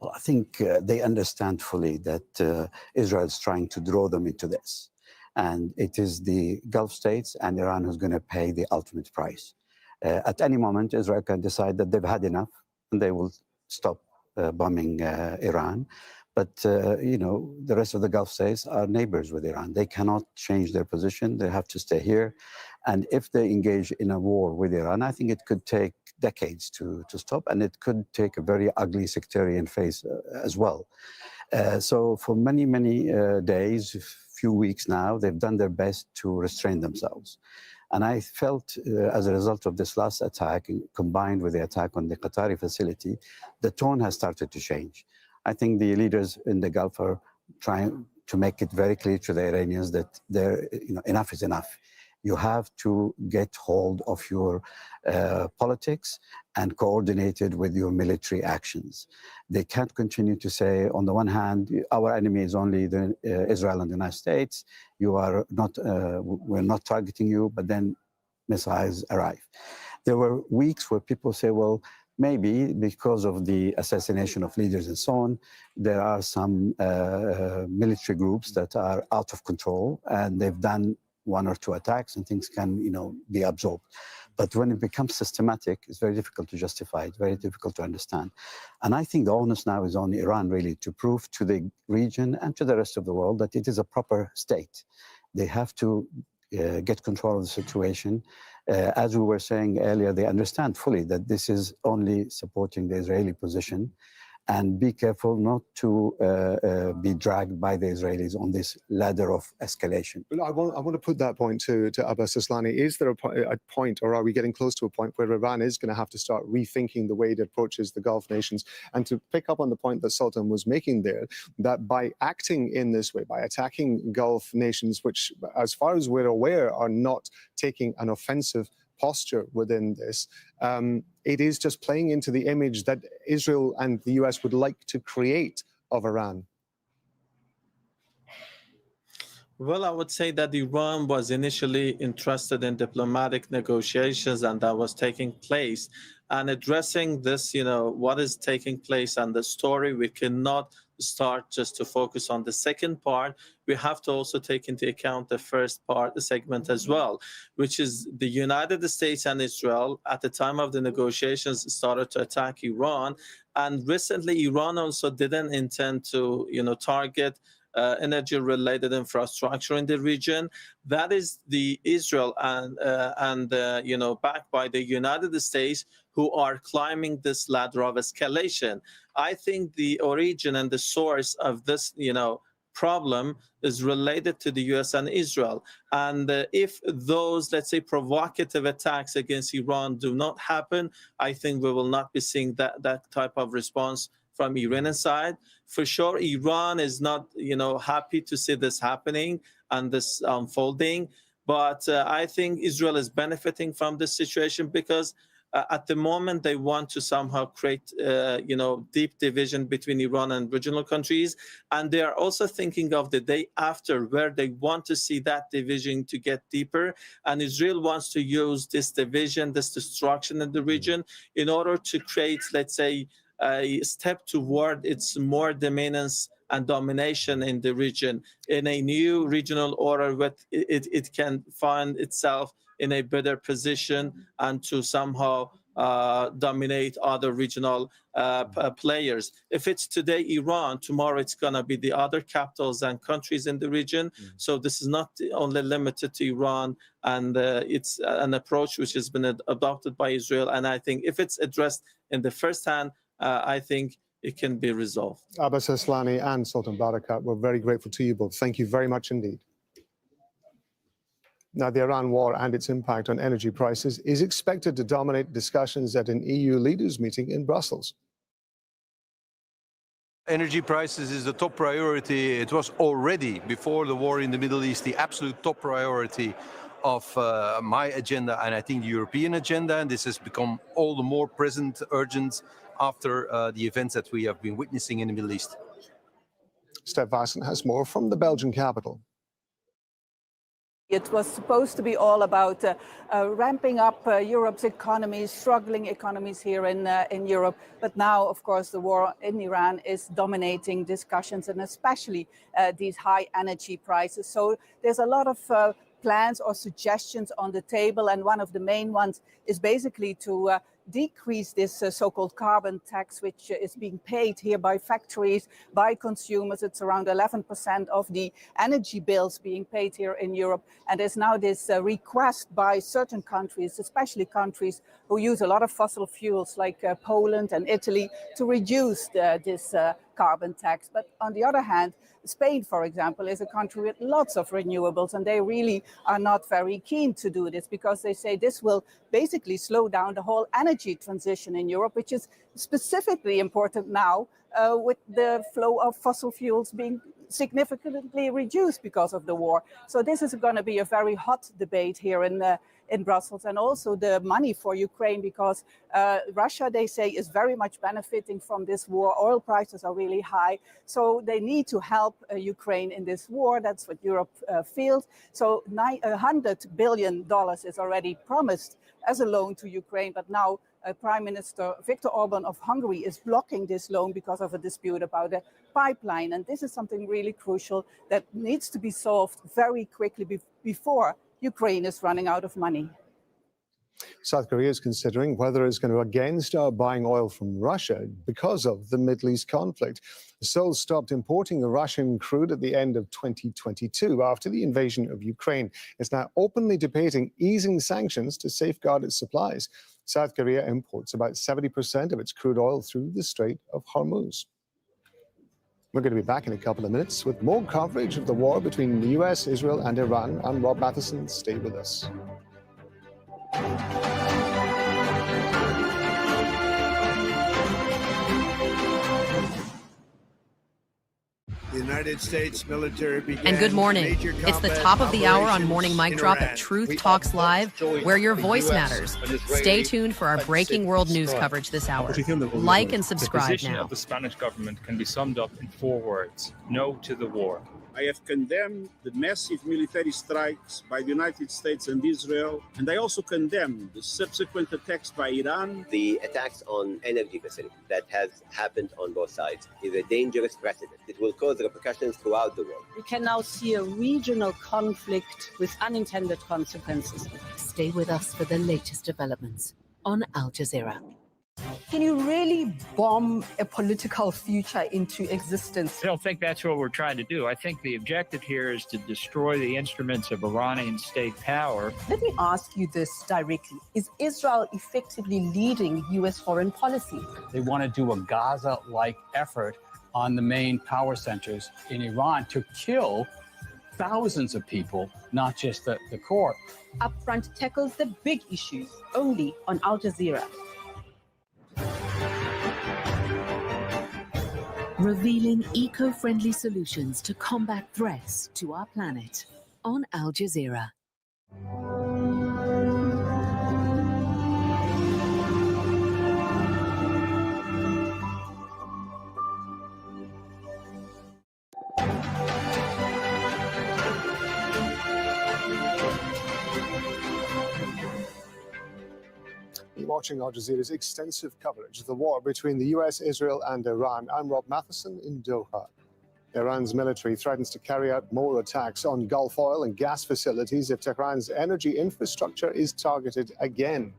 Well, I think they understand fully that Israel is trying to draw them into this. And it is the Gulf states and Iran who's going to pay the ultimate price. At any moment, Israel can decide that they've had enough and they will stop bombing Iran. But, the rest of the Gulf states are neighbors with Iran. They cannot change their position. They have to stay here. And if they engage in a war with Iran, I think it could take decades to stop. And it could take a very ugly sectarian phase as well. So for many, many days, few weeks now, they've done their best to restrain themselves. And I felt as a result of this last attack, combined with the attack on the Qatari facility, the tone has started to change. I think the leaders in the Gulf are trying to make it very clear to the Iranians that enough is enough. You have to get hold of your politics and coordinate it with your military actions. They can't continue to say, on the one hand, our enemy is only Israel and the United States. You are not, we're not targeting you, but then missiles arrive. There were weeks where people say, well, maybe because of the assassination of leaders and so on, there are some military groups that are out of control and they've done one or two attacks and things can, be absorbed. But when it becomes systematic, it's very difficult to justify it, very difficult to understand. And I think the onus now is on Iran really to prove to the region and to the rest of the world that it is a proper state. They have to get control of the situation. As we were saying earlier, they understand fully that this is only supporting the Israeli position. and be careful not to be dragged by the Israelis on this ladder of escalation. Well, I want to put that point to Abbas Aslani. Is there a point, or are we getting close to a point where Iran is going to have to start rethinking the way it approaches the Gulf nations? And to pick up on the point that Sultan was making there, that by acting in this way, by attacking Gulf nations, which, as far as we're aware, are not taking an offensive posture within this, it is just playing into the image that Israel and the US would like to create of Iran. Well, I would say that Iran was initially interested in diplomatic negotiations, and that was taking place. And addressing this, what is taking place and the story, we cannot start just to focus on the second part. We have to also take into account the first part, the segment as well, which is the United States and Israel at the time of the negotiations started to attack Iran. And recently, Iran also didn't intend to, target energy-related infrastructure in the region. That is the Israel and backed by the United States, who are climbing this ladder of escalation. I think the origin and the source of this, problem is related to the US and Israel. And if those, let's say, provocative attacks against Iran do not happen, I think we will not be seeing that type of response from Iranian side. For sure, Iran is not, happy to see this happening and this unfolding. But I think Israel is benefiting from this situation because at the moment, they want to somehow create, deep division between Iran and regional countries. And they are also thinking of the day after, where they want to see that division to get deeper. And Israel wants to use this division, this destruction in the region in order to create, let's say, a step toward its more dominance and domination in the region, in a new regional order where it can find itself in a better position and to somehow dominate other regional players. If it's today Iran, tomorrow it's going to be the other capitals and countries in the region. So this is not only limited to Iran, and it's an approach which has been adopted by Israel. And I think if it's addressed in the first hand, I think it can be resolved. Abbas Aslani and Sultan Barakat, we're very grateful to you both. Thank you very much indeed. Now, the Iran war and its impact on energy prices is expected to dominate discussions at an EU leaders meeting in Brussels. Energy prices is the top priority. It was already, before the war in the Middle East, the absolute top priority of my agenda, and I think the European agenda. And this has become all the more present, urgent, after the events that we have been witnessing in the Middle East. Steph Vassen has more from the Belgian capital. It was supposed to be all about ramping up Europe's economies, struggling economies here in Europe. But now, of course, the war in Iran is dominating discussions, and especially these high energy prices. So there's a lot of plans or suggestions on the table. And one of the main ones is basically to decrease this so-called carbon tax, which is being paid here by factories, by consumers. It's around 11% of the energy bills being paid here in Europe. And there's now this request by certain countries, especially countries who use a lot of fossil fuels like Poland and Italy, to reduce this carbon tax. But on the other hand, Spain, for example, is a country with lots of renewables, and they really are not very keen to do this because they say this will basically slow down the whole energy transition in Europe, which is specifically important now with the flow of fossil fuels being significantly reduced because of the war. So this is going to be a very hot debate here in Brussels, and also the money for Ukraine, because Russia, they say, is very much benefiting from this war. Oil prices are really high, so they need to help Ukraine in this war. That's what Europe feels. So $100 billion is already promised as a loan to Ukraine, but now Prime Minister Viktor Orban of Hungary is blocking this loan because of a dispute about a pipeline. And this is something really crucial that needs to be solved very quickly before Ukraine is running out of money. South Korea is considering whether it's going to again start buying oil from Russia because of the Middle East conflict. Seoul stopped importing Russian crude at the end of 2022 after the invasion of Ukraine. It's now openly debating easing sanctions to safeguard its supplies. South Korea imports about 70% of its crude oil through the Strait of Hormuz. We're going to be back in a couple of minutes with more coverage of the war between the US, Israel, and Iran. I'm Rob Matheson. Stay with us. The United States military began And good morning. It's the top of the hour on Morning Mic Drop at Truth Talks Live, where your voice matters. Stay tuned for our breaking world news coverage this hour. Like and subscribe The position now. of the Spanish government can be summed up in 4 words: no to the war. I have condemned the massive military strikes by the United States and Israel, and I also condemn the subsequent attacks by Iran. The attacks on energy facilities that has happened on both sides is a dangerous precedent. It will cause repercussions throughout the world. We can now see a regional conflict with unintended consequences. Stay with us for the latest developments on Al Jazeera. Can you really bomb a political future into existence? I don't think that's what we're trying to do. I think the objective here is to destroy the instruments of Iranian state power. Let me ask you this directly. Is Israel effectively leading U.S. foreign policy? They want to do a Gaza-like effort on the main power centers in Iran to kill thousands of people, not just the core. Upfront tackles the big issues only on Al Jazeera. Revealing eco-friendly solutions to combat threats to our planet on Al Jazeera. You're watching Al Jazeera's extensive coverage of the war between the US, Israel, and Iran. I'm Rob Matheson in Doha. Iran's military threatens to carry out more attacks on Gulf oil and gas facilities if Tehran's energy infrastructure is targeted again.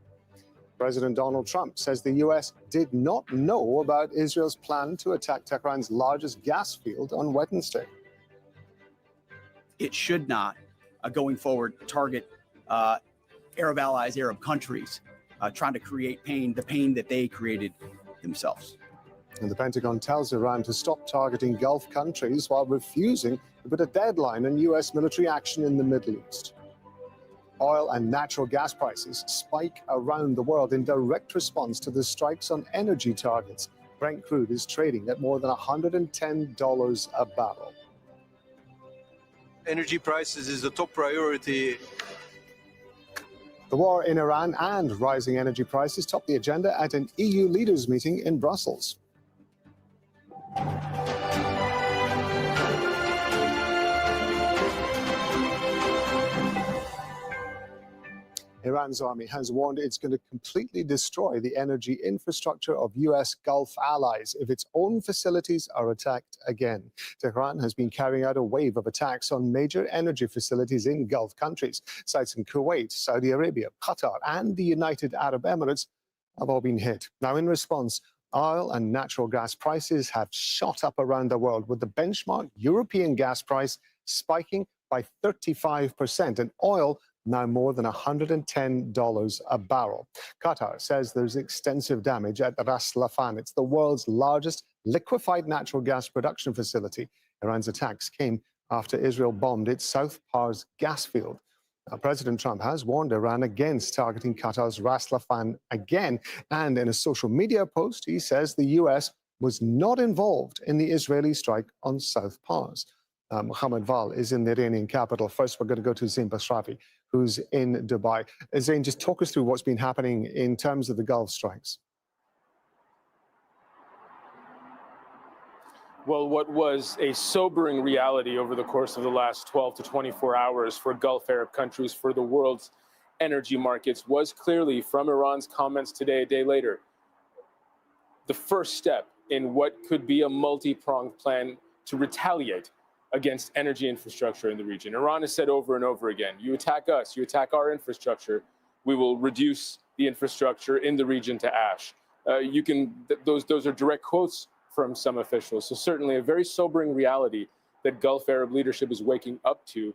President Donald Trump says the US did not know about Israel's plan to attack Tehran's largest gas field on Wednesday. It should not, going forward, target Arab allies, Arab countries, trying to create pain, the pain that they created themselves. And the Pentagon tells Iran to stop targeting Gulf countries while refusing to put a deadline on US military action in the Middle East. Oil and natural gas prices spike around the world in direct response to the strikes on energy targets. Brent crude is trading at more than $110 a barrel. Energy prices is the top priority. The war in Iran and rising energy prices topped the agenda at an EU leaders meeting in Brussels. Iran's army has warned it's going to completely destroy the energy infrastructure of US Gulf allies if its own facilities are attacked again. Tehran has been carrying out a wave of attacks on major energy facilities in Gulf countries. Sites in Kuwait, Saudi Arabia, Qatar, and the United Arab Emirates have all been hit. Now, in response, oil and natural gas prices have shot up around the world, with the benchmark European gas price spiking by 35% and oil now more than $110 a barrel. Qatar says there's extensive damage at Ras Laffan. It's the world's largest liquefied natural gas production facility. Iran's attacks came after Israel bombed its South Pars gas field. Now, President Trump has warned Iran against targeting Qatar's Ras Laffan again. And in a social media post, he says the US was not involved in the Israeli strike on South Pars. Mohammed Val is in the Iranian capital. First, we're going to go to Zain Basravi, who's in Dubai. Zain, just talk us through what's been happening in terms of the Gulf strikes. Well, what was a sobering reality over the course of the last 12 to 24 hours for Gulf Arab countries, for the world's energy markets, was clearly, from Iran's comments today, a day later, the first step in what could be a multi-pronged plan to retaliate against energy infrastructure in the region. Iran has said over and over again, you attack us, you attack our infrastructure, we will reduce the infrastructure in the region to ash. Those are direct quotes from some officials. So certainly a very sobering reality that Gulf Arab leadership is waking up to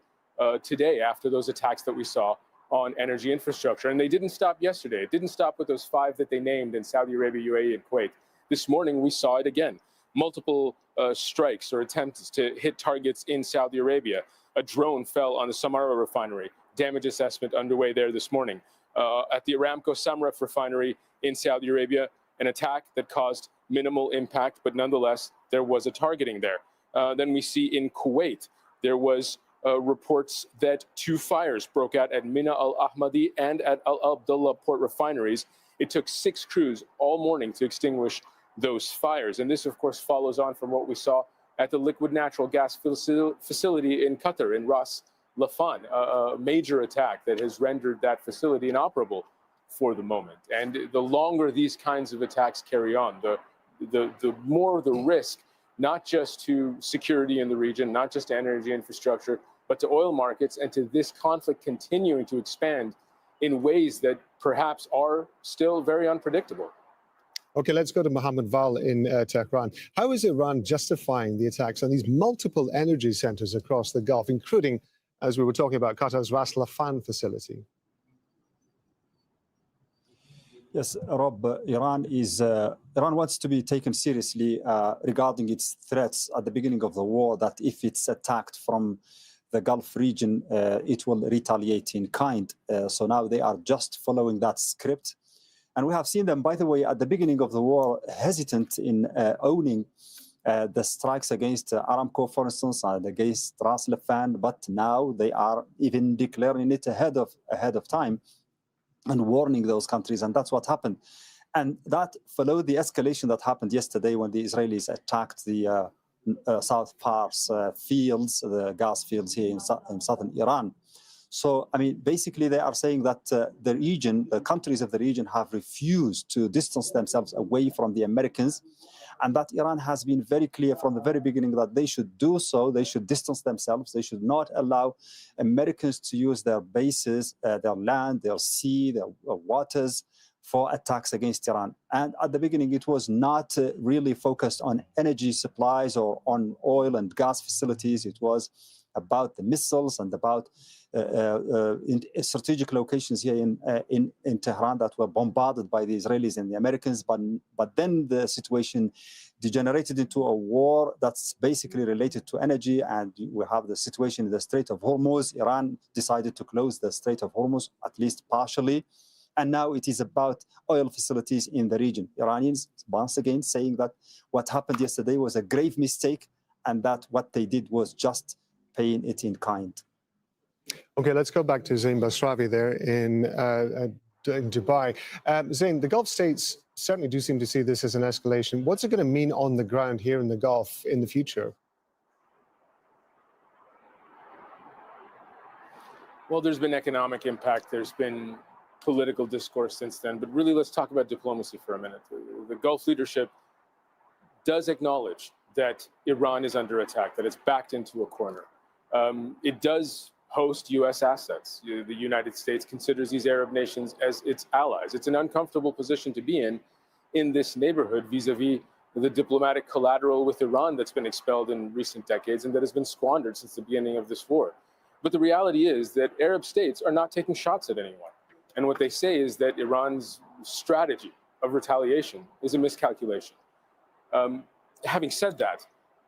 today after those attacks that we saw on energy infrastructure. And they didn't stop yesterday. It didn't stop with those 5 that they named in Saudi Arabia, UAE, and Kuwait. This morning, we saw it again. Multiple strikes or attempts to hit targets in Saudi Arabia. A drone fell on the Samarra refinery. Damage assessment underway there this morning. At the Aramco Samref refinery in Saudi Arabia, an attack that caused minimal impact, but nonetheless, there was a targeting there. Then we see in Kuwait, there was reports that 2 fires broke out at Mina al-Ahmadi and at Al-Abdullah port refineries. It took 6 crews all morning to extinguish those fires. And this, of course, follows on from what we saw at the liquid natural gas facility in Qatar, in Ras Laffan, a major attack that has rendered that facility inoperable for the moment. And the longer these kinds of attacks carry on, the more the risk, not just to security in the region, not just to energy infrastructure, but to oil markets and to this conflict continuing to expand in ways that perhaps are still very unpredictable. Okay, let's go to Mohammed Val in Tehran. How is Iran justifying the attacks on these multiple energy centers across the Gulf, including, as we were talking about, Qatar's Ras Laffan facility? Yes, Rob, Iran wants to be taken seriously regarding its threats at the beginning of the war, that if it's attacked from the Gulf region, it will retaliate in kind. So now they are just following that script. And we have seen them, by the way, at the beginning of the war, hesitant in owning the strikes against Aramco, for instance, and against Ras Laffan, but now they are even declaring it ahead of time and warning those countries, and that's what happened. And that followed the escalation that happened yesterday when the Israelis attacked the South Pars fields, the gas fields here in southern Iran. So, I mean, basically they are saying that the countries of the region have refused to distance themselves away from the Americans, and that Iran has been very clear from the very beginning that they should do so. They should distance themselves. They should not allow Americans to use their bases, their land, their sea, their waters for attacks against Iran. And at the beginning, it was not really focused on energy supplies or on oil and gas facilities. It was about the missiles and about in strategic locations here in Tehran that were bombarded by the Israelis and the Americans. But then the situation degenerated into a war that's basically related to energy, and we have the situation in the Strait of Hormuz. Iran decided to close the Strait of Hormuz, at least partially. And now it is about oil facilities in the region. Iranians, once again, saying that what happened yesterday was a grave mistake and that what they did was just paying it in kind. Okay, let's go back to Zain Basravi there in Dubai. Zain, the Gulf states certainly do seem to see this as an escalation. What's it going to mean on the ground here in the Gulf in the future? Well, there's been economic impact. There's been political discourse since then. But really, let's talk about diplomacy for a minute. The Gulf leadership does acknowledge that Iran is under attack, that it's backed into a corner. It does host U.S. assets. The United States considers these Arab nations as its allies. It's an uncomfortable position to be in this neighborhood vis-a-vis the diplomatic collateral with Iran that's been expelled in recent decades and that has been squandered since the beginning of this war. But the reality is that Arab states are not taking shots at anyone. And what they say is that Iran's strategy of retaliation is a miscalculation. Having said that,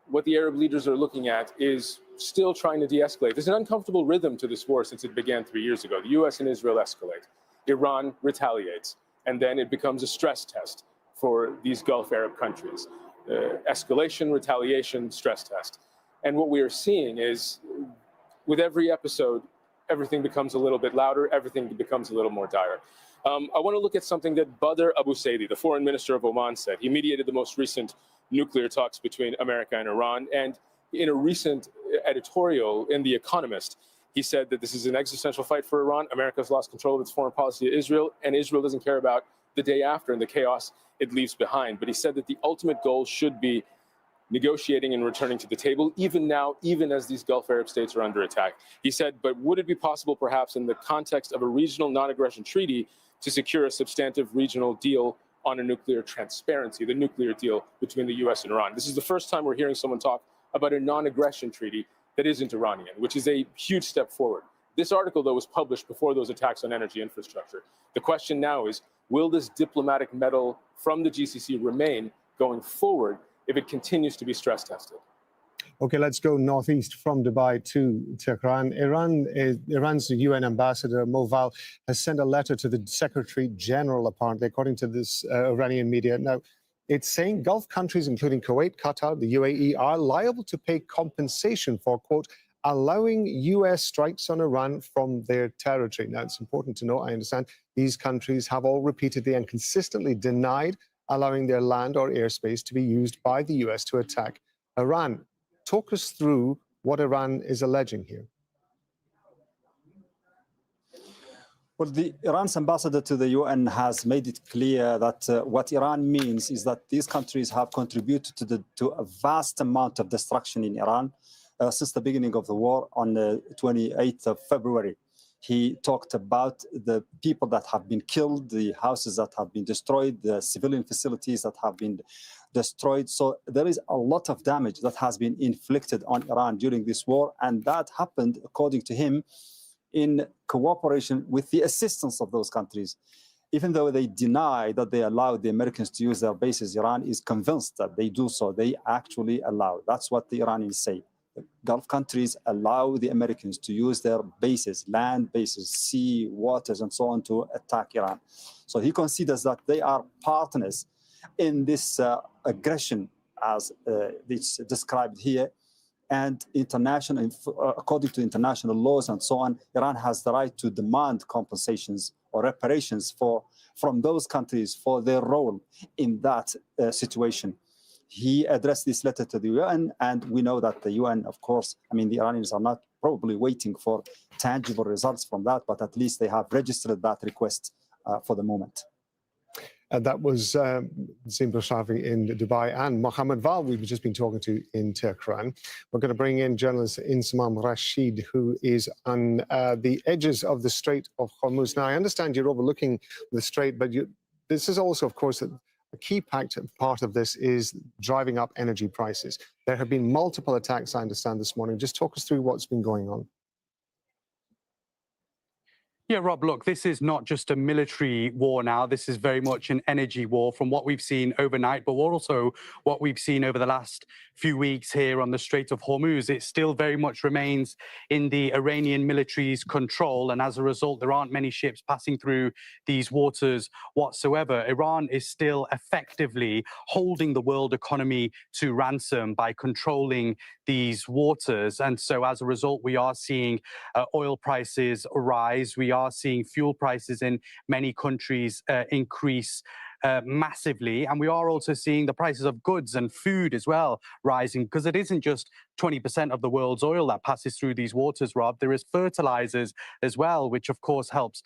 what the Arab leaders are looking at is still trying to de-escalate. There's an uncomfortable rhythm to this war since it began 3 years ago. The US and Israel escalate. Iran retaliates. And then it becomes a stress test for these Gulf Arab countries. Escalation, retaliation, stress test. And what we are seeing is with every episode, everything becomes a little bit louder, everything becomes a little more dire. I want to look at something that Badr Abu Saidi, the foreign minister of Oman, said. He mediated the most recent nuclear talks between America and Iran. And in a recent editorial in The Economist, he said that this is an existential fight for Iran. America's lost control of its foreign policy to Israel, and Israel doesn't care about the day after and the chaos it leaves behind. But he said that the ultimate goal should be negotiating and returning to the table, even now, even as these Gulf Arab states are under attack. He said, but would it be possible, perhaps, in the context of a regional non-aggression treaty to secure a substantive regional deal on a nuclear transparency, the nuclear deal between the US and Iran? This is the first time we're hearing someone talk about a non-aggression treaty that isn't Iranian, which is a huge step forward. This article, though, was published before those attacks on energy infrastructure. The question now is, will this diplomatic mettle from the GCC remain going forward if it continues to be stress tested? Okay, let's go northeast from Dubai to Tehran. Iran's UN ambassador, Moval, has sent a letter to the Secretary General, apparently, according to this Iranian media. Now, it's saying Gulf countries, including Kuwait, Qatar, the UAE, are liable to pay compensation for, quote, allowing US strikes on Iran from their territory. Now, it's important to note, I understand, these countries have all repeatedly and consistently denied allowing their land or airspace to be used by the US to attack Iran. Talk us through what Iran is alleging here. Well, the Iran's ambassador to the UN has made it clear that what Iran means is that these countries have contributed to a vast amount of destruction in Iran since the beginning of the war on the 28th of February. He talked about the people that have been killed, the houses that have been destroyed, the civilian facilities that have been destroyed. So there is a lot of damage that has been inflicted on Iran during this war. And that happened, according to him, in cooperation with the assistance of those countries. Even though they deny that they allowed the Americans to use their bases, Iran is convinced that they do so. They actually allow. That's what the Iranians say. The Gulf countries allow the Americans to use their bases, land bases, sea, waters, and so on, to attack Iran. So he considers that they are partners in this aggression, as it's described here. And according to international laws and so on, Iran has the right to demand compensations or reparations from those countries for their role in that situation. He addressed this letter to the UN, and we know that the UN, of course, I mean, the Iranians are not probably waiting for tangible results from that, but at least they have registered that request for the moment. And that was Zim Bashavi in Dubai and Mohammed Val we've just been talking to in Tehran. We're going to bring in journalist Insamam Rashid, who is on the edges of the Strait of Hormuz. Now, I understand you're overlooking the strait, but this is also, of course, a key part of this is driving up energy prices. There have been multiple attacks, I understand, this morning. Just talk us through what's been going on. Yeah, Rob, look, this is not just a military war now. This is very much an energy war from what we've seen overnight, but also what we've seen over the last few weeks here on the Strait of Hormuz. It still very much remains in the Iranian military's control. And as a result, there aren't many ships passing through these waters whatsoever. Iran is still effectively holding the world economy to ransom by controlling these waters. And so as a result, we are seeing oil prices rise. We are seeing fuel prices in many countries increase massively. And we are also seeing the prices of goods and food as well rising, because it isn't just 20% of the world's oil that passes through these waters, Rob. There is fertilizers as well, which of course helps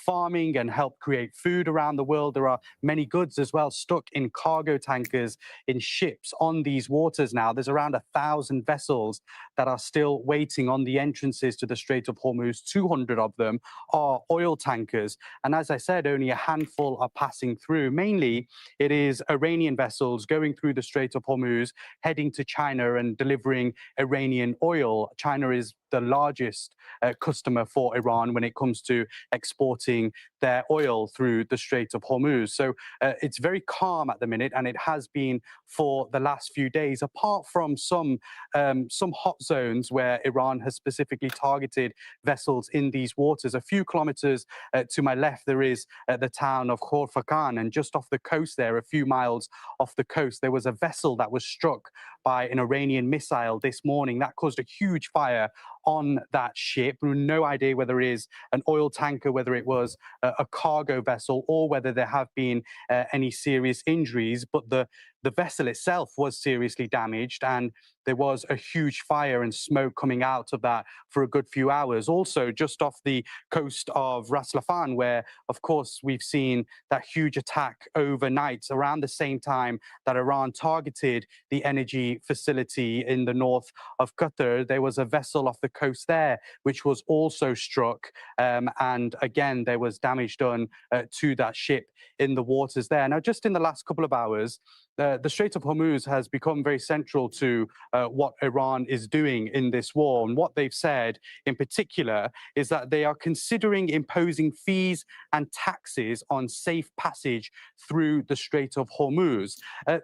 farming and help create food around the world. There are many goods as well stuck in cargo tankers, in ships on these waters now. There's around 1,000 vessels that are still waiting on the entrances to the Strait of Hormuz. 200 of them are oil tankers. And as I said, only a handful are passing through. Mainly, it is Iranian vessels going through the Strait of Hormuz, heading to China and delivering Iranian oil. China is the largest customer for Iran when it comes to exporting their oil through the Strait of Hormuz. So it's very calm at the minute, and it has been for the last few days, apart from some hot zones where Iran has specifically targeted vessels in these waters. A few kilometers to my left, there is the town of Khor-Fakkan, and just off the coast there, a few miles off the coast, there was a vessel that was struck by an Iranian missile this morning. That caused a huge fire on that ship. No idea whether it is an oil tanker, whether it was a cargo vessel, or whether there have been any serious injuries. But the the vessel itself was seriously damaged, and there was a huge fire and smoke coming out of that for a good few hours. Also, just off the coast of Ras Laffan, where, of course, we've seen that huge attack overnight around the same time that Iran targeted the energy facility in the north of Qatar. There was a vessel off the coast there which was also struck, and again, there was damage done to that ship in the waters there. Now, just in the last couple of hours, the Strait of Hormuz has become very central to what Iran is doing in this war. And what they've said in particular is that they are considering imposing fees and taxes on safe passage through the Strait of Hormuz.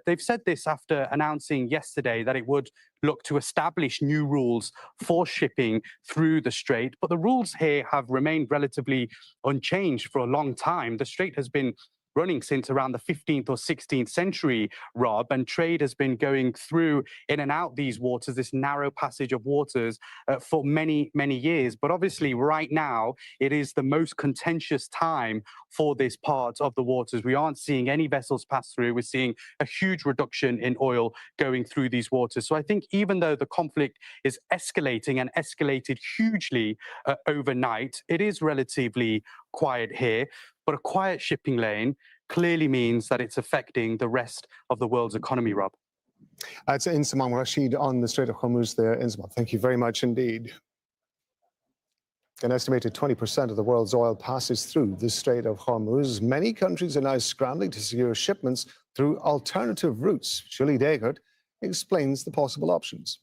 They've said this after announcing yesterday that it would look to establish new rules for shipping through the strait. But the rules here have remained relatively unchanged for a long time. The strait has been running since around the 15th or 16th century, Rob, and trade has been going through in and out these waters, this narrow passage of waters, for many, many years. But obviously right now, it is the most contentious time for this part of the waters. We aren't seeing any vessels pass through. We're seeing a huge reduction in oil going through these waters. So I think even though the conflict is escalating and escalated hugely overnight, it is relatively quiet here. But a quiet shipping lane clearly means that it's affecting the rest of the world's economy, Rob. It's Insamam Rashid on the Strait of Hormuz there. Insamam, thank you very much indeed. An estimated 20% of the world's oil passes through the Strait of Hormuz. Many countries are now scrambling to secure shipments through alternative routes. Julie Degert explains the possible options.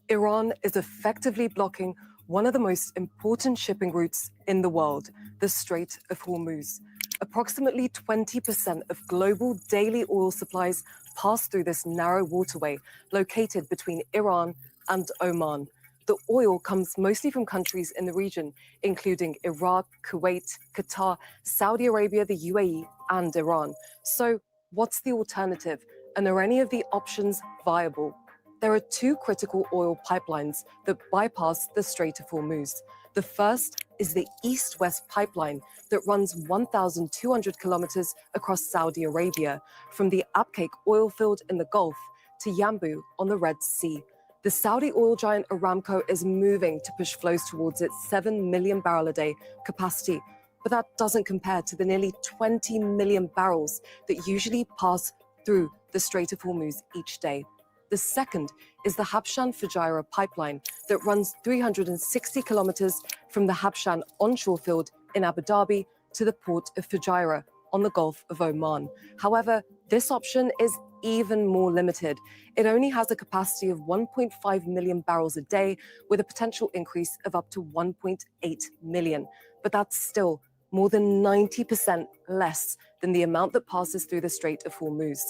Iran is effectively blocking one of the most important shipping routes in the world, the Strait of Hormuz. Approximately 20% of global daily oil supplies pass through this narrow waterway located between Iran and Oman. The oil comes mostly from countries in the region, including Iraq, Kuwait, Qatar, Saudi Arabia, the UAE, and Iran. So what's the alternative? And are any of the options viable? There are two critical oil pipelines that bypass the Strait of Hormuz. The first is the east-west pipeline that runs 1,200 kilometers across Saudi Arabia, from the Abqaiq oil field in the Gulf to Yanbu on the Red Sea. The Saudi oil giant Aramco is moving to push flows towards its 7 million barrel a day capacity, but that doesn't compare to the nearly 20 million barrels that usually pass through the Strait of Hormuz each day. The second is the Habshan-Fujairah pipeline that runs 360 kilometers from the Habshan onshore field in Abu Dhabi to the port of Fujairah on the Gulf of Oman. However, this option is even more limited. It only has a capacity of 1.5 million barrels a day, with a potential increase of up to 1.8 million. But that's still more than 90% less than the amount that passes through the Strait of Hormuz.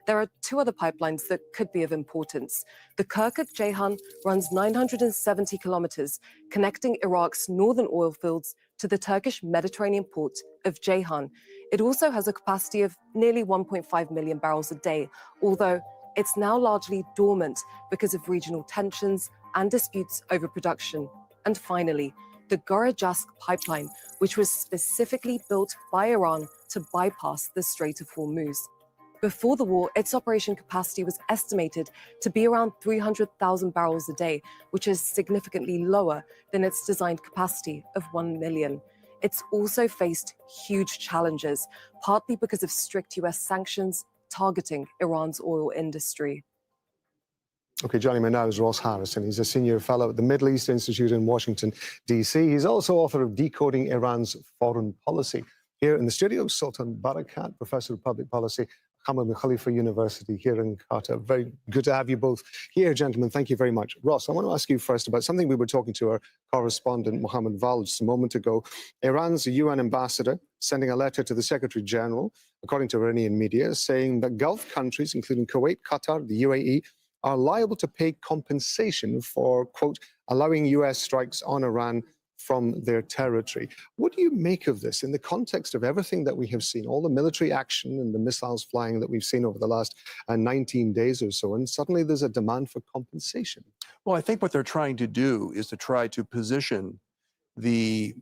There are two other pipelines that could be of importance. The Kirkuk-Ceyhan runs 970 kilometers, connecting Iraq's northern oil fields to the Turkish Mediterranean port of Ceyhan. It also has a capacity of nearly 1.5 million barrels a day, although it's now largely dormant because of regional tensions and disputes over production. And finally, the Gorajask pipeline, which was specifically built by Iran to bypass the Strait of Hormuz. Before the war, its operation capacity was estimated to be around 300,000 barrels a day, which is significantly lower than its designed capacity of 1 million. It's also faced huge challenges, partly because of strict US sanctions targeting Iran's oil industry. Okay, joining me now is Ross Harrison. He's a senior fellow at the Middle East Institute in Washington, D.C. He's also author of Decoding Iran's Foreign Policy. Here in the studio, Sultan Barakat, Professor of Public Policy, Hamad bin Khalifa University here in Qatar. Very good to have you both here, gentlemen. Thank you very much. Ross, I want to ask you first about something we were talking to our correspondent, Mohammed Val, just a moment ago. Iran's UN ambassador sending a letter to the Secretary General, according to Iranian media, saying that Gulf countries, including Kuwait, Qatar, the UAE, are liable to pay compensation for, quote, allowing US strikes on Iran from their territory. What do you make of this in the context of everything that we have seen, all the military action and the missiles flying that we've seen over the last 19 days or so, and suddenly there's a demand for compensation? Well, I think what they're trying to do is to try to position the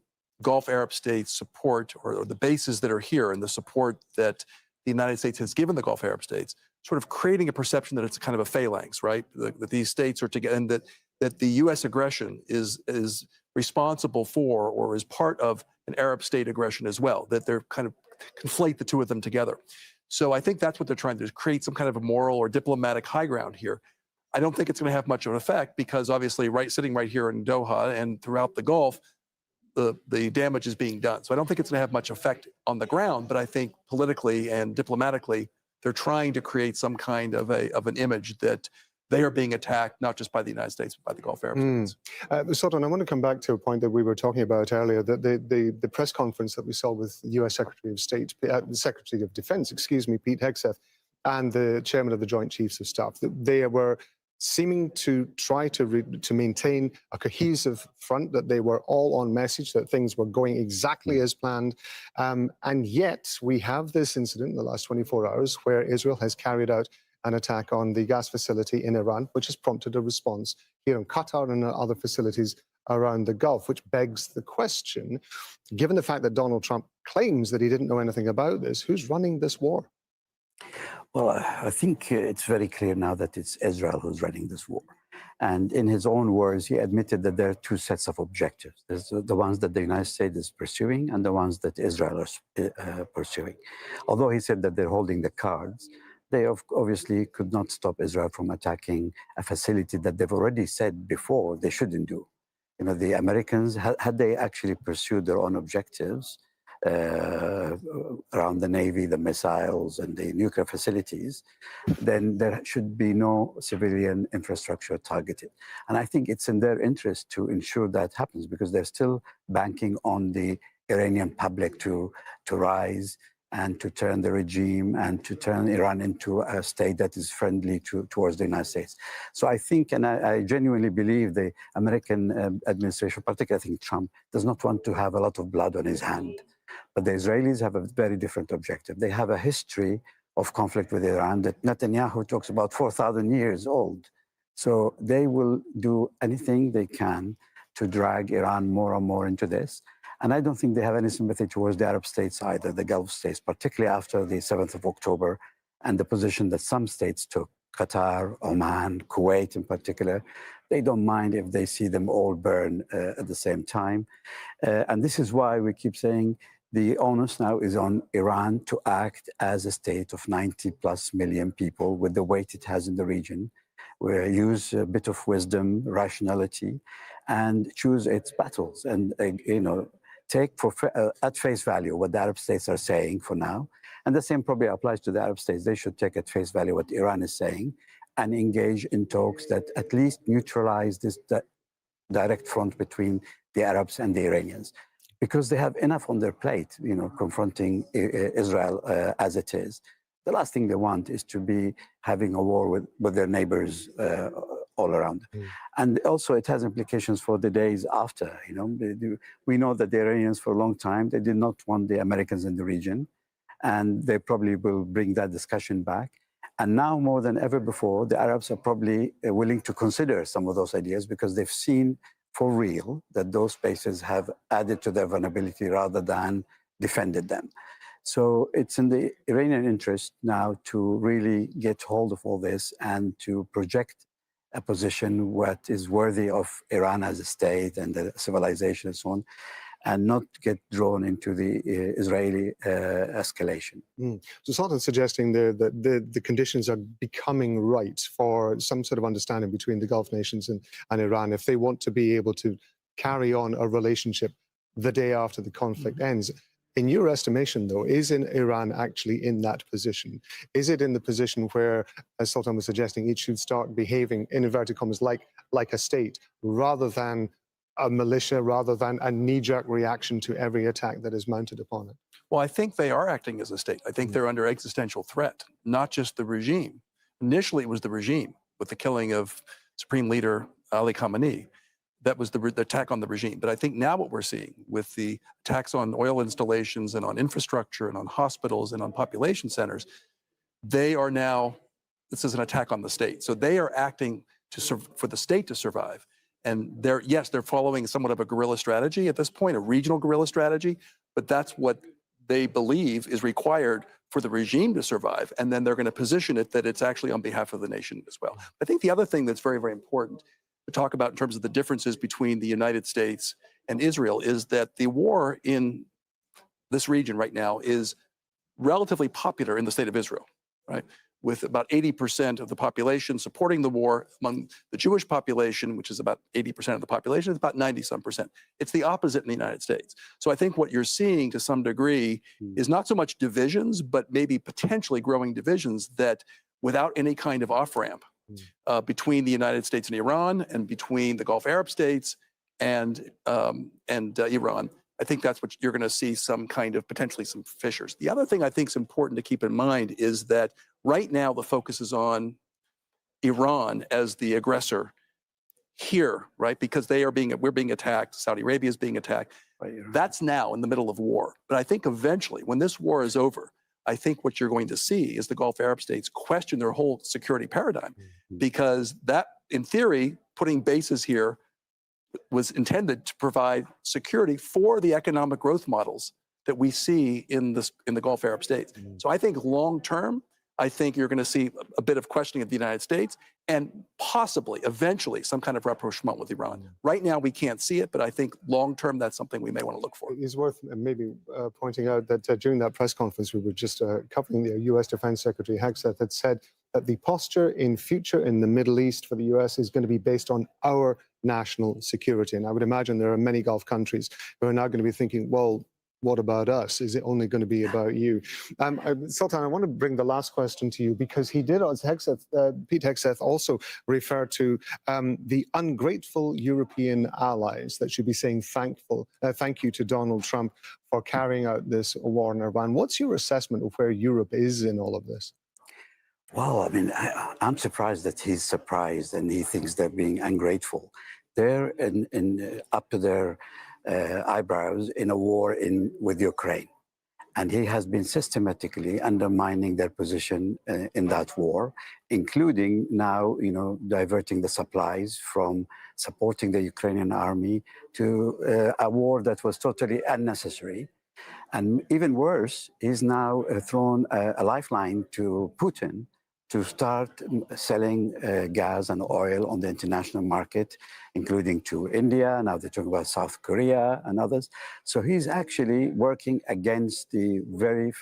Gulf Arab states' support, or the bases that are here, and the support that the United States has given the Gulf Arab states, sort of creating a perception that it's kind of a phalanx, right? That these states are together, and that the U.S. aggression is responsible for or is part of an Arab state aggression as well, that they're kind of conflate the two of them together. So I think that's what they're trying to do, is create some kind of a moral or diplomatic high ground here. I don't think it's going to have much of an effect because obviously sitting right here in Doha and throughout the Gulf, the damage is being done. So I don't think it's going to have much effect on the ground, but I think politically and diplomatically, they're trying to create some kind of an image that they are being attacked, not just by the United States, but by the Gulf Arab states. Sultan, I want to come back to a point that we were talking about earlier, that the press conference that we saw with the U.S. Secretary of State, Secretary of Defense, excuse me, Pete Hegseth, and the Chairman of the Joint Chiefs of Staff, that they were seeming to try to maintain a cohesive front, that they were all on message, that things were going exactly as planned. And yet we have this incident in the last 24 hours where Israel has carried out an attack on the gas facility in Iran, which has prompted a response here in Qatar and other facilities around the Gulf, which begs the question, given the fact that Donald Trump claims that he didn't know anything about this, who's running this war? Well, I think it's very clear now that it's Israel who's running this war. And in his own words, he admitted that there are two sets of objectives. There's the ones that the United States is pursuing and the ones that Israel is pursuing. Although he said that they're holding the cards, they obviously could not stop Israel from attacking a facility that they've already said before they shouldn't do. You know, the Americans, had they actually pursued their own objectives, around the Navy, the missiles, and the nuclear facilities, then there should be no civilian infrastructure targeted. And I think it's in their interest to ensure that happens because they're still banking on the Iranian public to rise and to turn the regime and to turn Iran into a state that is friendly towards the United States. So I think, and I genuinely believe the American administration, particularly I think Trump, does not want to have a lot of blood on his hand. But the Israelis have a very different objective. They have a history of conflict with Iran that Netanyahu talks about 4,000 years old. So they will do anything they can to drag Iran more and more into this. And I don't think they have any sympathy towards the Arab states either, the Gulf states, particularly after the 7th of October and the position that some states took, Qatar, Oman, Kuwait in particular. They don't mind if they see them all burn at the same time. And this is why we keep saying the onus now is on Iran to act as a state of 90+ million people with the weight it has in the region, where use a bit of wisdom, rationality, and choose its battles. And, take at face value what the Arab states are saying for now. And the same probably applies to the Arab states. They should take at face value what Iran is saying and engage in talks that at least neutralize this direct front between the Arabs and the Iranians. Because they have enough on their plate, confronting Israel as it is. The last thing they want is to be having a war with their neighbors all around. And also it has implications for the days after. We know that the Iranians for a long time, they did not want the Americans in the region. And they probably will bring that discussion back. And now more than ever before, the Arabs are probably willing to consider some of those ideas because they've seen for real that those spaces have added to their vulnerability rather than defended them. So it's in the Iranian interest now to really get hold of all this and to project a position what is worthy of Iran as a state and the civilization and so on, and not get drawn into the Israeli escalation. So Sultan's suggesting there that the conditions are becoming right for some sort of understanding between the Gulf nations and Iran if they want to be able to carry on a relationship the day after the conflict ends. In your estimation, though, is Iran actually in that position? Is it in the position where, as Sultan was suggesting, it should start behaving, in inverted commas, like a state, rather than a militia, rather than a knee-jerk reaction to every attack that is mounted upon it? Well, I think they are acting as a state. I think they're under existential threat, not just the regime. Initially, it was the regime with the killing of Supreme Leader Ali Khamenei. That was the attack on the regime. But I think now what we're seeing with the attacks on oil installations and on infrastructure and on hospitals and on population centers, they are now, this is an attack on the state. So they are acting for the state to survive. And they're following somewhat of a guerrilla strategy at this point, a regional guerrilla strategy, but that's what they believe is required for the regime to survive, and then they're going to position it that it's actually on behalf of the nation as well. I think the other thing that's very, very important to talk about in terms of the differences between the United States and Israel is that the war in this region right now is relatively popular in the state of Israel, right? With about 80% of the population supporting the war. Among the Jewish population, which is about 80% of the population, it's about 90-some%. It's the opposite in the United States. So I think what you're seeing to some degree is not so much divisions, but maybe potentially growing divisions that without any kind of off-ramp between the United States and Iran and between the Gulf Arab states and Iran. I think that's what you're going to see, some kind of potentially some fissures. The other thing I think is important to keep in mind is that right now the focus is on Iran as the aggressor here, right? Because we're being attacked, Saudi Arabia is being attacked. That's now in the middle of war. But I think eventually, when this war is over, I think what you're going to see is the Gulf Arab states question their whole security paradigm, because that, in theory, putting bases here was intended to provide security for the economic growth models that we see in the Gulf Arab states. So I think long term, I think you're going to see a bit of questioning of the United States and possibly, eventually, some kind of rapprochement with Iran. Right now, we can't see it, but I think long term, that's something we may want to look for. It's worth maybe pointing out that during that press conference we were just covering, the U.S. Defense Secretary Hegseth had said that the posture in future in the Middle East for the U.S. is going to be based on our national security. And I would imagine there are many Gulf countries who are now going to be thinking, well, what about us? Is it only going to be about you? Sultan, I want to bring the last question to you, because he did, as Pete Hegseth also referred to the ungrateful European allies that should be saying thank you to Donald Trump for carrying out this war in Iran. What's your assessment of where Europe is in all of this? Well, I mean, I'm surprised that he's surprised and he thinks they're being ungrateful. They're up to their eyebrows in a war with Ukraine. And he has been systematically undermining their position in that war, including now, diverting the supplies from supporting the Ukrainian army to a war that was totally unnecessary. And even worse, he's now thrown a lifeline to Putin to start selling gas and oil on the international market, including to India. Now they're talking about South Korea and others. So he's actually working against the very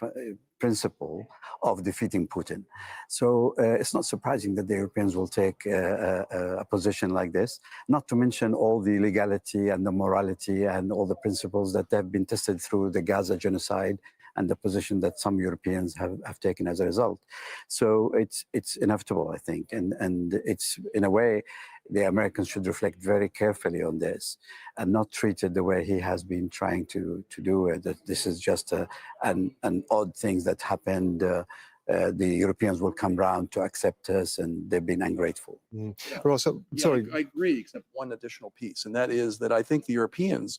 principle of defeating Putin. So it's not surprising that the Europeans will take a position like this, not to mention all the legality and the morality and all the principles that have been tested through the Gaza genocide and the position that some Europeans have taken as a result. So it's inevitable, I think. And it's, in a way, the Americans should reflect very carefully on this and not treat it the way he has been trying to do it, that this is just an odd thing that happened. The Europeans will come round to accept us, and they've been ungrateful. Sorry. I agree, except one additional piece, and that is that I think the Europeans,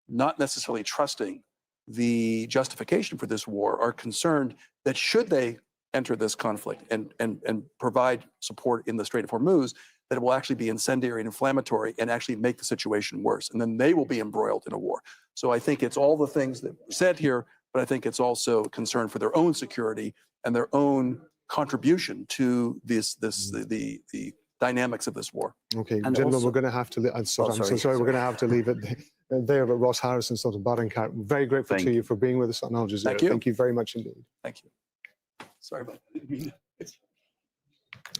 not necessarily trusting the justification for this war, are concerned that should they enter this conflict and provide support in the Strait of Hormuz, that it will actually be incendiary and inflammatory and actually make the situation worse. And then they will be embroiled in a war. So I think it's all the things that were said here, but I think it's also concern for their own security and their own contribution to the dynamics of this war. Okay, and gentlemen, we're going to have to. I'm so sorry. We're going to have to leave it there. But Ross Harrison, Sultan Barankat, very grateful to you for being with us on Al Jazeera. Thank you. Thank you very much indeed. Thank you. Sorry about that.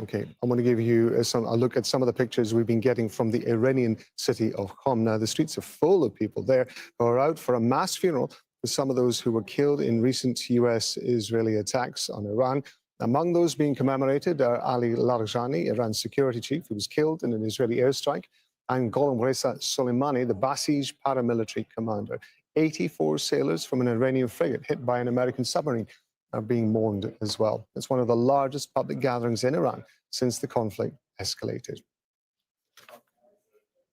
Okay, I'm going to give you a look at some of the pictures we've been getting from the Iranian city of Qom. Now, the streets are full of people there who are out for a mass funeral for some of those who were killed in recent US-Israeli attacks on Iran. Among those being commemorated are Ali Larijani, Iran's security chief, who was killed in an Israeli airstrike, and Gholam Reza Soleimani, the Basij paramilitary commander. 84 sailors from an Iranian frigate hit by an American submarine are being mourned as well. It's one of the largest public gatherings in Iran since the conflict escalated.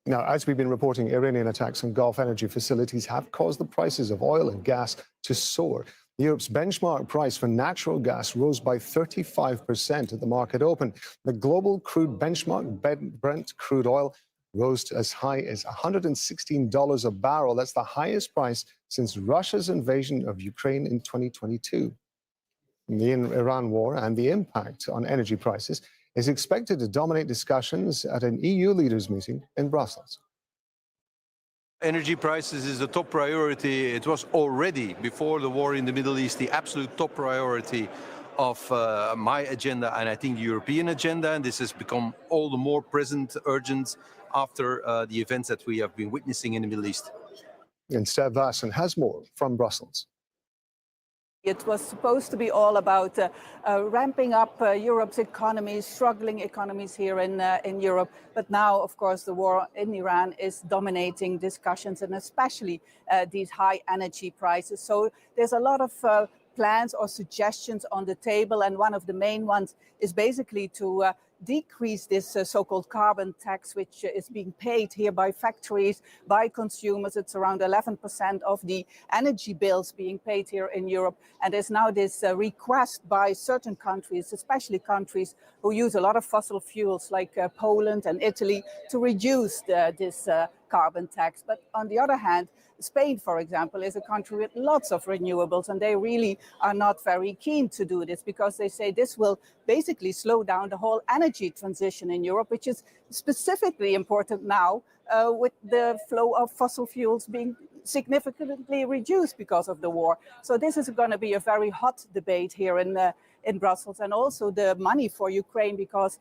Now, as we've been reporting, Iranian attacks on Gulf energy facilities have caused the prices of oil and gas to soar. Europe's benchmark price for natural gas rose by 35% at the market open. The global crude benchmark, Brent crude oil, rose to as high as $116 a barrel. That's the highest price since Russia's invasion of Ukraine in 2022. The Iran war and the impact on energy prices is expected to dominate discussions at an EU leaders meeting in Brussels. Energy prices is the top priority. It was already, before the war in the Middle East, the absolute top priority of my agenda and I think the European agenda. And this has become all the more present, urgent after the events that we have been witnessing in the Middle East. And Steve Vassen has more from Brussels. It was supposed to be all about ramping up Europe's economies, struggling economies here in Europe. But now, of course, the war in Iran is dominating discussions, and especially these high energy prices. So there's a lot of plans or suggestions on the table, and one of the main ones is basically to decrease this so-called carbon tax, which is being paid here by factories, by consumers. It's around 11% of the energy bills being paid here in Europe. And there's now this request by certain countries, especially countries who use a lot of fossil fuels like Poland and Italy, to reduce this carbon tax. But on the other hand, Spain, for example, is a country with lots of renewables, and they really are not very keen to do this because they say this will basically slow down the whole energy transition in Europe, which is specifically important now with the flow of fossil fuels being significantly reduced because of the war. So this is going to be a very hot debate here in Brussels, and also the money for Ukraine, because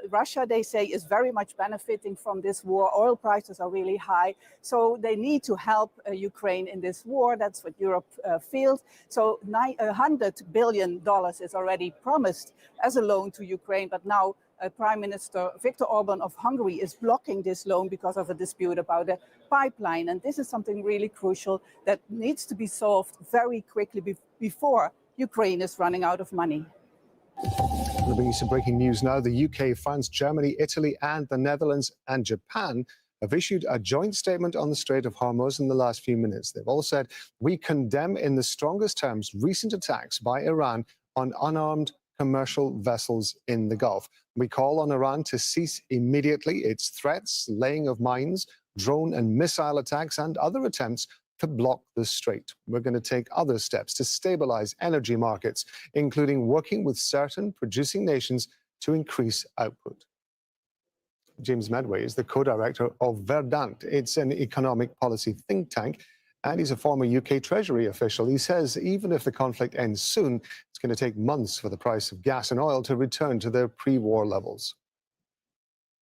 Russia, they say, is very much benefiting from this war. Oil prices are really high, so they need to help Ukraine in this war. That's what Europe feels. So $100 billion is already promised as a loan to Ukraine, but now Prime Minister Viktor Orban of Hungary is blocking this loan because of a dispute about a pipeline. And this is something really crucial that needs to be solved very quickly before Ukraine is running out of money. We'll bring you some breaking news now. The UK, France, Germany, Italy, and the Netherlands and Japan have issued a joint statement on the Strait of Hormuz in the last few minutes. They've all said, we condemn in the strongest terms recent attacks by Iran on unarmed commercial vessels in the Gulf. We call on Iran to cease immediately its threats, laying of mines, drone and missile attacks, and other attempts to block the strait. We're going to take other steps to stabilize energy markets, including working with certain producing nations to increase output. James Medway is the co-director of Verdant. It's an economic policy think tank, and he's a former UK Treasury official. He says even if the conflict ends soon, it's going to take months for the price of gas and oil to return to their pre-war levels.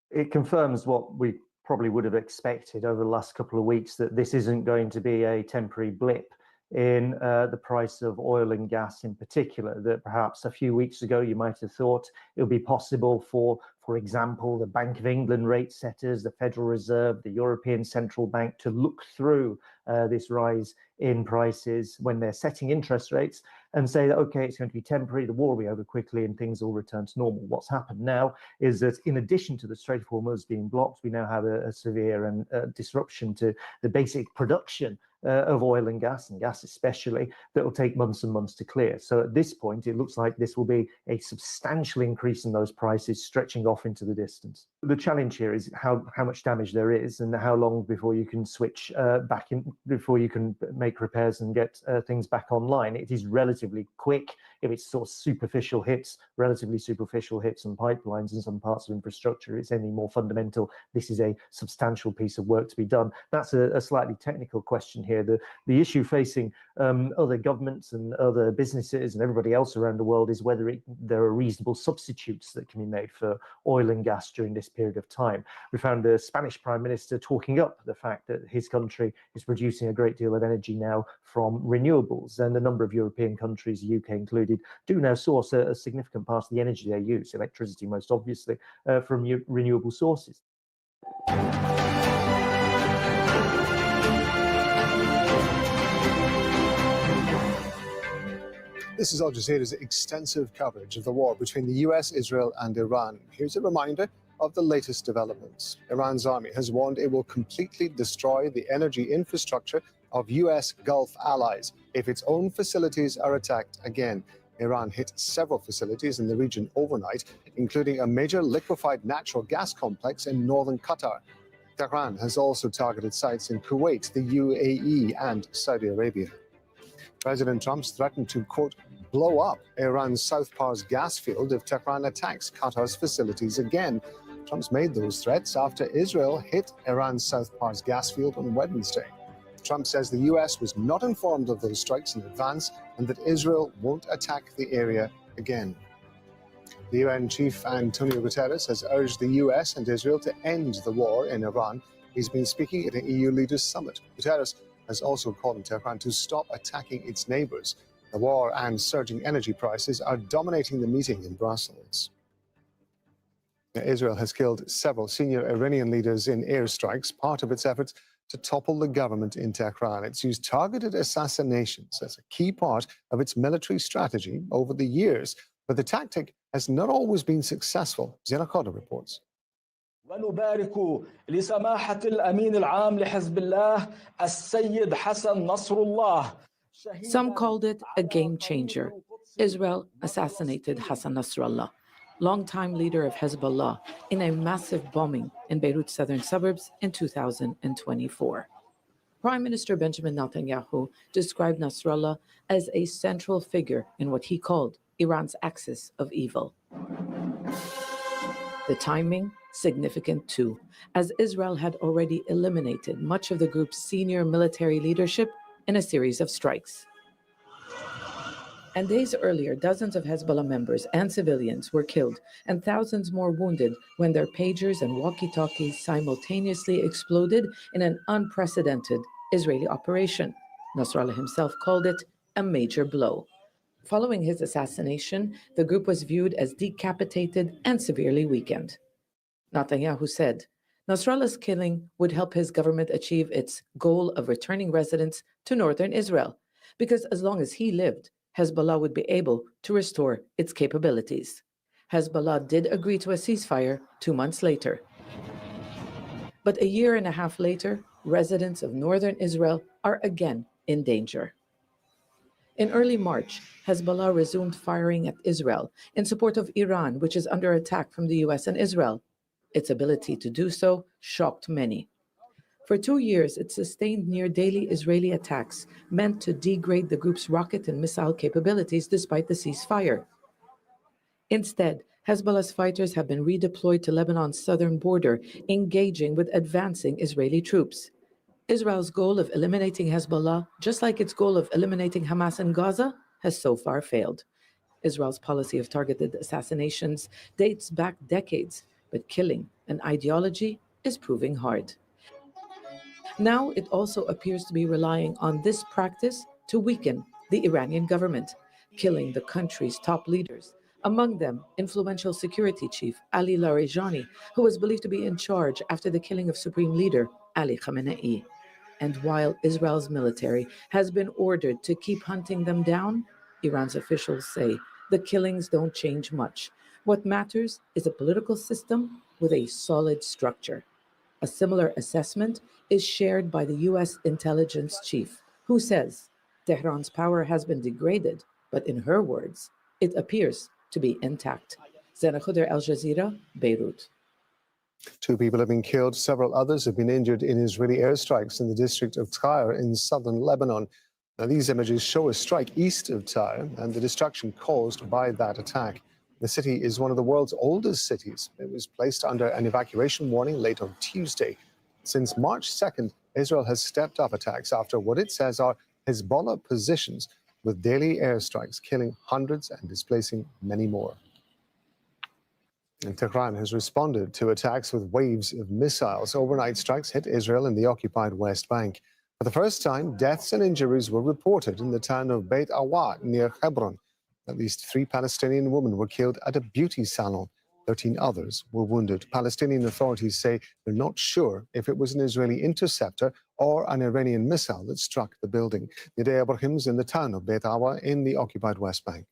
It confirms what we probably would have expected over the last couple of weeks, that this isn't going to be a temporary blip in the price of oil and gas in particular, that perhaps a few weeks ago you might have thought it would be possible for example, the Bank of England rate setters, the Federal Reserve, the European Central Bank to look through this rise in prices when they're setting interest rates and say that, okay, it's going to be temporary, the war will be over quickly and things will return to normal. What's happened now is that in addition to the Strait of Hormuz being blocked, we now have a severe and disruption to the basic production of oil and gas especially, that will take months and months to clear. So at this point, it looks like this will be a substantial increase in those prices stretching off into the distance. The challenge here is how much damage there is and how long before you can switch back in, before you can make repairs and get things back online. It is relatively quick if it's sort of superficial hits, relatively superficial hits on pipelines and some parts of infrastructure. It's any more fundamental. This is a substantial piece of work to be done. That's a slightly technical question here. The issue facing other governments and other businesses and everybody else around the world is whether there are reasonable substitutes that can be made for oil and gas during this period of time. We found the Spanish Prime Minister talking up the fact that his country is producing a great deal of energy now from renewables, and a number of European countries, the UK included, do now source a significant part of the energy they use, electricity most obviously, from renewable sources. This is Al Jazeera's extensive coverage of the war between the US, Israel, and Iran. Here's a reminder of the latest developments. Iran's army has warned it will completely destroy the energy infrastructure of US Gulf allies if its own facilities are attacked again. Iran hit several facilities in the region overnight, including a major liquefied natural gas complex in northern Qatar. Tehran has also targeted sites in Kuwait, the UAE, and Saudi Arabia. President Trump's threatened to, quote, blow up Iran's South Pars gas field if Tehran attacks Qatar's facilities again. Trump's made those threats after Israel hit Iran's South Pars gas field on Wednesday. Trump says the U.S. was not informed of those strikes in advance and that Israel won't attack the area again. The UN chief Antonio Guterres has urged the U.S. and Israel to end the war in Iran. He's been speaking at an EU leaders summit. Guterres has also called on Tehran to stop attacking its neighbors. The war and surging energy prices are dominating the meeting in Brussels. Israel has killed several senior Iranian leaders in airstrikes, part of its efforts to topple the government in Tehran. It's used targeted assassinations as a key part of its military strategy over the years, but the tactic has not always been successful. Zena Khadr reports. ونبارك لسماحة الأمين العام لحزب الله السيد حسن نصر الله. Some called it a game changer. Israel assassinated Hassan Nasrallah, longtime leader of Hezbollah, in a massive bombing in Beirut's southern suburbs in 2024. Prime Minister Benjamin Netanyahu described Nasrallah as a central figure in what he called Iran's axis of evil. The timing, significant too, as Israel had already eliminated much of the group's senior military leadership in a series of strikes. And days earlier, dozens of Hezbollah members and civilians were killed and thousands more wounded when their pagers and walkie-talkies simultaneously exploded in an unprecedented Israeli operation. Nasrallah himself called it a major blow. Following his assassination, the group was viewed as decapitated and severely weakened. Netanyahu said Nasrallah's killing would help his government achieve its goal of returning residents to northern Israel, because as long as he lived, Hezbollah would be able to restore its capabilities. Hezbollah did agree to a ceasefire 2 months later. But a year and a half later, residents of northern Israel are again in danger. In early March, Hezbollah resumed firing at Israel in support of Iran, which is under attack from the US and Israel. Its ability to do so shocked many. For 2 years, it sustained near-daily Israeli attacks meant to degrade the group's rocket and missile capabilities despite the ceasefire. Instead, Hezbollah's fighters have been redeployed to Lebanon's southern border, engaging with advancing Israeli troops. Israel's goal of eliminating Hezbollah, just like its goal of eliminating Hamas in Gaza, has so far failed. Israel's policy of targeted assassinations dates back decades, but killing an ideology is proving hard. Now it also appears to be relying on this practice to weaken the Iranian government, killing the country's top leaders, among them influential security chief Ali Larijani, who was believed to be in charge after the killing of Supreme Leader Ali Khamenei. And while Israel's military has been ordered to keep hunting them down, Iran's officials say the killings don't change much. What matters is a political system with a solid structure. A similar assessment is shared by the US intelligence chief, who says Tehran's power has been degraded, but in her words, it appears to be intact. Zena Khadr, Al Jazeera, Beirut. 2 people have been killed. Several others have been injured in Israeli airstrikes in the district of Tyre in southern Lebanon. Now, these images show a strike east of Tyre and the destruction caused by that attack. The city is one of the world's oldest cities. It was placed under an evacuation warning late on Tuesday. Since March 2nd, Israel has stepped up attacks after what it says are Hezbollah positions, with daily airstrikes killing hundreds and displacing many more. And Tehran has responded to attacks with waves of missiles. Overnight strikes hit Israel in the occupied West Bank. For the first time, deaths and injuries were reported in the town of Beit Awa near Hebron. At least 3 Palestinian women were killed at a beauty salon. 13 others were wounded. Palestinian authorities say they're not sure if it was an Israeli interceptor or an Iranian missile that struck the building. Nidea Ibrahim's in the town of Beit Awa in the occupied West Bank.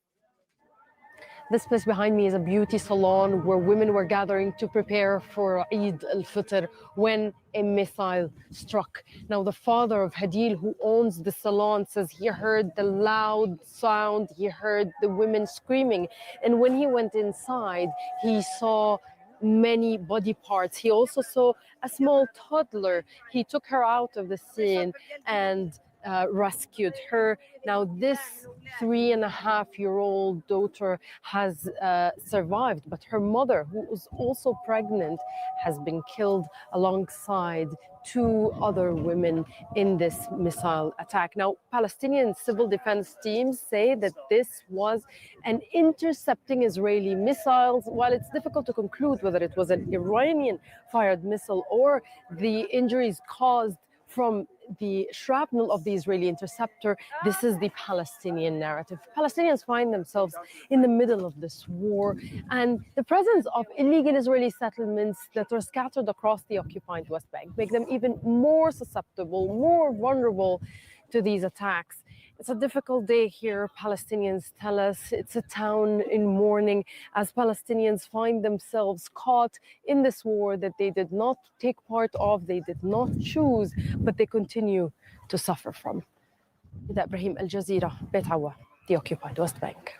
This place behind me is a beauty salon where women were gathering to prepare for Eid al-Fitr when a missile struck. Now, the father of Hadil, who owns the salon, says he heard the loud sound, he heard the women screaming. And when he went inside, he saw many body parts. He also saw a small toddler. He took her out of the scene and rescued her. Now, this 3.5-year-old daughter has survived, but her mother, who was also pregnant, has been killed alongside 2 other women in this missile attack. Now, Palestinian civil defense teams say that this was an intercepting Israeli missiles. While it's difficult to conclude whether it was an Iranian-fired missile or the injuries caused from the shrapnel of the Israeli interceptor, this is the Palestinian narrative. Palestinians find themselves in the middle of this war, and the presence of illegal Israeli settlements that are scattered across the occupied West Bank make them even more susceptible, more vulnerable to these attacks. It's a difficult day here, Palestinians tell us. It's a town in mourning as Palestinians find themselves caught in this war that they did not take part of, they did not choose, but they continue to suffer from. Ibrahim, Al Jazeera, Beit Awa, the occupied West Bank.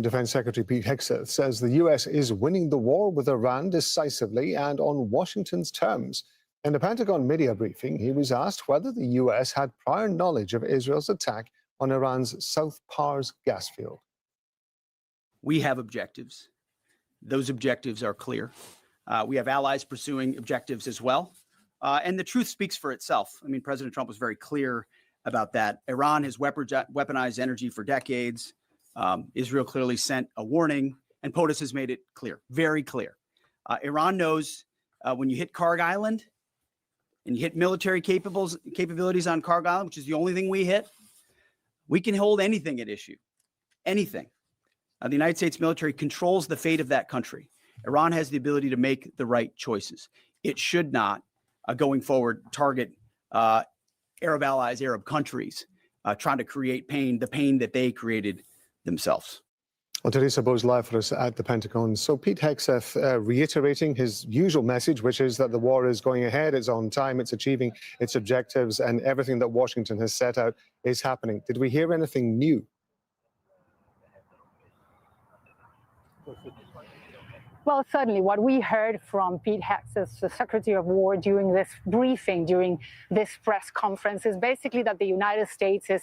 Defense Secretary Pete Hegseth says the U.S. is winning the war with Iran decisively and on Washington's terms. In the Pentagon media briefing, he was asked whether the U.S. had prior knowledge of Israel's attack on Iran's South Pars gas field. We have objectives. Those objectives are clear. We have allies pursuing objectives as well. And the truth speaks for itself. I mean, President Trump was very clear about that. Iran has weaponized energy for decades. Israel clearly sent a warning, and POTUS has made it clear, very clear. Iran knows when you hit Karg Island, and you hit military capabilities on Karg Island, which is the only thing we hit, we can hold anything at issue, anything. The United States military controls the fate of that country. Iran has the ability to make the right choices. It should not, going forward, target Arab allies, Arab countries, trying to create pain, the pain that they created themselves. Well, Teresa Bo's live for us at the Pentagon. So Pete Hegseth reiterating his usual message, which is that the war is going ahead, it's on time, it's achieving its objectives, and everything that Washington has set out is happening. Did we hear anything new? Well, certainly what we heard from Pete Hegseth, the Secretary of War, during this briefing, during this press conference, is basically that the United States is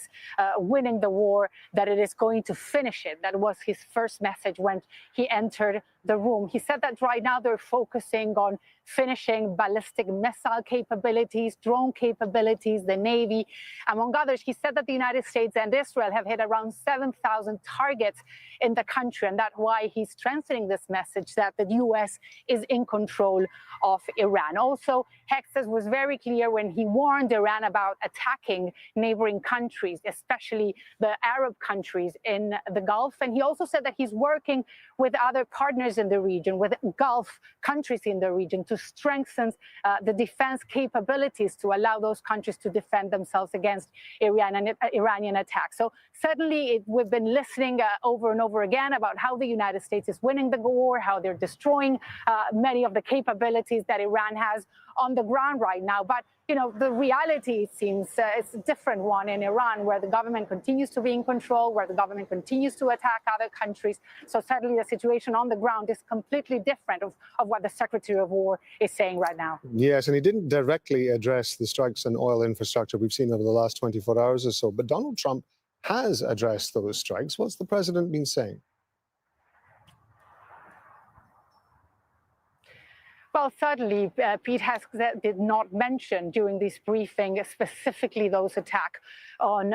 winning the war, that it is going to finish it. That was his first message when he entered the room. He said that right now they're focusing on finishing ballistic missile capabilities, drone capabilities, the Navy, among others. He said that the United States and Israel have hit around 7,000 targets in the country, and that's why he's strengthening this message that the U.S. is in control of Iran. Also, Hegseth was very clear when he warned Iran about attacking neighboring countries, especially the Arab countries in the Gulf. And he also said that he's working with other partners in the region, with Gulf countries in the region, to strengthen the defense capabilities to allow those countries to defend themselves against Iranian attacks. So certainly we've been listening over and over again about how the United States is winning the war, how they're destroying many of the capabilities that Iran has on the ground right now. But, you know, the reality, it seems, is a different one in Iran, where the government continues to be in control, where the government continues to attack other countries. So certainly the situation on the ground is completely different of what the Secretary of War is saying right now. Yes, and he didn't directly address the strikes on oil infrastructure we've seen over the last 24 hours or so. But Donald Trump has addressed those strikes. What's the president been saying? Well, certainly, Pete Hegseth did not mention during this briefing specifically those attacks on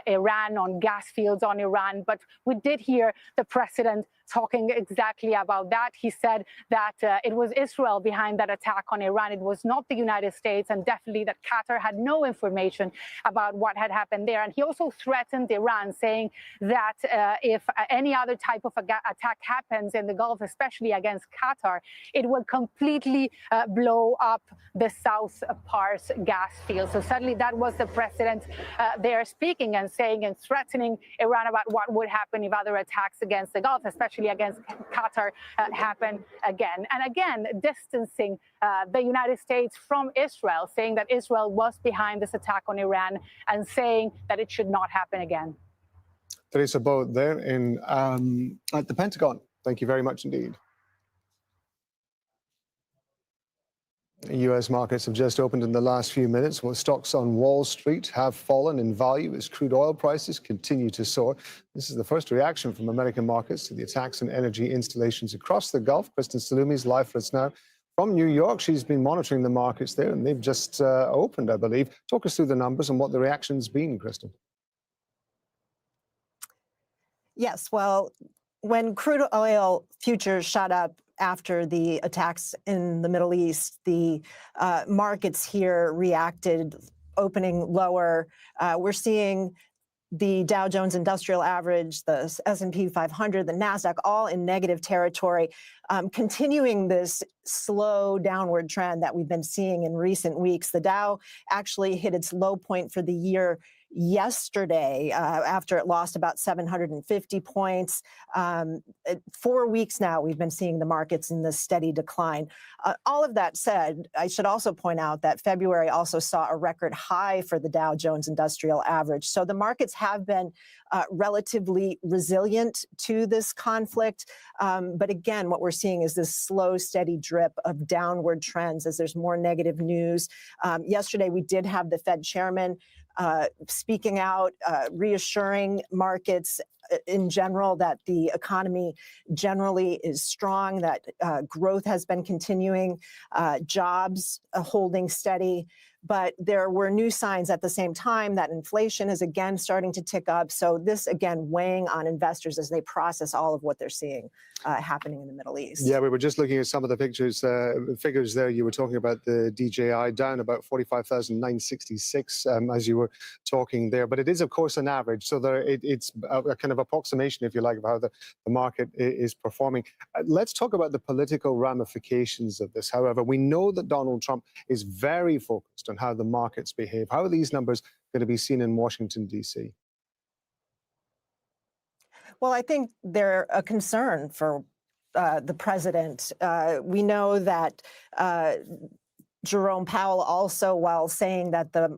Iran, on gas fields on Iran. But we did hear the president talking exactly about that. He said that it was Israel behind that attack on Iran. It was not the United States, and definitely that Qatar had no information about what had happened there. And he also threatened Iran, saying that if any other type of attack happens in the Gulf, especially against Qatar, it will completely blow up the South Pars gas field. So certainly that was the president there speaking and saying and threatening Iran about what would happen if other attacks against the Gulf, especially against Qatar, happen again. And again, distancing the United States from Israel, saying that Israel was behind this attack on Iran and saying that it should not happen again. Teresa Bo there at the Pentagon. Thank you very much indeed. U.S. markets have just opened in the last few minutes. Well, stocks on Wall Street have fallen in value as crude oil prices continue to soar. This is the first reaction from American markets to the attacks on energy installations across the Gulf. Kristen Salumi is live for us now from New York. She's been monitoring the markets there, and they've just opened, I believe. Talk us through the numbers and what the reaction's been, Kristen. Yes, well, when crude oil futures shot up after the attacks in the Middle East, the markets here reacted, opening lower. We're seeing the Dow Jones Industrial Average, the S&P 500, the NASDAQ, all in negative territory, continuing this slow downward trend that we've been seeing in recent weeks. The Dow actually hit its low point for the year yesterday after it lost about 750 points. 4 weeks now, we've been seeing the markets in this steady decline. All of that said, I should also point out that February also saw a record high for the Dow Jones Industrial Average. So the markets have been relatively resilient to this conflict. But again, what we're seeing is this slow, steady drip of downward trends as there's more negative news. Yesterday, we did have the Fed chairman speaking out, reassuring markets in general that the economy generally is strong, that growth has been continuing, jobs holding steady. But there were new signs at the same time that inflation is again starting to tick up. So this, again, weighing on investors as they process all of what they're seeing happening in the Middle East. Yeah, we were just looking at some of the figures there. You were talking about the DJI down about 45,966 as you were talking there. But it is, of course, an average. So it's a kind of approximation, if you like, of how the market is performing. Let's talk about the political ramifications of this. However, we know that Donald Trump is very focused on how the markets behave. How are these numbers going to be seen in Washington, D.C.? Well, I think they're a concern for the president. We know that Jerome Powell also, while saying that the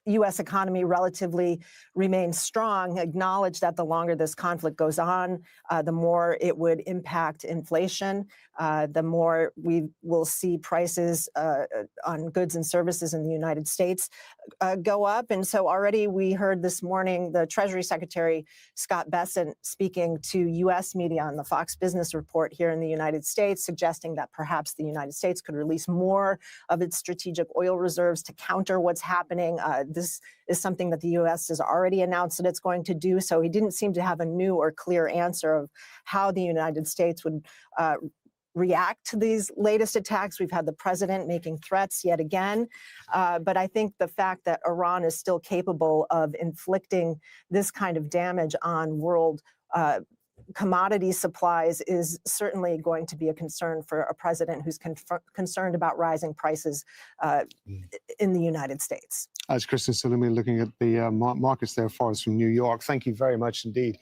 U.S. economy relatively remains strong, acknowledged that the longer this conflict goes on, the more it would impact inflation, the more we will see prices on goods and services in the United States go up. And so already we heard this morning the Treasury Secretary Scott Bessent speaking to U.S. media on the Fox Business Report here in the United States, suggesting that perhaps the United States could release more of its strategic oil reserves to counter what's happening. This is something that the U.S. has already announced that it's going to do. So he didn't seem to have a new or clear answer of how the United States would react to these latest attacks. We've had the president making threats yet again. But I think the fact that Iran is still capable of inflicting this kind of damage on world commodity supplies is certainly going to be a concern for a president who's concerned about rising prices in the United States. As Kristen Salumi looking at the markets there for us from New York. Thank you very much indeed.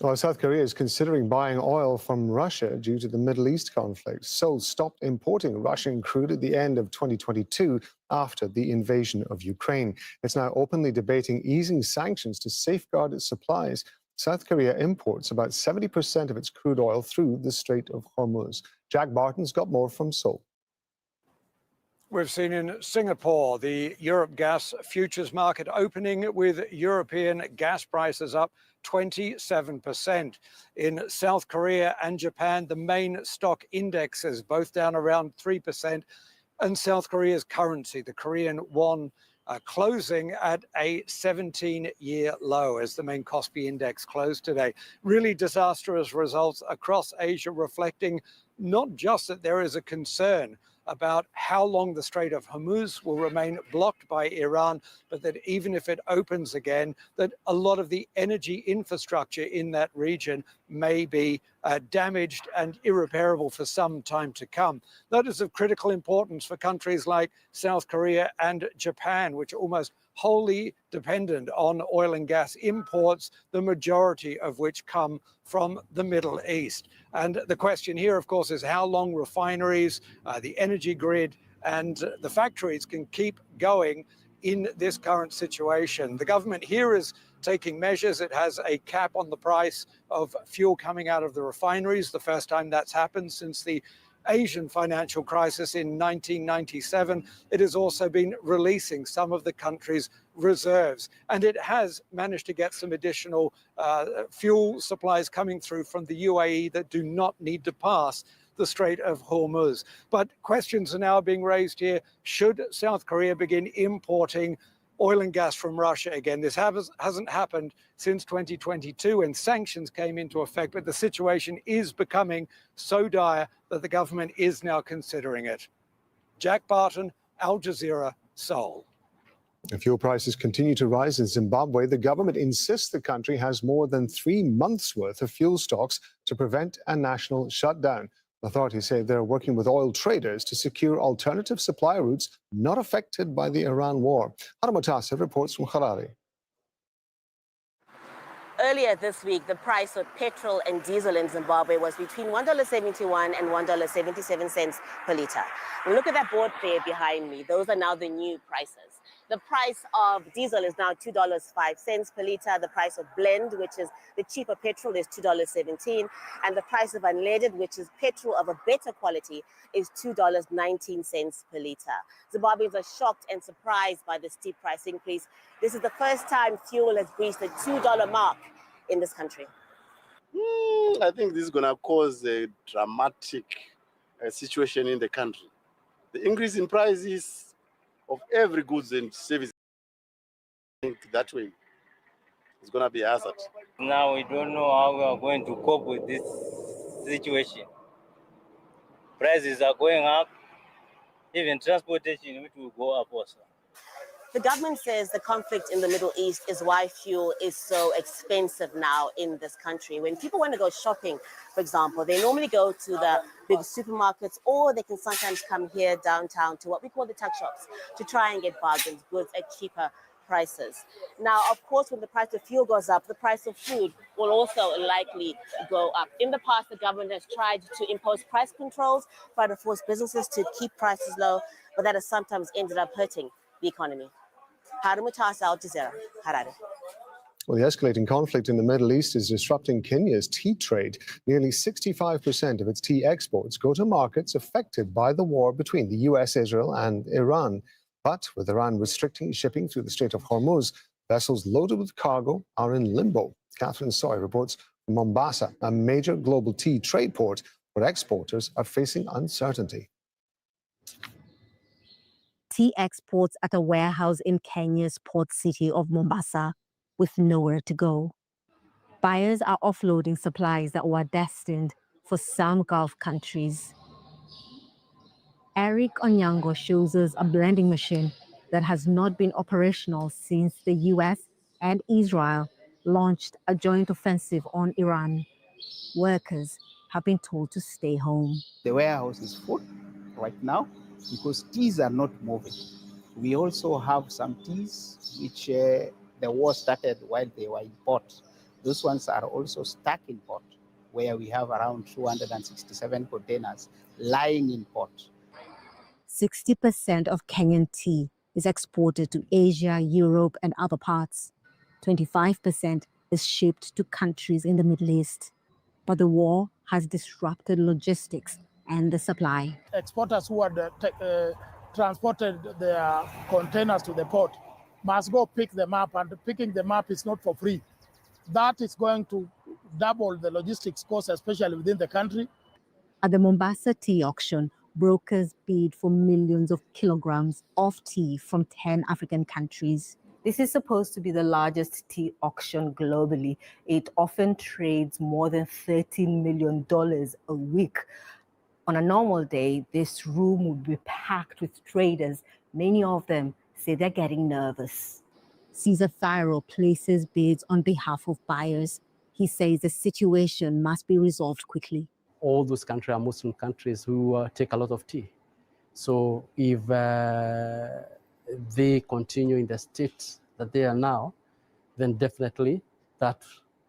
Well, South Korea is considering buying oil from Russia due to the Middle East conflict. Seoul stopped importing Russian crude at the end of 2022 after the invasion of Ukraine. It's now openly debating easing sanctions to safeguard its supplies. South Korea imports about 70% of its crude oil through the Strait of Hormuz. Jack Barton's got more from Seoul. We've seen in Singapore the Europe gas futures market opening with European gas prices up 27%. In South Korea and Japan, the main stock indexes both down around 3%. And South Korea's currency, the Korean won, closing at a 17-year low as the main Kospi index closed today. Really disastrous results across Asia, reflecting not just that there is a concern about how long the Strait of Hormuz will remain blocked by Iran, but that even if it opens again, that a lot of the energy infrastructure in that region may be damaged and irreparable for some time to come. That is of critical importance for countries like South Korea and Japan, which are almost wholly dependent on oil and gas imports, the majority of which come from the Middle East. And the question here, of course, is how long refineries, the energy grid, and the factories can keep going in this current situation. The government here is taking measures. It has a cap on the price of fuel coming out of the refineries, the first time that's happened since the Asian financial crisis in 1997, it has also been releasing some of the country's reserves. And it has managed to get some additional fuel supplies coming through from the UAE that do not need to pass the Strait of Hormuz. But questions are now being raised here. Should South Korea begin importing oil and gas from Russia again? This hasn't happened since 2022 when sanctions came into effect, but the situation is becoming so dire that the government is now considering it. Jack Barton, Al Jazeera, Seoul. Fuel prices continue to rise in Zimbabwe. The government insists the country has more than 3 months' worth of fuel stocks to prevent a national shutdown. Authorities say they're working with oil traders to secure alternative supply routes not affected by the Iran war. Haramotasa reports from Harare. Earlier this week, the price of petrol and diesel in Zimbabwe was between $1.71 and $1.77 per litre. When you look at that board there behind me, those are now the new prices. The price of diesel is now $2.05 per litre. The price of blend, which is the cheaper petrol, is $2.17. And the price of unleaded, which is petrol of a better quality, is $2.19 per litre. Zimbabweans are shocked and surprised by the steep price increase. This is the first time fuel has reached the $2 mark in this country. I think this is going to cause a dramatic situation in the country. The increase in prices of every goods and services, I think that way it's going to be a hazard. Now we don't know how we are going to cope with this situation. Prices are going up, even transportation, which will go up also. The government says the conflict in the Middle East is why fuel is so expensive now in this country. When people want to go shopping, for example, they normally go to the big supermarkets, or they can sometimes come here downtown to what we call the tuck shops to try and get bargains, goods at cheaper prices. Now, of course, when the price of fuel goes up, the price of food will also likely go up. In the past, the government has tried to impose price controls, try to force businesses to keep prices low, but that has sometimes ended up hurting the economy. Haramutasa, Al Jazeera, Harare. Well, the escalating conflict in the Middle East is disrupting Kenya's tea trade. Nearly 65% of its tea exports go to markets affected by the war between the US, Israel, and Iran. But with Iran restricting shipping through the Strait of Hormuz, vessels loaded with cargo are in limbo. Catherine Soy reports from Mombasa, a major global tea trade port where exporters are facing uncertainty. Tea exports at a warehouse in Kenya's port city of Mombasa with nowhere to go. Buyers are offloading supplies that were destined for some Gulf countries. Eric Onyango shows us a blending machine that has not been operational since the US and Israel launched a joint offensive on Iran. Workers have been told to stay home. The warehouse is full right now because teas are not moving. We also have some teas which the war started while they were in port. Those ones are also stuck in port, where we have around 267 containers lying in port. 60% of Kenyan tea is exported to Asia, Europe, and other parts. 25% is shipped to countries in the Middle East. But the war has disrupted logistics and the supply. Exporters who had transported their containers to the port must go pick them up, and picking them up is not for free. That is going to double the logistics cost, especially within the country. At the Mombasa tea auction, brokers bid for millions of kilograms of tea from 10 African countries. This is supposed to be the largest tea auction globally. It often trades more than $13 million a week. On a normal day, this room would be packed with traders. Many of them say they're getting nervous. Caesar Thyro places bids on behalf of buyers. He says the situation must be resolved quickly. All those countries are Muslim countries who take a lot of tea. So if they continue in the state that they are now, then definitely that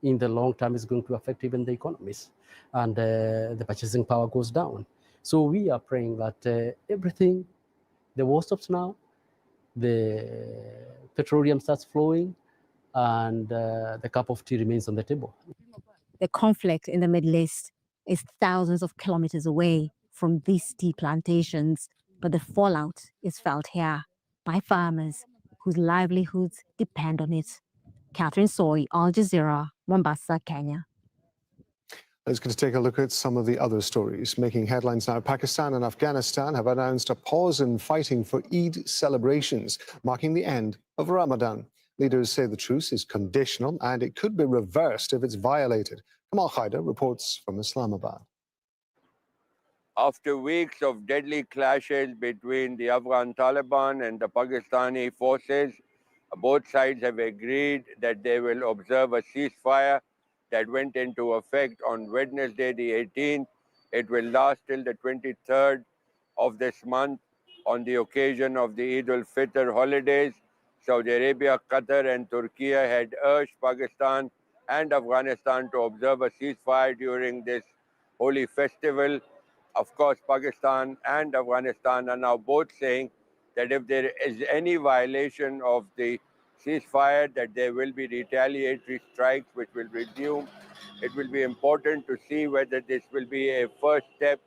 in the long term is going to affect even the economies, and the purchasing power goes down. So we are praying that everything, the war stops now, the petroleum starts flowing, and the cup of tea remains on the table. The conflict in the Middle East is thousands of kilometers away from these tea plantations, but the fallout is felt here by farmers whose livelihoods depend on it. Catherine Soy, Al Jazeera, Mombasa, Kenya. Let's going to take a look at some of the other stories making headlines now. Pakistan and Afghanistan have announced a pause in fighting for Eid celebrations, marking the end of Ramadan. Leaders say the truce is conditional and it could be reversed if it's violated. Kamal Haider reports from Islamabad. After weeks of deadly clashes between the Afghan Taliban and the Pakistani forces, both sides have agreed that they will observe a ceasefire that went into effect on Wednesday the 18th. It will last till the 23rd of this month on the occasion of the Eid al-Fitr holidays. Saudi Arabia, Qatar and Turkey had urged Pakistan and Afghanistan to observe a ceasefire during this holy festival. Of course, Pakistan and Afghanistan are now both saying that if there is any violation of the ceasefire, that there will be retaliatory strikes which will resume. It will be important to see whether this will be a first step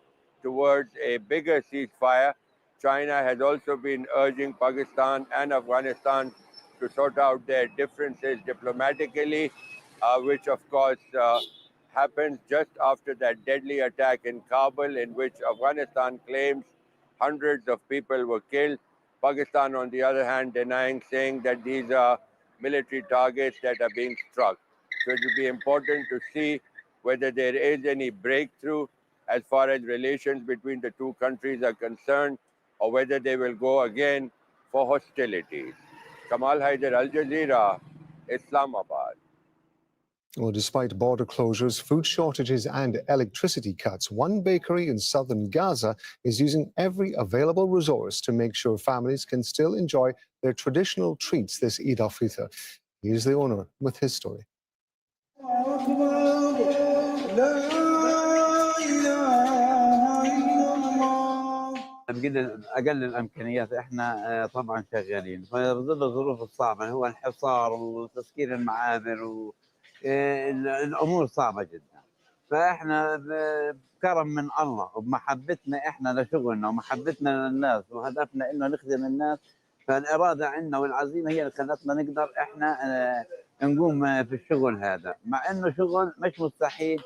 towards a bigger ceasefire. China has also been urging Pakistan and Afghanistan to sort out their differences diplomatically, which of course happens just after that deadly attack in Kabul, in which Afghanistan claims hundreds of people were killed. Pakistan, on the other hand, denying, saying that these are military targets that are being struck. So it will be important to see whether there is any breakthrough as far as relations between the two countries are concerned, or whether they will go again for hostilities. Kamal Haider, Al Jazeera, Islamabad. Well, despite border closures, food shortages and electricity cuts, one bakery in southern Gaza is using every available resource to make sure families can still enjoy their traditional treats this Eid al-Fitr. Here's the owner with his story. بقدر اقل الامكانيات احنا طبعا شغالين فبظل الظروف الصعبه هو الحصار وتسكير المعابر والامور صعبه جدا فاحنا بكرم من الله وبمحبتنا احنا لشغلنا ومحبتنا للناس وهدفنا انه نخدم الناس فالاراده عندنا والعزيمه هي اللي خلتنا نقدر احنا نقوم في الشغل هذا مع انه شغل مش مستحيل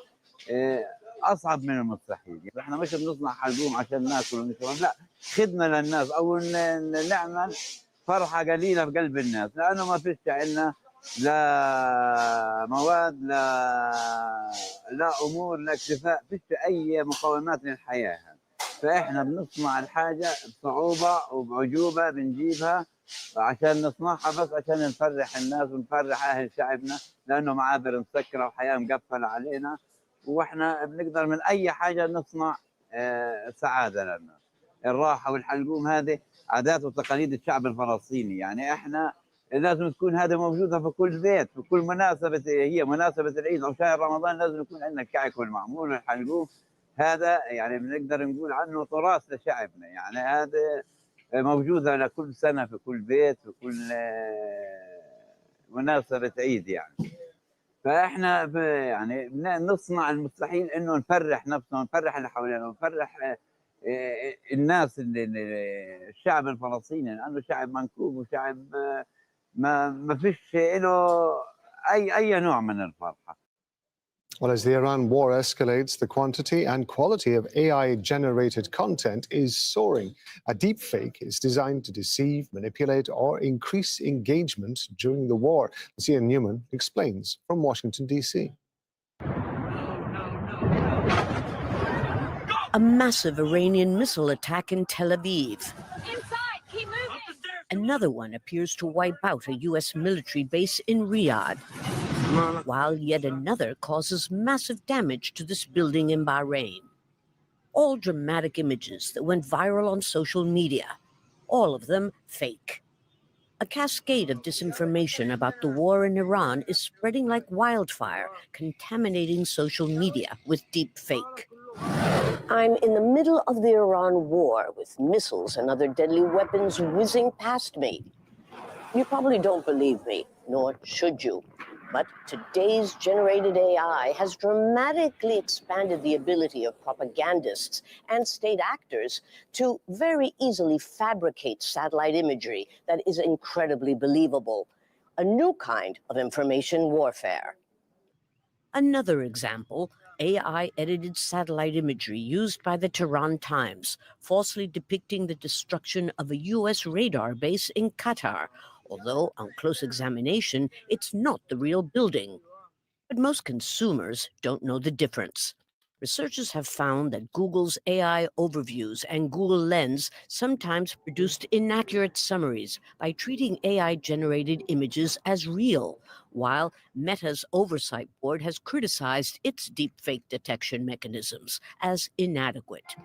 اصعب من المستحيل احنا مش بنصنع حلقوم عشان ناكل ونشرب لا خدمه للناس او نعمل فرحه قليله بقلب الناس لانه ما فيش عندنا لا مواد لا امور لا اكتفاء فيش اي مقومات للحياه فاحنا بنصنع الحاجه بصعوبه وبعجوبه بنجيبها عشان نصنعها بس عشان نفرح الناس ونفرح اهل شعبنا لانه معابر مسكره وحياه مقفله علينا واحنا بنقدر من اي حاجه نصنع سعاده لنا الراحه والحلقوم هذه عادات وتقاليد الشعب الفلسطيني يعني احنا لازم تكون هذا موجوده في كل بيت في كل مناسبه هي مناسبه العيد او شهر رمضان لازم يكون عندنا الكعك والمعمول والحلقوم هذا يعني بنقدر نقول عنه تراث لشعبنا يعني هذا موجوده لكل سنه في كل بيت في كل مناسبه عيد يعني فاحنا يعني نصنع المستحيل انه نفرح نفسنا ونفرح اللي حوالينا ونفرح الناس الشعب الفلسطيني لانه شعب منكوب وشعب ما فيش له اي نوع من الفرحه. Well, as the Iran war escalates, the quantity and quality of AI-generated content is soaring. A deepfake is designed to deceive, manipulate, or increase engagement during the war. Zian Newman explains from Washington, D.C. A massive Iranian missile attack in Tel Aviv. Inside, keep moving. Another one appears to wipe out a U.S. military base in Riyadh, while yet another causes massive damage to this building in Bahrain. All dramatic images that went viral on social media, all of them fake. A cascade of disinformation about the war in Iran is spreading like wildfire, contaminating social media with deep fake. I'm in the middle of the Iran war with missiles and other deadly weapons whizzing past me. You probably don't believe me, nor should you. But today's generated AI has dramatically expanded the ability of propagandists and state actors to very easily fabricate satellite imagery that is incredibly believable. A new kind of information warfare. Another example, AI-edited satellite imagery used by the Tehran Times, falsely depicting the destruction of a U.S. radar base in Qatar, although on close examination, it's not the real building. But most consumers don't know the difference. Researchers have found that Google's AI overviews and Google Lens sometimes produced inaccurate summaries by treating AI-generated images as real, while Meta's oversight board has criticized its deepfake detection mechanisms as inadequate.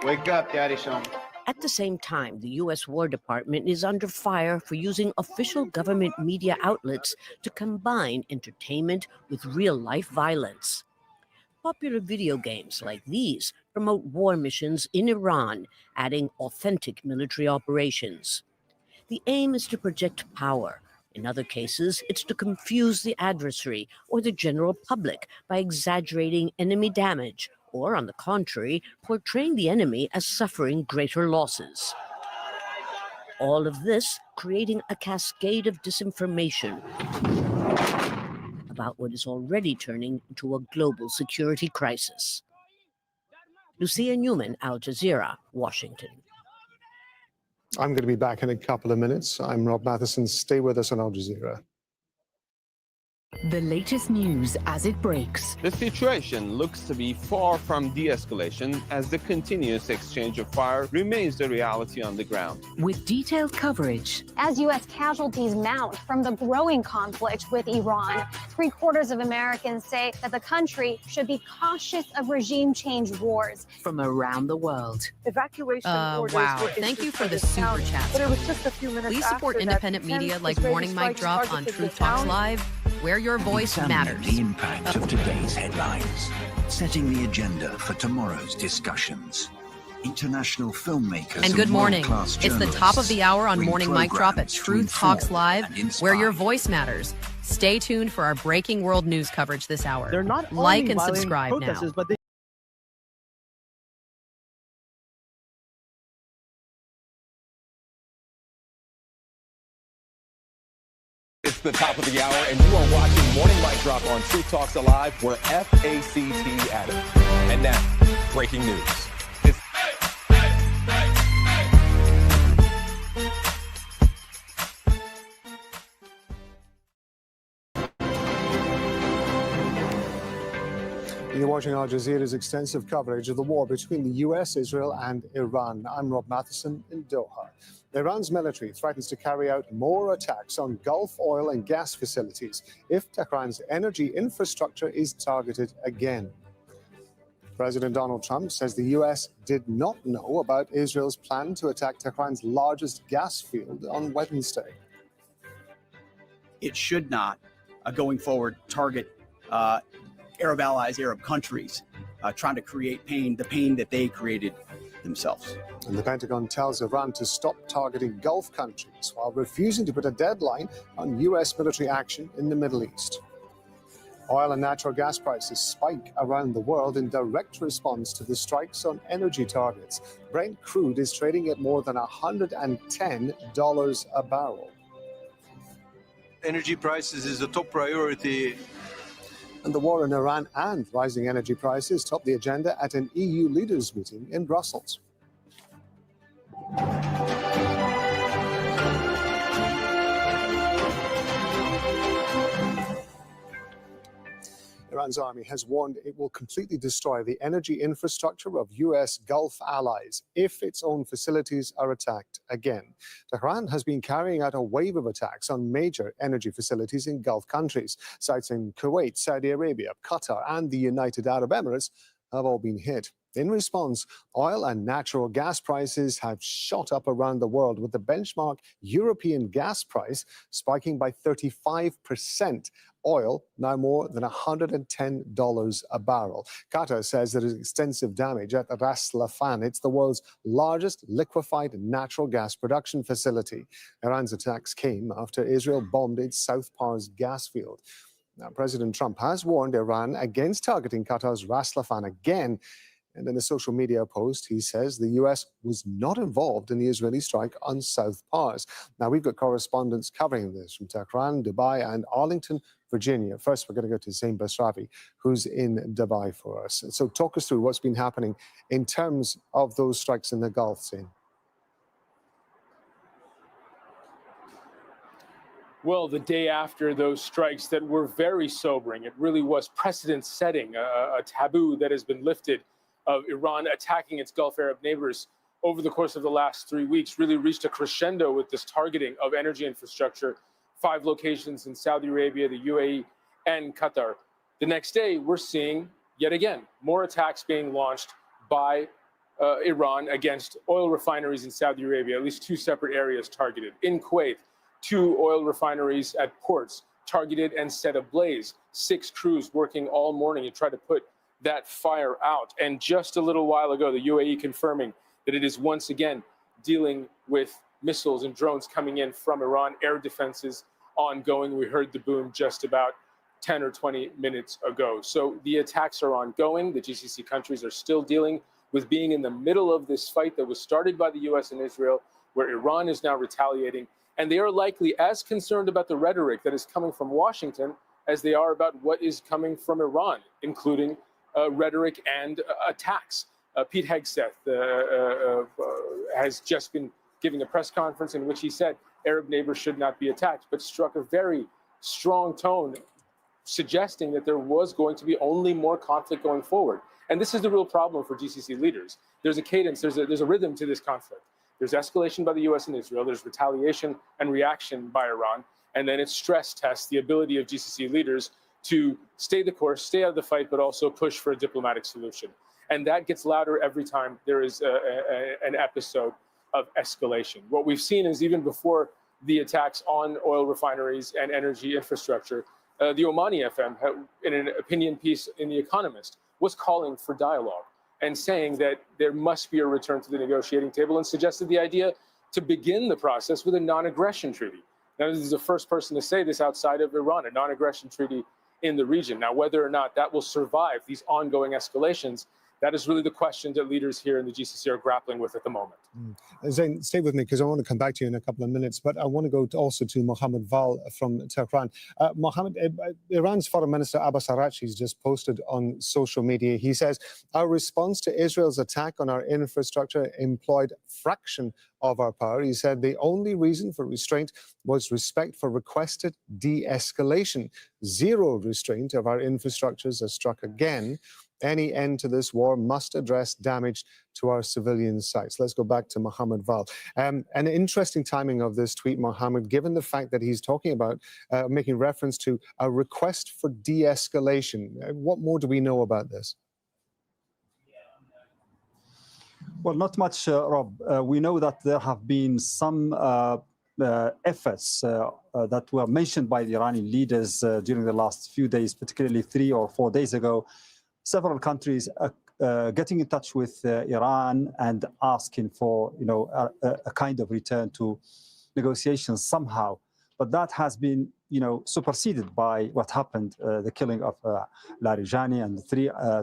Wake up, Daddy Sean. At the same time, the U.S. War Department is under fire for using official government media outlets to combine entertainment with real-life violence. Popular video games like these promote war missions in Iran, adding authentic military operations. The aim is to project power. In other cases, it's to confuse the adversary or the general public by exaggerating enemy damage, or, on the contrary, portraying the enemy as suffering greater losses. All of this creating a cascade of disinformation about what is already turning into a global security crisis. Lucia Newman, Al Jazeera, Washington. I'm going to be back in a couple of minutes. I'm Rob Matheson. Stay with us on Al Jazeera. The latest news as it breaks. The situation looks to be far from de-escalation as the continuous exchange of fire remains the reality on the ground. With detailed coverage. As U.S. casualties mount from the growing conflict with Iran, 3/4 of Americans say that the country should be cautious of regime change wars. From around the world. Evacuation orders. Wow. Thank you for the super chat. But it was just a few minutes. Please support independent media like Morning Mic Drop on Truth Talks Live, where your voice matters. The impact of today's headlines, setting the agenda for tomorrow's discussions. International filmmakers and good morning. It's the top of the hour on bring Morning Mic Drop at Truth Talks Live, where your voice matters. Stay tuned for our breaking world news coverage this hour. They're not like and subscribe now. But they It's the top of the hour, and you are watching Morning Mic Drop on Truth Talks Alive. We're FACT at it. And now, breaking news. You're watching Al Jazeera's extensive coverage of the war between the US, Israel, and Iran. I'm Rob Matheson in Doha. Iran's military threatens to carry out more attacks on Gulf oil and gas facilities if Tehran's energy infrastructure is targeted again. President Donald Trump says the US did not know about Israel's plan to attack Tehran's largest gas field on Wednesday. It should not, going forward, target Arab allies, Arab countries, trying to create pain, the pain that they created themselves. And the Pentagon tells Iran to stop targeting Gulf countries while refusing to put a deadline on US military action in the Middle East. Oil and natural gas prices spike around the world in direct response to the strikes on energy targets. Brent crude is trading at more than $110 a barrel. Energy prices is a top priority. And the war in Iran and rising energy prices top the agenda at an EU leaders meeting in Brussels. Iran's army has warned it will completely destroy the energy infrastructure of US Gulf allies if its own facilities are attacked again. Tehran has been carrying out a wave of attacks on major energy facilities in Gulf countries. Sites in Kuwait, Saudi Arabia, Qatar, and the United Arab Emirates have all been hit. In response, oil and natural gas prices have shot up around the world, with the benchmark European gas price spiking by 35%. Oil now more than $110 a barrel. Qatar says there is extensive damage at Ras Laffan. It's the world's largest liquefied natural gas production facility. Iran's attacks came after Israel bombed its South Pars gas field. Now, President Trump has warned Iran against targeting Qatar's Ras Laffan again. And in a social media post, he says the US was not involved in the Israeli strike on South Pars. Now, we've got correspondents covering this from Tehran, Dubai, and Arlington, Virginia. First, we're going to go to Zain Basravi, who's in Dubai for us. So talk us through what's been happening in terms of those strikes in the Gulf, Zain. Well, the day after those strikes that were very sobering, it really was precedent-setting, a taboo that has been lifted of Iran attacking its Gulf Arab neighbors over the course of the last 3 weeks, really reached a crescendo with this targeting of energy infrastructure, 5 locations in Saudi Arabia, the UAE, and Qatar. The next day, we're seeing, yet again, more attacks being launched by Iran against oil refineries in Saudi Arabia, at least 2 separate areas targeted. In Kuwait, 2 oil refineries at ports targeted and set ablaze. 6 crews working all morning to try to put that fire out. And just a little while ago, the UAE confirming that it is once again dealing with missiles and drones coming in from Iran, air defenses ongoing. We heard the boom just about 10 or 20 minutes ago. So the attacks are ongoing. The GCC countries are still dealing with being in the middle of this fight that was started by the US and Israel, where Iran is now retaliating. And they are likely as concerned about the rhetoric that is coming from Washington as they are about what is coming from Iran, including rhetoric and attacks. Pete Hegseth has just been giving a press conference in which he said Arab neighbors should not be attacked, but struck a very strong tone suggesting that there was going to be only more conflict going forward. And this is the real problem for GCC leaders. There's a cadence, there's a rhythm to this conflict. There's escalation by the US and Israel, there's retaliation and reaction by Iran, and then it stress tests the ability of GCC leaders to stay the course, stay out of the fight, but also push for a diplomatic solution. And that gets louder every time there is an episode of escalation. What we've seen is even before the attacks on oil refineries and energy infrastructure, the Omani FM, in an opinion piece in The Economist, was calling for dialogue and saying that there must be a return to the negotiating table, and suggested the idea to begin the process with a non-aggression treaty. Now, this is the first person to say this outside of Iran, a non-aggression treaty in the region. Now, whether or not that will survive these ongoing escalations, that is really the question that leaders here in the GCC are grappling with at the moment. Zain, stay with me because I want to come back to you in a couple of minutes, but I want to go also to Mohammed Val from Tehran. Mohammed, Iran's Foreign Minister Abbas Araghchi has just posted on social media. He says, our response to Israel's attack on our infrastructure employed fraction of our power. He said the only reason for restraint was respect for requested de-escalation. Zero restraint of our infrastructures has struck again. Any end to this war must address damage to our civilian sites. Let's go back to Mohammed Val. An interesting timing of this tweet, Mohammed, given the fact that he's talking about making reference to a request for de-escalation. What more do we know about this? Well, not much, Rob. We know that there have been some efforts that were mentioned by the Iranian leaders during the last few days, particularly 3 or 4 days ago. Several countries getting in touch with Iran and asking for, a kind of return to negotiations somehow. But that has been, superseded by what happened, the killing of Larijani and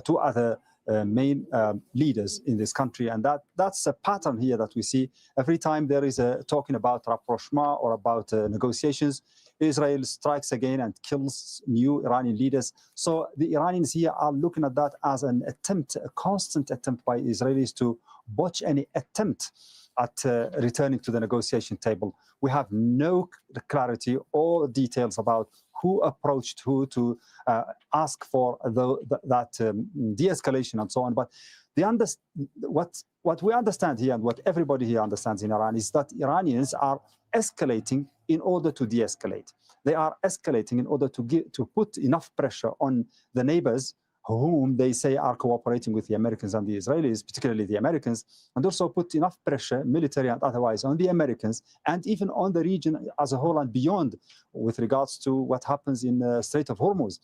2 other main leaders in this country. And that's a pattern here that we see. Every time there is a talking about rapprochement or about negotiations, Israel strikes again and kills new Iranian leaders. So the Iranians here are looking at that as an attempt, a constant attempt by Israelis to botch any attempt at returning to the negotiation table. We have no clarity or details about who approached who to ask for that de-escalation and so on. But what we understand here and what everybody here understands in Iran is that Iranians are escalating in order to de-escalate. They are escalating in order to put enough pressure on the neighbors whom they say are cooperating with the Americans and the Israelis, particularly the Americans, and also put enough pressure, military and otherwise, on the Americans and even on the region as a whole and beyond with regards to what happens in the Strait of Hormuz,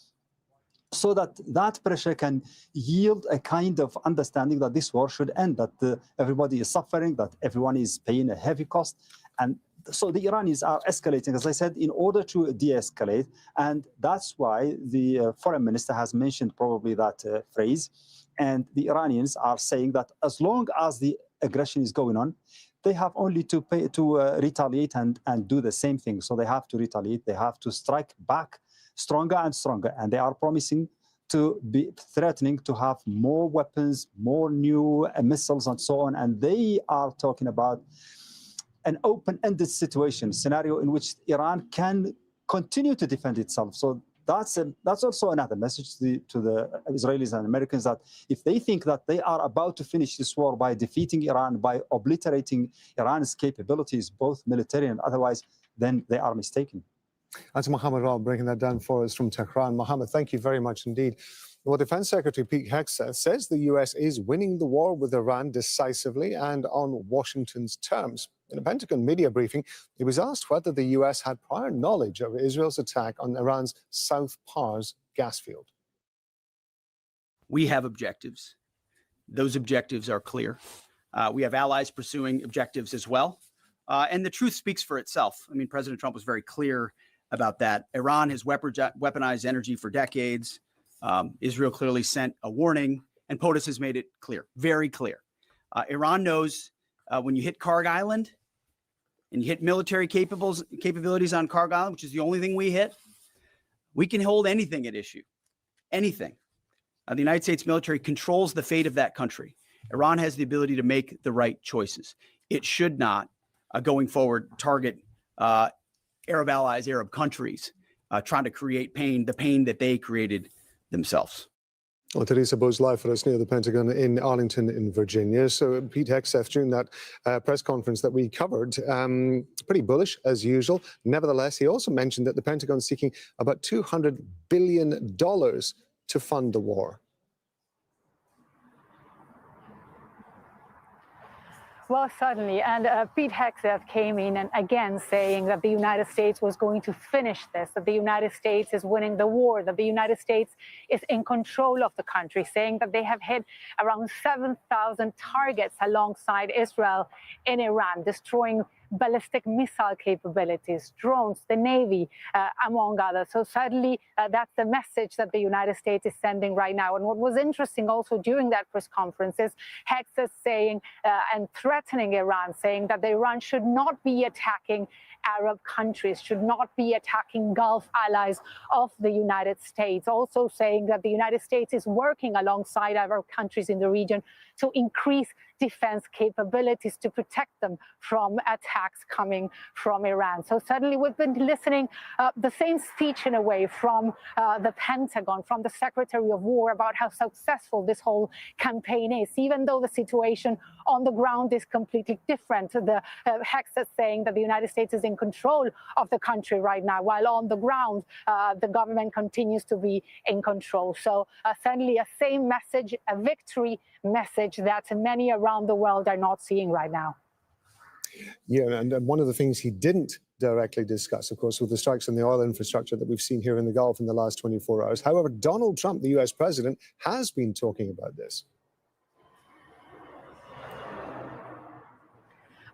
so that pressure can yield a kind of understanding that this war should end, that everybody is suffering, that everyone is paying a heavy cost. And so the Iranians are escalating, as I said, in order to de-escalate. And that's why the foreign minister has mentioned probably that phrase. And the Iranians are saying that as long as the aggression is going on, they have only to retaliate and do the same thing. So they have to retaliate, they have to strike back stronger and stronger, and they are promising to be threatening to have more weapons, more new missiles and so on. And they are talking about an open-ended scenario in which Iran can continue to defend itself. So that's also another message to the Israelis and Americans, that if they think that they are about to finish this war by defeating Iran, by obliterating Iran's capabilities, both military and otherwise, then they are mistaken. That's Mohammed Rao breaking that down for us from Tehran. Mohammed, thank you very much indeed. Well, Defense Secretary Pete Hegseth says the U.S. is winning the war with Iran decisively and on Washington's terms. In a Pentagon media briefing, he was asked whether the U.S. had prior knowledge of Israel's attack on Iran's South Pars gas field. We have objectives. Those objectives are clear. We have allies pursuing objectives as well. And the truth speaks for itself. I mean, President Trump was very clear about that. Iran has weaponized energy for decades. Israel clearly sent a warning, and POTUS has made it clear, very clear. Iran knows when you hit Karg Island and you hit military capabilities on Karg Island, which is the only thing we hit, we can hold anything at issue, anything. The United States military controls the fate of that country. Iran has the ability to make the right choices. It should not, going forward, target Arab allies, Arab countries, trying to create pain, the pain that they created themselves. Well, Teresa Bo's live for us near the Pentagon in Arlington in Virginia. So Pete Hegseth, during that press conference that we covered, pretty bullish as usual. Nevertheless, he also mentioned that the Pentagon is seeking about $200 billion to fund the war. Well, certainly. And Pete Hegseth came in and again saying that the United States was going to finish this, that the United States is winning the war, that the United States is in control of the country, saying that they have hit around 7,000 targets alongside Israel in Iran, destroying ballistic missile capabilities, drones, the Navy, among others. So certainly that's the message that the United States is sending right now. And what was interesting also during that press conference is Hegseth saying and threatening Iran, saying that Iran should not be attacking Arab countries, should not be attacking Gulf allies of the United States. Also saying that the United States is working alongside Arab countries in the region to increase defense capabilities to protect them from attacks coming from Iran. So certainly we've been listening the same speech in a way from the Pentagon, from the Secretary of War about how successful this whole campaign is, even though the situation on the ground is completely different. The Hegseth saying that the United States is in control of the country right now, while on the ground, the government continues to be in control. So certainly a same message, a victory message that many around the world are not seeing right now. Yeah, and one of the things he didn't directly discuss, of course, with the strikes on the oil infrastructure that we've seen here in the Gulf in the last 24 hours. However, Donald Trump, the US president, has been talking about this.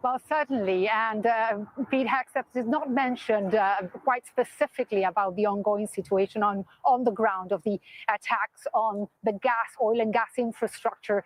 Well, certainly, and Pete Hegseth did not mention quite specifically about the ongoing situation on the ground of the attacks on the oil and gas infrastructure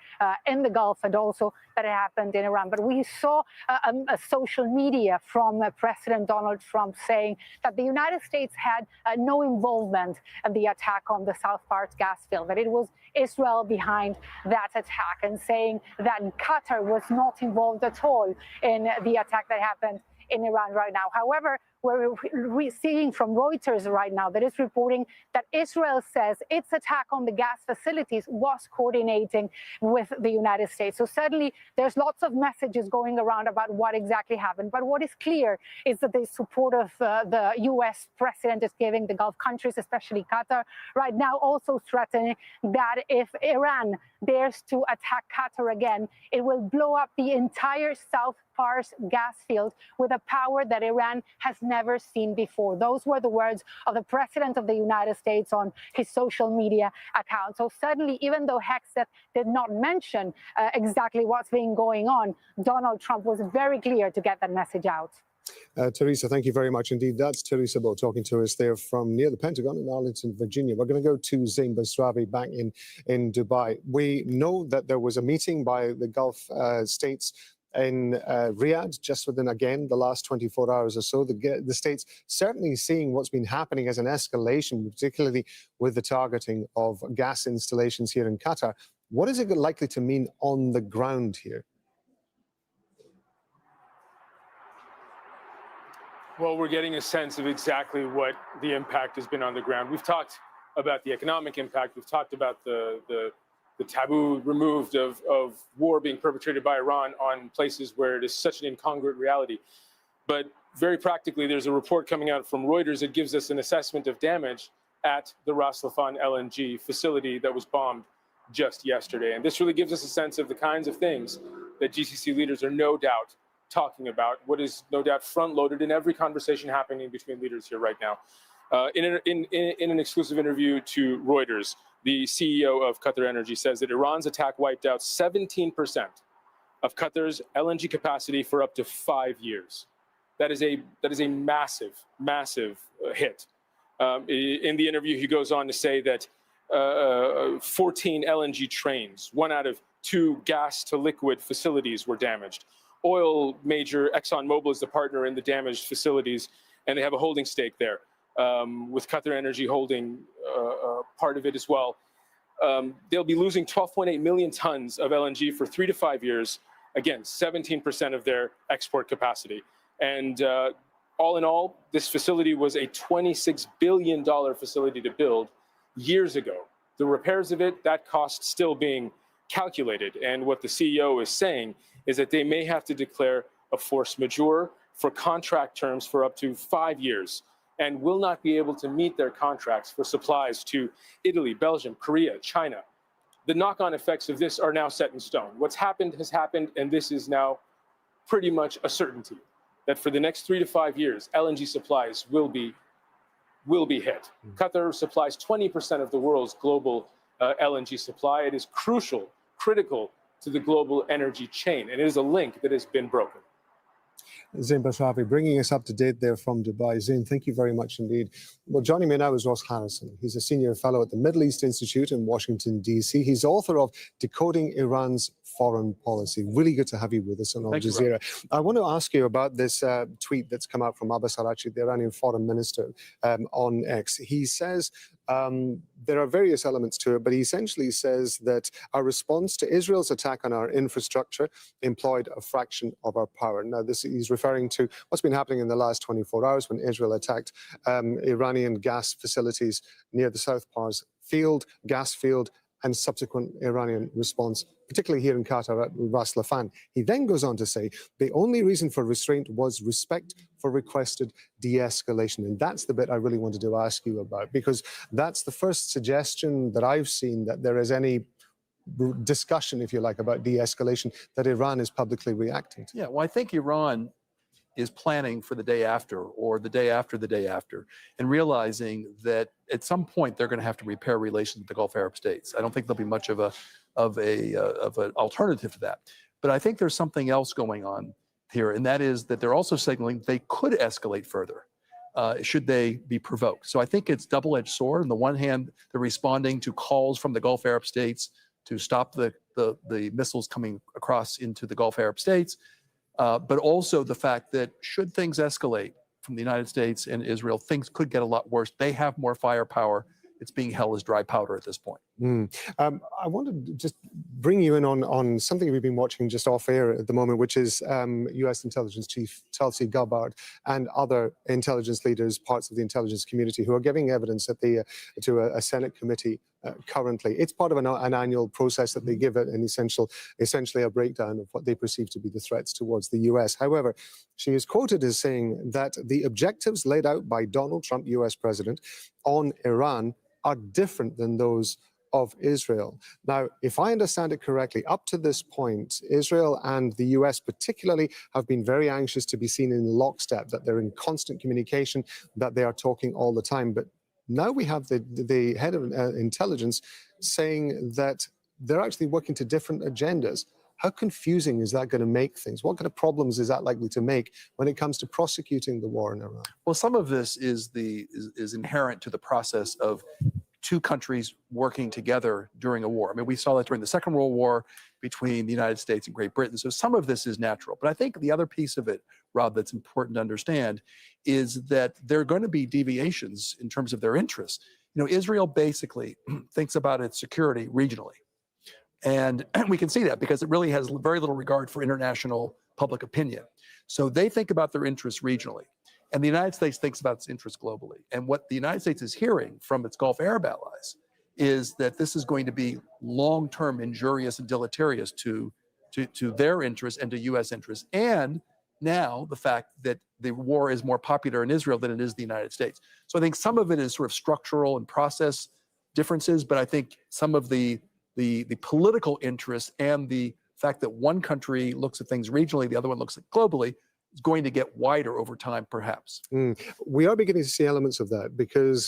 in the Gulf, and also that it happened in Iran. But we saw a social media from President Donald Trump saying that the United States had no involvement in the attack on the South Pars gas field, that it was Israel behind that attack, and saying that Qatar was not involved at all in the attack that happened in Iran right now. However, we're seeing from Reuters right now that is reporting that Israel says its attack on the gas facilities was coordinating with the United States. So certainly there's lots of messages going around about what exactly happened. But what is clear is that the support of the U.S. president is giving the Gulf countries, especially Qatar, right now also threatening that if Iran dares to attack Qatar again, it will blow up the entire South Pars gas field with a power that Iran has never seen before. Those were the words of the President of the United States on his social media account. So certainly, even though Hegseth did not mention exactly what's been going on, Donald Trump was very clear to get that message out. Teresa, thank you very much indeed. That's Teresa Bo talking to us there from near the Pentagon in Arlington, Virginia. We're going to go to Zain Basravi back in Dubai. We know that there was a meeting by the Gulf states in Riyadh just within, again, the last 24 hours or so. The states certainly seeing what's been happening as an escalation, particularly with the targeting of gas installations here in Qatar. What is it likely to mean on the ground here? Well, we're getting a sense of exactly what the impact has been on the ground. We've talked about the economic impact. We've talked about the taboo removed of war being perpetrated by Iran on places where it is such an incongruent reality. But very practically, there's a report coming out from Reuters that gives us an assessment of damage at the Ras Laffan LNG facility that was bombed just yesterday. And this really gives us a sense of the kinds of things that GCC leaders are no doubt talking about, what is no doubt front-loaded in every conversation happening between leaders here right now. In an exclusive interview to Reuters, the CEO of Qatar Energy says that Iran's attack wiped out 17% of Qatar's LNG capacity for up to 5 years. That is a massive, massive hit. In the interview, he goes on to say that 14 LNG trains, 1 out of 2 gas-to-liquid facilities were damaged. Oil major ExxonMobil is the partner in the damaged facilities, and they have a holding stake there, with Qatar Energy holding part of it as well. They'll be losing 12.8 million tons of LNG for 3 to 5 years. Again, 17% of their export capacity. And all in all, this facility was a $26 billion facility to build years ago. The repairs of it, that cost still being calculated. And what the CEO is saying is that they may have to declare a force majeure for contract terms for up to 5 years and will not be able to meet their contracts for supplies to Italy, Belgium, Korea, China. The knock-on effects of this are now set in stone. What's happened has happened, and this is now pretty much a certainty that for the next 3 to 5 years, LNG supplies will be hit. Qatar supplies 20% of the world's global LNG supply. It is critical to the global energy chain, and it is a link that has been broken. Zain Basravi, bringing us up to date there from Dubai. Zain, thank you very much indeed. Well, joining me now is Ross Harrison. He's a senior fellow at the Middle East Institute in Washington, D.C. He's author of Decoding Iran's Foreign Policy. Really good to have you with us on Al Jazeera. I want to ask you about this tweet that's come out from Abbas Araghchi, the Iranian foreign minister, on X. He says there are various elements to it, but he essentially says that our response to Israel's attack on our infrastructure employed a fraction of our power. Now, he's referring to what's been happening in the last 24 hours when Israel attacked Iranian gas facilities near the South Pars gas field, and subsequent Iranian response, particularly here in Qatar at Ras Laffan. He then goes on to say the only reason for restraint was respect for requested de-escalation. And that's the bit I really wanted to ask you about, because that's the first suggestion that I've seen that there is any discussion, if you like, about de-escalation that Iran is publicly reacting to. Yeah, well, I think Iran is planning for the day after, or the day after the day after, and realizing that at some point they're going to have to repair relations with the Gulf Arab states. I don't think there'll be much of an alternative to that. But I think there's something else going on here, and that is that they're also signaling they could escalate further should they be provoked. So I think it's double-edged sword. On the one hand, they're responding to calls from the Gulf Arab states to stop the missiles coming across into the Gulf Arab states. But also the fact that should things escalate from the United States and Israel, things could get a lot worse. They have more firepower. It's being held as dry powder at this point. I want to just bring you in on something we've been watching just off air at the moment, which is U.S. Intelligence Chief Tulsi Gabbard and other intelligence leaders, parts of the intelligence community, who are giving evidence to a Senate committee currently. It's part of an annual process that they give it essentially a breakdown of what they perceive to be the threats towards the U.S. However, she is quoted as saying that the objectives laid out by Donald Trump, U.S. President, on Iran are different than those of Israel. Now, if I understand it correctly, up to this point, Israel and the US particularly have been very anxious to be seen in lockstep, that they're in constant communication, that they are talking all the time. But now we have the head of intelligence saying that they're actually working to different agendas. How confusing is that going to make things? What kind of problems is that likely to make when it comes to prosecuting the war in Iran? Well, some of this is inherent to the process of two countries working together during a war. I mean, we saw that during the Second World War between the United States and Great Britain. So some of this is natural. But I think the other piece of it, Rob, that's important to understand is that there are going to be deviations in terms of their interests. You know, Israel basically thinks about its security regionally. And we can see that because it really has very little regard for international public opinion. So they think about their interests regionally. And the United States thinks about its interests globally. And what the United States is hearing from its Gulf Arab allies is that this is going to be long-term injurious and deleterious to their interests and to U.S. interests. And now the fact that the war is more popular in Israel than it is the United States. So I think some of it is sort of structural and process differences, but I think some of the political interests and the fact that one country looks at things regionally, the other one looks at globally, is going to get wider over time, perhaps. We are beginning to see elements of that because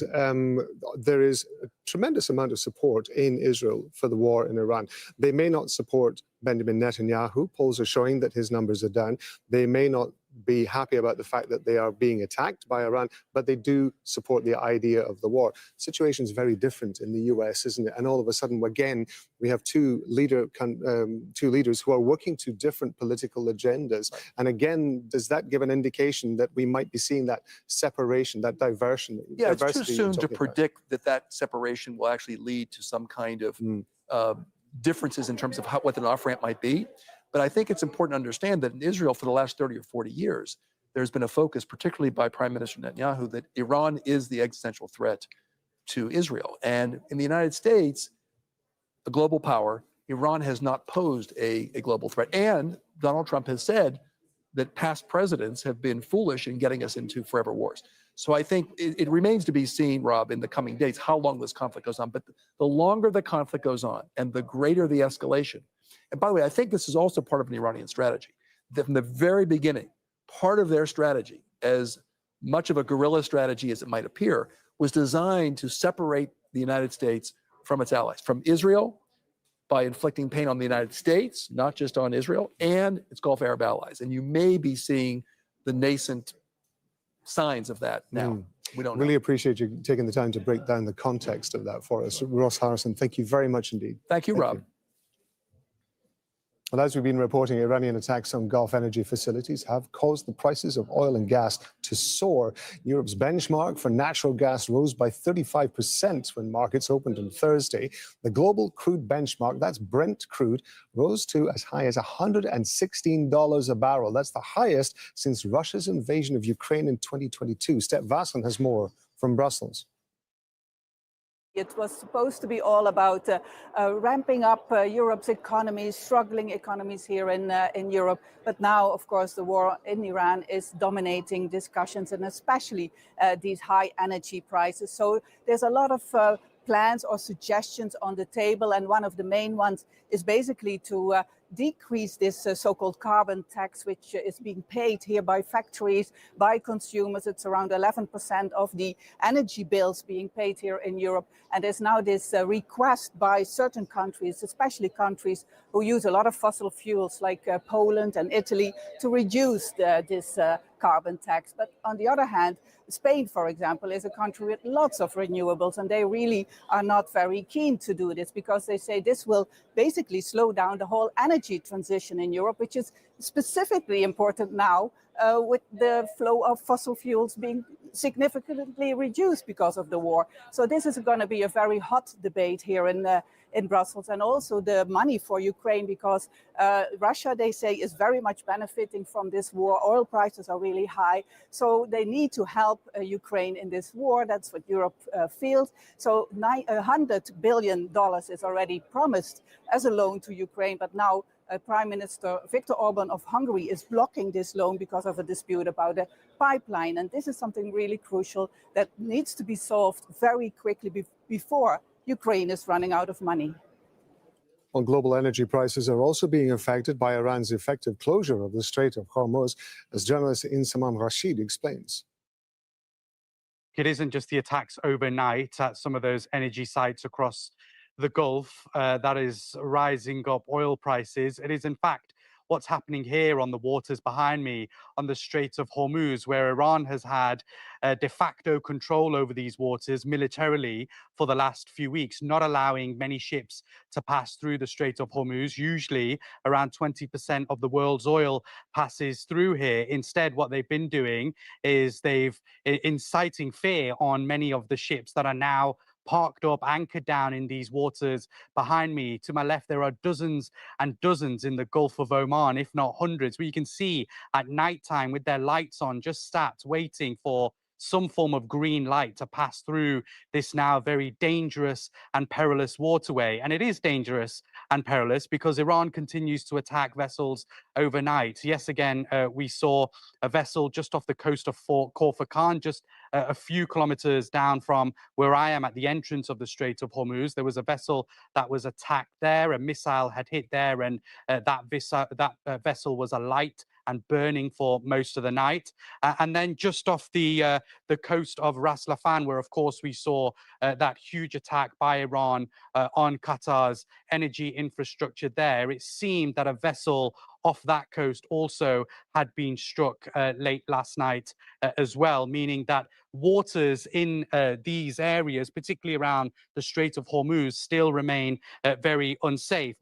there is a tremendous amount of support in Israel for the war in Iran. They may not support Benjamin Netanyahu. Polls are showing that his numbers are down. They may not be happy about the fact that they are being attacked by Iran, but they do support the idea of the war. The situation is very different in the US, isn't it? And all of a sudden, again, we have two leaders who are working to different political agendas. Right. And again, does that give an indication that we might be seeing that separation, that diversion? Yeah, it's too soon to predict that separation will actually lead to some kind of differences in terms of what an off-ramp might be. But I think it's important to understand that in Israel for the last 30 or 40 years, there's been a focus, particularly by Prime Minister Netanyahu, that Iran is the existential threat to Israel. And in the United States, a global power, Iran has not posed a global threat. And Donald Trump has said that past presidents have been foolish in getting us into forever wars. So I think it remains to be seen, Rob, in the coming days, how long this conflict goes on. But the longer the conflict goes on and the greater the escalation. And by the way, I think this is also part of an Iranian strategy. That from the very beginning, part of their strategy, as much of a guerrilla strategy as it might appear, was designed to separate the United States from its allies, from Israel, by inflicting pain on the United States, not just on Israel, and its Gulf Arab allies. And you may be seeing the nascent signs of that now. We don't really appreciate you taking the time to break down the context of that for us. Ross Harrison, thank you very much indeed. Thank you, Rob. Well, as we've been reporting, Iranian attacks on Gulf energy facilities have caused the prices of oil and gas to soar. Europe's benchmark for natural gas rose by 35% when markets opened on Thursday. The global crude benchmark, that's Brent crude, rose to as high as $116 a barrel. That's the highest since Russia's invasion of Ukraine in 2022. Steph Vasson has more from Brussels. It was supposed to be all about ramping up Europe's economies, struggling economies here in Europe. But now, of course, the war in Iran is dominating discussions, and especially these high energy prices. So there's a lot of plans or suggestions on the table. And one of the main ones is basically to decrease this so-called carbon tax, which is being paid here by factories, by consumers. It's around 11% of the energy bills being paid here in Europe. And there's now this request by certain countries, especially countries who use a lot of fossil fuels like Poland and Italy, to reduce this carbon tax. But on the other hand, Spain, for example, is a country with lots of renewables, and they really are not very keen to do this because they say this will basically slow down the whole energy transition in Europe, which is specifically important now with the flow of fossil fuels being significantly reduced because of the war. So this is going to be a very hot debate here in Brussels, and also the money for Ukraine, because Russia, they say, is very much benefiting from this war. Oil prices are really high, so they need to help Ukraine in this war. That's what Europe feels. So $100 billion is already promised as a loan to Ukraine, but now Prime Minister Viktor Orban of Hungary is blocking this loan because of a dispute about a pipeline. And this is something really crucial that needs to be solved very quickly before Ukraine is running out of money. Well, global energy prices are also being affected by Iran's effective closure of the Strait of Hormuz, as journalist Insamam Rashid explains. It isn't just the attacks overnight at some of those energy sites across the Gulf that is rising up oil prices. It is, in fact, what's happening here on the waters behind me on the Strait of Hormuz, where Iran has had de facto control over these waters militarily for the last few weeks, not allowing many ships to pass through the Strait of Hormuz. Usually around 20% of the world's oil passes through here. Instead, what they've been doing is they've inciting fear on many of the ships that are now parked up, anchored down in these waters behind me. To my left, there are dozens and dozens in the Gulf of Oman, if not hundreds, where you can see at nighttime with their lights on, just sat waiting for some form of green light to pass through this now very dangerous and perilous waterway. And it is dangerous and perilous because Iran continues to attack vessels overnight. Yes, again, we saw a vessel just off the coast of Khor Fakkan, just a few kilometers down from where I am at the entrance of the Strait of Hormuz. There was a vessel that was attacked there. A missile had hit there, and that vessel was alight and burning for most of the night. And then just off the coast of Ras Laffan, where, of course, we saw that huge attack by Iran on Qatar's energy infrastructure there, it seemed that a vessel off that coast also had been struck late last night as well, meaning that waters in these areas, particularly around the Strait of Hormuz, still remain very unsafe.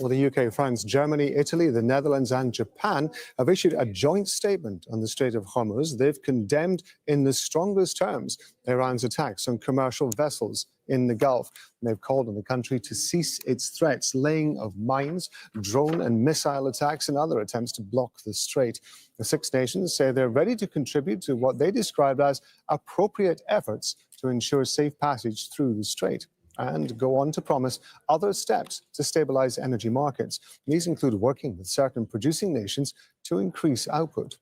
Well, the UK, France, Germany, Italy, the Netherlands and Japan have issued a joint statement on the Strait of Hormuz. They've condemned in the strongest terms Iran's attacks on commercial vessels in the Gulf. And they've called on the country to cease its threats, laying of mines, drone and missile attacks and other attempts to block the strait. The six nations say they're ready to contribute to what they described as appropriate efforts to ensure safe passage through the strait, and go on to promise other steps to stabilize energy markets. These include working with certain producing nations to increase output.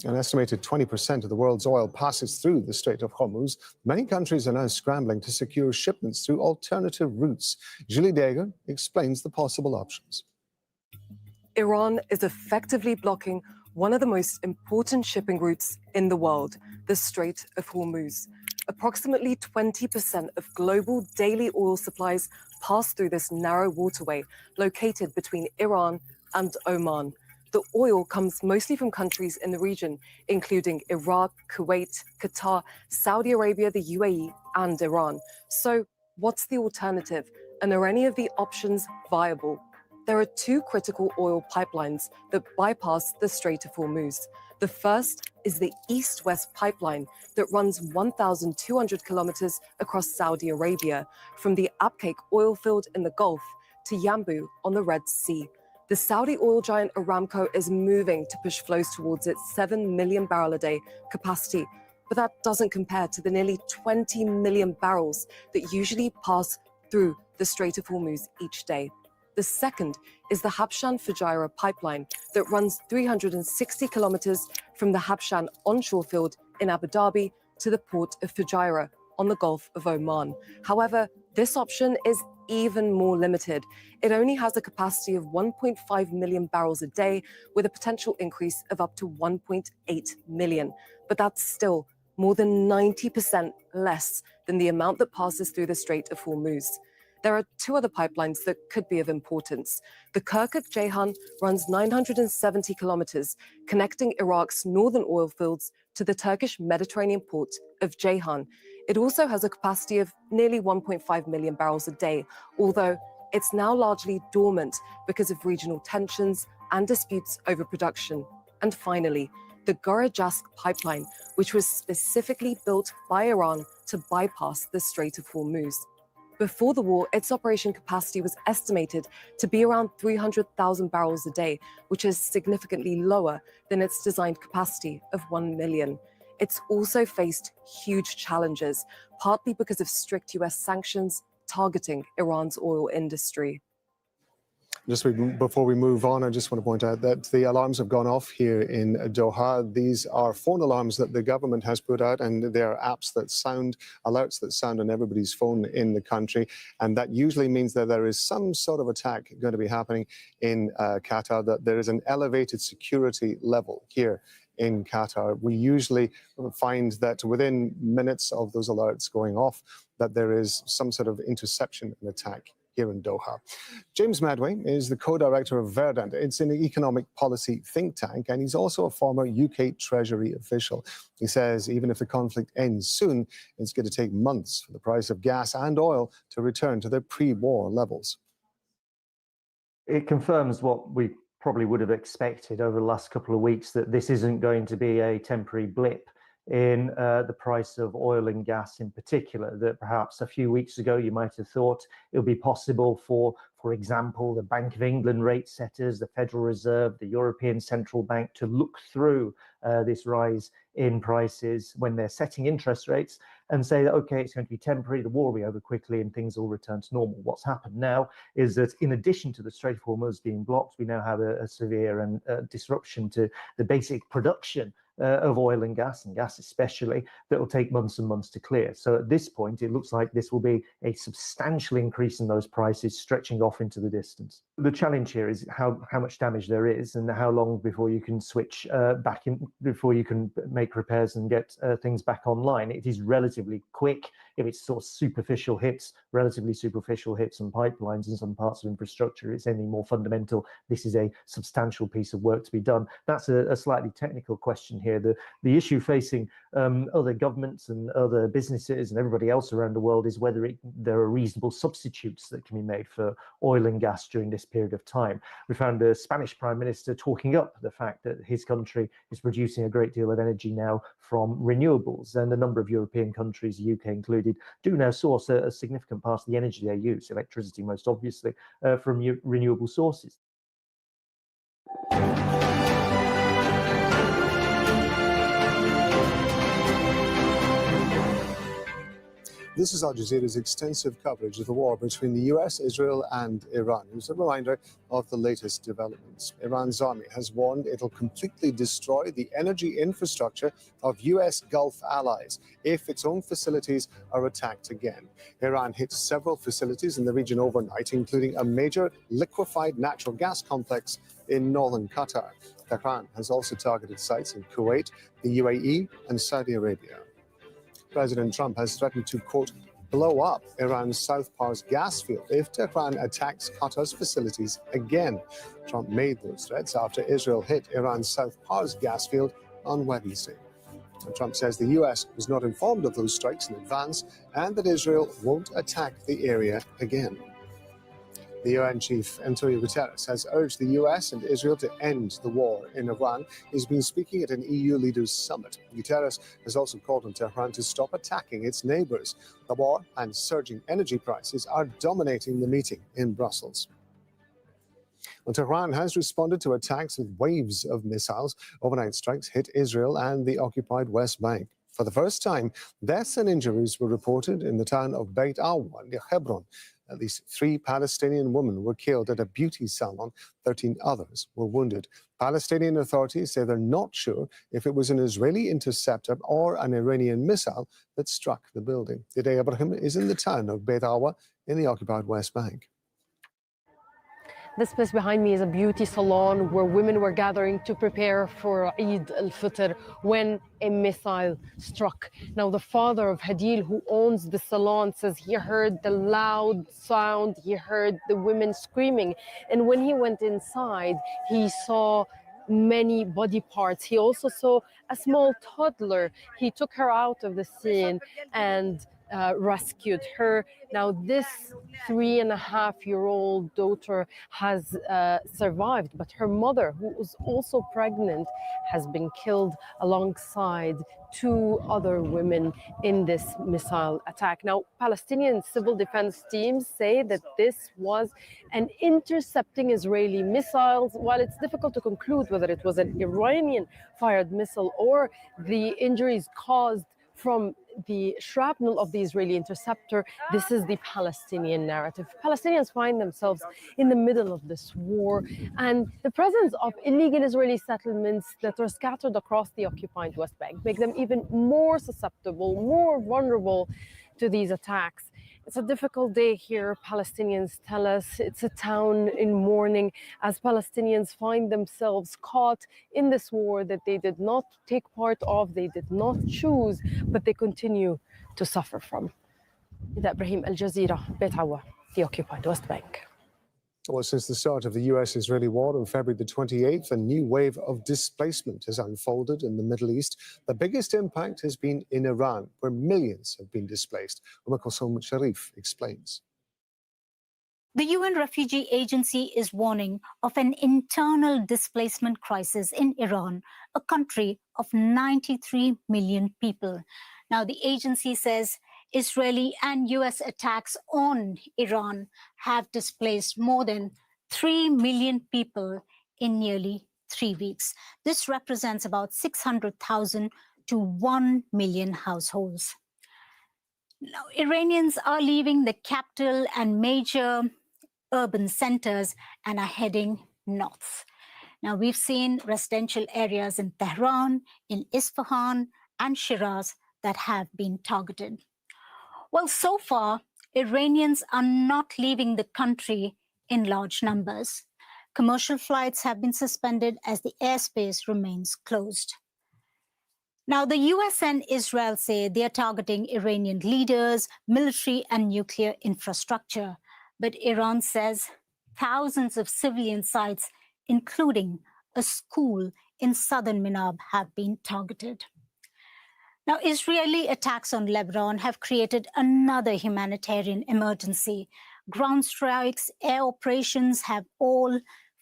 An estimated 20% of the world's oil passes through the Strait of Hormuz. Many countries are now scrambling to secure shipments through alternative routes. Julie Dager explains the possible options. Iran is effectively blocking one of the most important shipping routes in the world, the Strait of Hormuz. Approximately 20% of global daily oil supplies pass through this narrow waterway located between Iran and Oman. The oil comes mostly from countries in the region, including Iraq, Kuwait, Qatar, Saudi Arabia, the UAE, and Iran. So what's the alternative? And are any of the options viable? There are two critical oil pipelines that bypass the Strait of Hormuz. The first is the East-West pipeline that runs 1,200 kilometers across Saudi Arabia, from the Abqaiq oil field in the Gulf to Yanbu on the Red Sea. The Saudi oil giant Aramco is moving to push flows towards its 7 million barrel a day capacity, but that doesn't compare to the nearly 20 million barrels that usually pass through the Strait of Hormuz each day. The second is the Habshan-Fujairah pipeline that runs 360 kilometers from the Habshan onshore field in Abu Dhabi to the port of Fujairah on the Gulf of Oman. However, this option is even more limited. It only has a capacity of 1.5 million barrels a day, with a potential increase of up to 1.8 million. But that's still more than 90% less than the amount that passes through the Strait of Hormuz. There are two other pipelines that could be of importance. The Kirkuk-Ceyhan runs 970 kilometers, connecting Iraq's northern oil fields to the Turkish Mediterranean port of Ceyhan. It also has a capacity of nearly 1.5 million barrels a day, although it's now largely dormant because of regional tensions and disputes over production. And finally, the Garajask pipeline, which was specifically built by Iran to bypass the Strait of Hormuz. Before the war, its operation capacity was estimated to be around 300,000 barrels a day, which is significantly lower than its designed capacity of 1 million. It's also faced huge challenges, partly because of strict US sanctions targeting Iran's oil industry. Just before we move on, I just want to point out that the alarms have gone off here in Doha. These are phone alarms that the government has put out, and they are apps that sound, alerts that sound on everybody's phone in the country. And that usually means that there is some sort of attack going to be happening in Qatar, that there is an elevated security level here in Qatar. We usually find that within minutes of those alerts going off, that there is some sort of interception and attack here in Doha. James Medway is the co-director of Verdant. It's an economic policy think tank, and he's also a former UK Treasury official. He says even if the conflict ends soon, it's going to take months for the price of gas and oil to return to their pre-war levels. It confirms what we probably would have expected over the last couple of weeks, that this isn't going to be a temporary blip in the price of oil and gas in particular, that perhaps a few weeks ago you might have thought it would be possible for example, the Bank of England rate setters, the Federal Reserve, the European Central Bank to look through this rise in prices when they're setting interest rates and say that, okay, it's going to be temporary, the war will be over quickly and things will return to normal. What's happened now is that in addition to the Strait of Hormuz being blocked, we now have a severe and disruption to the basic production of oil and gas especially, that will take months and months to clear. So at this point, it looks like this will be a substantial increase in those prices stretching off into the distance. The challenge here is how much damage there is and how long before you can switch back in, before you can make repairs and get things back online. It is relatively quick if it's sort of superficial hits, relatively superficial hits on pipelines and some parts of infrastructure. It's anything more fundamental. This is a substantial piece of work to be done. That's a slightly technical question here. The issue facing other governments and other businesses and everybody else around the world is whether there are reasonable substitutes that can be made for oil and gas during this period of time. We found a Spanish Prime Minister talking up the fact that his country is producing a great deal of energy now from renewables, and a number of European countries, the UK included, do now source a significant part of the energy they use, electricity most obviously, from renewable sources. This is Al Jazeera's extensive coverage of the war between the US, Israel and Iran. Here's a reminder of the latest developments. Iran's army has warned it'll completely destroy the energy infrastructure of US Gulf allies if its own facilities are attacked again. Iran hit several facilities in the region overnight, including a major liquefied natural gas complex in northern Qatar. Tehran has also targeted sites in Kuwait, the UAE and Saudi Arabia. President Trump has threatened to, quote, blow up Iran's South Pars gas field if Tehran attacks Qatar's facilities again. Trump made those threats after Israel hit Iran's South Pars gas field on Wednesday. And Trump says the US was not informed of those strikes in advance and that Israel won't attack the area again. The UN chief, Antonio Guterres, has urged the US and Israel to end the war in Iran. He's been speaking at an EU leaders summit. Guterres has also called on Tehran to stop attacking its neighbors. The war and surging energy prices are dominating the meeting in Brussels. Well, Tehran has responded to attacks with waves of missiles. Overnight strikes hit Israel and the occupied West Bank. For the first time, deaths and injuries were reported in the town of Beit Awa near Hebron. At least 3 Palestinian women were killed at a beauty salon. 13 others were wounded. Palestinian authorities say they're not sure if it was an Israeli interceptor or an Iranian missile that struck the building. Today, Abraham is in the town of Beit Awa in the occupied West Bank. This place behind me is a beauty salon where women were gathering to prepare for Eid al-Fitr when a missile struck. Now, the father of Hadil, who owns the salon, says he heard the loud sound, he heard the women screaming. And when he went inside, he saw many body parts. He also saw a small toddler. He took her out of the scene and rescued her. Now, this 3.5-year-old daughter has survived, but her mother, who was also pregnant, has been killed alongside 2 other women in this missile attack. Now, Palestinian civil defense teams say that this was an intercepting Israeli missiles. While it's difficult to conclude whether it was an Iranian-fired missile or the injuries caused from the shrapnel of the Israeli interceptor, this is the Palestinian narrative. Palestinians find themselves in the middle of this war, and the presence of illegal Israeli settlements that are scattered across the occupied West Bank make them even more susceptible, more vulnerable to these attacks. It's a difficult day here, Palestinians tell us. It's a town in mourning as Palestinians find themselves caught in this war that they did not take part of, they did not choose, but they continue to suffer from. Ida Ibrahim, Al Jazeera, Beit Awa, the occupied West Bank. Well, since the start of the US-Israeli war on February the 28th, a new wave of displacement has unfolded in the Middle East. The biggest impact has been in Iran, where millions have been displaced. Kulsum Sharif explains. The UN Refugee Agency is warning of an internal displacement crisis in Iran, a country of 93 million people. Now, the agency says Israeli and US attacks on Iran have displaced more than 3 million people in nearly 3 weeks. This represents about 600,000 to 1 million households. Now, Iranians are leaving the capital and major urban centers and are heading north. Now, we've seen residential areas in Tehran, in Isfahan, and Shiraz that have been targeted. Well, so far, Iranians are not leaving the country in large numbers. Commercial flights have been suspended as the airspace remains closed. Now, the US and Israel say they are targeting Iranian leaders, military, and nuclear infrastructure. But Iran says thousands of civilian sites, including a school in southern Minab, have been targeted. Now, Israeli attacks on Lebanon have created another humanitarian emergency. Ground strikes, air operations have all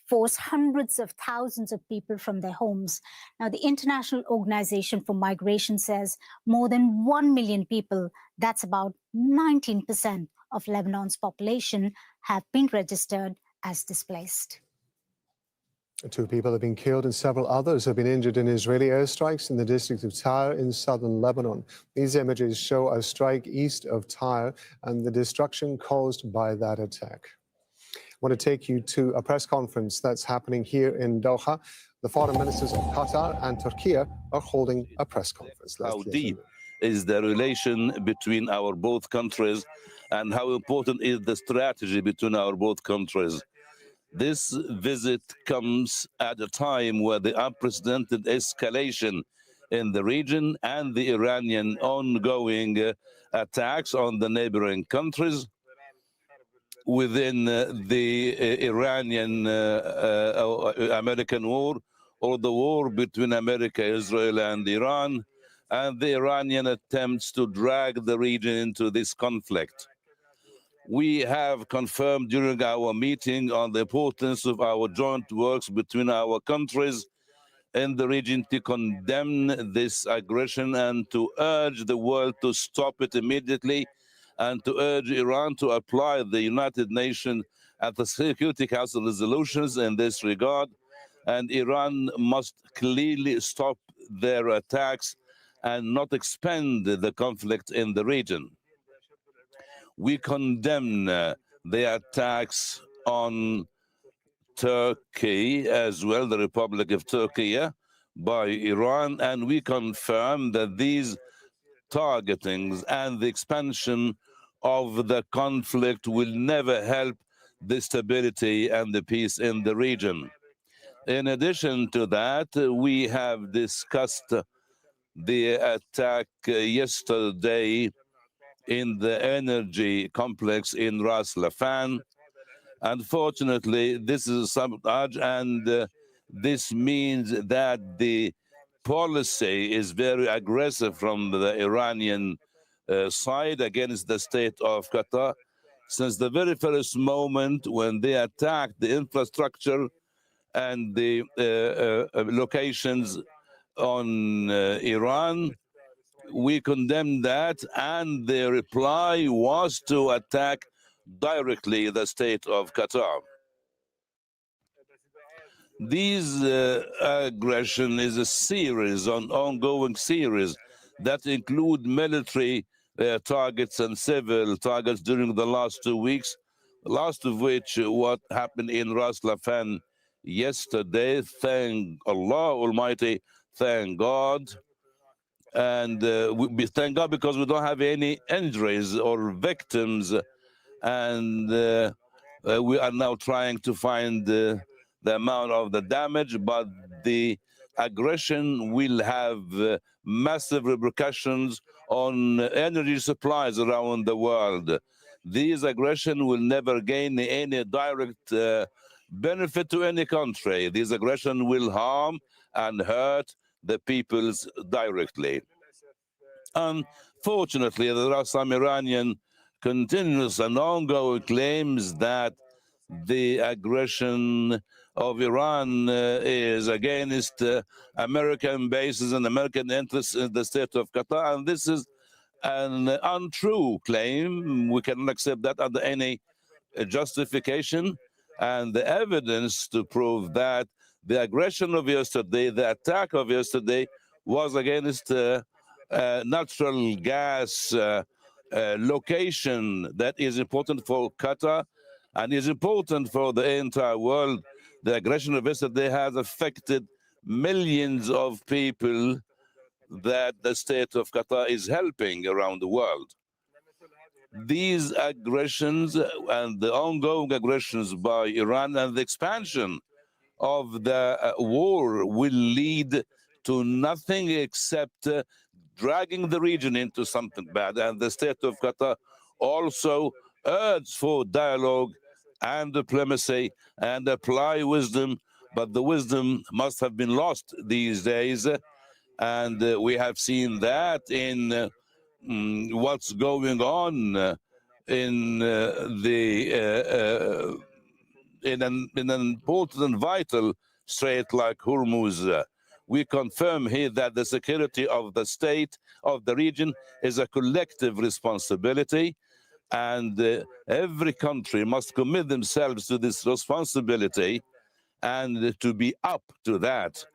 forced hundreds of thousands of people from their homes. Now, the International Organization for Migration says more than 1 million people, that's about 19% of Lebanon's population, have been registered as displaced. 2 people have been killed and several others have been injured in Israeli airstrikes in the district of Tyre in southern Lebanon. These images show a strike east of Tyre and the destruction caused by that attack. I want to take you to a press conference that's happening here in Doha. The foreign ministers of Qatar and Turkey are holding a press conference. How deep is the relation between our both countries and how important is the strategy between our both countries? This visit comes at a time where the unprecedented escalation in the region and the Iranian ongoing attacks on the neighboring countries within the Iranian-American war, or the war between America, Israel, and Iran, and the Iranian attempts to drag the region into this conflict. We have confirmed during our meeting on the importance of our joint works between our countries in the region to condemn this aggression and to urge the world to stop it immediately, and to urge Iran to apply the United Nations and the Security Council resolutions in this regard. And Iran must clearly stop their attacks and not expand the conflict in the region. We condemn the attacks on Turkey as well, the Republic of Turkey, by Iran, and we confirm that these targetings and the expansion of the conflict will never help the stability and the peace in the region. In addition to that, we have discussed the attack yesterday in the energy complex in Ras Laffan. Unfortunately, this is a sabotage, and this means that the policy is very aggressive from the Iranian side against the state of Qatar since the very first moment when they attacked the infrastructure and the locations on Iran. We condemned that, and the reply was to attack directly the state of Qatar. This aggression is a series, an ongoing series that include military targets and civil targets during the last 2 weeks, last of which what happened in Ras Laffan yesterday. Thank Allah Almighty, thank God. And we thank God because we don't have any injuries or victims. And we are now trying to find the amount of the damage, but the aggression will have massive repercussions on energy supplies around the world. These aggression will never gain any direct benefit to any country. This aggression will harm and hurt the peoples directly. Unfortunately, there are some Iranian continuous and ongoing claims that the aggression of Iran is against American bases and American interests in the state of Qatar, and this is an untrue claim. We cannot accept that under any justification, and the evidence to prove that the aggression of yesterday, the attack of yesterday, was against natural gas location that is important for Qatar and is important for the entire world. The aggression of yesterday has affected millions of people that the state of Qatar is helping around the world. These aggressions and the ongoing aggressions by Iran and the expansion of the war will lead to nothing except dragging the region into something bad. And the state of Qatar also urges for dialogue and diplomacy and apply wisdom, but the wisdom must have been lost these days. And we have seen that in what's going on in an important and vital strait like Hormuz. We confirm here that the security of the state, of the region, is a collective responsibility, and every country must commit themselves to this responsibility and to be up to that.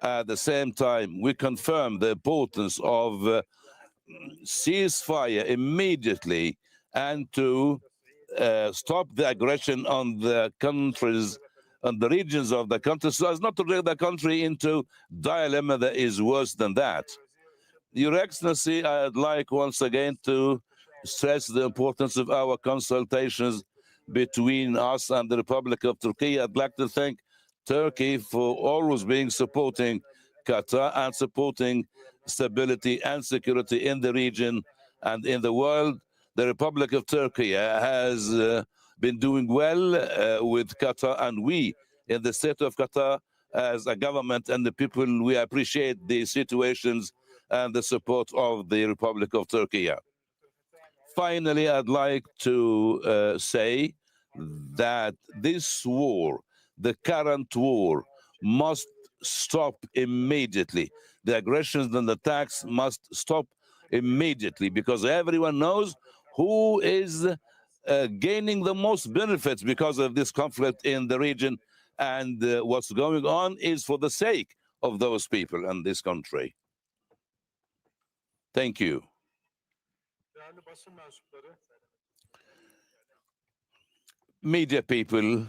At the same time, we confirm the importance of ceasefire immediately and to stop the aggression on the countries, on the regions of the country, so as not to drag the country into dilemma that is worse than that. Your Excellency, I'd like once again to stress the importance of our consultations between us and the Republic of Turkey. I'd like to thank Turkey for always being supporting Qatar and supporting stability and security in the region and in the world. The Republic of Turkey has been doing well with Qatar, and we in the state of Qatar as a government and the people, we appreciate the situations and the support of the Republic of Turkey. Finally, I'd like to say that this war, the current war, must stop immediately. The aggressions and attacks must stop immediately, because everyone knows who is gaining the most benefits because of this conflict in the region, and what's going on is for the sake of those people and this country. Thank you. Media people,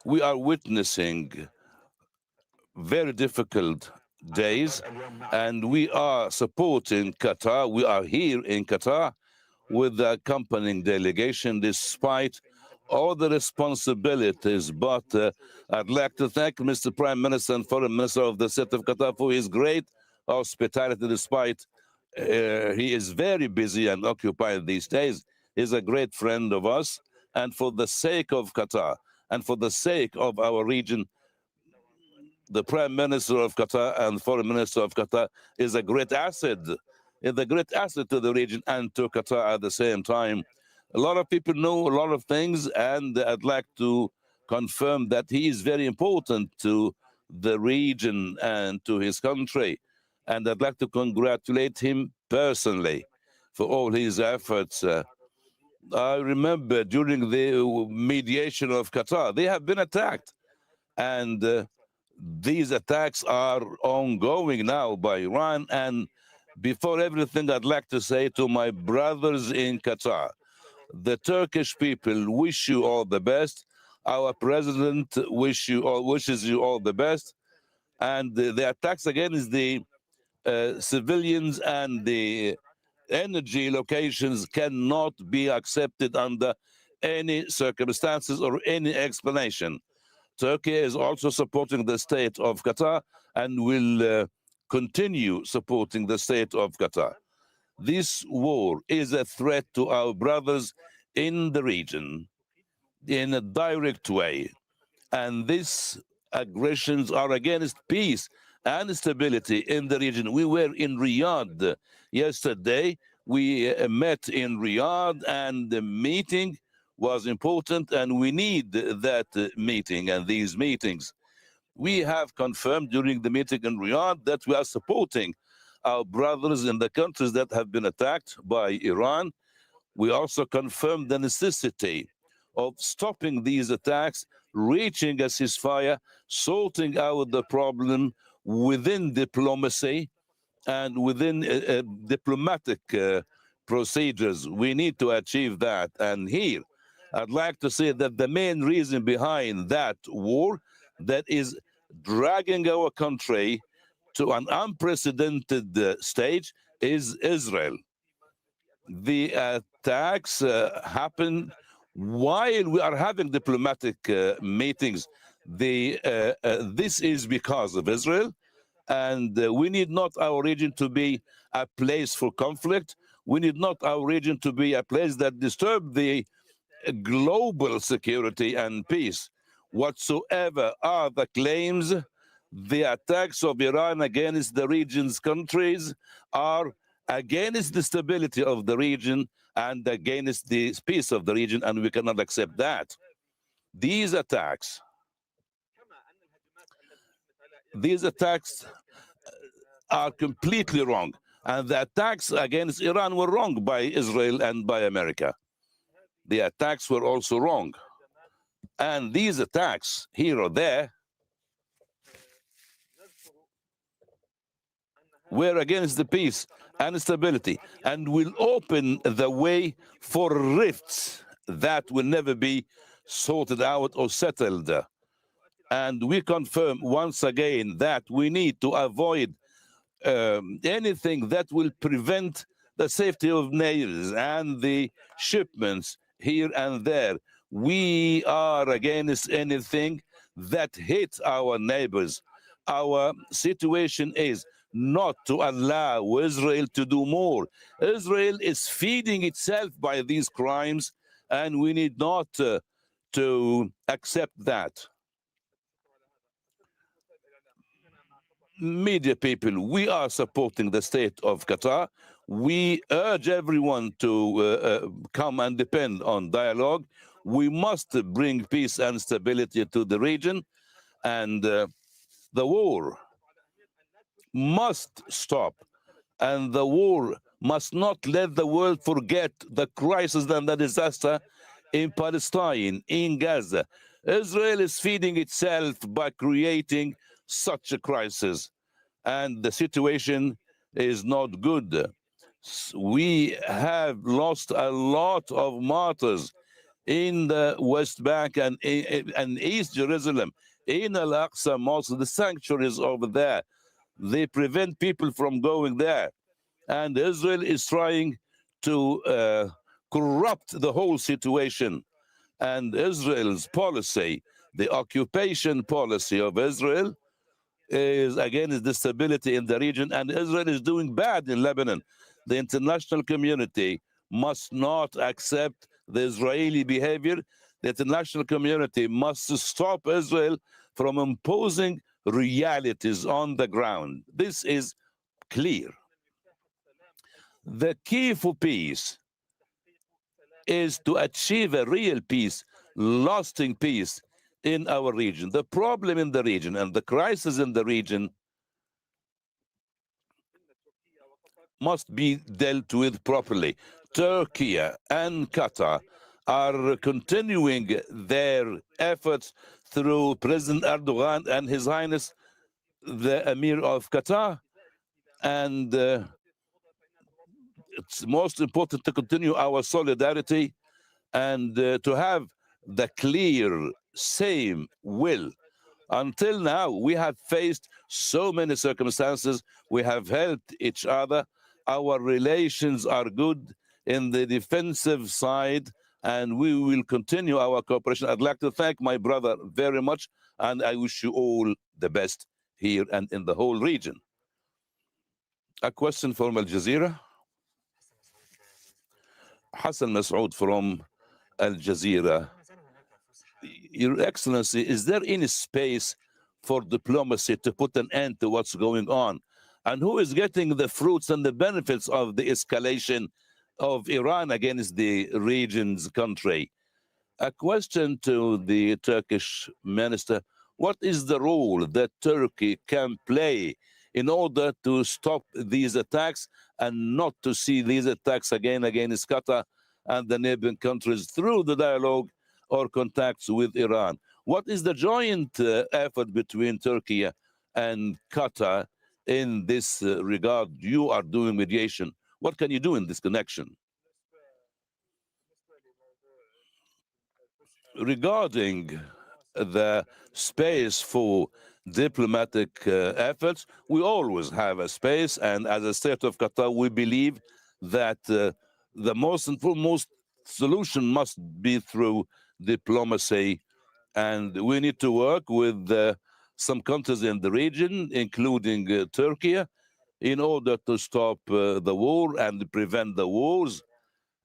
we are witnessing very difficult days, and we are supporting Qatar. We are here in Qatar with the accompanying delegation despite all the responsibilities. But I'd like to thank Mr. Prime Minister and Foreign Minister of the State of Qatar for his great hospitality, despite he is very busy and occupied these days. He's a great friend of us, and for the sake of Qatar and for the sake of our region, the Prime Minister of Qatar and Foreign Minister of Qatar is a great asset. Is a great asset to the region and to Qatar at the same time. A lot of people know a lot of things, and I'd like to confirm that he is very important to the region and to his country. And I'd like to congratulate him personally for all his efforts. I remember during the mediation of Qatar, they have been attacked. And these attacks are ongoing now by Iran. And before everything, I'd like to say to my brothers in Qatar, the Turkish people wish you all the best. Our president wishes you all the best. And the attacks against the civilians and the energy locations cannot be accepted under any circumstances or any explanation. Turkey is also supporting the state of Qatar and will continue supporting the state of Qatar. This war is a threat to our brothers in the region in a direct way. And these aggressions are against peace and stability in the region. We were in Riyadh yesterday. We met in Riyadh, and the meeting was important, and we need that meeting and these meetings. We have confirmed during the meeting in Riyadh that we are supporting our brothers in the countries that have been attacked by Iran. We also confirmed the necessity of stopping these attacks, reaching a ceasefire, sorting out the problem within diplomacy and within diplomatic procedures. We need to achieve that. And here, I'd like to say that the main reason behind that war that is dragging our country to an unprecedented stage is Israel. The attacks happen while we are having diplomatic meetings. This is because of Israel, and we need not our region to be a place for conflict. We need not our region to be a place that disturbs the global security and peace. Whatsoever are the claims, the attacks of Iran against the region's countries are against the stability of the region and against the peace of the region, and we cannot accept that. These attacks are completely wrong, and the attacks against Iran were wrong by Israel and by America. The attacks were also wrong. And these attacks, here or there, were against the peace and stability and will open the way for rifts that will never be sorted out or settled. And we confirm once again that we need to avoid anything that will prevent the safety of neighbors and the shipments here and there. We are against anything that hits our neighbors. Our situation is not to allow Israel to do more. Israel is feeding itself by these crimes, and we need not to accept that. Media people, we are supporting the state of Qatar. We urge everyone to come and depend on dialogue. We must bring peace and stability to the region, and the war must stop, and the war must not let the world forget the crisis and the disaster in Palestine, in Gaza. Israel is feeding itself by creating such a crisis, and the situation is not good. We have lost a lot of martyrs in the West Bank and East Jerusalem, in Al-Aqsa Mosque, the sanctuaries over there. They prevent people from going there. And Israel is trying to corrupt the whole situation. And Israel's policy, the occupation policy of Israel, is against the stability in the region. And Israel is doing bad in Lebanon. The international community must not accept the Israeli behavior. The international community must stop Israel from imposing realities on the ground. This is clear. The key for peace is to achieve a real peace, lasting peace in our region. The problem in the region and the crisis in the region must be dealt with properly. Turkey and Qatar are continuing their efforts through President Erdogan and His Highness the Emir of Qatar. And it's most important to continue our solidarity and to have the clear, same will. Until now, we have faced so many circumstances. We have helped each other. Our relations are good in the defensive side, and we will continue our cooperation. I'd like to thank my brother very much, and I wish you all the best here and in the whole region. A question from Al Jazeera. Hassan Masoud from Al Jazeera. Your Excellency, is there any space for diplomacy to put an end to what's going on? And who is getting the fruits and the benefits of the escalation of Iran against the region's country? A question to the Turkish minister. What is the role that Turkey can play in order to stop these attacks and not to see these attacks again against Qatar and the neighboring countries through the dialogue or contacts with Iran? What is the joint effort between Turkey and Qatar in this regard? You are doing mediation. What can you do in this connection? Regarding the space for diplomatic efforts, we always have a space, and as a state of Qatar, we believe that the most and foremost solution must be through diplomacy, and we need to work with some countries in the region, including Turkey, in order to stop the war and prevent the wars.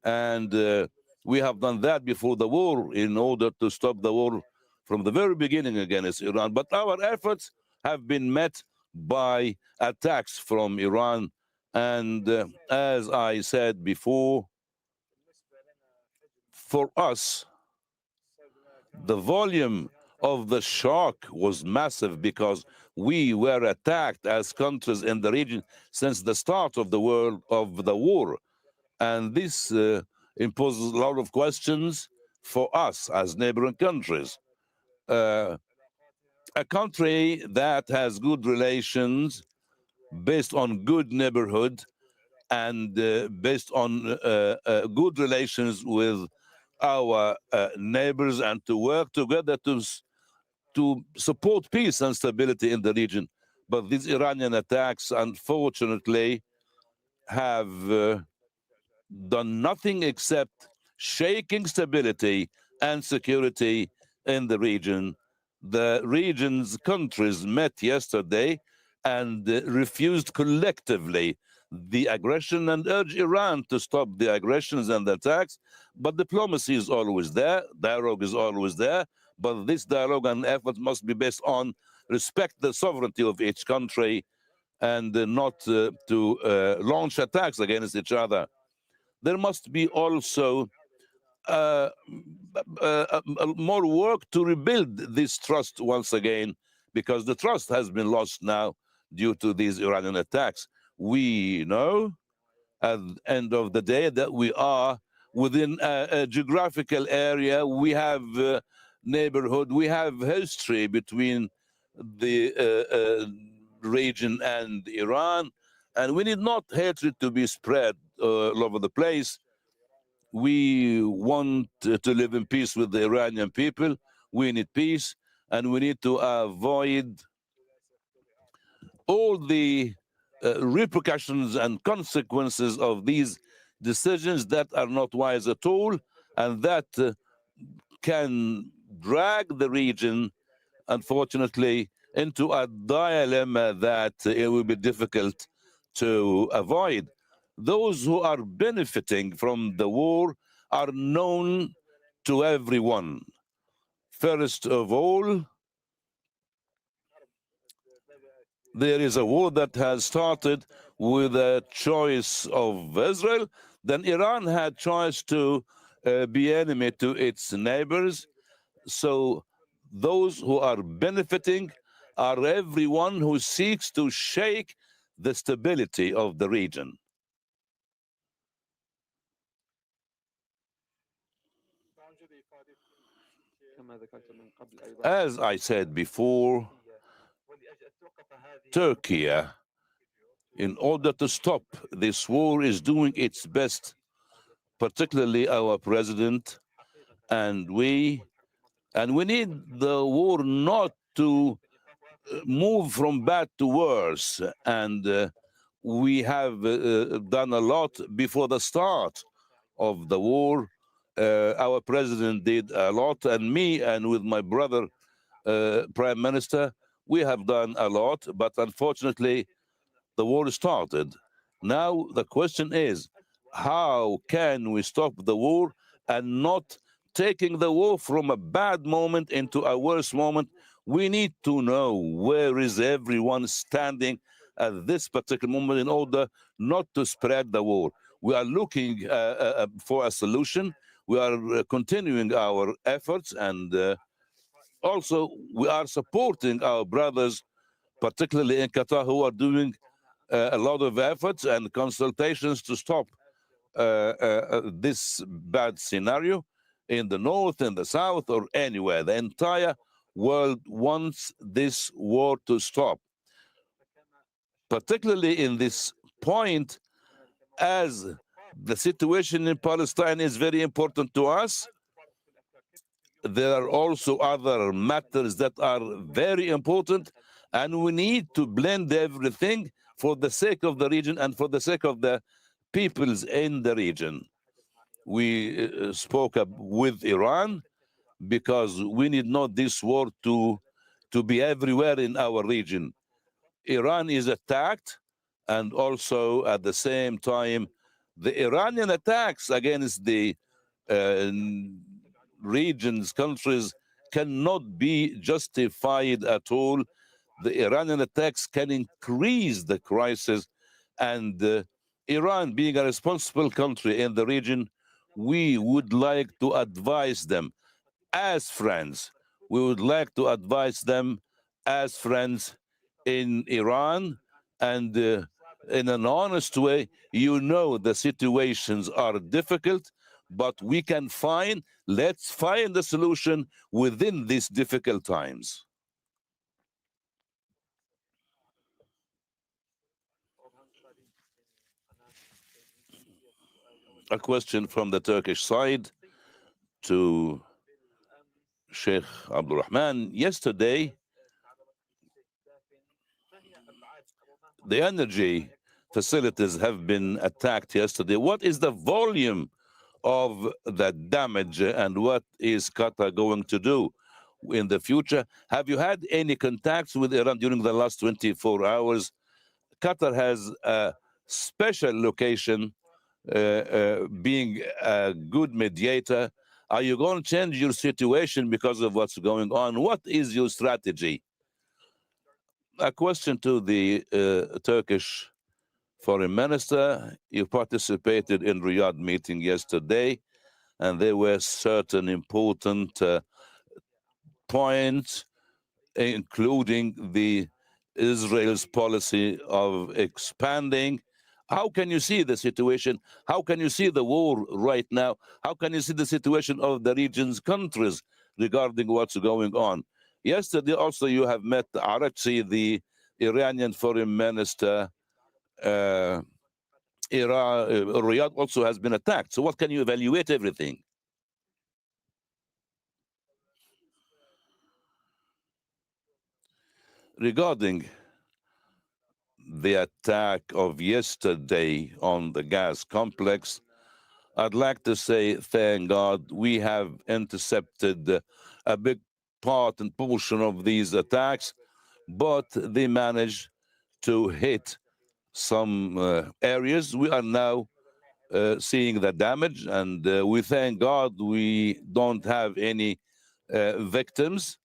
And we have done that before the war in order to stop the war from the very beginning against Iran. But our efforts have been met by attacks from Iran. And as I said before, for us, the volume of the shock was massive because we were attacked as countries in the region since the start of the war. And this imposes a lot of questions for us as neighboring countries. A country that has good relations based on good neighborhood and based on good relations with our neighbors and to work together to support peace and stability in the region. But these Iranian attacks, unfortunately, have done nothing except shaking stability and security in the region. The region's countries met yesterday and refused collectively the aggression and urged Iran to stop the aggressions and the attacks. But diplomacy is always there, dialogue is always there, but this dialogue and effort must be based on respect the sovereignty of each country and not to launch attacks against each other. There must be also more work to rebuild this trust once again, because the trust has been lost now due to these Iranian attacks. We know at the end of the day that we are within a geographical area. We have neighborhood, we have history between the region and Iran, and we need not hatred to be spread all over the place. We want to live in peace with the Iranian people. We need peace, and we need to avoid all the repercussions and consequences of these decisions that are not wise at all, and that can drag the region, unfortunately, into a dilemma that it will be difficult to avoid. Those who are benefiting from the war are known to everyone. First of all, there is a war that has started with a choice of Israel. Then Iran had choice to be enemy to its neighbors. So those who are benefiting are everyone who seeks to shake the stability of the region. As I said before, Turkey, in order to stop this war, is doing its best, particularly our president, and we need the war not to move from bad to worse. And we have done a lot before the start of the war. Our president did a lot, and me and with my brother, Prime Minister, we have done a lot, but unfortunately, the war started. Now the question is, how can we stop the war and not taking the war from a bad moment into a worse moment? We need to know where is everyone standing at this particular moment in order not to spread the war. We are looking for a solution. We are continuing our efforts, and also we are supporting our brothers, particularly in Qatar, who are doing a lot of efforts and consultations to stop this bad scenario in the north, in the south, or anywhere. The entire world wants this war to stop, particularly in this point, as the situation in Palestine is very important to us. There are also other matters that are very important, and we need to blend everything for the sake of the region and for the sake of the peoples in the region. We spoke with Iran because we need not this war to be everywhere in our region. Iran is attacked, and also at the same time, the Iranian attacks against the regions, countries, cannot be justified at all. The Iranian attacks can increase the crisis, and Iran, being a responsible country in the region, we would like to advise them as friends. We would like to advise them as friends in Iran, and in an honest way. You know, the situations are difficult, but we can let's find a solution within these difficult times. A question from the Turkish side to Sheikh Abdul Rahman. Yesterday, the energy facilities have been attacked yesterday. What is the volume of the damage, and what is Qatar going to do in the future? Have you had any contacts with Iran during the last 24 hours? Qatar has a special location, being a good mediator. Are you going to change your situation because of what's going on? What is your strategy? A question to the Turkish foreign minister. You participated in Riyadh meeting yesterday, and there were certain important points, including the Israel's policy of expanding. How can you see the situation? How can you see the war right now? How can you see the situation of the region's countries regarding what's going on? Yesterday also you have met Araghchi, the Iranian foreign minister. Riyadh also has been attacked. So what can you evaluate everything? Regarding the attack of yesterday on the gas complex, I'd like to say, thank God, we have intercepted a big part and portion of these attacks, but they managed to hit some areas. We are now seeing the damage, and we thank God we don't have any victims.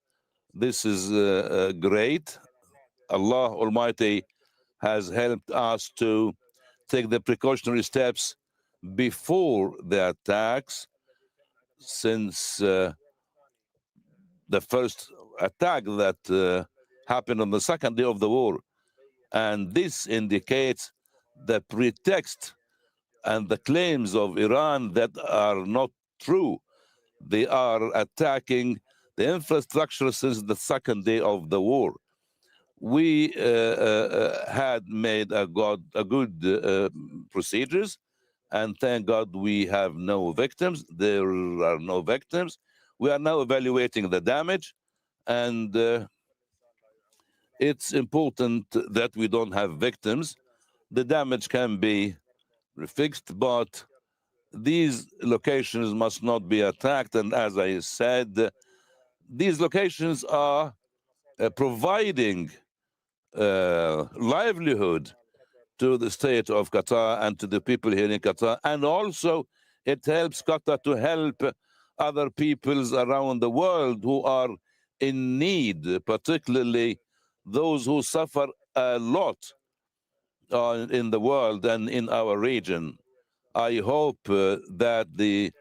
This is great. Allah Almighty has helped us to take the precautionary steps before the attacks, since the first attack that happened on the second day of the war. And this indicates the pretext and the claims of Iran that are not true. They are attacking the infrastructure since the second day of the war. We had made a good procedures, and thank God we have no victims. There are no victims. We are now evaluating the damage, and it's important that we don't have victims. The damage can be fixed, but these locations must not be attacked. And as I said, these locations are providing livelihood to the state of Qatar and to the people here in Qatar. And also it helps Qatar to help other peoples around the world who are in need, particularly those who suffer a lot in the world and in our region. I hope that the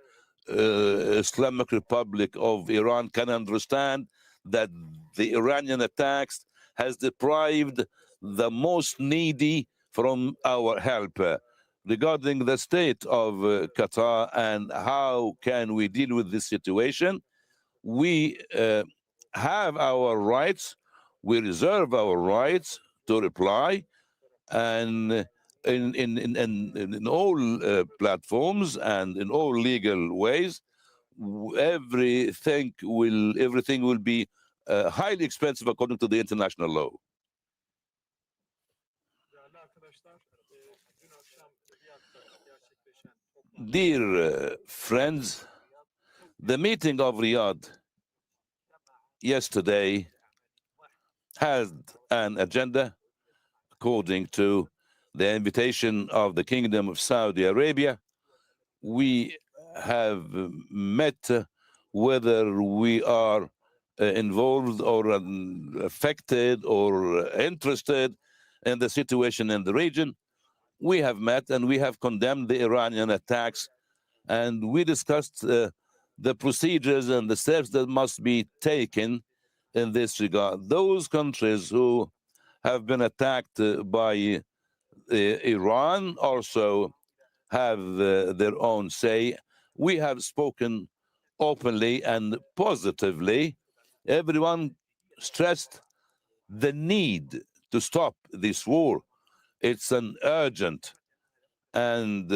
Islamic Republic of Iran can understand that the Iranian attacks has deprived the most needy from our help. Regarding the state of Qatar and how can we deal with this situation, we have our rights, we reserve our rights to reply, and in all platforms and in all legal ways, everything will be highly expensive according to the international law. Dear friends, the meeting of Riyadh yesterday had an agenda according to the invitation of the Kingdom of Saudi Arabia. We have met whether we are involved or affected or interested in the situation in the region. We have met and we have condemned the Iranian attacks, and we discussed the procedures and the steps that must be taken in this regard. Those countries who have been attacked by Iran also have their own say. We have spoken openly and positively. Everyone stressed the need to stop this war. It's an urgent, and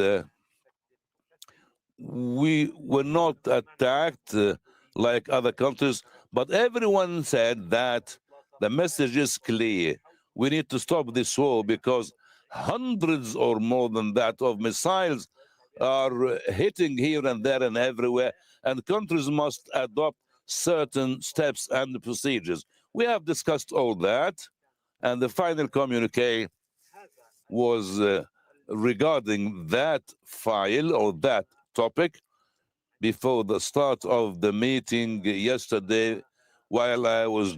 we were not attacked like other countries, but everyone said that the message is clear. We need to stop this war because hundreds or more than that of missiles are hitting here and there and everywhere, and countries must adopt certain steps and procedures. We have discussed all that, and the final communique was regarding that file or that topic before the start of the meeting yesterday, while I was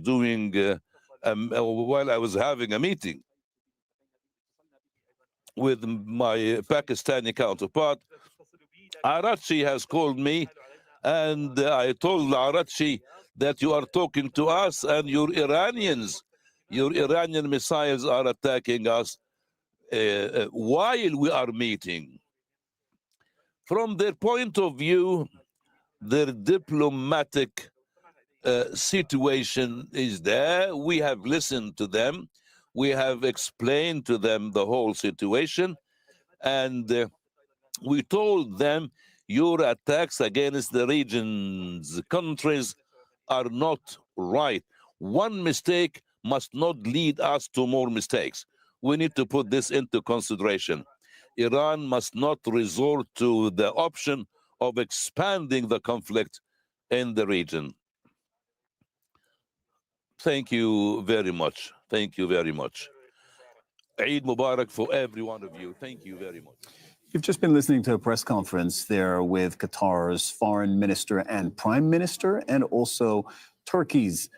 having a meeting with my Pakistani counterpart. Arachi has called me, and I told Arachi that you are talking to us and your Iranian missiles are attacking us while we are meeting. From their point of view, their diplomatic situation is there. We have listened to them. We have explained to them the whole situation, and we told them your attacks against the region's countries are not right. One mistake must not lead us to more mistakes. We need to put this into consideration. Iran must not resort to the option of expanding the conflict in the region. Thank you very much. Thank you very much. Eid Mubarak for every one of you. Thank you very much. You've just been listening to a press conference there with Qatar's foreign minister and prime minister, and also Turkey's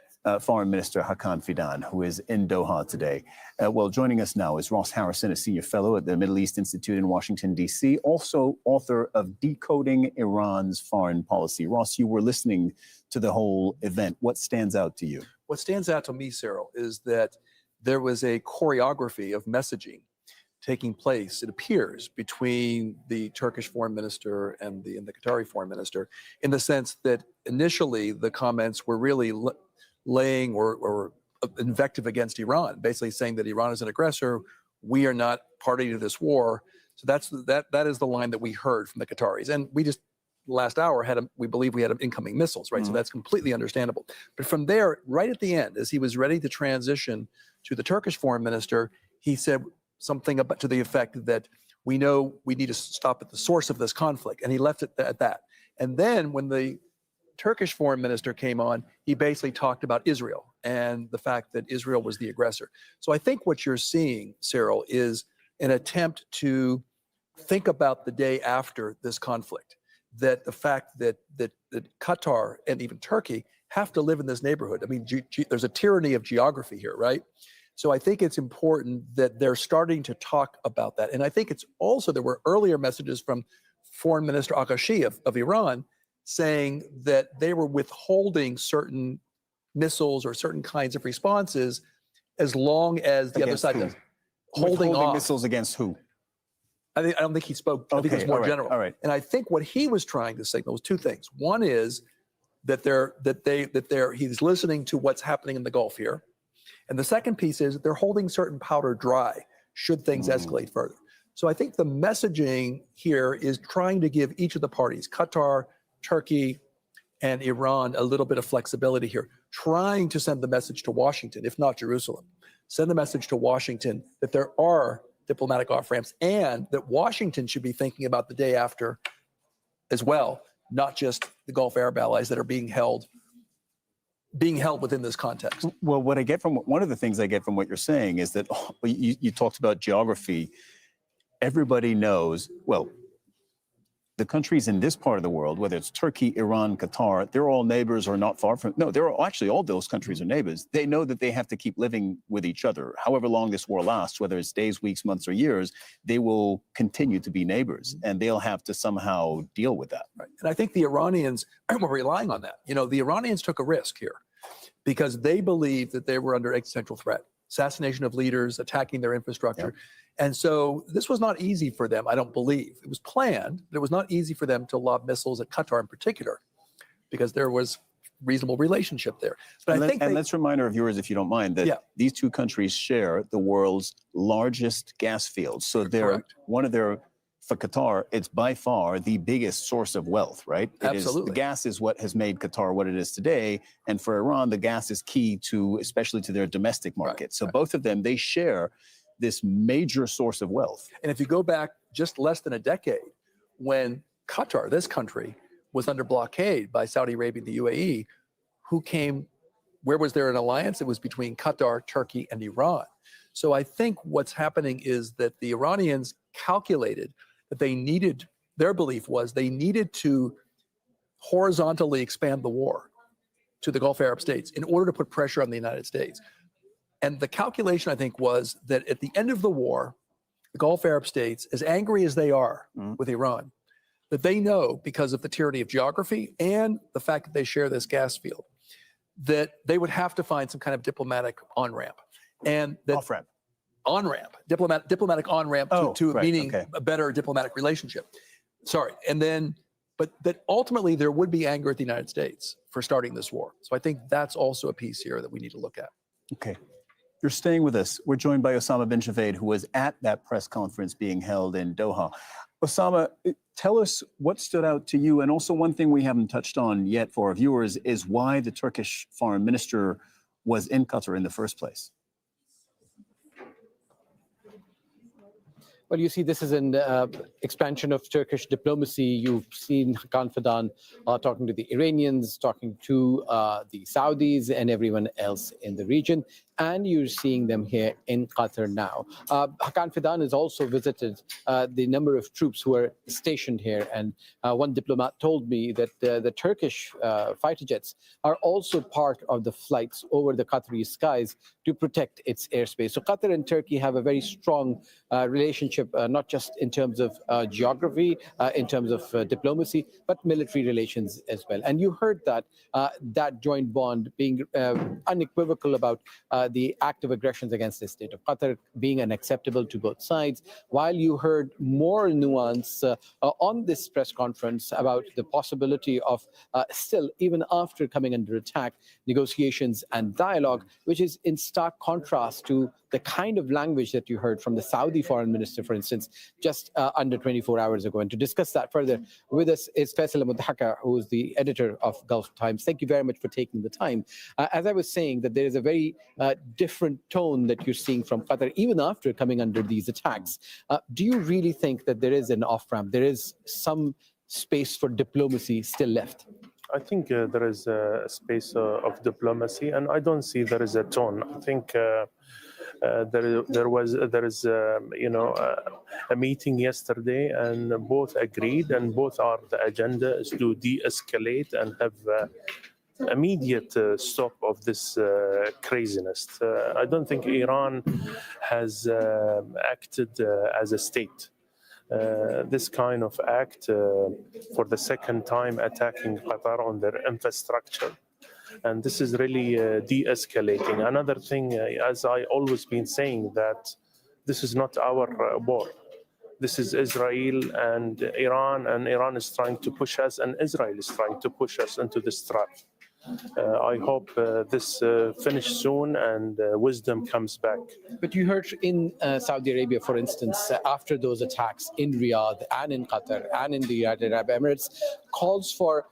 Foreign Minister Hakan Fidan, who is in Doha today. Well, joining us now is Ross Harrison, a senior fellow at the Middle East Institute in Washington, D.C., also author of Decoding Iran's Foreign Policy. Ross, you were listening to the whole event. What stands out to you? What stands out to me, Cyril, is that there was a choreography of messaging taking place, it appears, between the Turkish foreign minister and the Qatari foreign minister, in the sense that initially the comments were really laying or invective against Iran, basically saying that Iran is an aggressor, we are not party to this war. So that is the line that we heard from the Qataris. And we just last hour we believe we had incoming missiles, right? So that's completely understandable. But from there, right at the end, as he was ready to transition to the Turkish foreign minister, he said something about to the effect that we know we need to stop at the source of this conflict. And he left it at that. And then when the Turkish foreign minister came on, he basically talked about Israel and the fact that Israel was the aggressor. So I think what you're seeing, Cyril, is an attempt to think about the day after this conflict, that the fact that Qatar and even Turkey have to live in this neighborhood. I mean, there's a tyranny of geography here, right? So I think it's important that they're starting to talk about that. And I think it's also, there were earlier messages from Foreign Minister Akashi of Iran saying that they were withholding certain missiles or certain kinds of responses as long as the other side does. Holding off. Missiles against who? I don't think he spoke. I think it was more general. All right. And I think what he was trying to signal was two things. One is that he's listening to what's happening in the Gulf here. And the second piece is that they're holding certain powder dry should things escalate further. So I think the messaging here is trying to give each of the parties, Qatar, Turkey, and Iran, a little bit of flexibility here, trying to send the message to Washington, if not Jerusalem, send the message to Washington that there are diplomatic off-ramps and that Washington should be thinking about the day after as well, not just the Gulf Arab allies that are being held within this context. Well, what I get from one of the things I get from what you're saying is that you talked about geography. Everybody knows, well, the countries in this part of the world, whether it's Turkey, Iran, Qatar, they're all neighbors or not far from, no, they're actually all those countries are neighbors. They know that they have to keep living with each other. However long this war lasts, whether it's days, weeks, months, or years, they will continue to be neighbors and they'll have to somehow deal with that. Right. And I think the Iranians were relying on that. You know, the Iranians took a risk here because they believed that they were under existential threat, assassination of leaders, attacking their infrastructure. Yeah. And so this was not easy for them, I don't believe. It was planned, but it was not easy for them to lob missiles at Qatar in particular, because there was reasonable relationship there. But let's remind our viewers, if you don't mind, that these two countries share the world's largest gas fields. So they're for Qatar, it's by far the biggest source of wealth, right? Absolutely. The gas is what has made Qatar what it is today. And for Iran, the gas is key to, especially to their domestic market. So both of them, they share this major source of wealth. And if you go back just less than a decade, when Qatar, this country, was under blockade by Saudi Arabia and the UAE, where was there an alliance? It was between Qatar, Turkey, and Iran. So I think what's happening is that the Iranians calculated that their belief was they needed to horizontally expand the war to the Gulf Arab states in order to put pressure on the United States. And the calculation, I think, was that at the end of the war, the Gulf Arab states, as angry as they are with Iran, that they know, because of the tyranny of geography and the fact that they share this gas field, that they would have to find some kind of diplomatic on-ramp. And that off-ramp. On-ramp, diplomatic on-ramp meaning a better diplomatic relationship. Sorry. And then, but that ultimately there would be anger at the United States for starting this war. So I think that's also a piece here that we need to look at. Okay. You're staying with us. We're joined by Osama bin Javed, who was at that press conference being held in Doha. Osama, tell us what stood out to you. And also one thing we haven't touched on yet for our viewers is why the Turkish foreign minister was in Qatar in the first place. Well, you see, this is an expansion of Turkish diplomacy. You've seen Hakan Fidan talking to the Iranians, talking to the Saudis and everyone else in the region. And you're seeing them here in Qatar now. Hakan Fidan has also visited the number of troops who are stationed here. And one diplomat told me that the Turkish fighter jets are also part of the flights over the Qatari skies to protect its airspace. So Qatar and Turkey have a very strong relationship, not just in terms of geography, in terms of diplomacy, but military relations as well. And you heard that that joint bond being unequivocal about the act of aggressions against the state of Qatar being unacceptable to both sides, while you heard more nuance on this press conference about the possibility of still, even after coming under attack, negotiations and dialogue, which is in stark contrast to the kind of language that you heard from the Saudi foreign minister, for instance, just under 24 hours ago. And to discuss that further with us is Faisal Mudhaka, who is the editor of Gulf Times. Thank you very much for taking the time. As I was saying, that there is a very different tone that you're seeing from Qatar, even after coming under these attacks. Do you really think that there is an off-ramp? There is some space for diplomacy still left? I think there is a space of diplomacy, and I don't see there is a tone. I think there is a meeting yesterday, and both agreed, and both are the agenda is to de-escalate and have immediate stop of this craziness. I don't think Iran has acted as a state. This kind of act for the second time attacking Qatar on their infrastructure. And this is really de-escalating. Another thing, as I always been saying, that this is not our war. This is Israel and Iran is trying to push us, and Israel is trying to push us into this trap. I hope this finishes soon and wisdom comes back. But you heard in Saudi Arabia, for instance, after those attacks in Riyadh and in Qatar and in the United Arab Emirates, calls for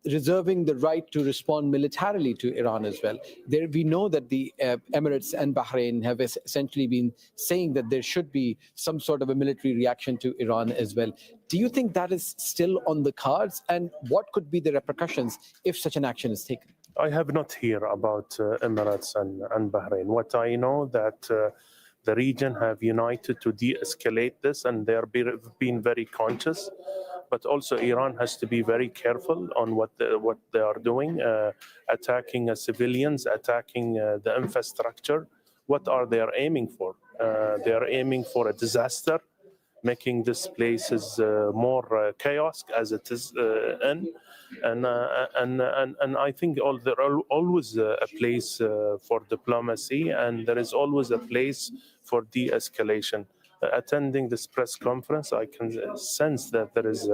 reserving the right to respond militarily to Iran as well. We know that the Emirates and Bahrain have essentially been saying that there should be some sort of a military reaction to Iran as well. Do you think that is still on the cards? And what could be the repercussions if such an action is taken? I have not heard about Emirates and Bahrain. What I know that the region have united to de-escalate this, and they are being very conscious. But also Iran has to be very careful on what they are doing, attacking civilians, attacking the infrastructure. What are they aiming for? They are aiming for a disaster, making this places more chaos as it is in. And I think there are always a place for diplomacy, and there is always a place for de-escalation. Attending this press conference, I can sense that there is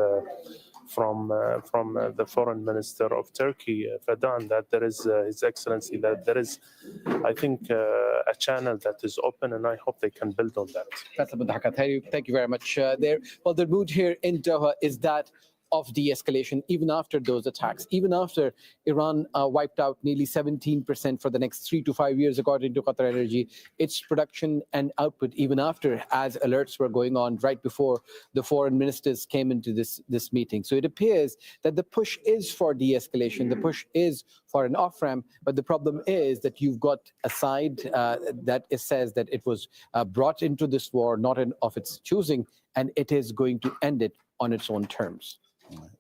from the foreign minister of Turkey, Fidan, that there is His Excellency, that there is, I think, a channel that is open, and I hope they can build on that. Thank you very much. Well, the mood here in Doha is that of de-escalation, even after those attacks, even after Iran wiped out nearly 17% for the next 3 to 5 years, according to Qatar Energy, its production and output, even after, as alerts were going on right before the foreign ministers came into this meeting. So it appears that the push is for de-escalation, the push is for an off-ramp, but the problem is that you've got a side that says that it was brought into this war not of its choosing, and it is going to end it on its own terms.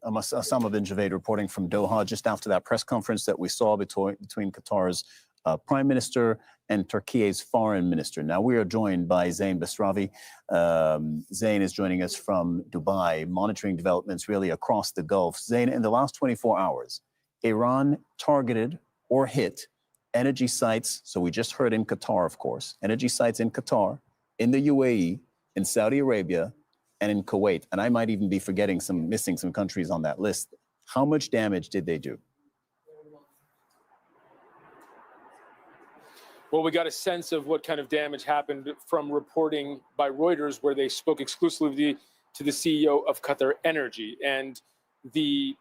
Osama bin Javed reporting from Doha just after that press conference that we saw between Qatar's Prime Minister and Turkey's Foreign Minister. Now we are joined by Zain Basravi. Zain is joining us from Dubai, monitoring developments really across the Gulf. Zain, in the last 24 hours, Iran targeted or hit energy sites. So we just heard in Qatar, of course, energy sites in Qatar, in the UAE, in Saudi Arabia, and in Kuwait, and I might even be missing some countries on that list. How much damage did they do? Well, we got a sense of what kind of damage happened from reporting by Reuters, where they spoke exclusively to the CEO of Qatar Energy, and the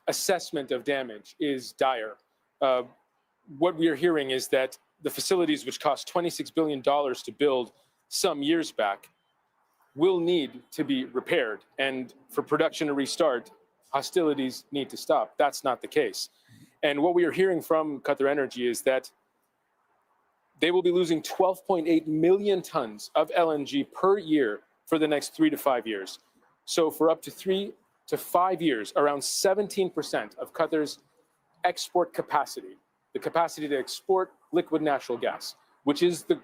assessment of damage is dire. What we are hearing is that the facilities, which cost $26 billion to build some years back, will need to be repaired. And for production to restart, hostilities need to stop. That's not the case. And what we are hearing from Qatar Energy is that they will be losing 12.8 million tons of LNG per year for the next 3 to 5 years. So for up to 3 to 5 years, around 17% of Qatar's export capacity, the capacity to export liquid natural gas, which is the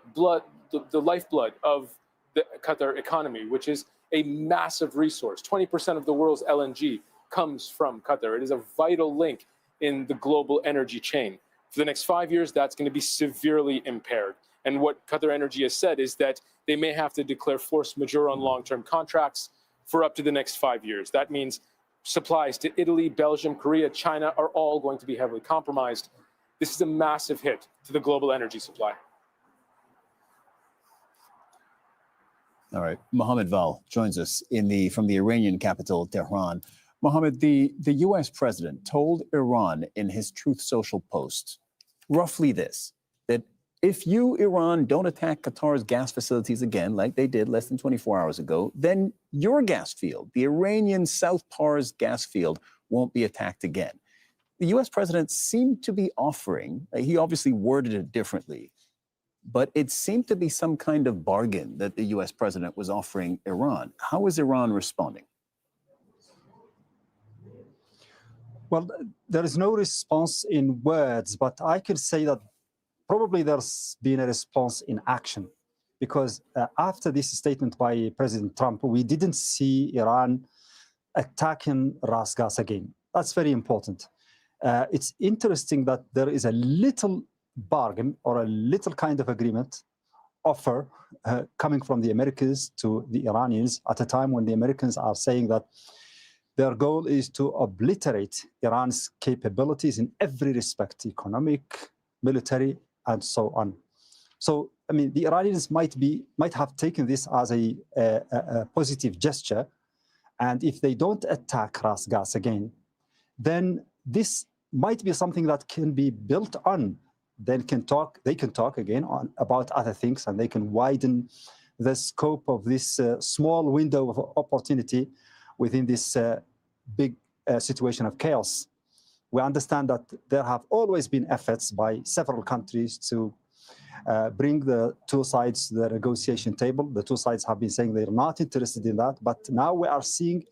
lifeblood of the Qatar economy, which is a massive resource. 20% of the world's LNG comes from Qatar. It is a vital link in the global energy chain. For the next 5 years, that's going to be severely impaired. And what Qatar Energy has said is that they may have to declare force majeure on long-term contracts for up to the next 5 years. That means supplies to Italy, Belgium, Korea, China are all going to be heavily compromised. This is a massive hit to the global energy supply. All right. Mohammed Val joins us from the Iranian capital, Tehran. Mohammed, the U.S. president told Iran in his Truth Social post roughly this, that if you, Iran, don't attack Qatar's gas facilities again, like they did less than 24 hours ago, then your gas field, the Iranian South Pars gas field, won't be attacked again. The U.S. president seemed to be offering, he obviously worded it differently, but it seemed to be some kind of bargain that the U.S. president was offering Iran. How is Iran responding? Well, there is no response in words, but I could say that probably there's been a response in action, because after this statement by President Trump, we didn't see Iran attacking Ras Gas again. That's very important. It's interesting that there is a little bargain or a little kind of agreement offer coming from the Americans to the Iranians at a time when the Americans are saying that their goal is to obliterate Iran's capabilities in every respect, economic, military, and so on. So, I mean, the Iranians might have taken this as a positive gesture, and if they don't attack Ras Gas again, then this might be something that can be built on. They can talk again about other things, and they can widen the scope of this small window of opportunity within this big situation of chaos. We understand that there have always been efforts by several countries to bring the two sides to the negotiation table. The two sides have been saying they're not interested in that, but now we are seeing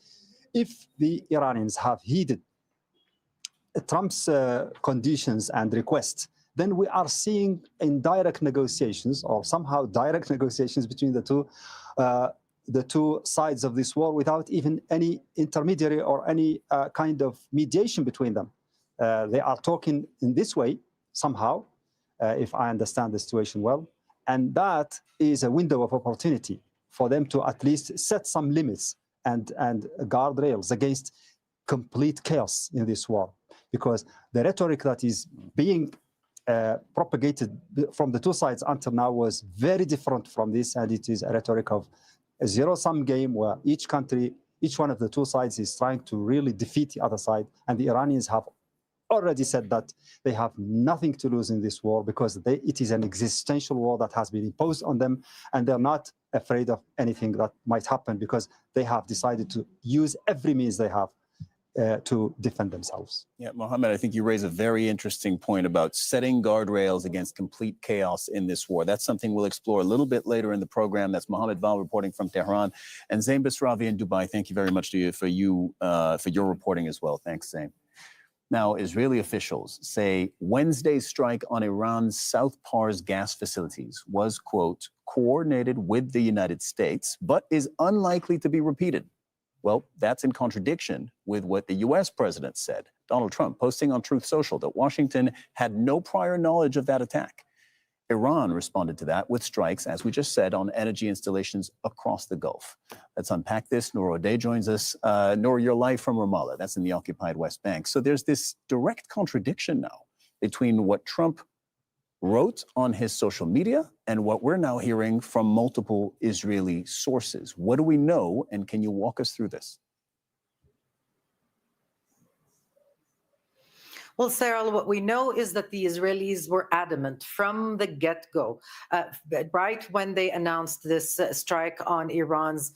if the Iranians have heeded Trump's conditions and requests, then we are seeing indirect negotiations or somehow direct negotiations between the two sides of this war without even any intermediary or any kind of mediation between them. They are talking in this way somehow, if I understand the situation well, and that is a window of opportunity for them to at least set some limits and guardrails against complete chaos in this war, because the rhetoric that is being propagated from the two sides until now was very different from this, and it is a rhetoric of a zero-sum game where each one of the two sides is trying to really defeat the other side, and the Iranians have already said that they have nothing to lose in this war because it is an existential war that has been imposed on them, and they're not afraid of anything that might happen because they have decided to use every means they have to defend themselves. Yeah, Mohammed, I think you raise a very interesting point about setting guardrails against complete chaos in this war. That's something we'll explore a little bit later in the program. That's Mohammed Val reporting from Tehran, and Zain Bisravi in Dubai. Thank you very much to you for your reporting as well. Thanks, Zain. Now, Israeli officials say Wednesday's strike on Iran's South Pars gas facilities was, quote, coordinated with the United States, but is unlikely to be repeated. Well, that's in contradiction with what the U.S. president said, Donald Trump, posting on Truth Social that Washington had no prior knowledge of that attack. Iran responded to that with strikes, as we just said, on energy installations across the Gulf. Let's unpack this. Noor O'Day joins us. Noor, you're live from Ramallah. That's in the occupied West Bank. So there's this direct contradiction now between what Trump wrote on his social media and what we're now hearing from multiple Israeli sources. What do we know, and can you walk us through this? Well, Sarah, what we know is that the Israelis were adamant from the get-go, right when they announced this strike on Iran's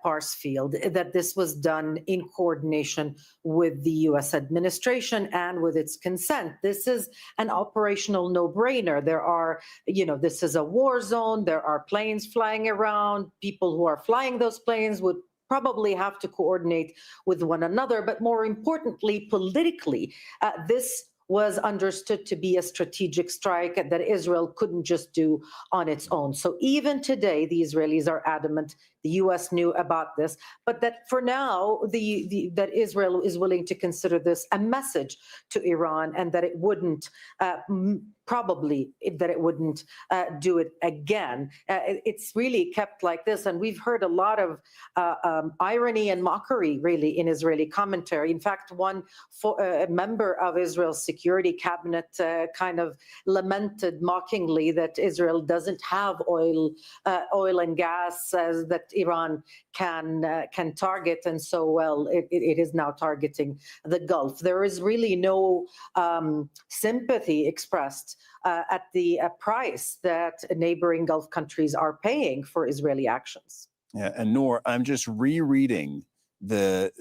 Pars field, that this was done in coordination with the U.S. administration and with its consent. This is an operational no-brainer. There are, this is a war zone. There are planes flying around. People who are flying those planes would probably have to coordinate with one another. But more importantly, politically, this was understood to be a strategic strike that Israel couldn't just do on its own. So even today, the Israelis are adamant. The U.S. knew about this, but that for now, that Israel is willing to consider this a message to Iran, and that it wouldn't do it again. It's really kept like this, and we've heard a lot of irony and mockery, really, in Israeli commentary. In fact, one member of Israel's security cabinet kind of lamented mockingly that Israel doesn't have oil and gas that Iran can target, and so well it is now targeting the Gulf. There is really no sympathy expressed at the price that neighboring Gulf countries are paying for Israeli actions. Yeah, and Noor, I'm just rereading the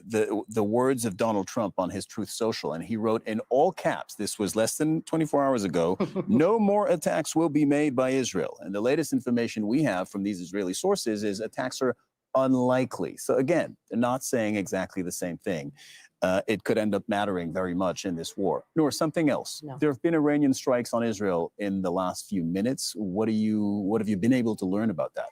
words of Donald Trump on his Truth Social, and he wrote in all caps, this was less than 24 hours ago, no more attacks will be made by Israel. And the latest information we have from these Israeli sources is attacks are unlikely. So again, they're not saying exactly the same thing. It could end up mattering very much in this war. Noor, something else. No. There have been Iranian strikes on Israel in the last few minutes. What have you been able to learn about that?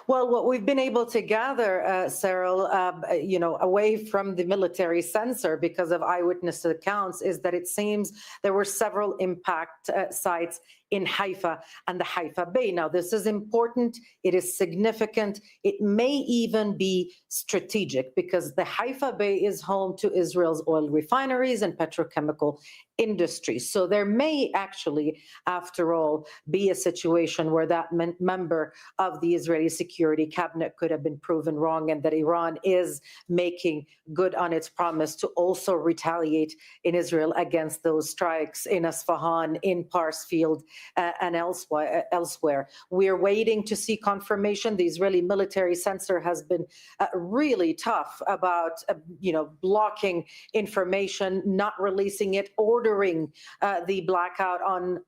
Well, what we've been able to gather, Cyril, away from the military censor because of eyewitness accounts, is that it seems there were several impact sites in Haifa and the Haifa Bay. Now, this is important. It is significant. It may even be strategic because the Haifa Bay is home to Israel's oil refineries and petrochemical industries. So there may actually, after all, be a situation where that member of the Israeli security cabinet could have been proven wrong, and that Iran is making good on its promise to also retaliate in Israel against those strikes in Isfahan, in Pars Field, and elsewhere. We're waiting to see confirmation. The Israeli military censor has been really tough about, blocking information, not releasing it, ordering the blackout on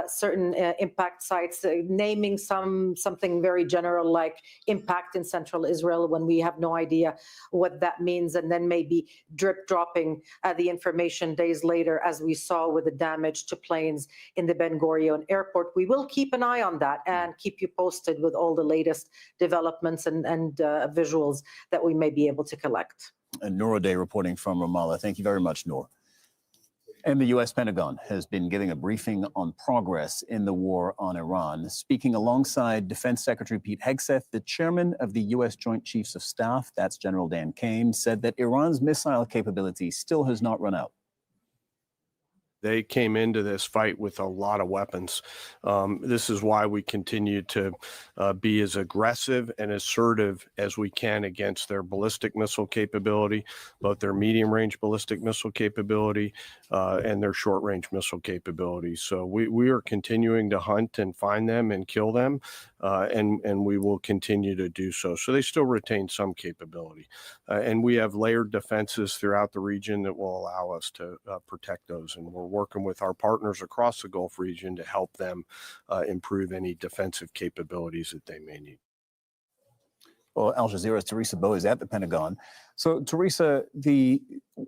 certain impact sites, naming something very general like impact in central Israel when we have no idea what that means, and then maybe dropping the information days later, as we saw with the damage to planes in the Ben Gurion airport. We will keep an eye on that and keep you posted with all the latest developments and visuals that we may be able to collect. And Noor O'Day reporting from Ramallah. Thank you very much, Noor. And the U.S. Pentagon has been giving a briefing on progress in the war on Iran. Speaking alongside Defense Secretary Pete Hegseth, the chairman of the U.S. Joint Chiefs of Staff, that's General Dan Kane, said that Iran's missile capability still has not run out. They came into this fight with a lot of weapons. This is why we continue to be as aggressive and assertive as we can against their ballistic missile capability, both their medium-range ballistic missile capability and their short-range missile capability. So we are continuing to hunt and find them and kill them, and we will continue to do so. So they still retain some capability. And we have layered defenses throughout the region that will allow us to protect those. And we're working with our partners across the Gulf region to help them improve any defensive capabilities that they may need. Well, Al Jazeera's Teresa Bow is at the Pentagon. So, Teresa,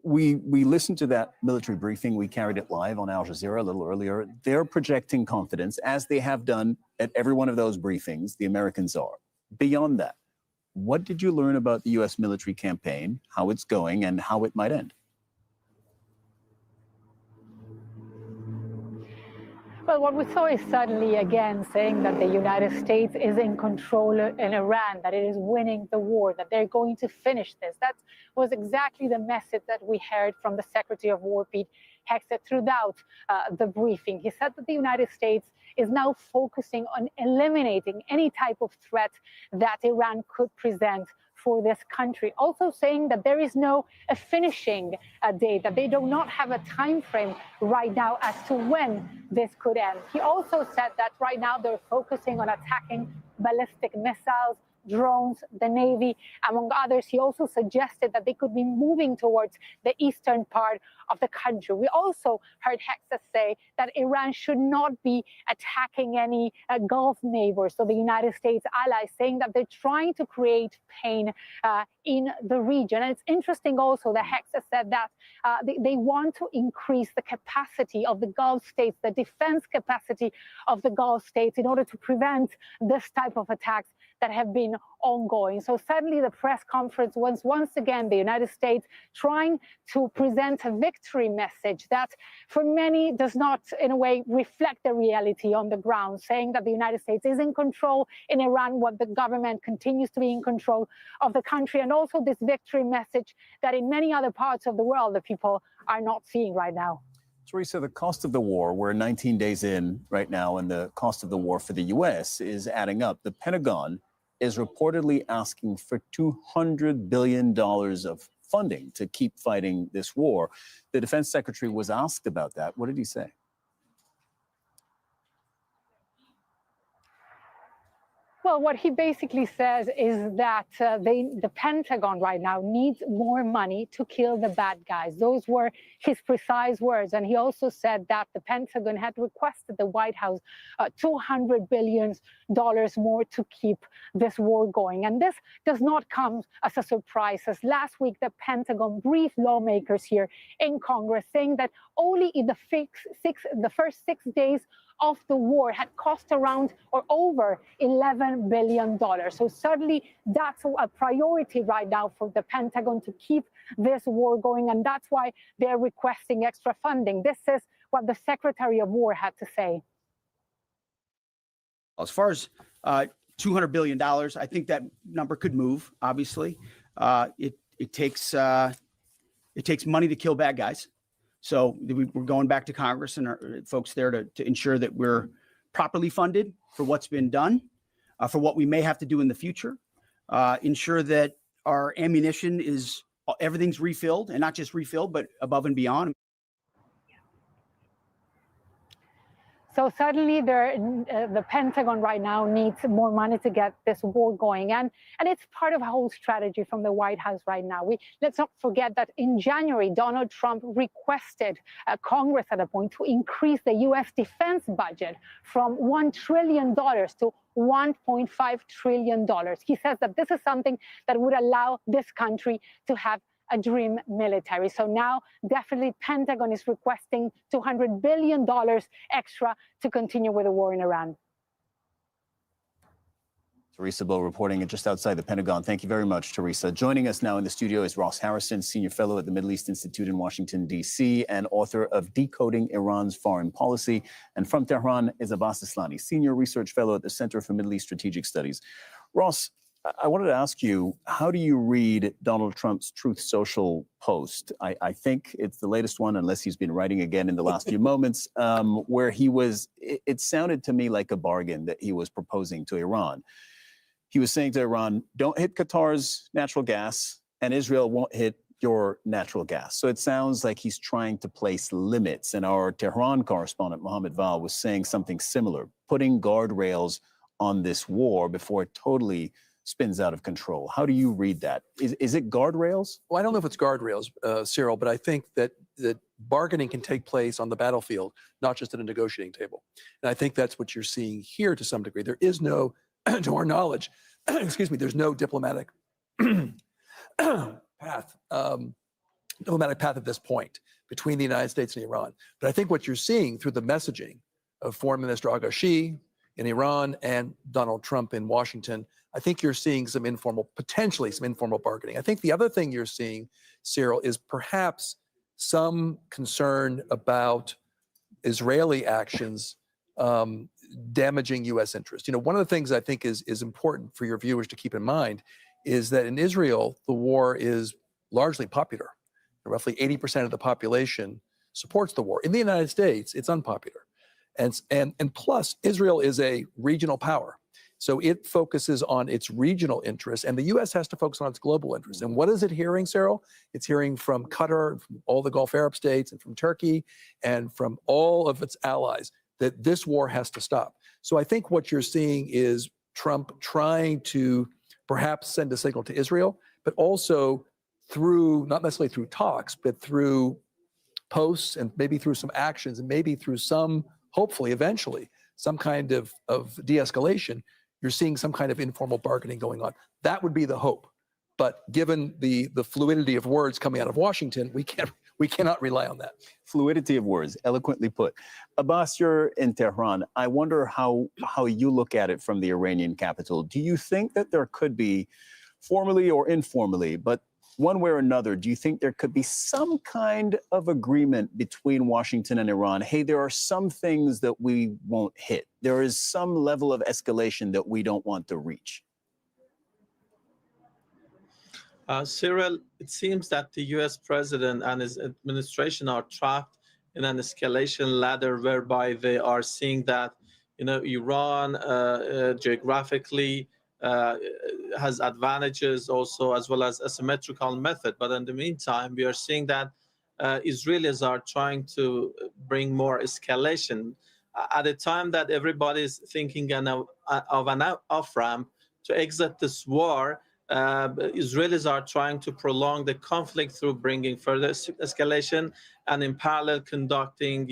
we listened to that military briefing. We carried it live on Al Jazeera a little earlier. They're projecting confidence, as they have done at every one of those briefings. The Americans are. Beyond that, what did you learn about the U.S. military campaign, how it's going, and how it might end? Well, what we saw is suddenly again saying that the United States is in control in Iran, that it is winning the war, that they're going to finish this. That was exactly the message that we heard from the Secretary of War, Pete Hegseth, throughout the briefing. He said that the United States is now focusing on eliminating any type of threat that Iran could present for this country, also saying that there is no finishing date, that they do not have a time frame right now as to when this could end. He also said that right now they're focusing on attacking ballistic missiles, drones, the Navy, among others. He also suggested that they could be moving towards the eastern part of the country. We also heard Hexas say that Iran should not be attacking any Gulf neighbors, so the United States allies, saying that they're trying to create pain in the region. And it's interesting also that Hexas said that they want to increase the capacity of the Gulf states, the defense capacity of the Gulf states, in order to prevent this type of attacks that have been ongoing. So suddenly the press conference was once again the United States trying to present a victory message that for many does not in a way reflect the reality on the ground, saying that the United States is in control in Iran, what the government continues to be in control of the country, and also this victory message that in many other parts of the world the people are not seeing right now. Teresa, the cost of the war, we're 19 days in right now, and the cost of the war for the U.S. is adding up. The Pentagon is reportedly asking for $200 billion of funding to keep fighting this war. The defense secretary was asked about that. What did he say? Well, what he basically says is that the Pentagon right now needs more money to kill the bad guys. Those were his precise words. And he also said that the Pentagon had requested the White House $200 billion more to keep this war going. And this does not come as a surprise, as last week the Pentagon briefed lawmakers here in Congress, saying that only in the first 6 days of the war had cost around or over $11 billion. So certainly that's a priority right now for the Pentagon to keep this war going, and that's why they're requesting extra funding. This is what the Secretary of War had to say. As far as $200 billion, I think that number could move, obviously. It takes money to kill bad guys. So we're going back to Congress and our folks there to ensure that we're properly funded for what's been done, for what we may have to do in the future, ensure that our ammunition is, everything's refilled, and not just refilled, but above and beyond. So suddenly the Pentagon right now needs more money to get this war going. And it's part of a whole strategy from the White House right now. Let's not forget that in January, Donald Trump requested Congress at a point to increase the U.S. defense budget from $1 trillion to $1.5 trillion. He says that this is something that would allow this country to have a dream military. So now definitely Pentagon is requesting $200 billion extra to continue with the war in Iran. Teresa Bow reporting just outside the Pentagon. Thank you very much, Teresa. Joining us now in the studio is Ross Harrison, Senior Fellow at the Middle East Institute in Washington, D.C., and author of Decoding Iran's Foreign Policy. And from Tehran is Abbas Aslani, Senior Research Fellow at the Center for Middle East Strategic Studies. Ross, I wanted to ask you, how do you read Donald Trump's Truth Social post? I think it's the latest one, unless he's been writing again in the last few moments, where it sounded to me like a bargain that he was proposing to Iran. He was saying to Iran, don't hit Qatar's natural gas, and Israel won't hit your natural gas. So it sounds like he's trying to place limits. And our Tehran correspondent, Mohammed Val, was saying something similar, putting guardrails on this war before it totally spins out of control. How do you read that? Is it guardrails? Well, I don't know if it's guardrails, Cyril, but I think that bargaining can take place on the battlefield, not just at a negotiating table. And I think that's what you're seeing here to some degree. There is no, to our knowledge, excuse me, there's no diplomatic path at this point between the United States and Iran. But I think what you're seeing through the messaging of Foreign Minister Agassi in Iran and Donald Trump in Washington, I think you're seeing potentially some informal bargaining. I think the other thing you're seeing, Cyril, is perhaps some concern about Israeli actions damaging U.S. interests. You know, one of the things I think is important for your viewers to keep in mind is that in Israel, the war is largely popular. Roughly 80% of the population supports the war. In the United States, it's unpopular. And plus, Israel is a regional power. So it focuses on its regional interests, and the U.S. has to focus on its global interests. And what is it hearing, Cyril? It's hearing from Qatar, from all the Gulf Arab states, and from Turkey, and from all of its allies that this war has to stop. So I think what you're seeing is Trump trying to perhaps send a signal to Israel, but also through, not necessarily through talks, but through posts and maybe through some actions and maybe through some, hopefully, eventually, some kind of de-escalation, you're seeing some kind of informal bargaining going on. That would be the hope. But given the fluidity of words coming out of Washington, we cannot rely on that. Fluidity of words, eloquently put. Abbas, you're in Tehran. I wonder how you look at it from the Iranian capital. Do you think that there could be, formally or informally, but one way or another, do you think there could be some kind of agreement between Washington and Iran? Hey, there are some things that we won't hit. There is some level of escalation that we don't want to reach. Cyril, it seems that the U.S. president and his administration are trapped in an escalation ladder whereby they are seeing that, Iran geographically has advantages also, as well as a symmetrical method. But in the meantime, we are seeing that Israelis are trying to bring more escalation. At a time that everybody is thinking of an off-ramp to exit this war, Israelis are trying to prolong the conflict through bringing further escalation and in parallel conducting,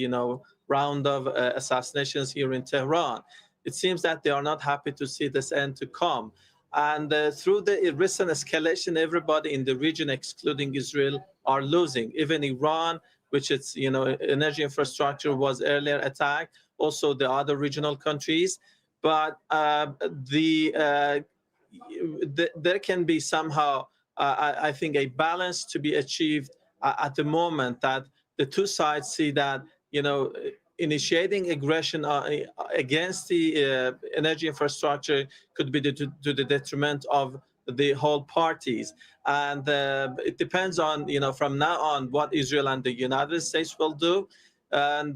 round of assassinations here in Tehran. It seems that they are not happy to see this end to come. And through the recent escalation, everybody in the region, excluding Israel, are losing. Even Iran, which its energy infrastructure was earlier attacked, also the other regional countries. But there can be somehow, I think, a balance to be achieved at the moment that the two sides see that, initiating aggression against the energy infrastructure could be to the detriment of the whole parties. And it depends on, from now on, what Israel and the United States will do. And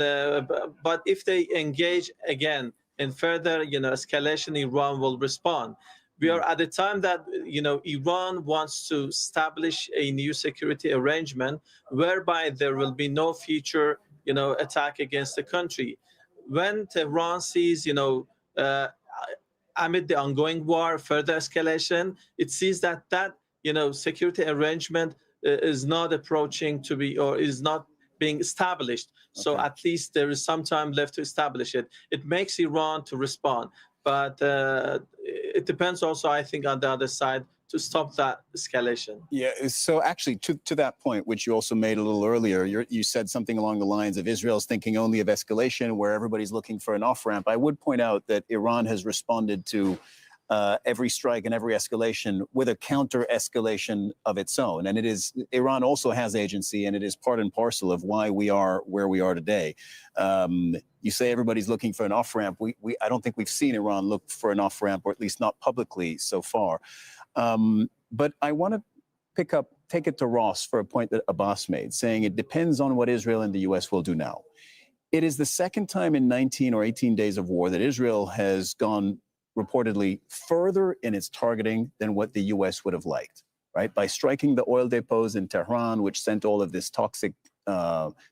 but if they engage again in further, escalation, Iran will respond. We are at a time that, Iran wants to establish a new security arrangement whereby there will be no future attack against the country. When Tehran sees, amid the ongoing war, further escalation, it sees that security arrangement is not approaching to be, or is not being established. Okay. So at least there is some time left to establish it. It makes Iran to respond. But it depends also, I think, on the other side to stop that escalation. Yeah, so actually to that point, which you also made a little earlier, you said something along the lines of Israel's thinking only of escalation where everybody's looking for an off-ramp. I would point out that Iran has responded to every strike and every escalation with a counter-escalation of its own. And Iran also has agency, and it is part and parcel of why we are where we are today. You say everybody's looking for an off-ramp. I don't think we've seen Iran look for an off-ramp, or at least not publicly so far. But I want to take it to Ross for a point that Abbas made, saying it depends on what Israel and the U.S. will do now. It is the second time in 19 or 18 days of war that Israel has gone reportedly further in its targeting than what the U.S. would have liked, right? By striking the oil depots in Tehran, which sent all of this toxic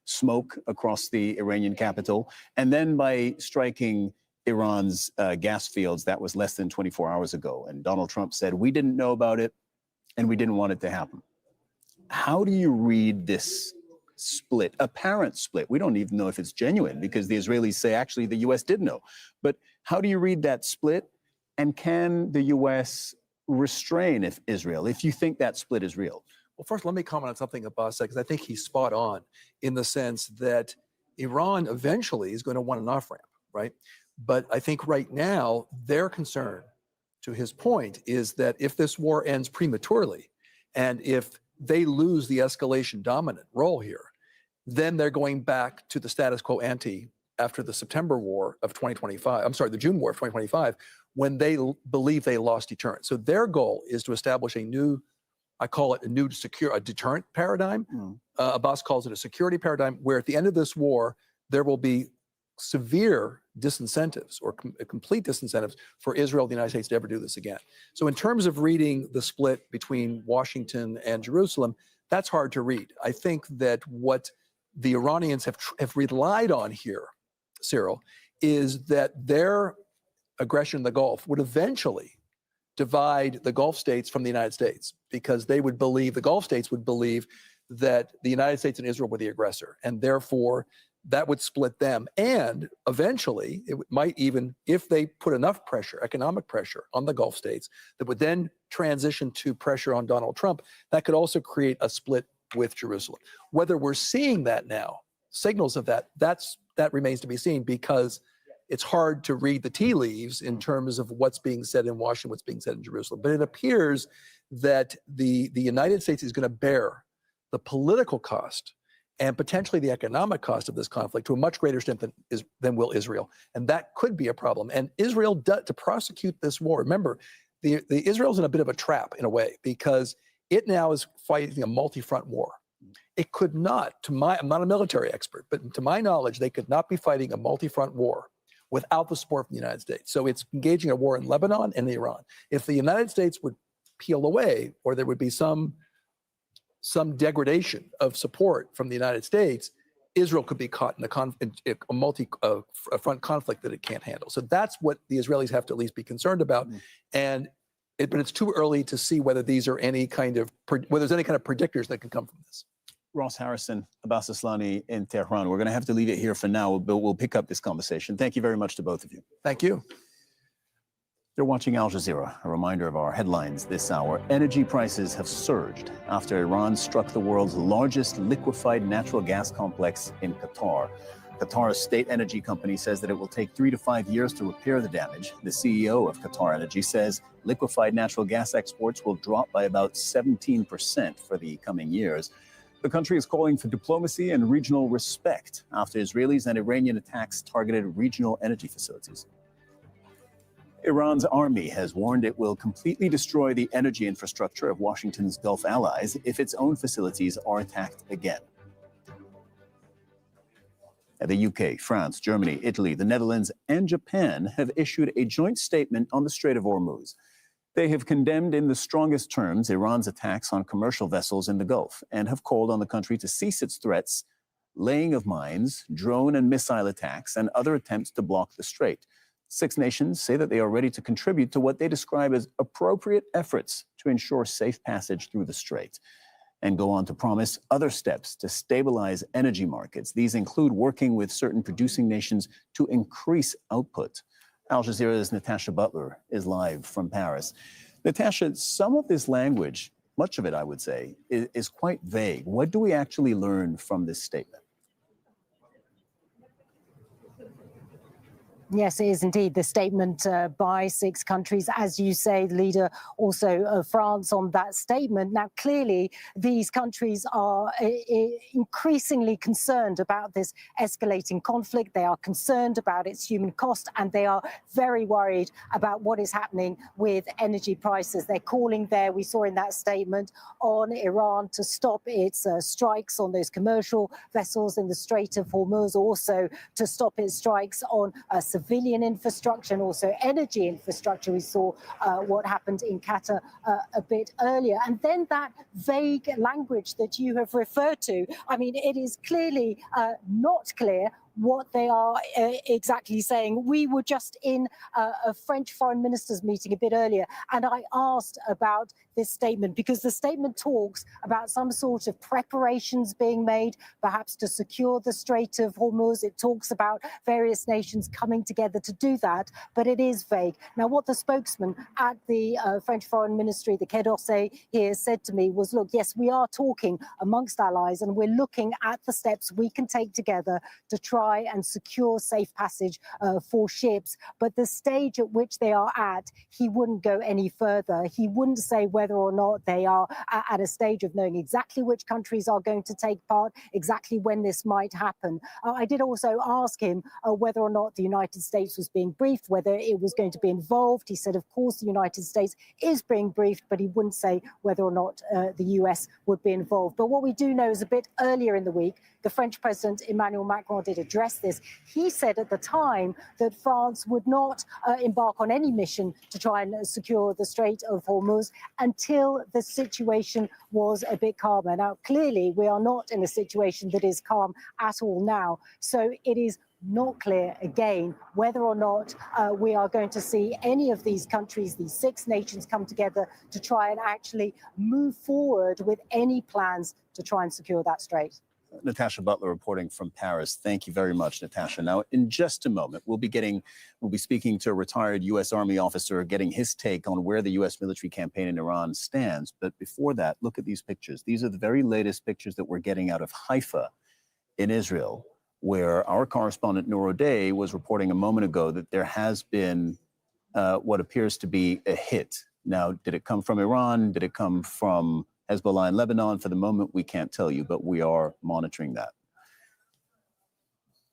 smoke across the Iranian capital, and then by striking Iran's gas fields. That was less than 24 hours ago. And Donald Trump said, we didn't know about it and we didn't want it to happen. How do you read this split, apparent split? We don't even know if it's genuine because the Israelis say, actually, the U.S. did know. But how do you read that split? And can the U.S. restrain Israel if you think that split is real? Well, first, let me comment on something Abbas said, because I think he's spot on in the sense that Iran eventually is going to want an off-ramp, right? But I think right now, their concern, to his point, is that if this war ends prematurely, and if they lose the escalation dominant role here, then they're going back to the status quo ante after the September war of 2025, the June war of 2025, when they believe they lost deterrence. So their goal is to establish a new, I call it a deterrent paradigm. Abbas calls it a security paradigm, where at the end of this war, there will be severe disincentives or complete disincentives for Israel and the United States to ever do this again. So in terms of reading the split between Washington and Jerusalem, that's hard to read. I think that what the Iranians have relied on here, Cyril, is that their aggression in the Gulf would eventually divide the Gulf states from the United States, because they would believe, the Gulf states would believe that the United States and Israel were the aggressor, and therefore that would split them. And eventually, it might even, if they put enough pressure, economic pressure on the Gulf states, that would then transition to pressure on Donald Trump, that could also create a split with Jerusalem. Whether we're seeing that now, signals of that, that remains to be seen, because it's hard to read the tea leaves in terms of what's being said in Washington, what's being said in Jerusalem. But it appears that the United States is going to bear the political cost and potentially the economic cost of this conflict to a much greater extent than will Israel. And that could be a problem. And Israel, to prosecute this war, remember, the Israel's in a bit of a trap in a way, because it now is fighting a multi-front war. It could not, I'm not a military expert, but to my knowledge, they could not be fighting a multi-front war without the support from the United States. So it's engaging a war in Lebanon and Iran. If the United States would peel away, or there would be some degradation of support from the United States, Israel could be caught in a multi-front conflict that it can't handle. So that's what the Israelis have to at least be concerned about. But it's too early to see whether these are whether there's any kind of predictors that can come from this. Ross Harrison, Abbas Aslani in Tehran. We're going to have to leave it here for now, but we'll pick up this conversation. Thank you very much to both of you. Thank you. You're watching Al Jazeera. A reminder of our headlines this hour. Energy prices have surged after Iran struck the world's largest liquefied natural gas complex in Qatar. Qatar's state energy company says that it will take 3 to 5 years to repair the damage. The CEO of Qatar Energy says liquefied natural gas exports will drop by about 17% for the coming years. The country is calling for diplomacy and regional respect after Israelis and Iranian attacks targeted regional energy facilities. Iran's army has warned it will completely destroy the energy infrastructure of Washington's Gulf allies if its own facilities are attacked again. The UK, France, Germany, Italy, the Netherlands, and Japan have issued a joint statement on the Strait of Hormuz. They have condemned in the strongest terms Iran's attacks on commercial vessels in the Gulf and have called on the country to cease its threats, laying of mines, drone and missile attacks, and other attempts to block the strait. 6 nations say that they are ready to contribute to what they describe as appropriate efforts to ensure safe passage through the strait, and go on to promise other steps to stabilize energy markets. These include working with certain producing nations to increase output. Al Jazeera's Natasha Butler is live from Paris. Natasha, some of this language, much of it, I would say, is quite vague. What do we actually learn from this statement? Yes, it is indeed the statement by 6 countries. As you say, the leader also of France on that statement. Now, clearly, these countries are increasingly concerned about this escalating conflict. They are concerned about its human cost, and they are very worried about what is happening with energy prices. They're calling there, we saw in that statement, on Iran to stop its strikes on those commercial vessels in the Strait of Hormuz, also to stop its strikes on civilian infrastructure and also energy infrastructure. We saw what happened in Qatar a bit earlier. And then that vague language that you have referred to, I mean, it is clearly not clear what they are exactly saying. We were just in a French foreign ministers meeting a bit earlier, and I asked about this statement because the statement talks about some sort of preparations being made, perhaps to secure the Strait of Hormuz. It talks about various nations coming together to do that, but it is vague. Now, what the spokesman at the French Foreign Ministry, the Quai d'Orsay here, said to me was, look, yes, we are talking amongst allies, and we're looking at the steps we can take together to try and secure safe passage for ships. But the stage at which they are at, he wouldn't go any further. He wouldn't say whether whether or not they are at a stage of knowing exactly which countries are going to take part, exactly when this might happen. I did also ask him whether or not the United States was being briefed, whether it was going to be involved. He said, of course, the United States is being briefed, but he wouldn't say whether or not the US would be involved. But what we do know is a bit earlier in the week, the French President Emmanuel Macron did address this. He said at the time that France would not embark on any mission to try and secure the Strait of Hormuz until the situation was a bit calmer. Now, clearly, we are not in a situation that is calm at all now. So it is not clear, again, whether or not we are going to see any of these countries, these 6 nations, come together to try and actually move forward with any plans to try and secure that strait. Natasha Butler reporting from Paris. Thank you very much, Natasha. Now, in just a moment, we'll be speaking to a retired U.S. Army officer, getting his take on where the U.S. military campaign in Iran stands. But before that, look at these pictures. These are the very latest pictures that we're getting out of Haifa in Israel, where our correspondent Noor O'Day was reporting a moment ago that there has been what appears to be a hit. Now, did it come from Iran? Did it come from Hezbollah in Lebanon? For the moment, we can't tell you, but we are monitoring that.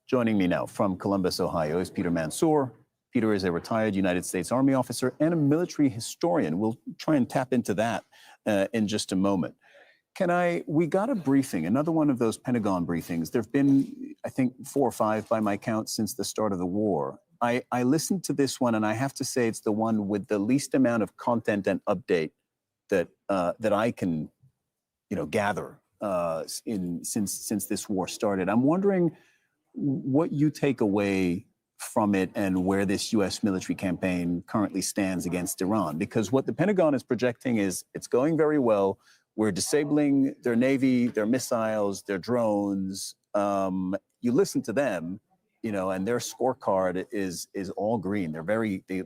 Joining me now from Columbus, Ohio, is Peter Mansour. Peter is a retired United States Army officer and a military historian. We'll try and tap into that in just a moment. We got a briefing, another one of those Pentagon briefings. There have been, I think, 4 or 5 by my count since the start of the war. I listened to this one, and I have to say it's the one with the least amount of content and update that I can, gather since this war started. I'm wondering what you take away from it and where this U.S. military campaign currently stands against Iran. Because what the Pentagon is projecting is it's going very well. We're disabling their Navy, their missiles, their drones. You listen to them, and their scorecard is all green. They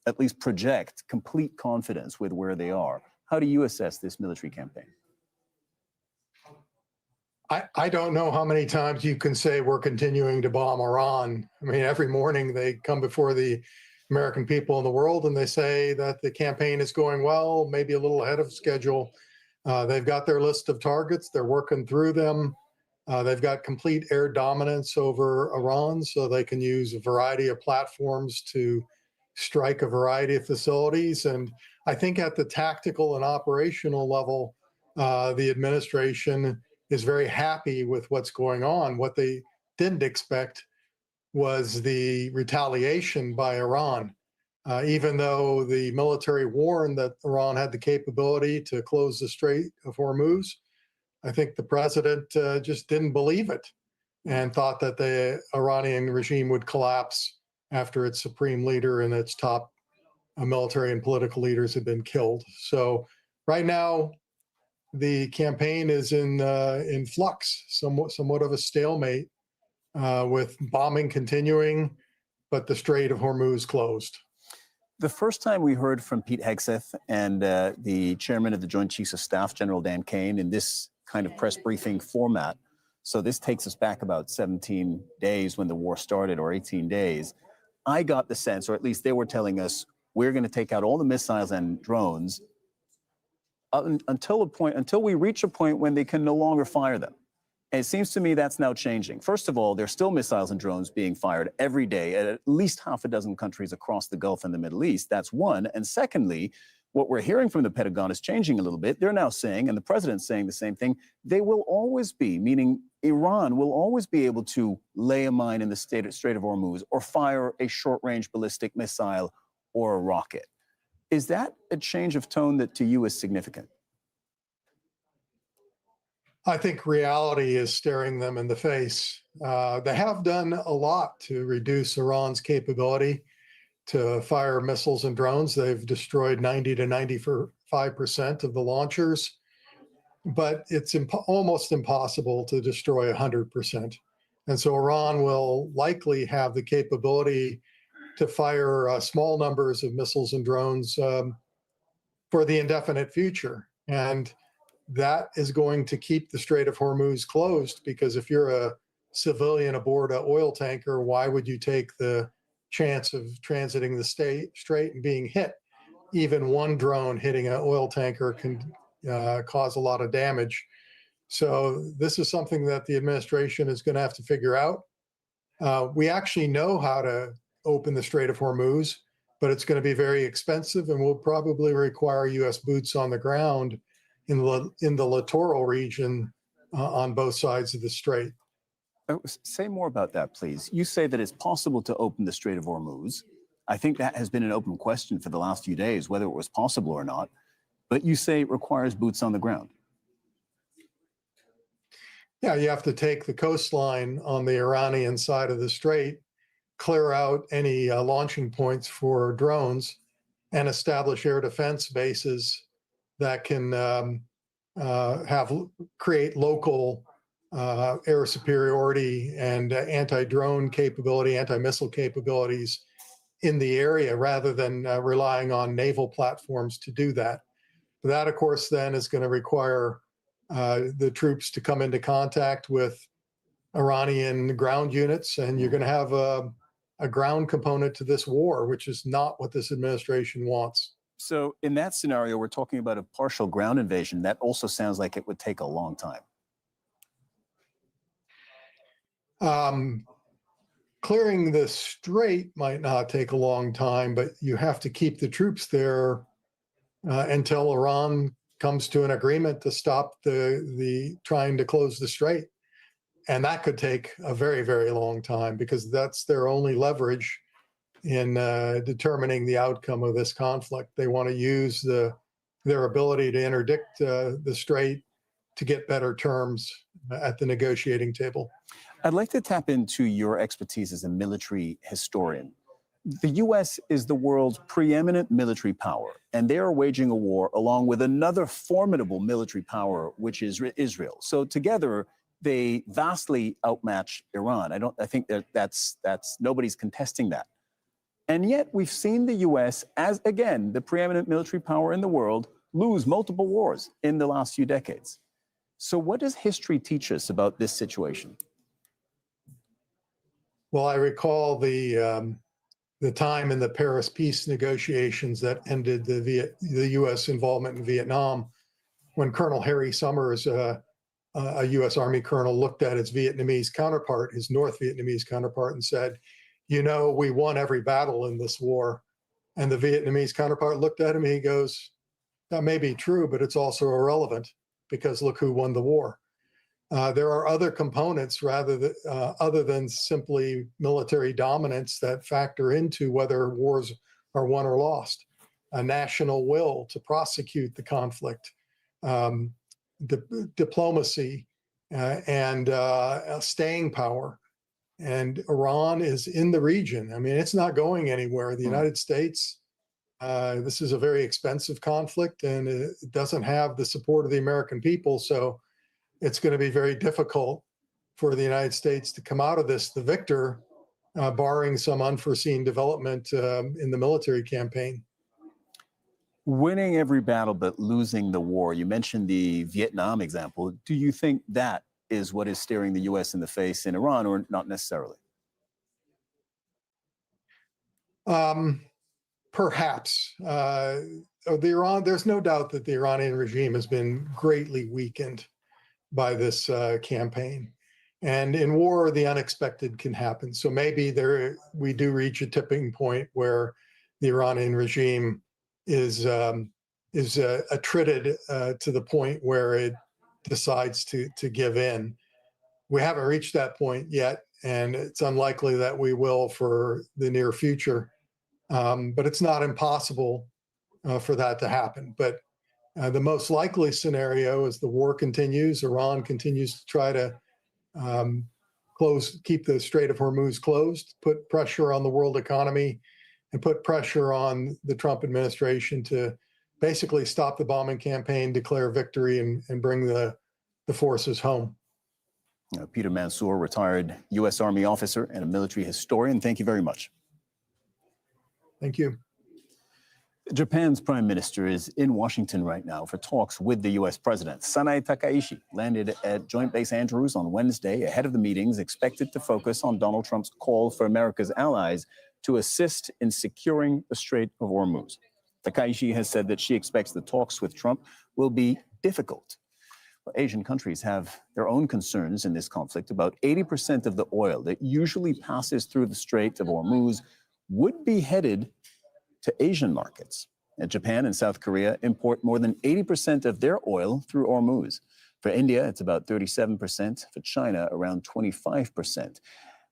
at least project complete confidence with where they are. How do you assess this military campaign? I don't know how many times you can say we're continuing to bomb Iran. I mean, every morning they come before the American people in the world and they say that the campaign is going well, maybe a little ahead of schedule. They've got their list of targets. They're working through them. They've got complete air dominance over Iran, so they can use a variety of platforms to strike a variety of facilities. And I think at the tactical and operational level, the administration is very happy with what's going on. What they didn't expect was the retaliation by Iran. Even though the military warned that Iran had the capability to close the Strait of Hormuz, I think the president just didn't believe it and thought that the Iranian regime would collapse after its supreme leader and its top military and political leaders had been killed. So right now, the campaign is in flux, somewhat of a stalemate, with bombing continuing, but the Strait of Hormuz closed. The first time we heard from Pete Hegseth and the chairman of the Joint Chiefs of Staff, General Dan Kane, in this kind of press briefing format, so this takes us back about 17 days when the war started, or 18 days, I got the sense, or at least they were telling us, we're going to take out all the missiles and drones until we reach a point when they can no longer fire them. And it seems to me that's now changing. First of all, there's still missiles and drones being fired every day at least half a dozen countries across the Gulf and the Middle East. That's one. And secondly, what we're hearing from the Pentagon is changing a little bit. They're now saying, and the president's saying the same thing, they will always be, meaning Iran will always be able to lay a mine in the Strait of Hormuz or fire a short-range ballistic missile or a rocket. Is that a change of tone that to you is significant? I think reality is staring them in the face. They have done a lot to reduce Iran's capability to fire missiles and drones. They've destroyed 90 to 95% of the launchers, but it's almost impossible to destroy 100%. And so Iran will likely have the capability to fire small numbers of missiles and drones for the indefinite future. And that is going to keep the Strait of Hormuz closed, because if you're a civilian aboard an oil tanker, why would you take the chance of transiting the strait and being hit? even one drone hitting an oil tanker can cause a lot of damage. So this is something that the administration is going to have to figure out. We actually know how to open the Strait of Hormuz, but it's going to be very expensive and will probably require U.S. boots on the ground in the littoral region on both sides of the strait. Say more about that, please. You say that it's possible to open the Strait of Hormuz. I think that has been an open question for the last few days, whether it was possible or not. But you say it requires boots on the ground. Yeah, you have to take the coastline on the Iranian side of the strait, clear out any launching points for drones, and establish air defense bases that can create local air superiority and anti-drone capability, anti-missile capabilities in the area, rather than relying on naval platforms to do that. That, of course, then is going to require the troops to come into contact with Iranian ground units, and you're going to have a ground component to this war, which is not what this administration wants. So in that scenario, we're talking about a partial ground invasion. That also sounds like it would take a long time. Clearing the strait might not take a long time, but you have to keep the troops there until Iran comes to an agreement to stop the trying to close the strait. And that could take a very, very long time, because that's their only leverage in determining the outcome of this conflict. They want to use their ability to interdict the strait to get better terms at the negotiating table. I'd like to tap into your expertise as a military historian. The U.S. is the world's preeminent military power, and they are waging a war along with another formidable military power, which is Israel. So together, they vastly outmatch Iran. I think that's nobody's contesting that. And yet we've seen the U.S. as, again, the preeminent military power in the world lose multiple wars in the last few decades. So what does history teach us about this situation? Well, I recall the time in the Paris peace negotiations that ended the U.S. involvement in Vietnam, when Colonel Harry Summers, a U.S. Army colonel, looked at his Vietnamese counterpart, his North Vietnamese counterpart, and said, "You know, we won every battle in this war." And the Vietnamese counterpart looked at him and he goes, "That may be true, but it's also irrelevant, because look who won the war." There are other components other than simply military dominance that factor into whether wars are won or lost. A national will to prosecute the conflict, diplomacy, and staying power. And Iran is in the region. I mean, it's not going anywhere. The United States, this is a very expensive conflict, and it doesn't have the support of the American people. So it's going to be very difficult for the United States to come out of this the victor, barring some unforeseen development in the military campaign. Winning every battle but losing the war. You mentioned the Vietnam example. Do you think that is what is staring the U.S. in the face in Iran, or not necessarily? Perhaps. There's no doubt that the Iranian regime has been greatly weakened by this campaign. And in war, the unexpected can happen. So maybe we do reach a tipping point where the Iranian regime is attrited to the point where it decides to give in. We haven't reached that point yet, and it's unlikely that we will for the near future. But it's not impossible for that to happen. But the most likely scenario is the war continues. Iran continues to try to keep the Strait of Hormuz closed, put pressure on the world economy, and put pressure on the Trump administration to basically stop the bombing campaign, declare victory, and bring the forces home. Peter Mansour, retired U.S. Army officer and a military historian. Thank you very much. Thank you. Japan's prime minister is in Washington right now for talks with the U.S. president. Sanae Takaishi landed at Joint Base Andrews on Wednesday ahead of the meetings expected to focus on Donald Trump's call for America's allies to assist in securing the Strait of Hormuz. Takaishi has said that she expects the talks with Trump will be difficult. Well, Asian countries have their own concerns in this conflict. About 80% of the oil that usually passes through the Strait of Hormuz would be headed to Asian markets. And Japan and South Korea import more than 80% of their oil through Hormuz. For India, it's about 37%. For China, around 25%.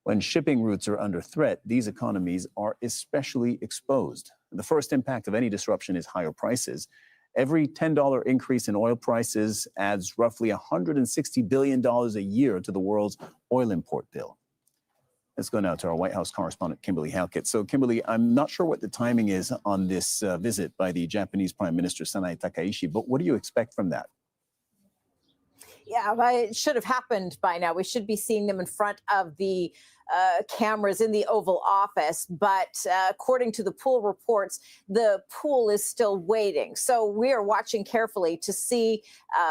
When shipping routes are under threat, these economies are especially exposed. The first impact of any disruption is higher prices. Every $10 increase in oil prices adds roughly $160 billion a year to the world's oil import bill. Let's go now to our White House correspondent, Kimberly Halkett. So, Kimberly, I'm not sure what the timing is on this visit by the Japanese Prime Minister Sanae Takaishi, but what do you expect from that? Yeah, it should have happened by now. We should be seeing them in front of the cameras in the Oval Office. But according to the pool reports, the pool is still waiting. So we are watching carefully to see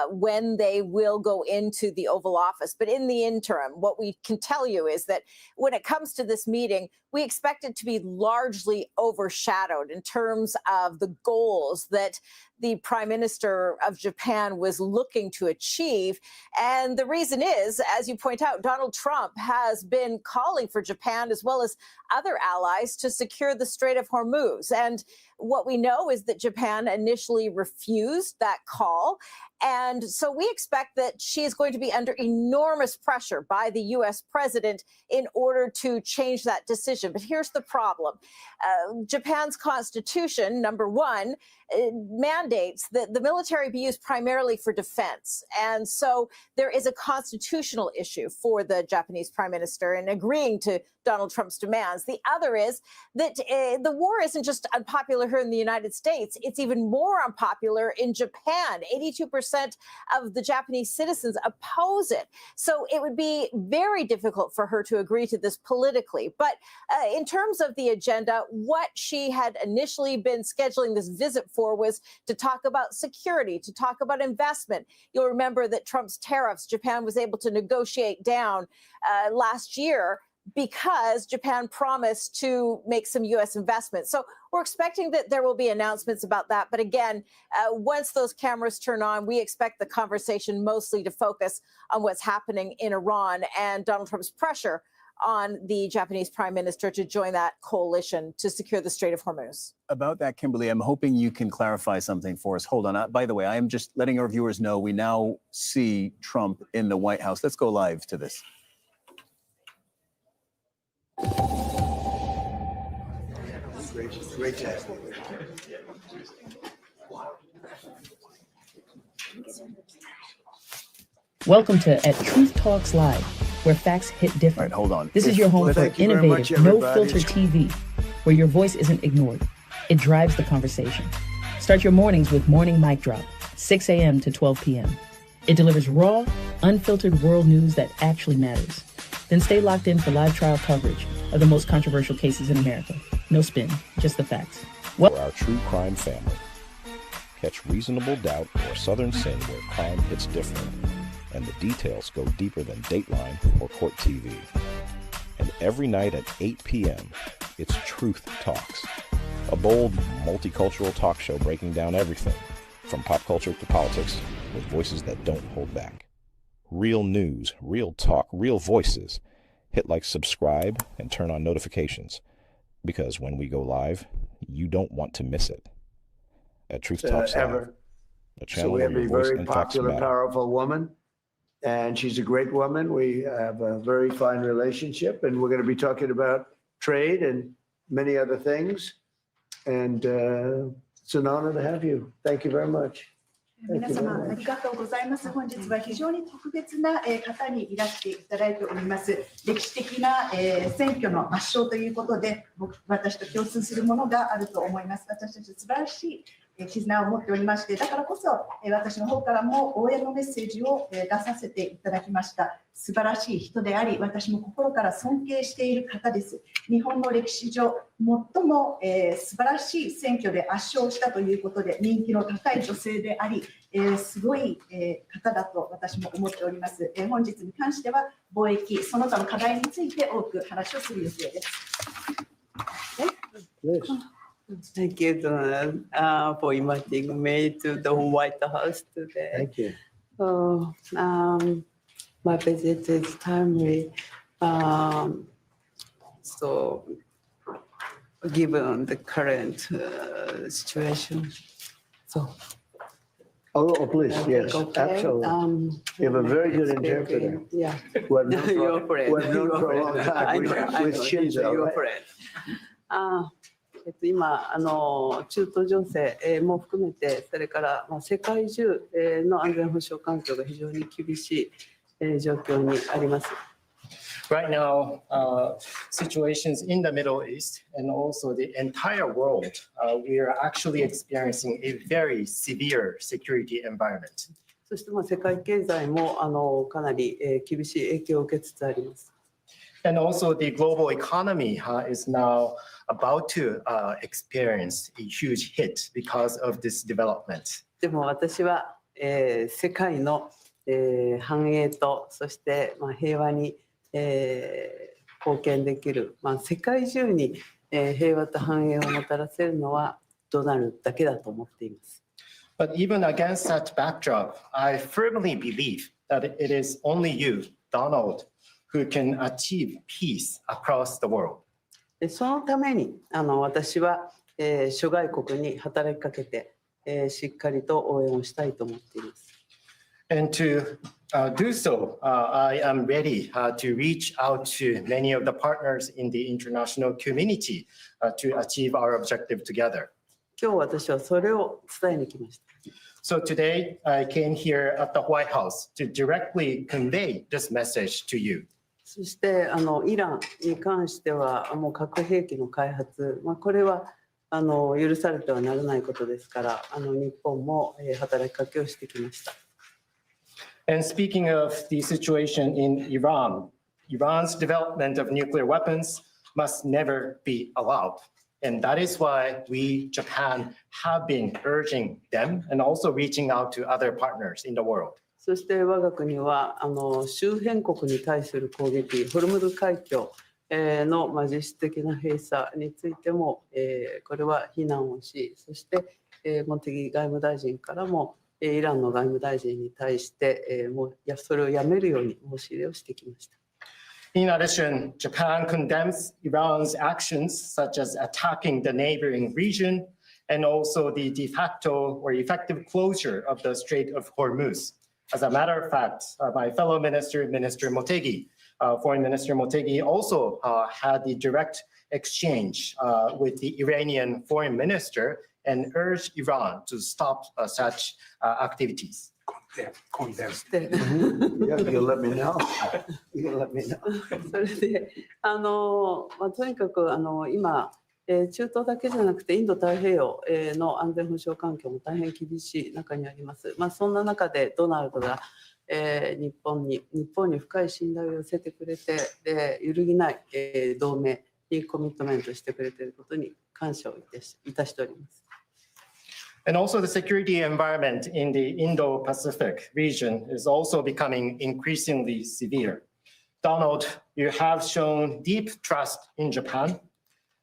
when they will go into the Oval Office. But in the interim, what we can tell you is that when it comes to this meeting, we expect it to be largely overshadowed in terms of the goals that the Prime Minister of Japan was looking to achieve. And the reason is, as you point out, Donald Trump has been calling for Japan as well as other allies to secure the Strait of Hormuz. And what we know is that Japan initially refused that call. And so we expect that she is going to be under enormous pressure by the U.S. president in order to change that decision. But here's the problem. Japan's constitution, number one, mandates that the military be used primarily for defense. And so there is a constitutional issue for the Japanese prime minister in agreeing to Donald Trump's demands. The other is that the war isn't just unpopular here in the United States. It's even more unpopular in Japan. 82% of the Japanese citizens oppose it. So it would be very difficult for her to agree to this politically. But in terms of the agenda, what she had initially been scheduling this visit for was to talk about security, to talk about investment. You'll remember that Trump's tariffs, Japan was able to negotiate down last year because Japan promised to make some U.S. investments. So we're expecting that there will be announcements about that. But again, once those cameras turn on, we expect the conversation mostly to focus on what's happening in Iran and Donald Trump's pressure on the Japanese prime minister to join that coalition to secure the Strait of Hormuz. About that, Kimberly, I'm hoping you can clarify something for us. Hold on. By the way, I am just letting our viewers know we now see Trump in the White House. Let's go live to this. Great job. Welcome to At Truth Talks Live, where facts hit different. Right, hold on. This is your home for innovative, no-filter TV, where your voice isn't ignored. It drives the conversation. Start your mornings with Morning Mic Drop, 6 a.m. to 12 p.m. It delivers raw, unfiltered world news that actually matters. Then stay locked in for live trial coverage of the most controversial cases in America. No spin, just the facts. For our true crime family. Catch Reasonable Doubt or Southern Sin where crime hits different, and the details go deeper than Dateline or CourtTV. And every night at 8 p.m., it's Truth Talks, a bold, multicultural talk show breaking down everything, from pop culture to politics, with voices that don't hold back. Real news, real talk, real voices. Hit like, subscribe, and turn on notifications. Because when we go live, you don't want to miss it. At Truth Talks Live, a channel So we have where a your voice very and facts popular, matter. powerful woman, and she's a great woman. We have a very fine relationship, and we're going to be talking about trade and many other things. And it's an honor to have you. Thank you very much. 皆様ありがとうございます。本日は非常に特別な方にいらしていただいております。歴史的な選挙の圧勝ということで、私と共通するものがあると思います。私たち素晴らしい絆を持っておりまして、だからこそ私の方からも応援のメッセージを出させていただきました。素晴らしい人であり、私も心から尊敬している方です。日本の歴史上最も素晴らしい選挙で圧勝したということで、人気の高い女性であり、すごい方だと私も思っております。本日に関しては貿易その他の課題について多く話をする予定です。Thank you, Donald, for inviting me to the White House today. Thank you. My visit is timely. So, given the current situation, so. Oh, please, yes, Okay, absolutely. You have a very good interpreter. Yeah. Who I've known Your for, friend. who I've known Your for a long friend. time. I with- know, with he's Shinzo, your right? friend. 今中東情勢も含めて、それから世界中の安全保障環境が非常に厳しい状況にあります。Right now, situations in the Middle East and also the entire world, we are actually experiencing a very severe security environment. そして世界経済もかなり厳しい影響を受けつつあります。And also the global economy is now about to experience a huge hit because of this development. でも私は世界の繁栄とそして平和に貢献できる世界中に平和と繁栄をもたらせるのはドナルドだけだと思っています。But even against that backdrop, I firmly believe that it is only you, Donald, who can achieve peace across the world. そのために私は諸外国に働きかけてしっかりと応援をしたいと思っています。And to do so, I am ready to reach out to many of the partners in the international community to achieve our objective together. 今日私はそれを伝えに来ました。So today I came here at the White House to directly convey this message to you. そしてイランに関してはもう核兵器の開発、これは許されてはならないことですから日本も働きかけをしてきました。And speaking of the situation in Iran, Iran's development of nuclear weapons must never be allowed. And that is why we, Japan, have been urging them and also reaching out to other partners in the world. そして我が国は周辺国に対する攻撃、ホルムズ海峡の実質的な閉鎖についてもこれは非難をし、そして茂木外務大臣からもイランの外務大臣に対してそれをやめるように申し入れをしてきました。In addition, Japan condemns Iran's actions, such as attacking the neighboring region, and also the de facto or effective closure of the Strait of Hormuz. As a matter of fact, my fellow minister, Minister Motegi, Foreign Minister Motegi, also had the direct exchange with the Iranian foreign minister and urged Iran to stop such activities. You'll let me know. You'll let me know. それでとにかく今中東だけじゃなくてインド太平洋の安全保障環境も大変厳しい中にあります。そんな中でドナルドが日本に深い信頼を寄せてくれて揺るぎない同盟にコミットメントしてくれていることに感謝をいたしております。And also the security environment in the Indo-Pacific region is also becoming increasingly severe. Donald, you have shown deep trust in Japan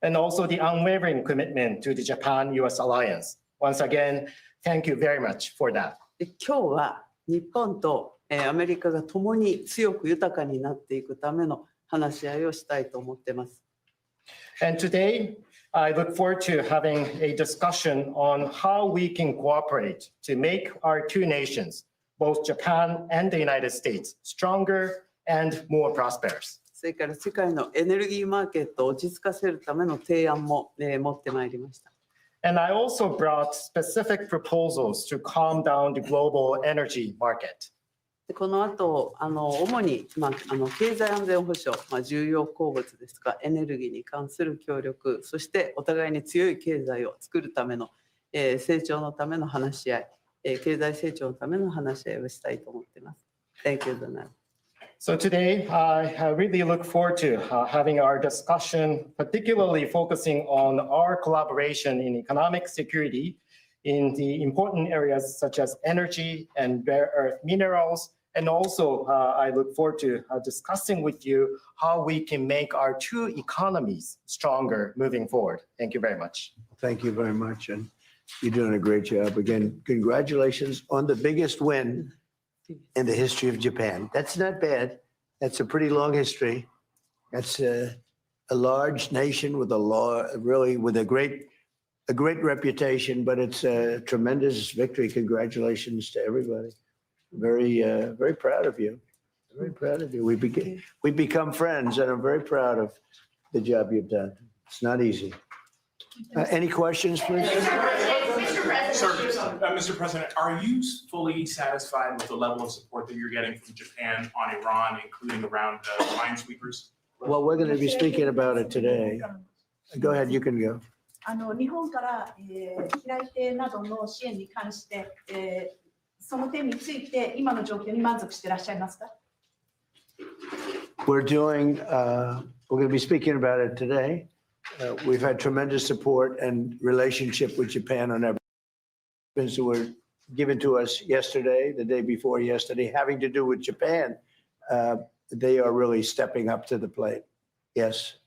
and also the unwavering commitment to the Japan-US alliance. Once again, thank you very much for that. 今日は日本とアメリカが共に強く豊かになっていくための話し合いをしたいと思っています。And today, I look forward to having a discussion on how we can cooperate to make our two nations, both Japan and the United States, stronger and more prosperous. それから世界のエネルギーマーケットを落ち着かせるための提案も持ってまいりました。And I also brought specific proposals to calm down the global energy market. この後主に経済安全保障、重要鉱物ですとかエネルギーに関する協力、そしてお互いに強い経済を作るための成長のための話し合い、経済成長のための話し合いをしたいと思っています。Thank you, Donald. So today, I really look forward to having our discussion, particularly focusing on our collaboration in economic security in the important areas such as energy and rare earth minerals, And also, I look forward to discussing with you how we can make our two economies stronger moving forward. Thank you very much. Thank you very much. And you're doing a great job. Again, congratulations on the biggest win in the history of Japan. That's not bad. That's a pretty long history. That's a large nation with a great reputation, but it's a tremendous victory. Congratulations to everybody. Very proud of you. Very proud of you. We become friends, and I'm very proud of the job you've done. It's not easy. Any questions, please? Mr. President, are you fully satisfied with the level of support that you're getting from Japan on Iran, including around the minesweepers? Well, we're going to be speaking about it today. Go ahead, you can go. 日本から、平井艇などの支援に関して、その点について今の状況に満足していらっしゃいますか? We're going to be speaking about it today. We've had tremendous support and relationship with Japan on everything that were given to us yesterday, the day before yesterday, having to do with Japan. They are really stepping up to the plate. Yes.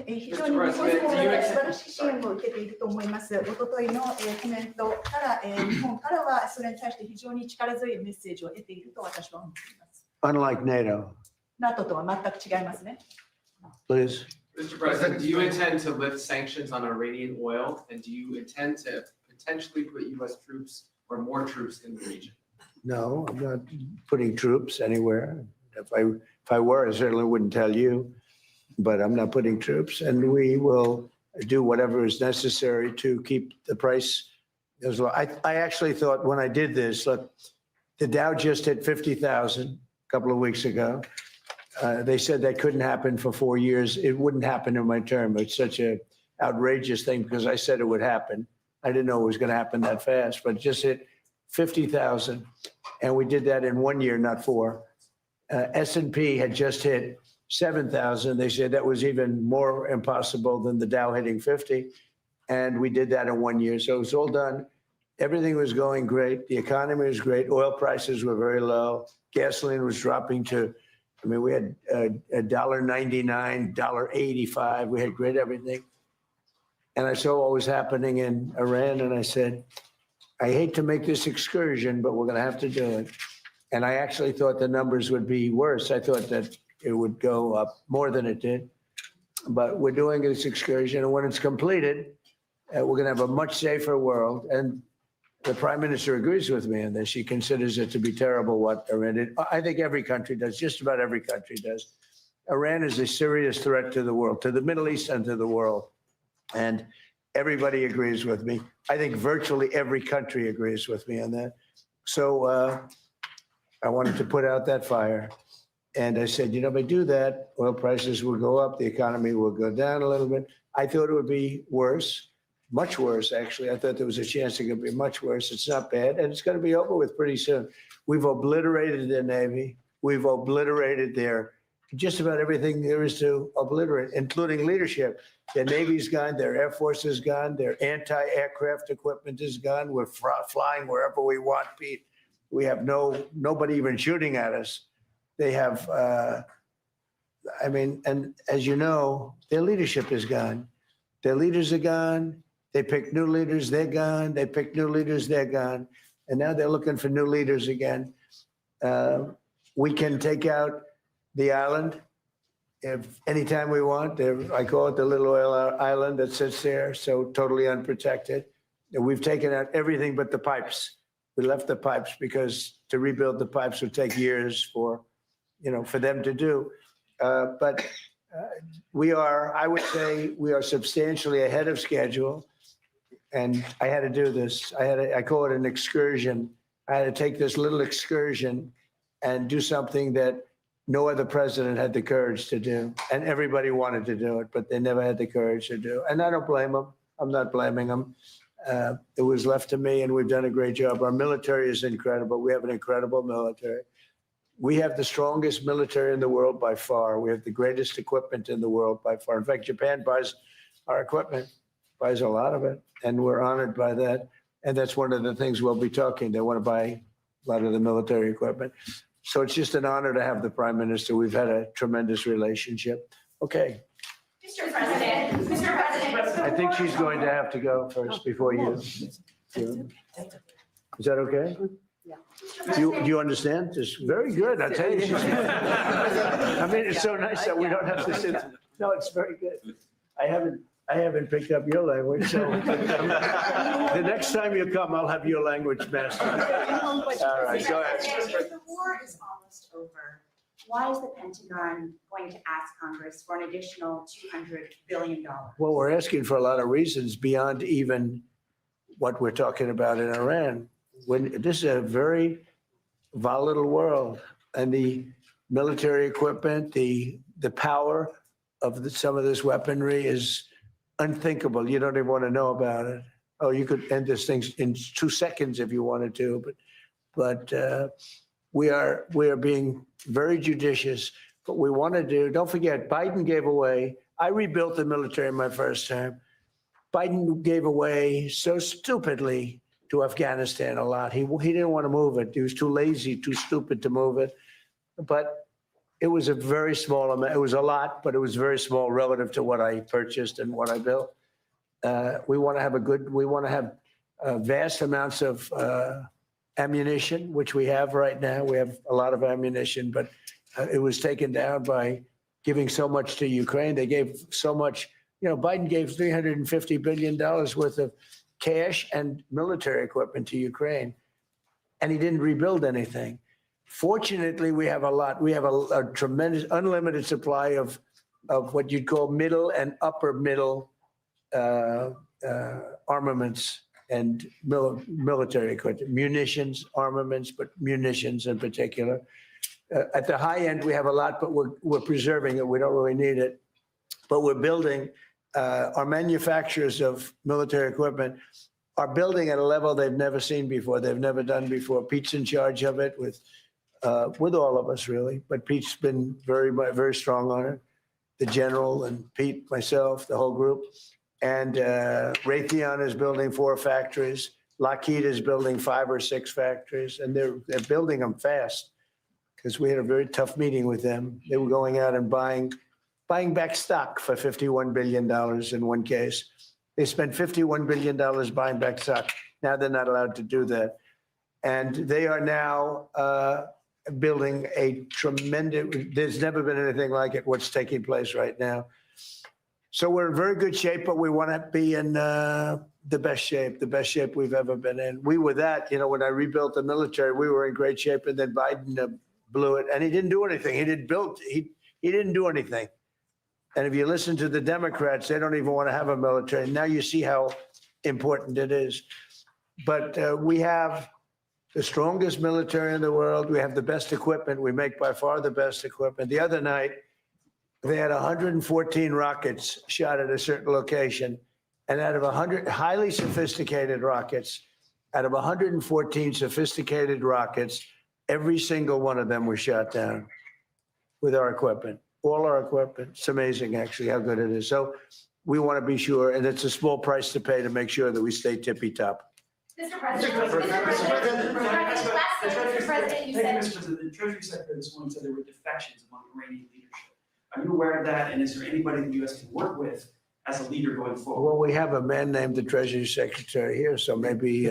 非常に日本の素晴らしい支援を受けていると思います。おとといのコメントから、日本からはそれに対して非常に力強いメッセージを得ていると私は思っています。Unlike NATO. NATO とは全く違いますね。Please. Mr. President, do you intend to lift sanctions on Iranian oil, and do you intend to potentially put U.S. troops or more troops in the region? No, I'm not putting troops anywhere. If I were, I certainly wouldn't tell you. But I'm not putting troops, and we will do whatever is necessary to keep the price as low. I actually thought when I did this, look, the Dow just hit 50,000 a couple of weeks ago. They said that couldn't happen for 4 years. It wouldn't happen in my term. It's such an outrageous thing because I said it would happen. I didn't know it was going to happen that fast, but it just hit 50,000, and we did that in 1 year, not 4. S&P had just hit 7,000. They said that was even more impossible than the Dow hitting 50. And we did that in 1 year. So it was all done. Everything was going great. The economy was great. Oil prices were very low. Gasoline was dropping to, I mean, we had $1.99, $1.85. We had great everything. And I saw what was happening in Iran. And I said, I hate to make this excursion, but we're going to have to do it. And I actually thought the numbers would be worse. I thought that it would go up more than it did. But we're doing this excursion, and when it's completed, we're going to have a much safer world. And the Prime Minister agrees with me on this. She considers it to be terrible what Iran did. I think every country does, just about every country does. Iran is a serious threat to the world, to the Middle East and to the world. And everybody agrees with me. I think virtually every country agrees with me on that. So I wanted to put out that fire. And I said, you know, if I do that, oil prices will go up, the economy will go down a little bit. I thought it would be worse, much worse, actually. I thought there was a chance it could be much worse. It's not bad, and it's going to be over with pretty soon. We've obliterated their Navy. We've obliterated their just about everything there is to obliterate, including leadership. Their Navy's gone, their Air Force is gone, their anti-aircraft equipment is gone. We're flying wherever we want, Pete. We have nobody even shooting at us. They have, I mean, and as you know, their leadership is gone. Their leaders are gone. They pick new leaders, they're gone. They pick new leaders, they're gone. And now they're looking for new leaders again. We can take out the island if anytime we want. I call it the little oil island that sits there, so totally unprotected. And we've taken out everything but the pipes. We left the pipes because to rebuild the pipes would take years for them to do. But we are, I would say, we are substantially ahead of schedule. And I had to do this. I call it an excursion. I had to take this little excursion and do something that no other president had the courage to do. And everybody wanted to do it, but they never had the courage to do it. And I don't blame them. I'm not blaming them. It was left to me, and we've done a great job. Our military is incredible. We have an incredible military. We have the strongest military in the world by far. We have the greatest equipment in the world by far. In fact, Japan buys our equipment, buys a lot of it, and we're honored by that. And that's one of the things we'll be talking. They want to buy a lot of the military equipment. So it's just an honor to have the Prime Minister. We've had a tremendous relationship. Okay. Mr. President, I think she's going to have to go first before you. Is that okay? Do you understand? It's very good. I tell you. I mean, it's so nice that we don't have to sit. No, it's very good. I haven't picked up your language, so the next time you come, I'll have your language mastered. All right, go ahead. The war is almost over. Why is the Pentagon going to ask Congress for an additional $200 billion? Well, we're asking for a lot of reasons beyond even what we're talking about in Iran. When this is a very volatile world, and the military equipment, the power of some of this weaponry is unthinkable. You don't even want to know about it. Oh, you could end this thing in 2 seconds if you wanted to, but we are being very judicious. But we want to do. Don't forget, Biden gave away. I rebuilt the military in my first term. Biden gave away so stupidly to Afghanistan a lot. He didn't want to move it. He was too lazy, too stupid to move it. But it was a very small amount. It was a lot, but it was very small relative to what I purchased and what I built. We want to have vast amounts of ammunition, which we have right now. We have a lot of ammunition, but it was taken down by giving so much to Ukraine. They gave so much. You know, Biden gave $350 billion worth of cash and military equipment to Ukraine, and he didn't rebuild anything. Fortunately, we have a lot. We have a tremendous, unlimited supply of what you'd call middle and upper middle armaments and military equipment, munitions, armaments, but munitions in particular. At the high end, we have a lot, but we're preserving it. We don't really need it, but we're building. Our manufacturers of military equipment are building at a level they've never seen before. They've never done before. Pete's in charge of it with all of us, really. But Pete's been very, very strong on it. The general and Pete, myself, the whole group. And Raytheon is building 4 factories. Lockheed is building 5 or 6 factories. And they're building them fast because we had a very tough meeting with them. They were going out and buying back stock for $51 billion in one case. They spent $51 billion buying back stock. Now they're not allowed to do that. And they are now building a tremendous, there's never been anything like it, what's taking place right now. So we're in very good shape, but we want to be in the best shape we've ever been in. We were that, you know, when I rebuilt the military, we were in great shape, and then Biden blew it, and he didn't do anything. He didn't do anything. And if you listen to the Democrats, they don't even want to have a military. Now you see how important it is. But we have the strongest military in the world. We have the best equipment. We make by far the best equipment. The other night, they had 114 rockets shot at a certain location. And out of 100 highly sophisticated rockets, out of 114 sophisticated rockets, every single one of them was shot down with our equipment. All our equipment. It's amazing, actually, how good it is. So we want to be sure, and it's a small price to pay to make sure that we stay tippy top. Mr. President, you said the Treasury Secretary this morning said there were defections among Iranian leadership. Are you aware of that? And is there anybody the U.S. can work with as a leader going forward? Well, we have a man named the Treasury Secretary here, so maybe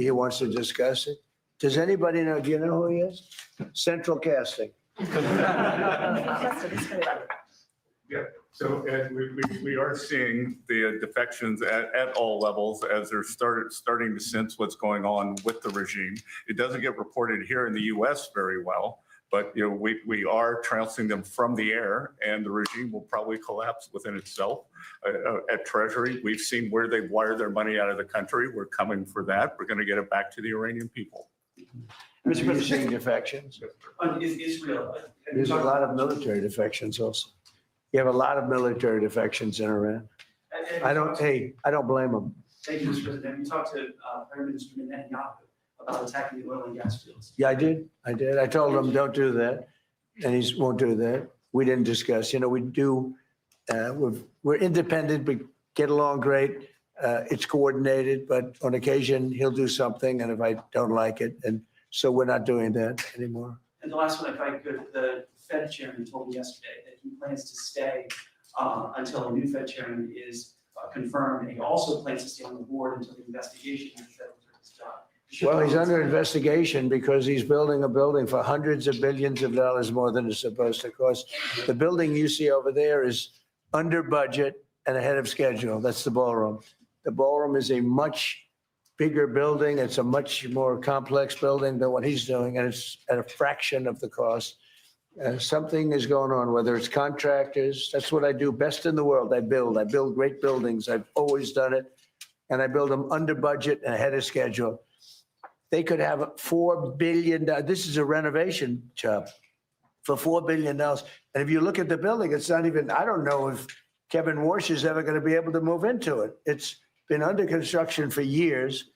he wants to discuss it. Does anybody know? Do you know who he is? Central Casting. Yeah, so we are seeing the defections at all levels as they're starting to sense what's going on with the regime. It doesn't get reported here in the U.S. very well, but you know we are trouncing them from the air, and the regime will probably collapse within itself. At Treasury, we've seen where they've wired their money out of the country. We're coming for that. We're going to get it back to the Iranian people. Mr. President, defections. On Israel, There's a lot of military defections also. You have a lot of military defections in Iran. I don't blame them. Thank you, Mr. President. Have you talked to Prime Minister Netanyahu about attacking the oil and gas fields? Yeah, I did. I told him, don't do that. And he won't do that. We didn't discuss. You know, we do, we're independent, we get along great. It's coordinated, but on occasion he'll do something, and if I don't like it, and So we're not doing that anymore. And the last one, if I could, the Fed chairman told me yesterday that he plans to stay until a new Fed chairman is confirmed. And he also plans to stay on the board until the investigation of the Federal Reserve is done. Well, he's under investigation because he's building a building for hundreds of billions of dollars more than it's supposed to cost. The building you see over there is under budget and ahead of schedule. That's the ballroom. The ballroom is a much bigger building. It's a much more complex building than what he's doing, and it's at a fraction of the cost. Something is going on, whether it's contractors. That's what I do best in the world. I build great buildings. I've always done it, and I build them under budget and ahead of schedule. They could have $4 billion. This is a renovation job for $4 billion. And if you look at the building, it's not even, I don't know if Kevin Warsh is ever going to be able to move into it. It's been under construction for years.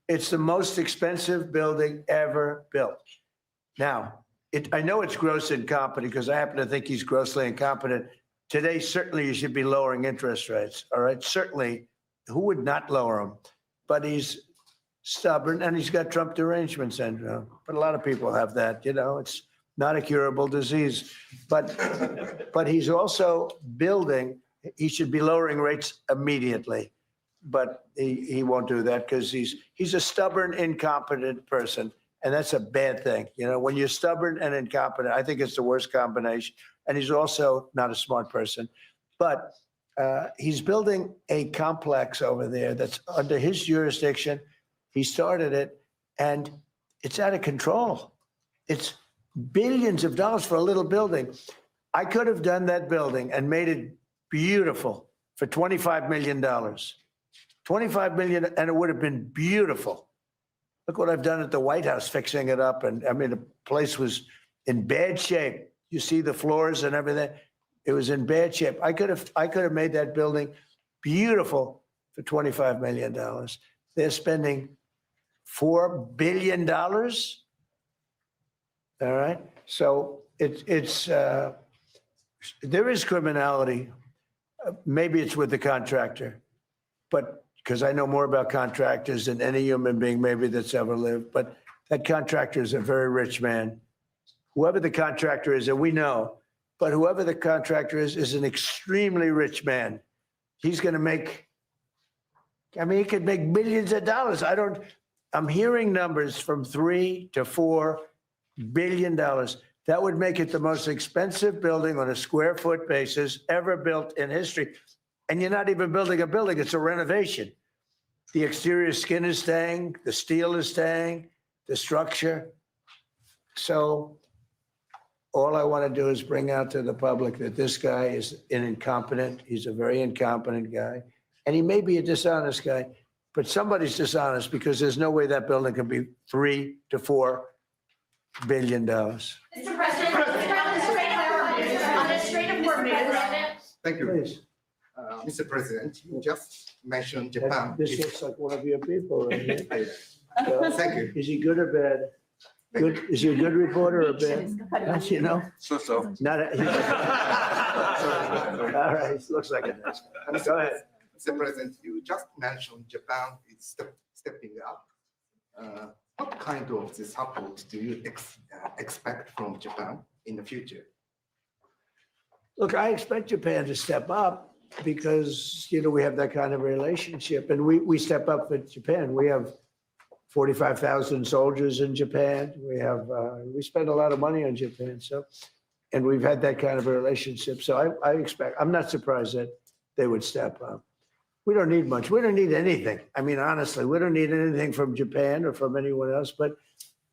It's the most expensive building ever built. Now, I know it's gross incompetent because I happen to think he's grossly incompetent. Today, certainly you should be lowering interest rates. All right. Certainly, who would not lower them? But he's stubborn and he's got Trump derangement syndrome. But a lot of people have that. You know, it's not a curable disease. But he's also building. He should be lowering rates immediately. But he won't do that because he's a stubborn, incompetent person. And that's a bad thing. You know, when you're stubborn and incompetent, I think it's the worst combination. And he's also not a smart person. But he's building a complex over there that's under his jurisdiction. He started it, and it's out of control. It's billions of dollars for a little building. I could have done that building and made it beautiful for $25 million. $25 million, and it would have been beautiful. Look what I've done at the White House, fixing it up. And I mean, the place was in bad shape. You see the floors and everything. It was in bad shape. I could have made that building beautiful for $25 million. They're spending $4 billion. All right. So there is criminality. Maybe it's with the contractor, but because I know more about contractors than any human being maybe that's ever lived. But that contractor is a very rich man. Whoever the contractor is, and we know, but whoever the contractor is an extremely rich man. He's going to make, I mean, he could make millions of dollars. I'm hearing numbers from $3 to $4 billion. That would make it the most expensive building on a square foot basis ever built in history. And you're not even building a building, it's a renovation. The exterior skin is staying, the steel is staying, the structure. So all I want to do is bring out to the public that this guy is an incompetent. He's a very incompetent guy. And he may be a dishonest guy, but somebody's dishonest because there's no way that building can be $3 to $4 billion. Mr. President, on the Strait of Hormuz. Thank you. Please. Mr. President, you just mentioned Japan. This looks like one of your people. Right? Thank you. Is he good or bad? Good. Is he a good reporter or bad? You know? So. Not all right. Looks like it does. Go ahead. Mr. President, you just mentioned Japan is stepping up. What kind of support do you expect from Japan in the future? Look, I expect Japan to step up because, you know, we have that kind of relationship, and we step up with Japan. We have 45,000 soldiers in Japan. We spend a lot of money on Japan. So, and we've had that kind of a relationship. So I expect, I'm not surprised that they would step up. We don't need much. We don't need anything. I mean, honestly, we don't need anything from Japan or from anyone else, but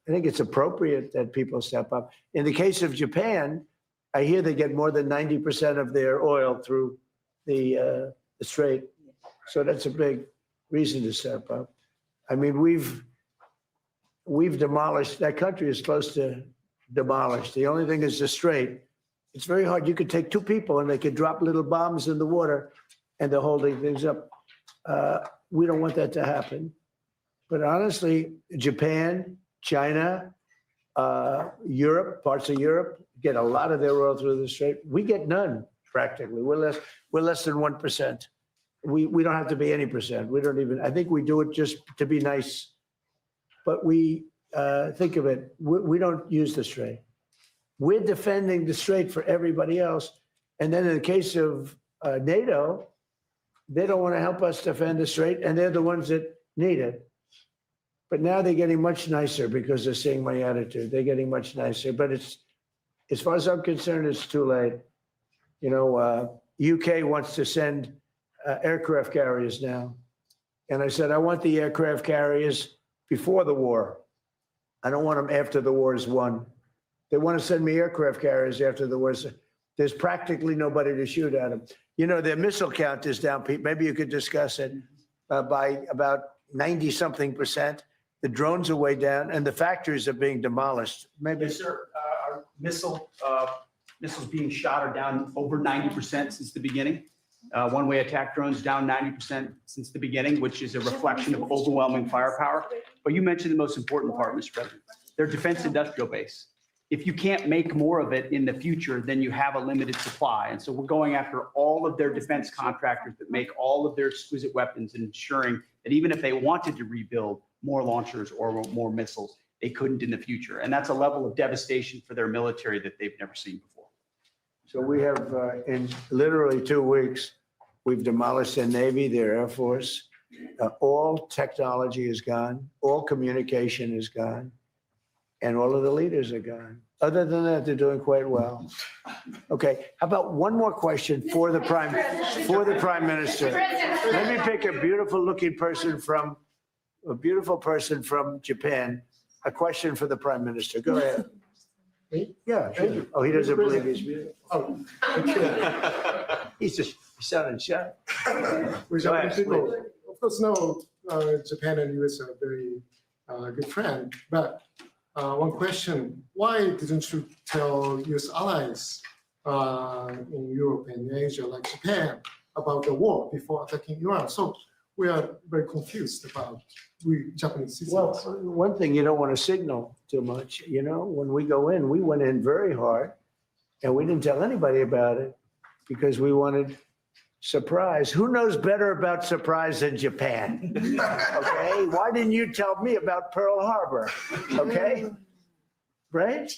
I think it's appropriate that people step up. In the case of Japan, I hear they get more than 90% of their oil through the Strait. So that's a big reason to step up. I mean, we've demolished, that country is close to demolished. The only thing is the Strait. It's very hard. You could take two people and they could drop little bombs in the water and they're holding things up. We don't want that to happen. But honestly, Japan, China, Europe, parts of Europe get a lot of their oil through the Strait. We get none, practically. We're less than 1%. We don't have to be any percent. We don't even, I think we do it just to be nice. But we think of it, we don't use the Strait. We're defending the Strait for everybody else. And then in the case of NATO, they don't want to help us defend the Strait, and they're the ones that need it. But now they're getting much nicer because they're seeing my attitude. They're getting much nicer. But it's, as far as I'm concerned, it's too late. You know, UK wants to send aircraft carriers now. And I said, I want the aircraft carriers before the war. I don't want them after the war is won. They want to send me aircraft carriers after the war. There's practically nobody to shoot at them. You know, their missile count is down, Pete. Maybe you could discuss it by about 90-something%. The drones are way down, and the factories are being demolished. Maybe. Yes, sir. Our missiles being shot are down over 90% since the beginning. One-way attack drones down 90% since the beginning, which is a reflection of overwhelming firepower. But you mentioned the most important part, Mr. President. Their defense industrial base. If you can't make more of it in the future, then you have a limited supply. And so we're going after all of their defense contractors that make all of their exquisite weapons and ensuring that even if they wanted to rebuild more launchers or more missiles, they couldn't in the future. And that's a level of devastation for their military that they've never seen before. So we have, in literally 2 weeks, we've demolished their Navy, their Air Force. All technology is gone. All communication is gone. And all of the leaders are gone. Other than that, they're doing quite well. Okay, how about one more question for the Prime Minister? Let me pick a beautiful person from Japan. A question for the Prime Minister. Go ahead. Yeah, sure. Oh, he doesn't believe he's beautiful. Oh, he's sounding shy. Of course, no, Japan and US are very good friends. But one question, why didn't you tell US allies in Europe and Asia, like Japan, about the war before attacking Iran? So we are very confused about we Japanese citizens. Well, one thing, you don't want to signal too much. You know, when we go in, we went in very hard, and we didn't tell anybody about it because we wanted surprise. Who knows better about surprise than Japan? Okay, why didn't you tell me about Pearl Harbor? Okay, right?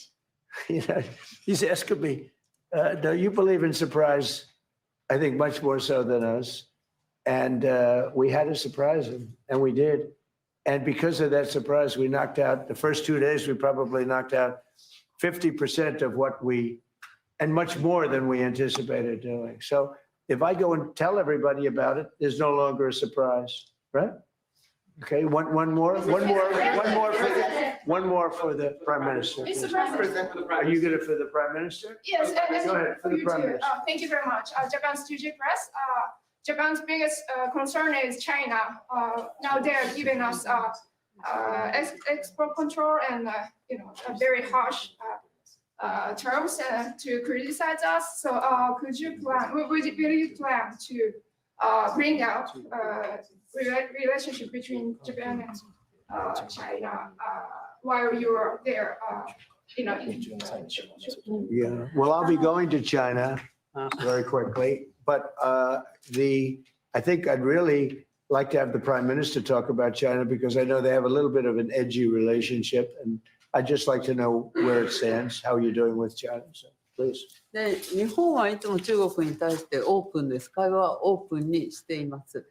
You know, he's asking me, do you believe in surprise? I think much more so than us. And we had to surprise him, and we did. And because of that surprise, we knocked out, the first 2 days, we probably knocked out 50% of what and much more than we anticipated doing. So if I go and tell everybody about it, there's no longer a surprise, right? Okay, one more for the Prime Minister. Mr. President. Are you good for the Prime Minister? Yes, Go ahead, for the Prime Minister. thank you very much. Japan's TG Press. Japan's biggest concern is China. Now they're giving us export control and very harsh terms to criticize us. So could you plan? Will you plan to bring out relationship between Japan and China while you are there? Yeah, well, I'll be going to China very quickly, but I think I'd really like to have the Prime Minister talk about China because I know they have a little bit of an edgy relationship, and I'd just like to know where it stands, how you're doing with China. So, please. で、日本はいつも中国に対してオープンです。会話はオープンにしています。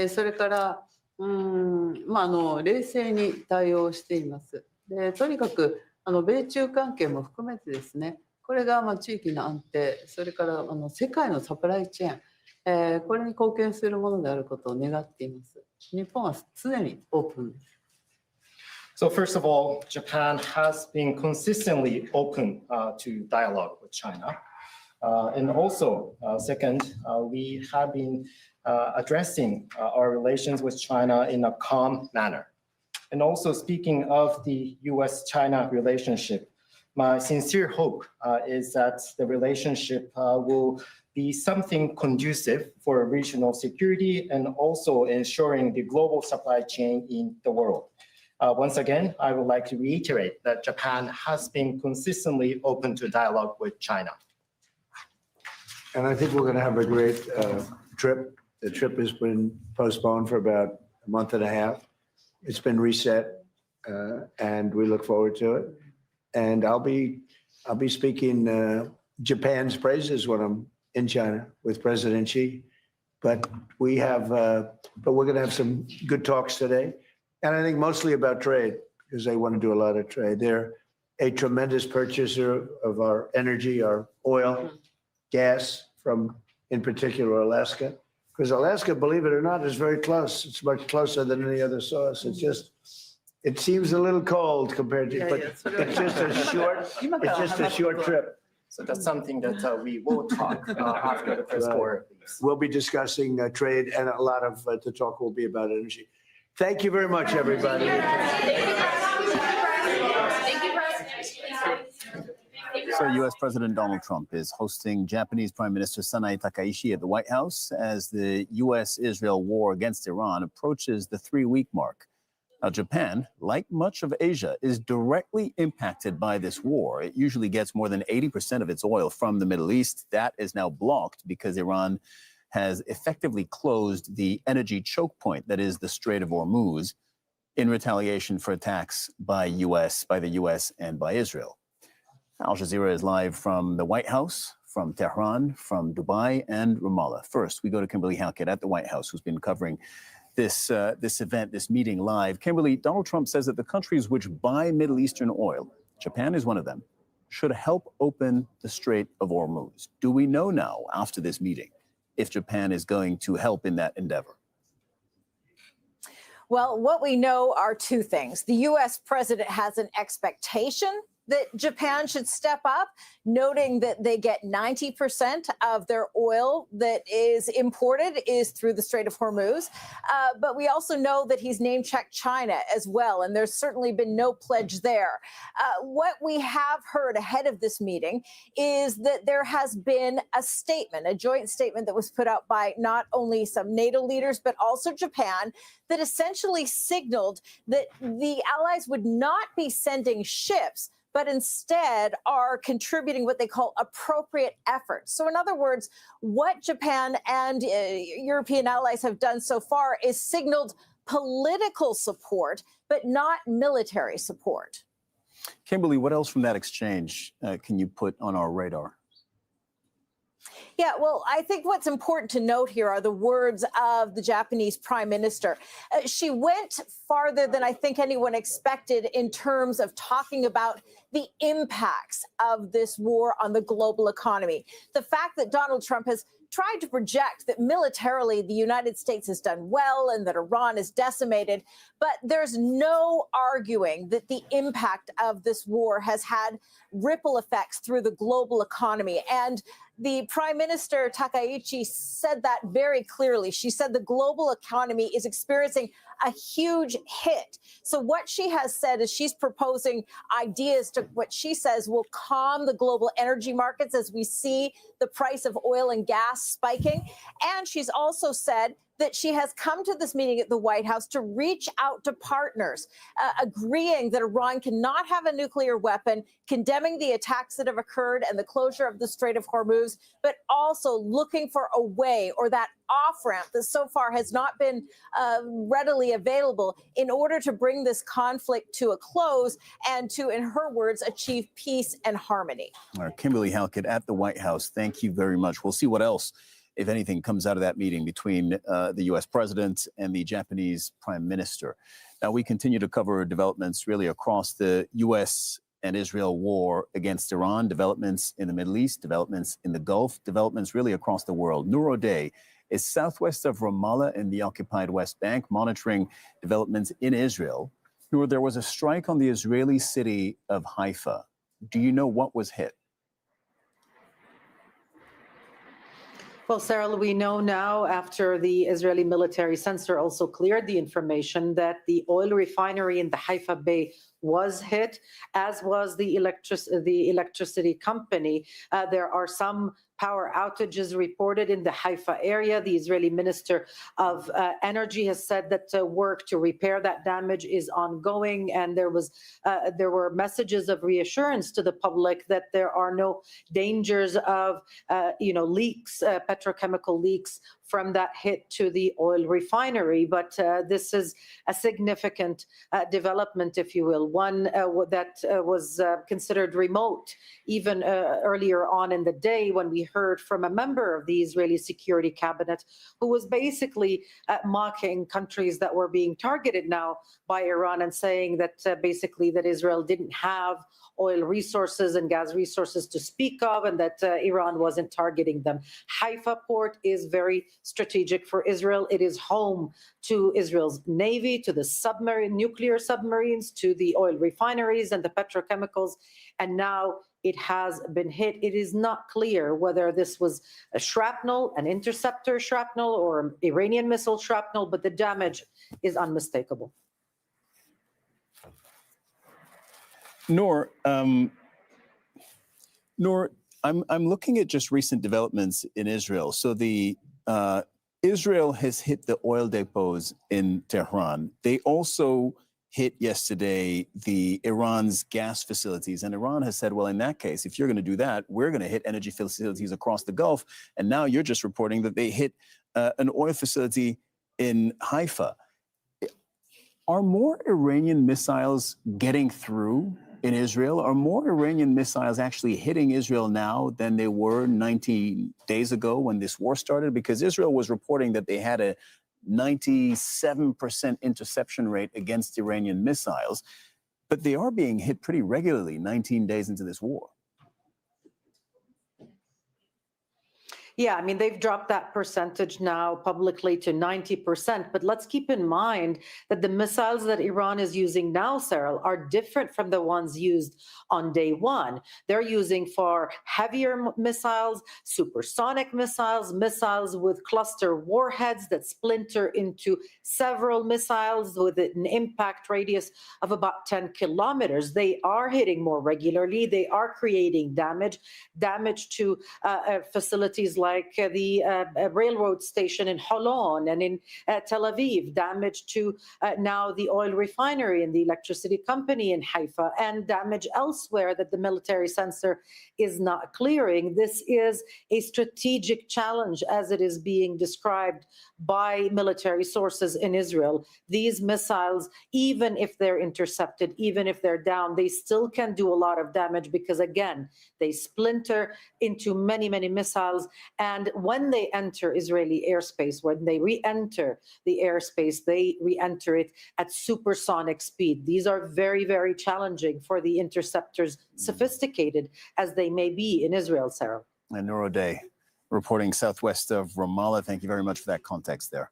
それから、冷静に対応しています。で、とにかく米中関係も含めてですね、これが地域の安定、それから世界のサプライチェーン、これに貢献するものであることを願っています。日本は常にオープンです。So first of all, Japan has been consistently open to dialogue with China. And also, second, we have been addressing our relations with China in a calm manner. And also speaking of the US-China relationship, my sincere hope is that the relationship will be something conducive for regional security and also ensuring the global supply chain in the world. Once again, I would like to reiterate that Japan has been consistently open to dialogue with China. And I think we're going to have a great trip. The trip has been postponed for about a month and a half. It's been reset. and we look forward to it. And I'll be speaking Japan's praises when I'm in China with President Xi. But we're going to have some good talks today, and I think mostly about trade because they want to do a lot of trade. They're a tremendous purchaser of our energy, our oil, gas from, in particular, Alaska. Because Alaska, believe it or not, is very close. It's much closer than any other source. It seems a little cold compared to, but it's just a short trip. So that's something that we will talk after the press corps. We'll be discussing trade, and a lot of the talk will be about energy. Thank you very much, everybody. So U.S. President Donald Trump is hosting Japanese Prime Minister Sanae Takaishi at the White House as the U.S.-Israel war against Iran approaches the 3-week mark. Now, Japan, like much of Asia, is directly impacted by this war. It usually gets more than 80% of its oil from the Middle East. That is now blocked because Iran has effectively closed the energy choke point, that is the Strait of Hormuz, in retaliation for attacks by the U.S. and by Israel. Al Jazeera is live from the White House, from Tehran, from Dubai, and Ramallah. First, we go to Kimberly Halkett at the White House, who's been covering this event, this meeting live. Kimberly, Donald Trump says that the countries which buy Middle Eastern oil, Japan is one of them, should help open the Strait of Hormuz. Do we know now, after this meeting, if Japan is going to help in that endeavor? Well, what we know are two things. The U.S. president has an expectation that Japan should step up, noting that they get 90% of their oil that is imported is through the Strait of Hormuz. But we also know that he's name-checked China as well, and there's certainly been no pledge there. What we have heard ahead of this meeting is that there has been a statement, a joint statement that was put out by not only some NATO leaders, but also Japan, that essentially signaled that the allies would not be sending ships, but instead are contributing what they call appropriate efforts. So in other words, what Japan and European allies have done so far is signaled political support, but not military support. Kimberly, what else from that exchange can you put on our radar? Yeah, well, I think what's important to note here are the words of the Japanese prime minister. She went farther than I think anyone expected in terms of talking about the impacts of this war on the global economy. The fact that Donald Trump has tried to project that militarily the United States has done well and that Iran is decimated, but there's no arguing that the impact of this war has had ripple effects through the global economy. And the Prime Minister Takaichi said that very clearly. She said the global economy is experiencing a huge hit. So what she has said is she's proposing ideas to what she says will calm the global energy markets as we see the price of oil and gas spiking. And she's also said that she has come to this meeting at the White House to reach out to partners, agreeing that Iran cannot have a nuclear weapon, condemning the attacks that have occurred and the closure of the Strait of Hormuz, but also looking for a way or that off-ramp that so far has not been readily available in order to bring this conflict to a close and to, in her words, achieve peace and harmony. All right, Kimberly Halkett at the White House, thank you very much. We'll see what else, if anything, comes out of that meeting between the U.S. president and the Japanese prime minister. Now, we continue to cover developments really across the U.S. and Israel war against Iran, developments in the Middle East, developments in the Gulf, developments really across the world. Noor O'Day is southwest of Ramallah in the occupied West Bank, monitoring developments in Israel. Noor, there was a strike on the Israeli city of Haifa. Do you know what was hit? Well, Sarah, we know now after the Israeli military censor also cleared the information that the oil refinery in the Haifa Bay was hit, as was the electricity company. There are some power outages reported in the Haifa area. The Israeli Minister of Energy has said that work to repair that damage is ongoing, and there were messages of reassurance to the public that there are no dangers of leaks, petrochemical leaks from that hit to the oil refinery. But this is a significant development, if you will, one that was considered remote even earlier on in the day, when we heard from a member of the Israeli Security Cabinet who was basically mocking countries that were being targeted now by Iran and saying that basically that Israel didn't have oil resources and gas resources to speak of, and that Iran wasn't targeting them. Haifa port is very strategic for Israel. It is home to Israel's navy, to the nuclear submarines, to the oil refineries and the petrochemicals, and now it has been hit. It is not clear whether this was a shrapnel, an interceptor shrapnel, or Iranian missile shrapnel, but the damage is unmistakable. Noor, I'm looking at just recent developments in Israel. So Israel has hit the oil depots in Tehran. They also hit yesterday the Iran's gas facilities, and Iran has said, well, in that case, if you're going to do that, we're going to hit energy facilities across the Gulf. And now you're just reporting that they hit an oil facility in Haifa. Are more Iranian missiles getting through in Israel? Are more Iranian missiles actually hitting Israel now than they were 19 days ago when this war started? Because Israel was reporting that they had a 97% interception rate against Iranian missiles, but they are being hit pretty regularly 19 days into this war. Yeah, I mean, they've dropped that percentage now publicly to 90%. But let's keep in mind that the missiles that Iran is using now, Cyril, are different from the ones used on day one. They're using far heavier missiles, supersonic missiles, missiles with cluster warheads that splinter into several missiles with an impact radius of about 10 kilometers. They are hitting more regularly. They are creating damage to facilities like the railroad station in Holon and in Tel Aviv, damage to now the oil refinery and the electricity company in Haifa, and damage elsewhere that the military censor is not clearing. This is a strategic challenge as it is being described by military sources in Israel. These missiles, even if they're intercepted, even if they're down, they still can do a lot of damage because, again, they splinter into many, many missiles. And when they enter Israeli airspace, when they re-enter the airspace, they re-enter it at supersonic speed. These are very, very challenging for the interceptors, sophisticated as they may be in Israel, Sarah. And Noor O'Day, reporting southwest of Ramallah. Thank you very much for that context there.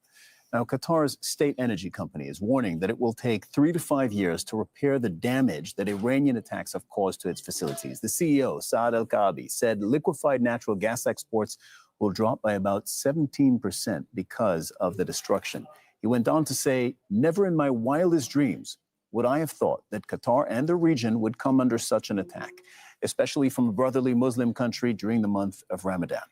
Now, Qatar's state energy company is warning that it will take 3 to 5 years to repair the damage that Iranian attacks have caused to its facilities. The CEO, Saad Al-Kaabi, said liquefied natural gas exports will drop by about 17% because of the destruction. He went on to say, never in my wildest dreams would I have thought that Qatar and the region would come under such an attack, especially from a brotherly Muslim country during the month of Ramadan.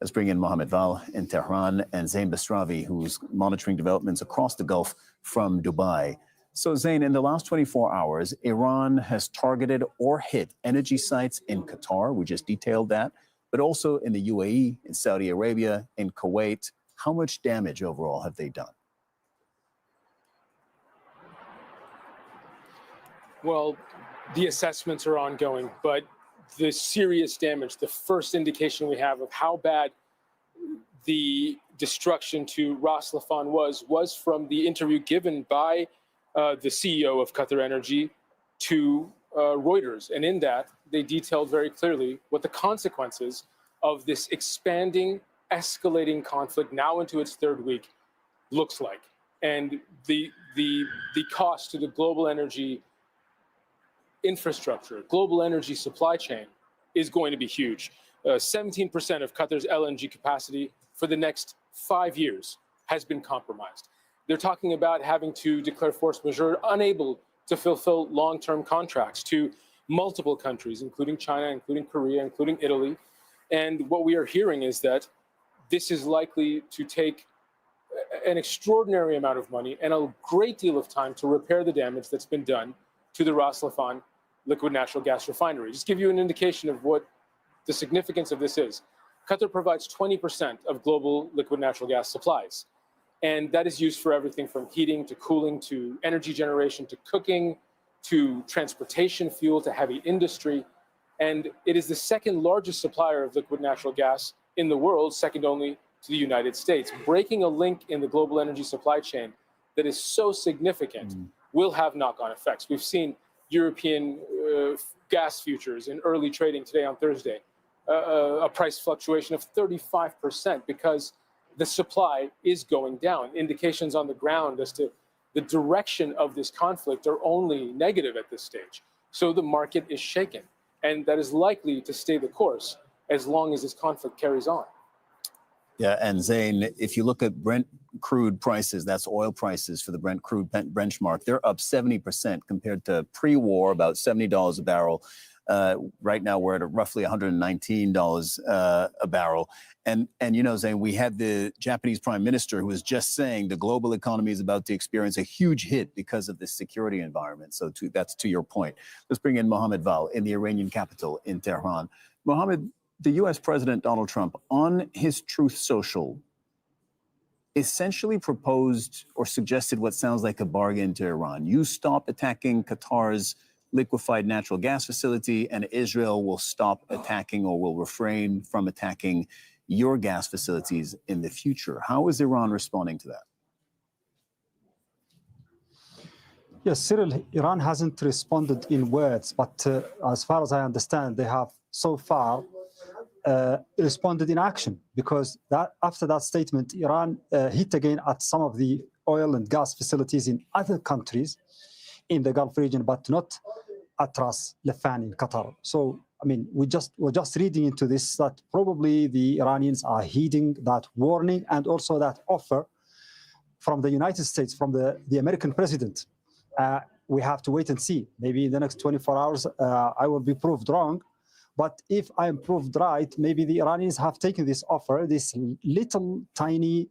Let's bring in Mohammed Val in Tehran and Zain Basravi, who's monitoring developments across the Gulf from Dubai. So, Zain, in the last 24 hours, Iran has targeted or hit energy sites in Qatar. We just detailed that, but also in the UAE, in Saudi Arabia, in Kuwait. How much damage overall have they done? Well, the assessments are ongoing, but the serious damage, the first indication we have of how bad the destruction to Ras Laffan was from the interview given by the CEO of Qatar Energy to Reuters. And in that, they detailed very clearly what the consequences of this expanding, escalating conflict now into its third week looks like. And the cost to the global energy infrastructure, global energy supply chain is going to be huge. 17% of Qatar's LNG capacity for the next 5 years has been compromised. They're talking about having to declare force majeure, unable to fulfill long-term contracts to multiple countries, including China, including Korea, including Italy. And what we are hearing is that this is likely to take an extraordinary amount of money and a great deal of time to repair the damage that's been done to the Ras Laffan liquid natural gas refinery. Just give you an indication of what the significance of this is. Qatar provides 20% of global liquid natural gas supplies. And that is used for everything from heating to cooling to energy generation to cooking to transportation fuel to heavy industry. And it is the second largest supplier of liquid natural gas in the world, second only to the United States. Breaking a link in the global energy supply chain that is so significant will have knock-on effects. We've seen European gas futures in early trading today on Thursday, a price fluctuation of 35% because the supply is going down. Indications on the ground as to the direction of this conflict are only negative at this stage. So the market is shaken, and that is likely to stay the course as long as this conflict carries on. Yeah, and Zain, if you look at Brent crude prices, that's oil prices for the Brent crude benchmark, they're up 70% compared to pre-war, about $70 a barrel. Right now, we're at roughly $119 a barrel. And you know, Zain, we had the Japanese prime minister who was just saying the global economy is about to experience a huge hit because of the security environment. So that's to your point. Let's bring in Mohammed Val in the Iranian capital in Tehran. Mohammed, the U.S. President Donald Trump, on his Truth Social, essentially proposed or suggested what sounds like a bargain to Iran. You stop attacking Qatar's liquefied natural gas facility, and Israel will stop attacking or will refrain from attacking your gas facilities in the future. How is Iran responding to that? Yes, Cyril, Iran hasn't responded in words, but as far as I understand, they have so far responded in action, because after that statement, Iran hit again at some of the oil and gas facilities in other countries in the Gulf region, but not at Ras Laffan in Qatar. So, I mean, we're just reading into this that probably the Iranians are heeding that warning and also that offer from the United States, from the American president. We have to wait and see. Maybe in the next 24 hours, I will be proved wrong. But if I am proved right, maybe the Iranians have taken this offer, this little tiny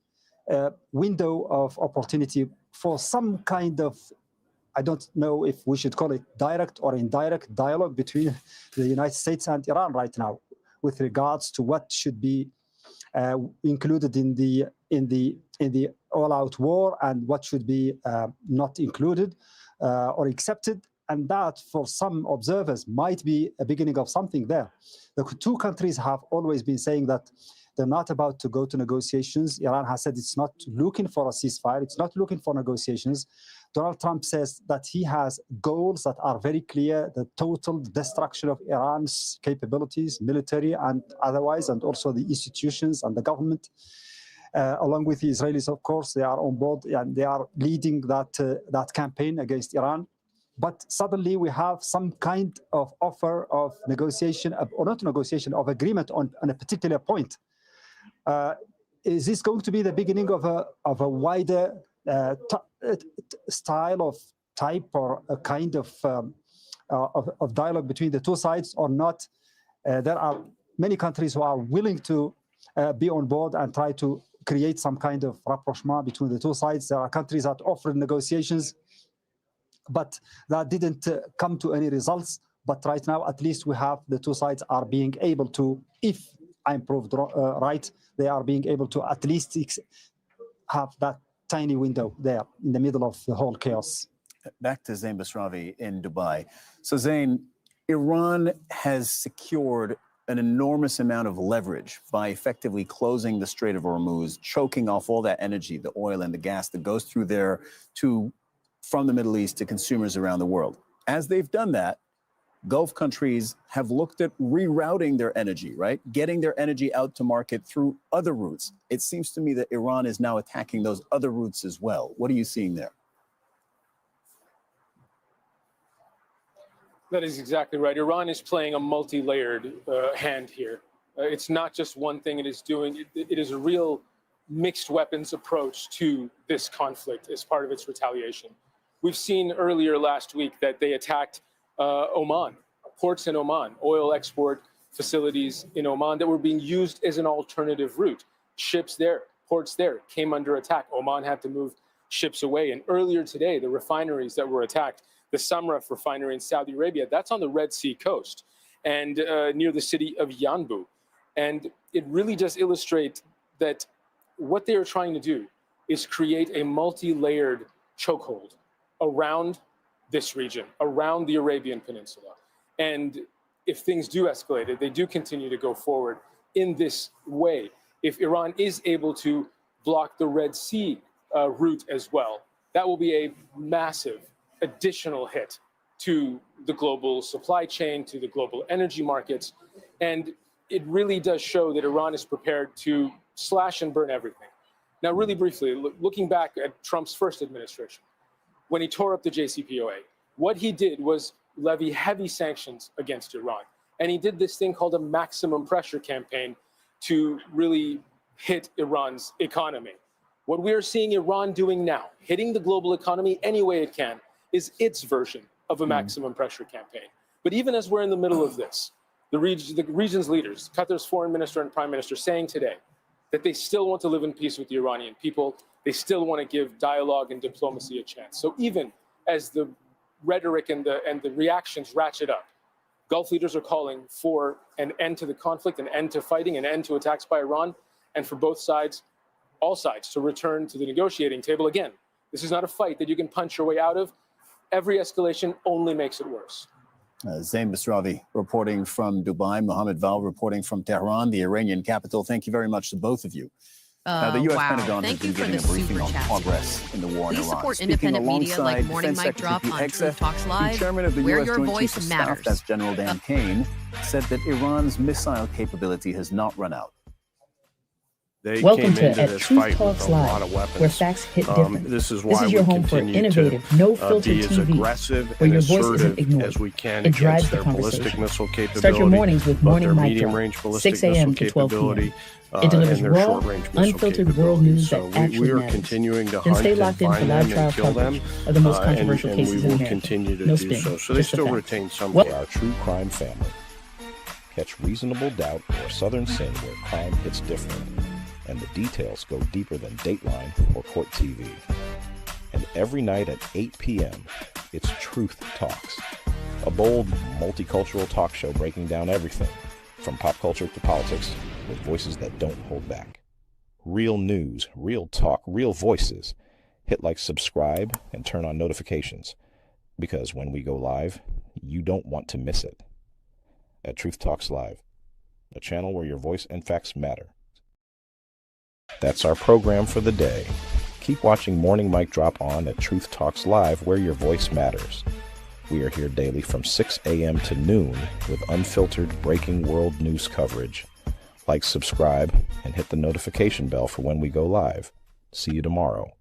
window of opportunity for some kind of, I don't know if we should call it direct or indirect dialogue between the United States and Iran right now, with regards to what should be included in the all-out war and what should be not included or accepted. And that, for some observers, might be a beginning of something there. The two countries have always been saying that they're not about to go to negotiations. Iran has said it's not looking for a ceasefire. It's not looking for negotiations. Donald Trump says that he has goals that are very clear: the total destruction of Iran's capabilities, military and otherwise, and also the institutions and the government. Along with the Israelis, of course, they are on board and they are leading that campaign against Iran. But suddenly we have some kind of offer of negotiation, or not negotiation, of agreement on a particular point. Is this going to be the beginning of a wider style of type or a kind of dialogue between the two sides or not? There are many countries who are willing to be on board and try to create some kind of rapprochement between the two sides. There are countries that offer negotiations, but that didn't come to any results. But right now, at least we have the two sides are being able to, if I'm proved right, they are being able to at least have that tiny window there in the middle of the whole chaos. Back to Zain Basravi in Dubai. So Zain, Iran has secured an enormous amount of leverage by effectively closing the Strait of Hormuz, choking off all that energy, the oil and the gas that goes through there from the Middle East to consumers around the world. As they've done that, Gulf countries have looked at rerouting their energy, right? Getting their energy out to market through other routes. It seems to me that Iran is now attacking those other routes as well. What are you seeing there? That is exactly right. Iran is playing a multi-layered hand here. It's not just one thing it is doing. It is a real mixed weapons approach to this conflict as part of its retaliation. We've seen earlier last week that they attacked Oman, ports in Oman, oil export facilities in Oman that were being used as an alternative route. Ships there, ports there came under attack. Oman had to move ships away. And earlier today, the refineries that were attacked, the Samraf refinery in Saudi Arabia, that's on the Red Sea coast and near the city of Yanbu. And it really does illustrate that what they are trying to do is create a multi-layered chokehold around this region, around the Arabian Peninsula. And if things do escalate, if they do continue to go forward in this way, if Iran is able to block the Red Sea route as well, that will be a massive additional hit to the global supply chain, to the global energy markets. And it really does show that Iran is prepared to slash and burn everything. Now, really briefly, looking back at Trump's first administration, when he tore up the JCPOA, what he did was levy heavy sanctions against Iran. And he did this thing called a maximum pressure campaign to really hit Iran's economy. What we are seeing Iran doing now, hitting the global economy any way it can, is its version of a maximum pressure campaign. But even as we're in the middle of this, the region's leaders, Qatar's foreign minister and prime minister, saying today that they still want to live in peace with the Iranian people. They still want to give dialogue and diplomacy a chance. So even as the rhetoric and the reactions ratchet up, Gulf leaders are calling for an end to the conflict, an end to fighting, an end to attacks by Iran, and for both sides, all sides, to return to the negotiating table. Again, this is not a fight that you can punch your way out of. Every escalation only makes it worse. Zain Basravi reporting from Dubai, Mohammed Val reporting from Tehran, the Iranian capital. Thank you very much to both of you. The U.S. Pentagon has been giving a briefing on progress in the war in Iran. Please support Speaking independent media like alongside Morning Defense Mic Drop Secretary on Pete Truth Talks Live, the chairman of the where U.S. your Joint voice Chiefs of Staff, matters. that's General Dan Kane, said that Iran's missile capability has not run out. They Welcome came to into At this Truth fight Talks with a lot of Live, weapons. where facts hit different. This is why your we home for continue innovative, to no-filter be as TV, aggressive where and your voice isn't assertive ignored. as we can It drives against the their ballistic conversation. missile capability, Start your mornings with both Morning their Mic medium-range Drop, ballistic 6 a.m. missile to 12 p.m. capability, It delivers and their raw, short-range missile unfiltered world capability. news So that actually we are matters. continuing to Then hunt stay and locked in for find live them trial and kill them, coverage of the most controversial and cases we in will America. continue to No do spin, so. So they just the still facts. retain some. Our true crime family. Catch Reasonable Doubt or Southern Sin where crime hits different, and the details go deeper than Dateline or CourtTV. And every night at 8 p.m., it's Truth Talks, a bold, multicultural talk show breaking down everything, from pop culture to politics, with voices that don't hold back. Real news, real talk, real voices. Hit like, subscribe, and turn on notifications, because when we go live, you don't want to miss it. At Truth Talks Live, a channel where your voice and facts matter. That's our program for the day. Keep watching Morning Mic Drop on at Truth Talks Live, where your voice matters. We are here daily from 6 a.m. to noon with unfiltered breaking world news coverage. Like, subscribe, and hit the notification bell for when we go live. See you tomorrow.